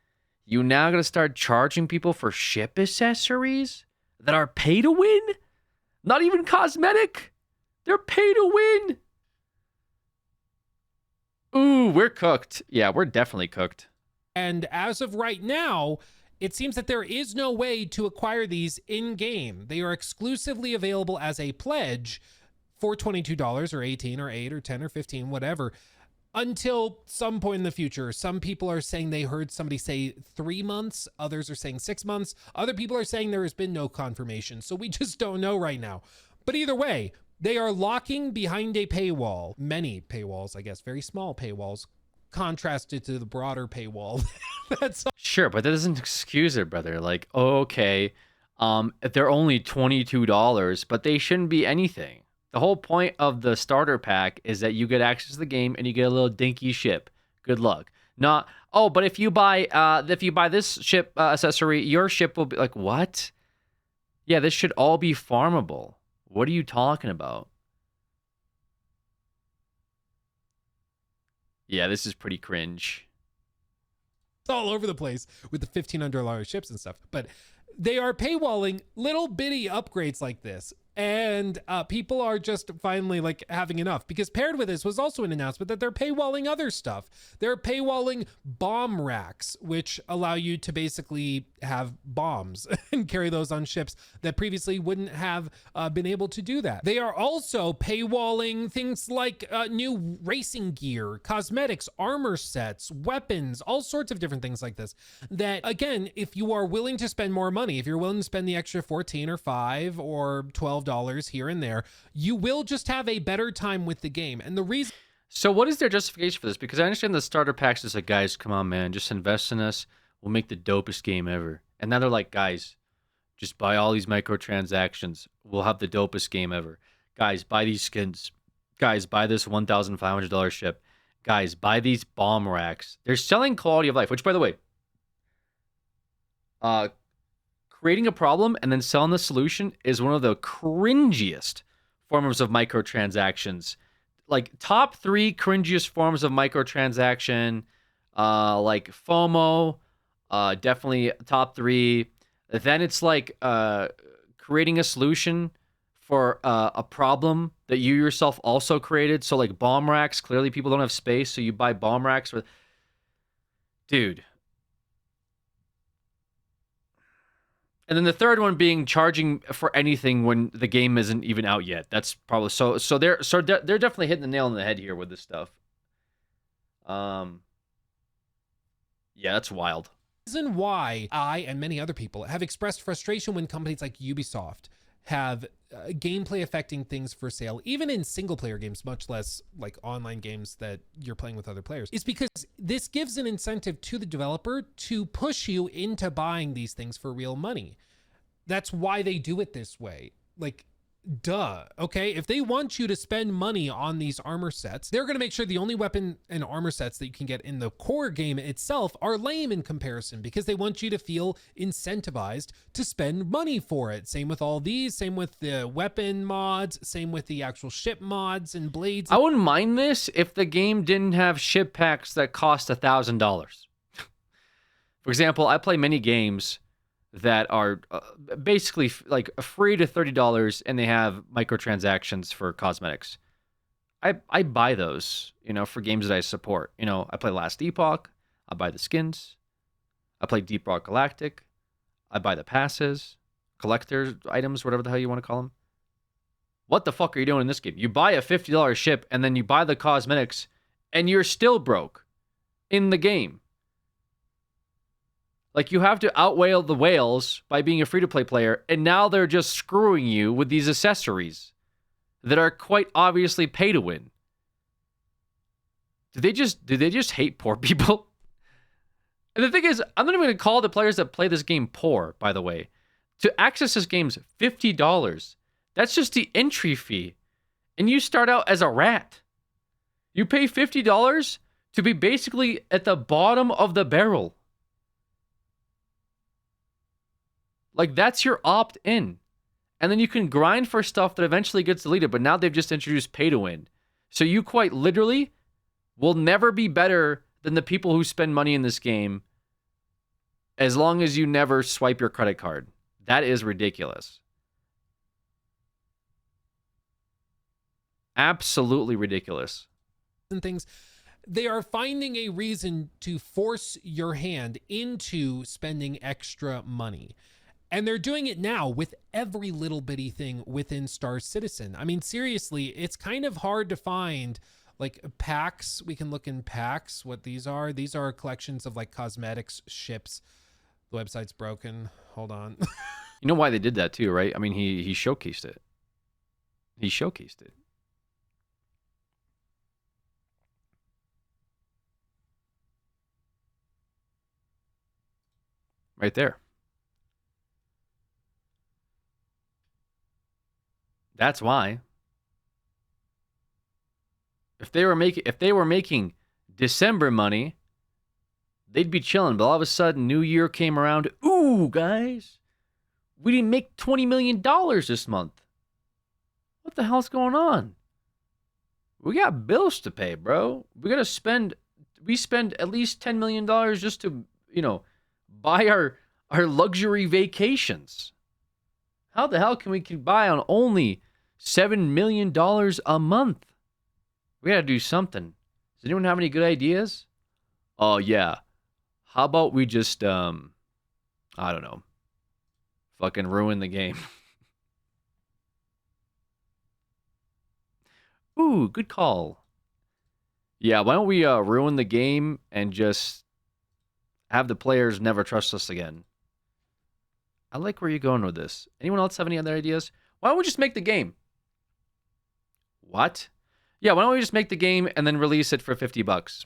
You now gotta start charging people for ship accessories that are pay to win? Not even cosmetic. They're pay to win. Ooh, we're cooked. Yeah, we're definitely cooked. And as of right now, it seems that there is no way to acquire these in-game. They are exclusively available as a pledge for $22 or $18 or $8 or $10 or $15, whatever, until some point in the future. Some people are saying they heard somebody say 3 months. Others are saying 6 months. Other people are saying there has been no confirmation. So we just don't know right now. But either way, they are locking behind a paywall. Many paywalls, I guess, very small paywalls, contrasted to the broader paywall. That's sure, but that doesn't excuse it, brother. Like, okay, if they're only $22, but they shouldn't be anything. The whole point of the starter pack is that you get access to the game and you get a little dinky ship. Good luck. Not, oh, but if you buy this ship accessory, your ship will be like, what? Yeah, this should all be farmable. What are you talking about? Yeah, this is pretty cringe. It's all over the place with the $1,500 ships and stuff, but they are paywalling little bitty upgrades like this. And people are just finally like having enough, because paired with this was also an announcement that they're paywalling other stuff. They're paywalling bomb racks, which allow you to basically have bombs and carry those on ships that previously wouldn't have been able to do that. They are also paywalling things like new racing gear, cosmetics, armor sets, weapons, all sorts of different things like this. That, again, if you are willing to spend more money, if you're willing to spend the extra 14 or 5 or $12 here and there, you will just have a better time with the game. And the reason... So what is their justification for this? Because I understand the starter packs is like, guys, come on, man, just invest in us. We'll make the dopest game ever. And now they're like, guys, just buy all these microtransactions. We'll have the dopest game ever. Guys, buy these skins. Guys, buy this $1,500 ship. Guys, buy these bomb racks. They're selling quality of life, which, by the way, creating a problem and then selling the solution is one of the cringiest forms of microtransactions. Like, top 3 cringiest forms of microtransaction, like FOMO, definitely top 3. Then it's like creating a solution for a problem that you yourself also created. So like bomb racks, clearly people don't have space, so you buy bomb racks with... Dude. And then the third one being charging for anything when the game isn't even out yet. That's probably so they're definitely hitting the nail on the head here with this stuff. Yeah, that's wild. Reason why I and many other people have expressed frustration when companies like Ubisoft have gameplay affecting things for sale, even in single player games, much less like online games that you're playing with other players, is because this gives an incentive to the developer to push you into buying these things for real money. That's why they do it this way. Like, duh. Okay, if they want you to spend money on these armor sets, they're going to make sure the only weapon and armor sets that you can get in the core game itself are lame in comparison, because they want you to feel incentivized to spend money for it. Same with all these, same with the weapon mods, same with the actual ship mods and blades. I wouldn't mind this if the game didn't have ship packs that cost $1,000. For example, I play many games that are basically like free to $30, and they have microtransactions for cosmetics. I buy those, you know, for games that I support. You know, I play Last Epoch, I buy the skins. I play Deep Rock Galactic, I buy the passes, collector items, whatever the hell you want to call them. What the fuck are you doing in this game? You buy a $50 ship, and then you buy the cosmetics, and you're still broke in the game. Like, you have to outwhale the whales by being a free-to-play player, and now they're just screwing you with these accessories that are quite obviously pay-to-win. Do they just hate poor people? And the thing is, I'm not even going to call the players that play this game poor, by the way. To access this game's $50. That's just the entry fee. And you start out as a rat. You pay $50 to be basically at the bottom of the barrel. Like, that's your opt-in. And then you can grind for stuff that eventually gets deleted, but now they've just introduced pay to win. So you quite literally will never be better than the people who spend money in this game as long as you never swipe your credit card. That is ridiculous. Absolutely ridiculous. And things, they are finding a reason to force your hand into spending extra money. And they're doing it now with every little bitty thing within Star Citizen. I mean, seriously, it's kind of hard to find like packs. We can look in packs, what these are. These are collections of like cosmetics, ships. The website's broken. Hold on. You know why they did that too, right? I mean, he showcased it. He showcased it. Right there. That's why. If they were making December money, they'd be chilling. But all of a sudden, New Year came around. Ooh, guys, we didn't make $20 million this month. What the hell's going on? We got bills to pay, bro. We spend at least $10 million just to, buy our luxury vacations. How the hell can we buy on only $7 million a month? We gotta do something. Does anyone have any good ideas? Oh yeah. How about we just I don't know, fucking ruin the game. Ooh, good call. Yeah, why don't we ruin the game and just have the players never trust us again? I like where you're going with this. Anyone else have any other ideas? Why don't we just make the game? What? Yeah, why don't we just make the game and then release it for $50?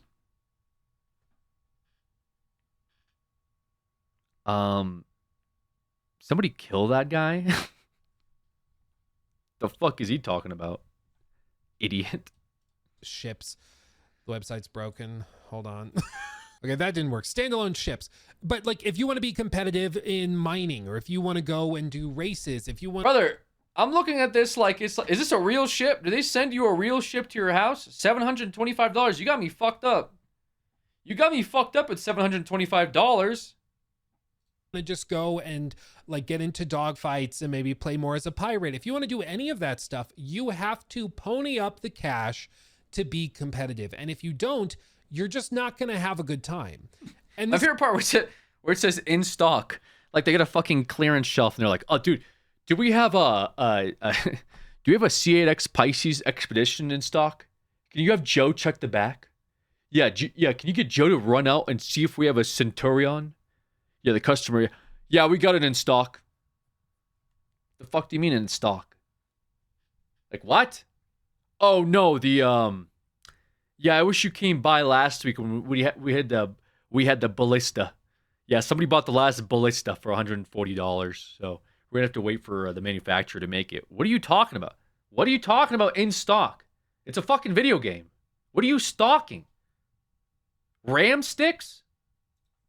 Somebody kill that guy? The fuck is he talking about? Idiot. Ships. The website's broken. Hold on. Okay, that didn't work. Standalone ships. But like, if you want to be competitive in mining, or if you want to go and do races, if you want... Brother, I'm looking at this like, is this a real ship? Did they send you a real ship to your house? $725. You got me fucked up. You got me fucked up at $725. To just go and like get into dogfights and maybe play more as a pirate. If you want to do any of that stuff, you have to pony up the cash to be competitive. And if you don't, you're just not going to have a good time. And my favorite part where it says in stock, like they got a fucking clearance shelf and they're like, oh dude, do we have a C8X Pisces Expedition in stock? Can you have Joe check the back? Yeah, can you get Joe to run out and see if we have a Centurion? Yeah, the customer. Yeah, we got it in stock. The fuck do you mean in stock? Like what? Oh no, yeah, I wish you came by last week when we had the ballista. Yeah, somebody bought the last ballista for $140. So we're gonna have to wait for the manufacturer to make it. What are you talking about? What are you talking about in stock? It's a fucking video game. What are you stocking? RAM sticks?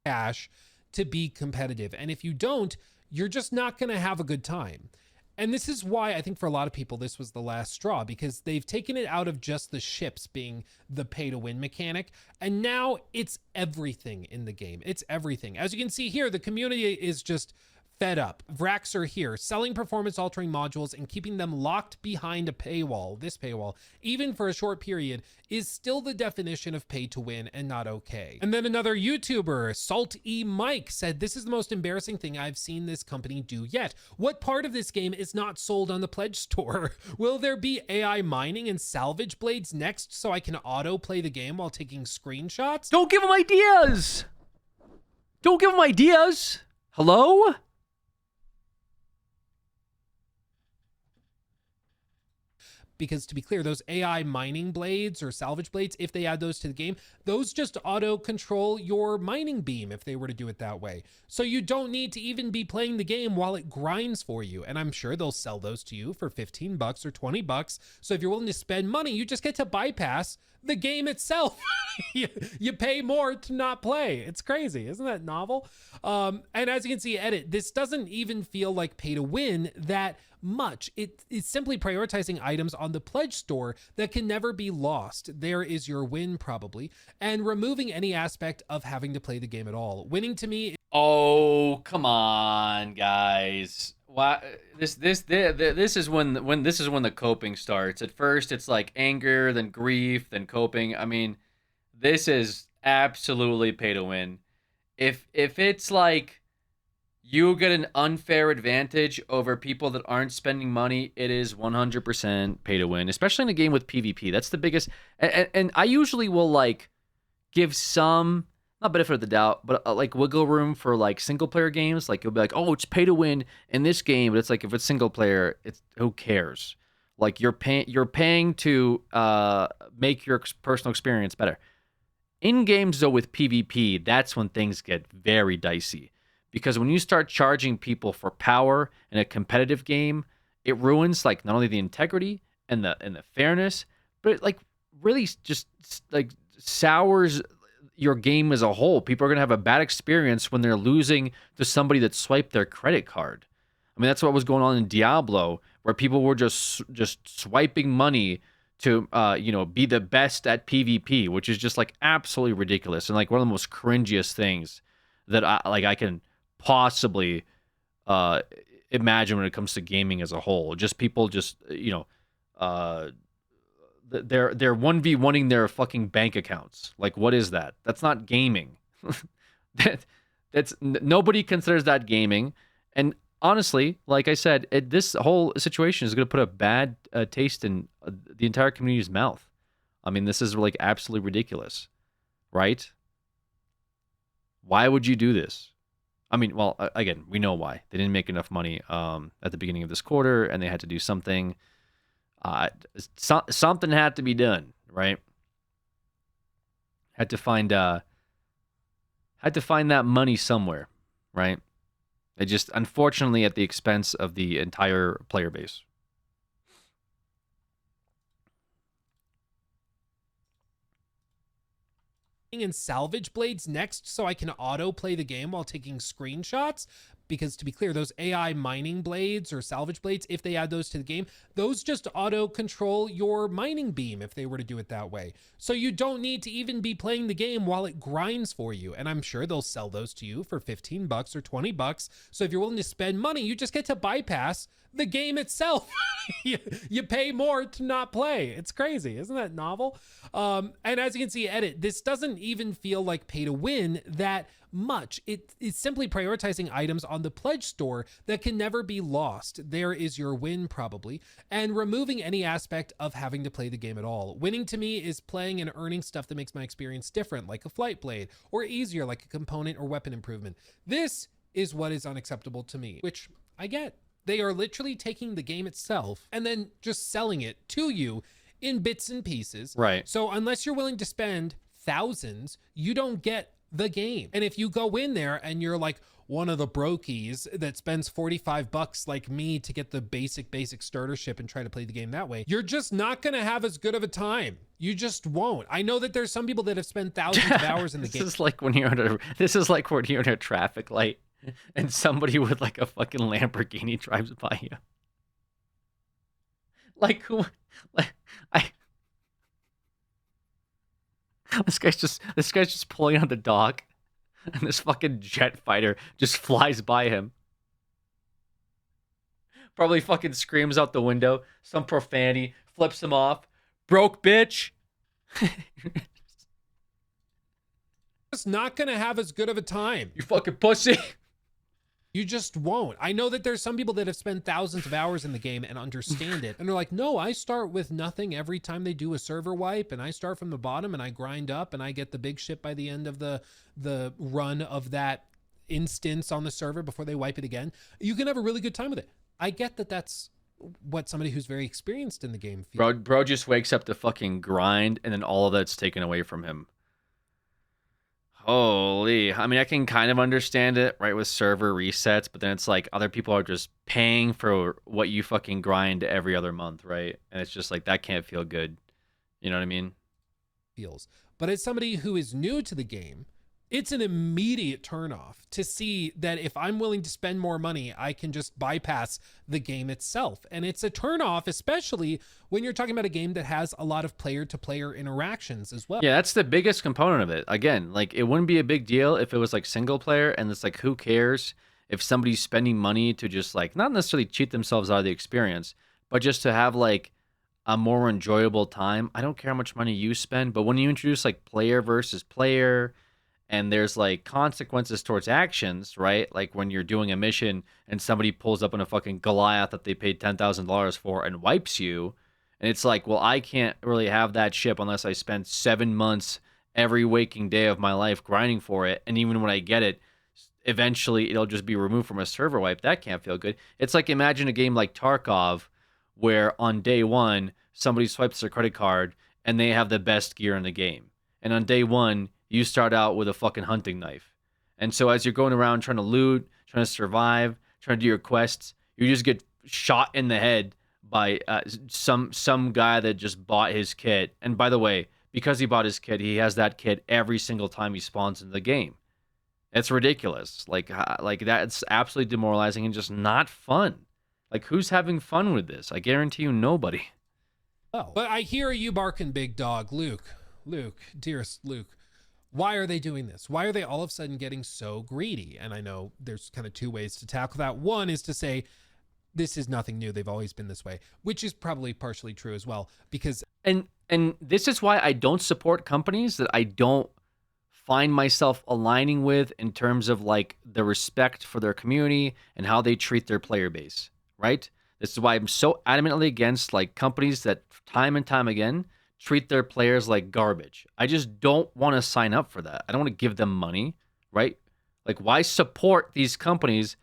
Cash to be competitive. And if you don't, you're just not going to have a good time. And this is why I think for a lot of people, this was the last straw, because they've taken it out of just the ships being the pay to win mechanic. And now it's everything in the game. It's everything. As you can see here, the community is just fed up. Vrax are here selling performance altering modules and keeping them locked behind a paywall. This paywall, even for a short period, is still the definition of pay to win and not okay. And then another YouTuber, Salt E Mike, said, this is the most embarrassing thing I've seen this company do yet. What part of this game is not sold on the pledge store? Will there be AI mining and salvage blades next so I can auto play the game while taking screenshots? Don't give them ideas. Don't give them ideas. Hello? Because to be clear, those AI mining blades or salvage blades, if they add those to the game, those just auto control your mining beam if they were to do it that way. So you don't need to even be playing the game while it grinds for you. And I'm sure they'll sell those to you for $15 or $20. So if you're willing to spend money, you just get to bypass the game itself. you pay more to not play. It's crazy. Isn't that novel? And as you can see, edit, this doesn't even feel like pay to win that much. It's simply prioritizing items on the pledge store that can never be lost. There is your win, probably, and removing any aspect of having to play the game at all. Winning to me. Oh, come on, guys. Why this is when the coping starts. At first it's like anger, then grief, then coping. I mean, this is absolutely pay to win. If it's like you get an unfair advantage over people that aren't spending money, it is 100% pay to win, especially in a game with PvP. That's the biggest. And I usually will like give some, not benefit of the doubt, but like wiggle room for like single player games. Like you'll be like, oh, it's pay to win in this game, but it's like if it's single player, it's who cares? Like you're paying to make your personal experience better. In games though with PvP, that's when things get very dicey. Because when you start charging people for power in a competitive game, it ruins like not only the integrity and the fairness, but it like really just like sours your game as a whole. People are gonna have a bad experience when they're losing to somebody that swiped their credit card. I mean, that's what was going on in Diablo, where people were just swiping money to be the best at PvP, which is just like absolutely ridiculous and like one of the most cringiest things that I can possibly imagine when it comes to gaming as a whole. Just people they're 1v1ing their fucking bank accounts. Like, what is that? That's not gaming. That's nobody considers that gaming. And honestly, like I said, this whole situation is going to put a bad taste in the entire community's mouth. I mean, this is like absolutely ridiculous, right? Why would you do this? I mean, well, again, we know why. They didn't make enough money at the beginning of this quarter, and they had to do something. Something had to be done, right? Had to find that money somewhere, right? It just, unfortunately, at the expense of the entire player base. In salvage blades next so I can auto play the game while taking screenshots, because to be clear, those AI mining blades or salvage blades, if they add those to the game, those just auto control your mining beam if they were to do it that way. So you don't need to even be playing the game while it grinds for you. And I'm sure they'll sell those to you for 15 bucks or 20 bucks. So if you're willing to spend money, you just get to bypass the game itself. you pay more to not play. It's crazy. Isn't that novel? And as you can see, edit, this doesn't even feel like pay to win that much. It's simply prioritizing items on the pledge store that can never be lost. There is your win, probably, and removing any aspect of having to play the game at all. Winning to me is playing and earning stuff that makes my experience different, like a flight blade, or easier, like a component or weapon improvement. This is what is unacceptable to me, which I get. They are literally taking the game itself and then just selling it to you in bits and pieces. Right. So unless you're willing to spend thousands, you don't get the game. And if you go in there and you're like one of the brokies that spends 45 bucks like me to get the basic starter ship and try to play the game that way, you're just not going to have as good of a time. You just won't. I know that there's some people that have spent thousands of hours in the game. This is like when you're in a traffic light and somebody with like a fucking Lamborghini drives by you. Like who? This guy's just pulling on the dock, and this fucking jet fighter just flies by him. Probably fucking screams out the window some profanity, flips him off. Broke bitch. Just not gonna have as good of a time. You fucking pussy. You just won't. I know that there's some people that have spent thousands of hours in the game and understand it. And they're like, no, I start with nothing every time they do a server wipe, and I start from the bottom and I grind up and I get the big ship by the end of the run of that instance on the server before they wipe it again. You can have a really good time with it. I get that that's what somebody who's very experienced in the game feels. Bro just wakes up to fucking grind, and then all of that's taken away from him. Holy, I mean, I can kind of understand it, right, with server resets, but then it's like other people are just paying for what you fucking grind every other month, right? And it's just like, that can't feel good. You know what I mean? feels. But as somebody who is new to the game, it's an immediate turnoff to see that if I'm willing to spend more money, I can just bypass the game itself. And it's a turnoff, especially when you're talking about a game that has a lot of player-to-player interactions as well. Yeah, that's the biggest component of it. Again, like, it wouldn't be a big deal if it was like single player, and it's like, who cares if somebody's spending money to just like not necessarily cheat themselves out of the experience, but just to have like a more enjoyable time. I don't care how much money you spend, but when you introduce like player versus player, and there's like consequences towards actions, right? Like when you're doing a mission and somebody pulls up in a fucking Goliath that they paid $10,000 for and wipes you, and it's like, well, I can't really have that ship unless I spend 7 months every waking day of my life grinding for it, and even when I get it, eventually it'll just be removed from a server wipe. That can't feel good. It's like, imagine a game like Tarkov, where on day one, somebody swipes their credit card and they have the best gear in the game. And on day one, you start out with a fucking hunting knife. And so as you're going around trying to loot, trying to survive, trying to do your quests, you just get shot in the head by some guy that just bought his kit. And by the way, because he bought his kit, he has that kit every single time he spawns in the game. It's ridiculous. Like that's absolutely demoralizing and just not fun. Like, who's having fun with this? I guarantee you nobody. Oh, but I hear you barking, big dog. Luke, dearest Luke, why are they doing this? Why are they all of a sudden getting so greedy? And I know there's kind of two ways to tackle that. One is to say, this is nothing new. They've always been this way, which is probably partially true as well, because... And this is why I don't support companies that I don't find myself aligning with in terms of like the respect for their community and how they treat their player base, right? This is why I'm so adamantly against like companies that time and time again treat their players like garbage. I just don't want to sign up for that. I don't want to give them money, right? Like, why support these companies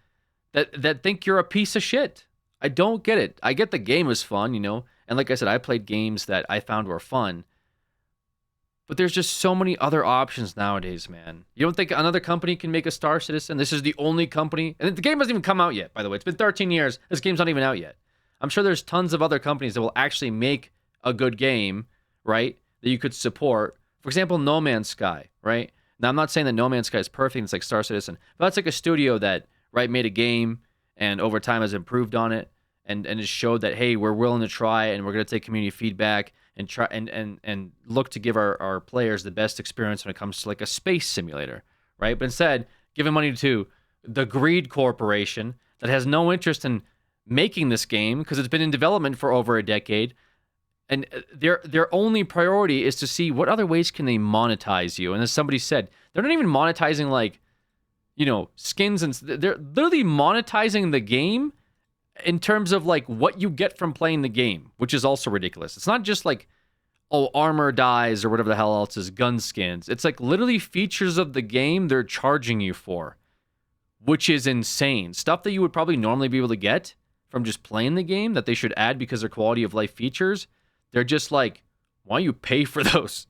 that think you're a piece of shit? I don't get it. I get the game is fun, you know, and like I said, I played games that I found were fun, but there's just so many other options nowadays, man. You don't think another company can make a Star Citizen? This is the only company, and the game hasn't even come out yet, by the way. It's been 13 years. This game's not even out yet. I'm sure there's tons of other companies that will actually make a good game, right, that you could support. For example, No Man's Sky, right? Now, I'm not saying that No Man's Sky is perfect. It's like Star Citizen. But that's like a studio that, right, made a game and over time has improved on it and has showed that, hey, we're willing to try and we're going to take community feedback and try and look to give our players the best experience when it comes to like a space simulator, right? But instead, giving money to the Greed Corporation that has no interest in making this game because it's been in development for over a decade, and their only priority is to see what other ways can they monetize you. And as somebody said, they're not even monetizing like, you know, skins, and they're literally monetizing the game in terms of like what you get from playing the game, which is also ridiculous. It's not just like, oh, armor dies or whatever the hell else is, gun skins. It's like literally features of the game they're charging you for, which is insane. Stuff that you would probably normally be able to get from just playing the game that they should add because they're quality of life features. They're just like, why don't you pay for those?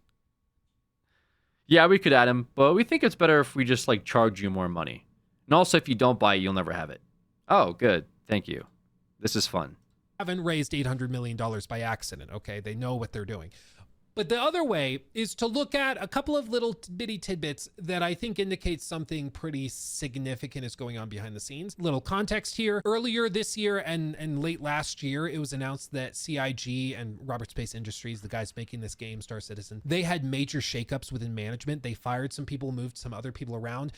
Yeah, we could add them, but we think it's better if we just like charge you more money. And also, if you don't buy it, you'll never have it. Oh, good. Thank you. This is fun. Haven't raised $800 million by accident, okay? They know what they're doing. But the other way is to look at a couple of little bitty tidbits that I think indicates something pretty significant is going on behind the scenes. Little context here. Earlier this year and late last year, it was announced that CIG and Robert Space Industries, the guys making this game, Star Citizen, they had major shakeups within management. They fired some people, moved some other people around,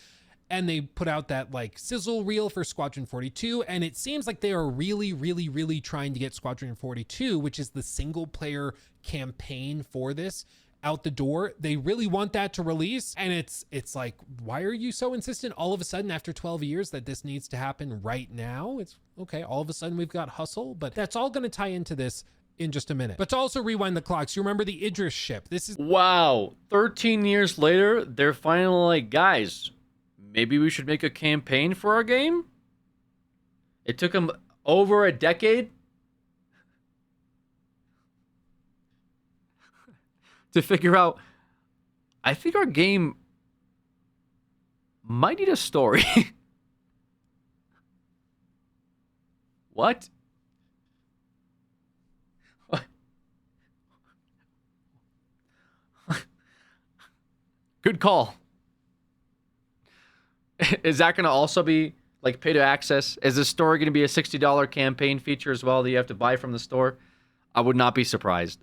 and they put out that like sizzle reel for Squadron 42. And it seems like they are really trying to get Squadron 42, which is the single player campaign for this, out the door. They really want that to release. And it's like, why are you so insistent all of a sudden after 12 years that this needs to happen right now? It's okay. All of a sudden we've got hustle, but that's all going to tie into this in just a minute. But to also rewind the clocks, you remember the Idris ship. This is wow. 13 years later, they're finally like, guys, maybe we should make a campaign for our game? It took them over a decade to figure out, I think our game might need a story. What? Good call. Is that going to also be like pay to access? Is the store going to be a $60 campaign feature as well that you have to buy from the store? I would not be surprised.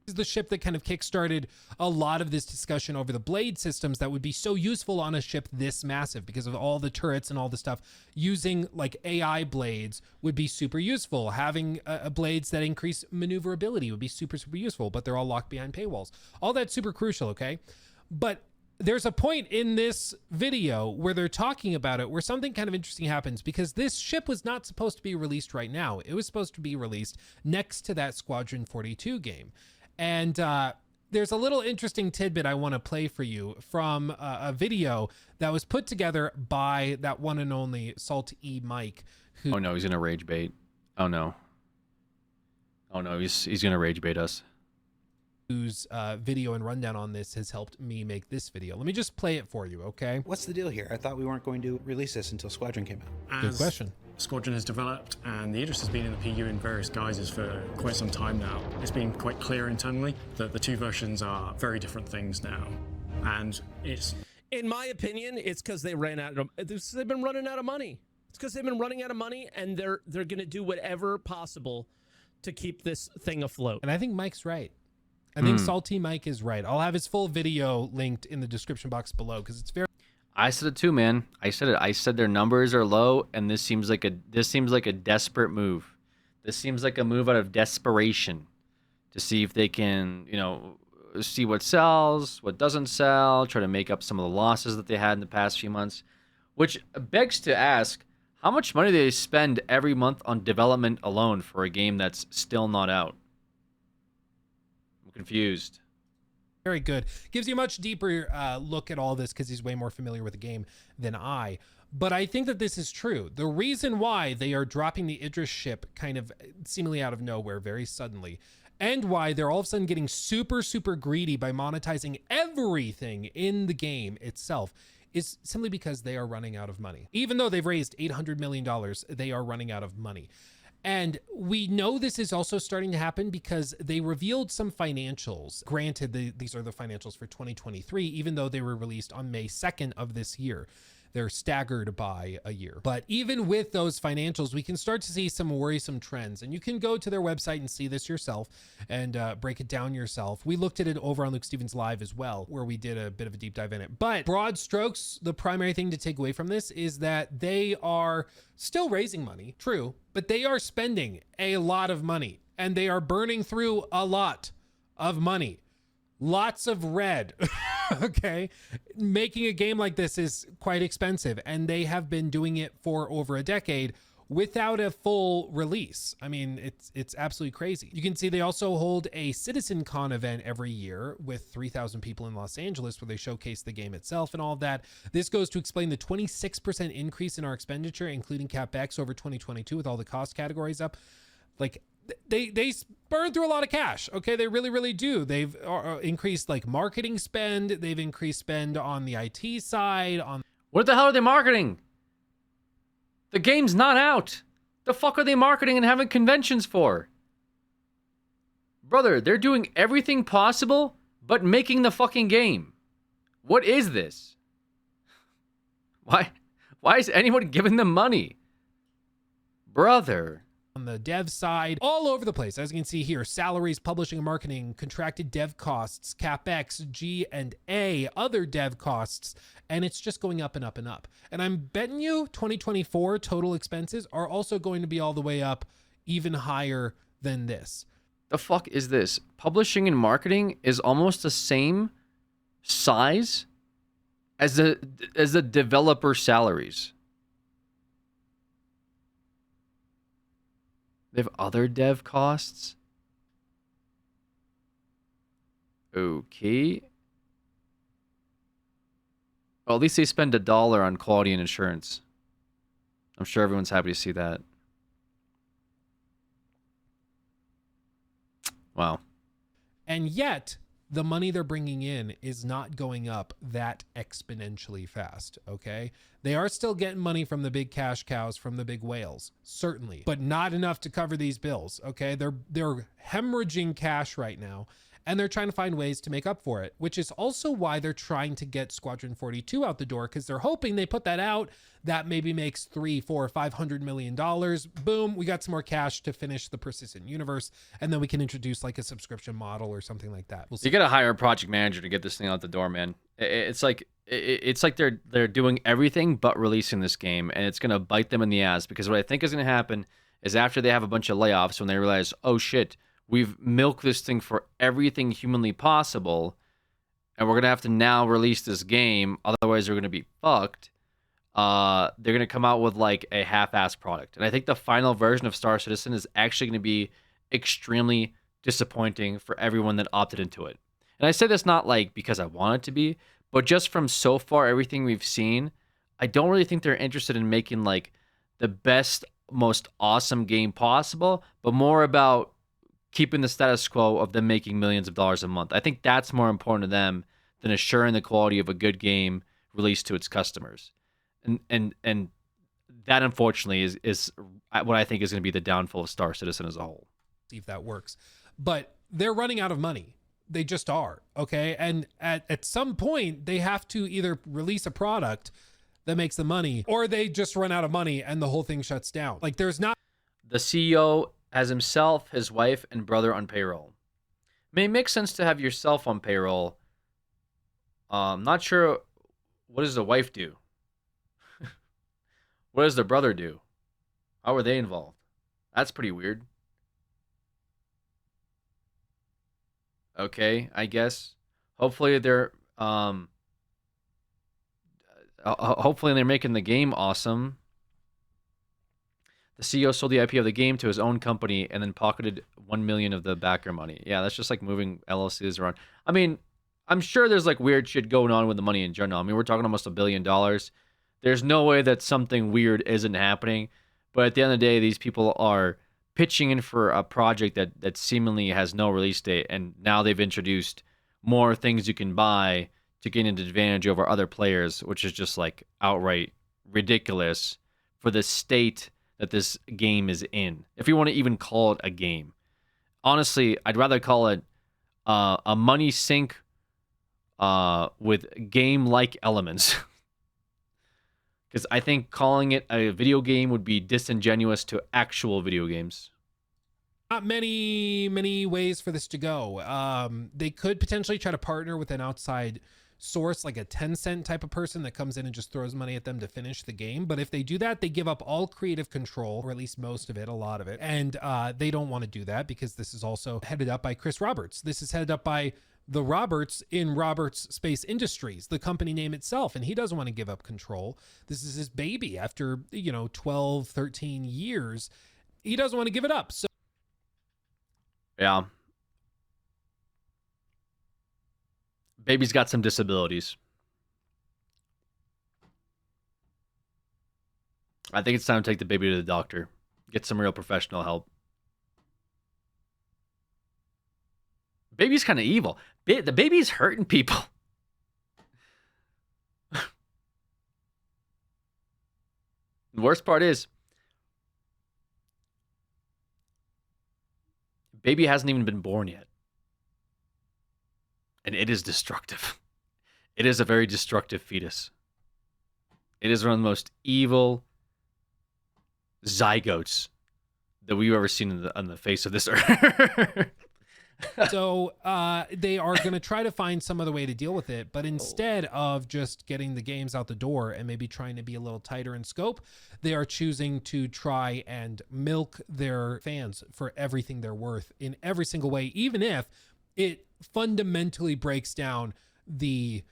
Is the ship that kind of kickstarted a lot of this discussion over the blade systems that would be so useful on a ship this massive because of all the turrets and all the stuff. Using like AI blades would be super useful. Having blades that increase maneuverability would be super, super useful, but they're all locked behind paywalls. All that's super crucial, okay? But there's a point in this video where they're talking about it where something kind of interesting happens, because this ship was not supposed to be released right now. It was supposed to be released next to that Squadron 42 game. And there's a little interesting tidbit I want to play for you from a video that was put together by that one and only Salt E Mike. Who, oh no, he's gonna rage bait. Oh no. Oh no, he's gonna rage bait us. Whose video and rundown on this has helped me make this video. Let me just play it for you, okay? What's the deal here? I thought we weren't going to release this until Squadron came out. Good question. Squadron has developed, and the Idris has been in the PU in various guises for quite some time now. It's been quite clear internally that the two versions are very different things now, and it's... In my opinion, it's because they ran out of... They've been running out of money. It's because they've been running out of money, and they're going to do whatever possible to keep this thing afloat. And I think Mike's right. I think Salty Mike is right. I'll have his full video linked in the description box below because it's very... I said it too, man. I said it. I said their numbers are low, and this seems like a desperate move. This seems like a move out of desperation to see if they can, you know, see what sells, what doesn't sell, try to make up some of the losses that they had in the past few months, which begs to ask, how much money do they spend every month on development alone for a game that's still not out? I'm confused. Very good. Gives you a much deeper look at all this because he's way more familiar with the game than I. But I think that this is true. The reason why they are dropping the Idris ship kind of seemingly out of nowhere very suddenly, and why they're all of a sudden getting super, super greedy by monetizing everything in the game itself, is simply because they are running out of money. Even though they've raised $800 million, they are running out of money. And we know this is also starting to happen because they revealed some financials. Granted, these are the financials for 2023, even though they were released on May 2nd of this year. They're staggered by a year. But even with those financials, we can start to see some worrisome trends. And you can go to their website and see this yourself and break it down yourself. We looked at it over on Luke Stevens Live as well, where we did a bit of a deep dive in it. But broad strokes, the primary thing to take away from this is that they are still raising money, true, but they are spending a lot of money and they are burning through a lot of money. Lots of red. Okay, making a game like this is quite expensive, and they have been doing it for over a decade without a full release. I mean, it's absolutely crazy. You can see they also hold a CitizenCon event every year with 3,000 people in Los Angeles where they showcase the game itself and all of that. This goes to explain the 26% increase in our expenditure, including CapEx over 2022 with all the cost categories up. Like, they burn through a lot of cash. Okay, they really, really do. They've increased like marketing spend. They've increased spend on the IT side. On what the hell are they marketing? The game's not out. The fuck are they marketing and having conventions for? Brother, they're doing everything possible but making the fucking game. What is this? Why is anyone giving them money? Brother. On the dev side, all over the place. As you can see here, salaries, publishing and marketing, contracted dev costs, CapEx, G&A, other dev costs, and it's just going up and up and up. And I'm betting you 2024 total expenses are also going to be all the way up even higher than this. The fuck is this? Publishing and marketing is almost the same size as the developer salaries. They have other dev costs. Okay. Well, at least they spend $1 on quality and insurance. I'm sure everyone's happy to see that. Wow. And yet, the money they're bringing in is not going up that exponentially fast, okay? They are still getting money from the big cash cows, from the big whales, certainly, but not enough to cover these bills, okay? They're hemorrhaging cash right now, and they're trying to find ways to make up for it, which is also why they're trying to get Squadron 42 out the door, because they're hoping they put that out, that maybe makes $300, $400, $500 million. Boom, we got some more cash to finish the persistent universe, and then we can introduce like a subscription model or something like that. We'll see. You got to hire a project manager to get this thing out the door, man. It's like they're doing everything but releasing this game, and it's gonna bite them in the ass, because what I think is gonna happen is after they have a bunch of layoffs, when they realize, oh shit, we've milked this thing for everything humanly possible, and we're going to have to now release this game, otherwise we're going to be fucked, they're going to come out with like a half-assed product. And I think the final version of Star Citizen is actually going to be extremely disappointing for everyone that opted into it. And I say this not like because I want it to be, but just from so far everything we've seen, I don't really think they're interested in making like the best, most awesome game possible, but more about keeping the status quo of them making millions of dollars a month. I think that's more important to them than assuring the quality of a good game released to its customers. And that unfortunately is what I think is going to be the downfall of Star Citizen as a whole. See if that works. But they're running out of money. They just are. Okay. And at some point they have to either release a product that makes the money, or they just run out of money and the whole thing shuts down. Like there's not. The CEO has himself, his wife, and brother on payroll. May make sense to have yourself on payroll. Not sure, what does the wife do? What does the brother do? How are they involved? That's pretty weird. Okay, I guess. Hopefully they're making the game awesome. The CEO sold the IP of the game to his own company and then pocketed $1 million of the backer money. Yeah, that's just like moving LLCs around. I mean, I'm sure there's like weird shit going on with the money in general. I mean, we're talking almost $1 billion. There's no way that something weird isn't happening. But at the end of the day, these people are pitching in for a project that seemingly has no release date, and now they've introduced more things you can buy to gain an advantage over other players, which is just like outright ridiculous for the state that this game is in. If you want to even call it a game. Honestly, I'd rather call it a money sink with game-like elements. Because I think calling it a video game would be disingenuous to actual video games. Not many ways for this to go. They could potentially try to partner with an outside source, like a Tencent type of person that comes in and just throws money at them to finish the game. But if they do that, they give up all creative control, or at least most of it, a lot of it. And they don't want to do that, because this is also headed up by Chris Roberts. This is headed up by the Roberts in Roberts Space Industries, the company name itself. And he doesn't want to give up control. This is his baby after, 12, 13 years. He doesn't want to give it up. So yeah. Baby's got some disabilities. I think it's time to take the baby to the doctor. Get some real professional help. Baby's kind of evil. The baby's hurting people. The worst part is, baby hasn't even been born yet. And it is destructive. It is a very destructive fetus. It is one of the most evil zygotes that we've ever seen on the face of this earth. So they are going to try to find some other way to deal with it. But instead of just getting the games out the door and maybe trying to be a little tighter in scope, they are choosing to try and milk their fans for everything they're worth in every single way, even if it fundamentally breaks down the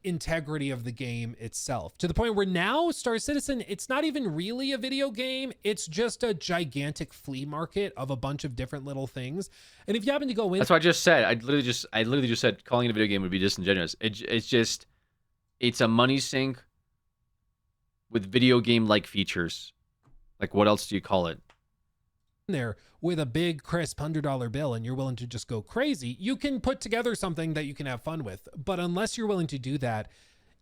integrity of the game itself, to the point where now Star Citizen, it's not even really a video game. It's just a gigantic flea market of a bunch of different little things. And if you happen to go in, that's what I just said. I literally just said calling it a video game would be disingenuous. It's a money sink with video game like features. Like, what else do you call it? There with a big crisp $100 bill and you're willing to just go crazy, you can put together something that you can have fun with. But unless you're willing to do that,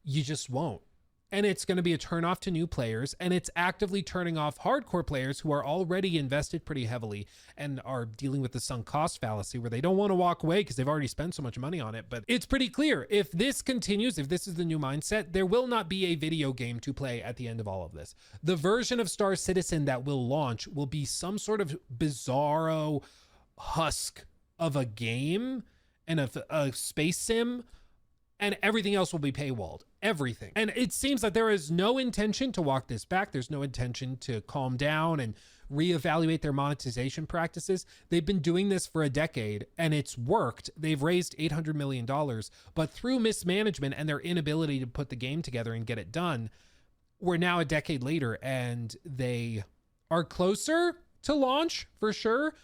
you just won't. and it's going to be a turnoff to new players, and it's actively turning off hardcore players who are already invested pretty heavily and are dealing with the sunk cost fallacy where they don't want to walk away because they've already spent so much money on it. But it's pretty clear, if this continues, if this is the new mindset, there will not be a video game to play at the end of all of this. The version of Star Citizen that will launch will be some sort of bizarro husk of a game and a space sim, and everything else will be paywalled. Everything. And it seems that there is no intention to walk this back. There's no intention to calm down and reevaluate their monetization practices. They've been doing this for a decade and it's worked. They've raised $800 million, but through mismanagement and their inability to put the game together and get it done, we're now a decade later and they are closer to launch for sure,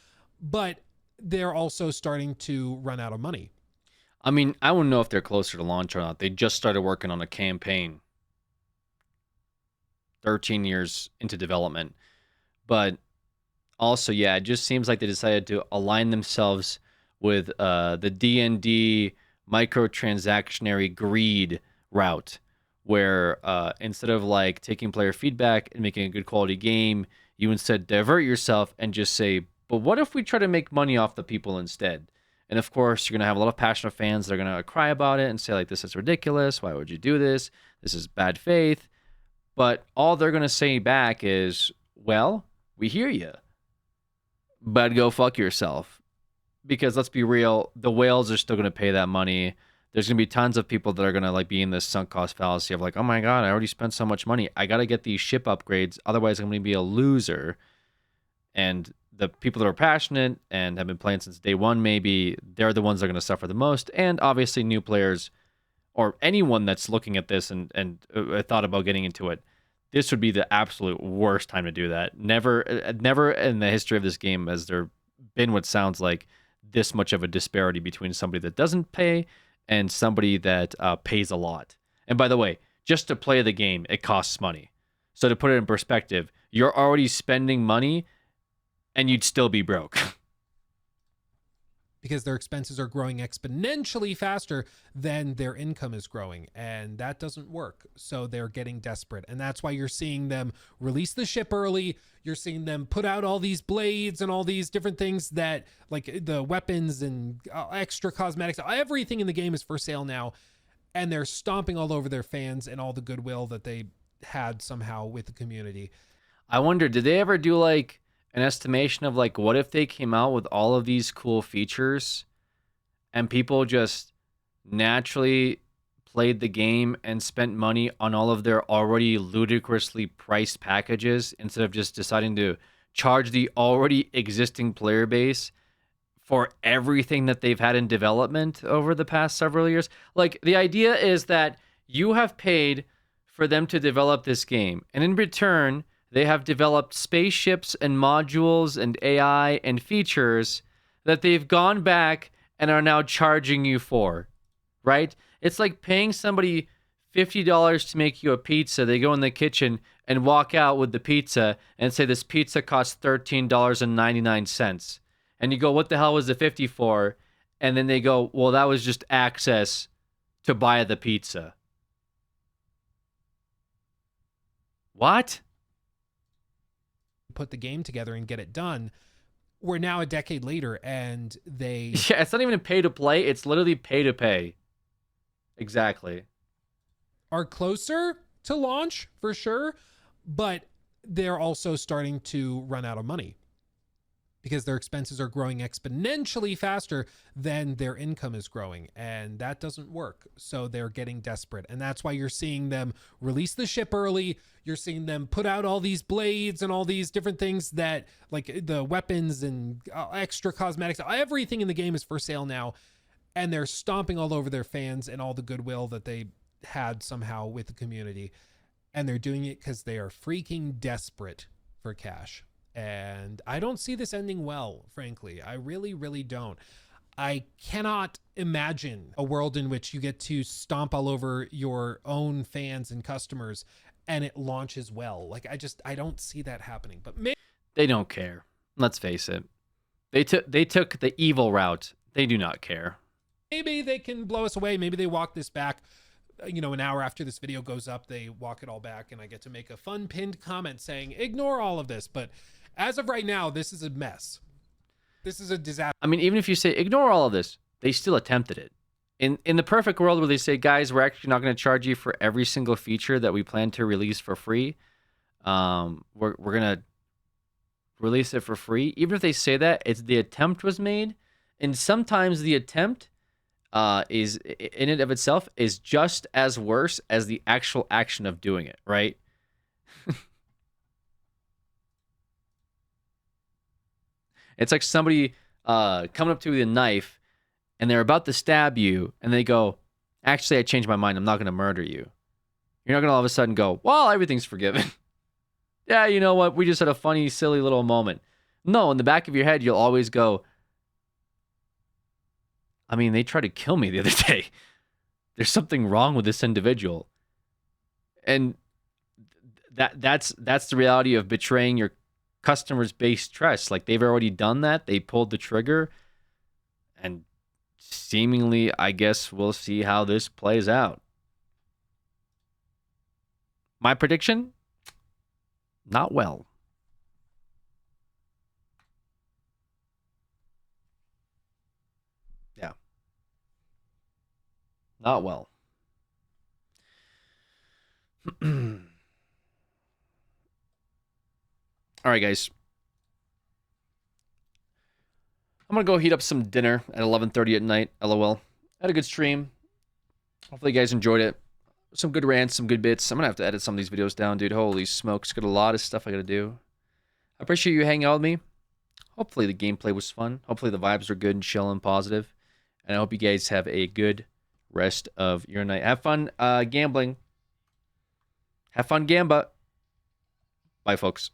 but they're also starting to run out of money. I mean, I wouldn't know if they're closer to launch or not. They just started working on a campaign 13 years into development. But also, yeah, it just seems like they decided to align themselves with the D&D microtransactionary greed route, where instead of like taking player feedback and making a good quality game, you instead divert yourself and just say, but what if we try to make money off the people instead? And of course, you're going to have a lot of passionate fans that are going to cry about it and say, like, this is ridiculous. Why would you do this? This is bad faith. But all they're going to say back is, well, we hear you, but go fuck yourself. Because let's be real, the whales are still going to pay that money. There's going to be tons of people that are going to like be in this sunk cost fallacy of like, oh my God, I already spent so much money. I got to get these ship upgrades. Otherwise, I'm going to be a loser. And the people that are passionate and have been playing since day one, maybe they're the ones that are going to suffer the most. And obviously new players or anyone that's looking at this and thought about getting into it, this would be the absolute worst time to do that. Never in the history of this game has there been what sounds like this much of a disparity between somebody that doesn't pay and somebody that pays a lot. And by the way, just to play the game, it costs money. So to put it in perspective, you're already spending money and you'd still be broke. Because their expenses are growing exponentially faster than their income is growing. And that doesn't work. So they're getting desperate. And that's why you're seeing them release the ship early. You're seeing them put out all these blades and all these different things that, like the weapons and extra cosmetics, everything in the game is for sale now. And they're stomping all over their fans and all the goodwill that they had somehow with the community. I wonder, did they ever do like an estimation of like, what if they came out with all of these cool features and people just naturally played the game and spent money on all of their already ludicrously priced packages instead of just deciding to charge the already existing player base for everything that they've had in development over the past several years? Like, the idea is that you have paid for them to develop this game, and in return, they have developed spaceships and modules and AI and features that they've gone back and are now charging you for, right? It's like paying somebody $50 to make you a pizza. They go in the kitchen and walk out with the pizza and say, this pizza costs $13.99. And you go, what the hell was the 50 for? And then they go, well, that was just access to buy the pizza. What? Put the game together and get it done. We're now a decade later and they... Yeah, it's not even a pay to play. It's literally pay to pay. Exactly. Are closer to launch for sure, but they're also starting to run out of money because their expenses are growing exponentially faster than their income is growing. And that doesn't work. So they're getting desperate. And that's why you're seeing them release the ship early. You're seeing them put out all these blades and all these different things that, like the weapons and extra cosmetics, everything in the game is for sale now. And they're stomping all over their fans and all the goodwill that they had somehow with the community. And they're doing it because they are freaking desperate for cash. And I don't see this ending well, frankly. I really, really don't. I cannot imagine a world in which you get to stomp all over your own fans and customers and it launches well. Like, I don't see that happening. But maybe they don't care. Let's face it. They took the evil route. They do not care. Maybe they can blow us away. Maybe they walk this back. you know, an hour after this video goes up, they walk it all back and I get to make a fun pinned comment saying, ignore all of this. But as of right now, this is a mess. This is a disaster. I mean, even if you say ignore all of this, they still attempted it. In the perfect world where they say, guys, we're actually not going to charge you for every single feature that we plan to release for free. We're going to release it for free. Even if they say that, it's the attempt was made. And sometimes the attempt is in and of itself is just as worse as the actual action of doing it, right? It's like somebody coming up to you with a knife and they're about to stab you and they go, actually, I changed my mind. I'm not going to murder you. You're not going to all of a sudden go, well, everything's forgiven. Yeah, you know what? We just had a funny, silly little moment. No, in the back of your head, you'll always go, I mean, they tried to kill me the other day. There's something wrong with this individual. And that's the reality of betraying your customers' base trust. Like, they've already done that. They pulled the trigger. And seemingly, I guess we'll see how this plays out. My prediction? Not well. Yeah. Not well. All right, guys. I'm going to go heat up some dinner at 11:30 at night. LOL. Had a good stream. Hopefully you guys enjoyed it. Some good rants, some good bits. I'm going to have to edit some of these videos down, dude. Holy smokes. Got a lot of stuff I got to do. I appreciate you hanging out with me. Hopefully the gameplay was fun. Hopefully the vibes were good and chill and positive. And I hope you guys have a good rest of your night. Have fun gambling. Have fun, Gamba. Bye, folks.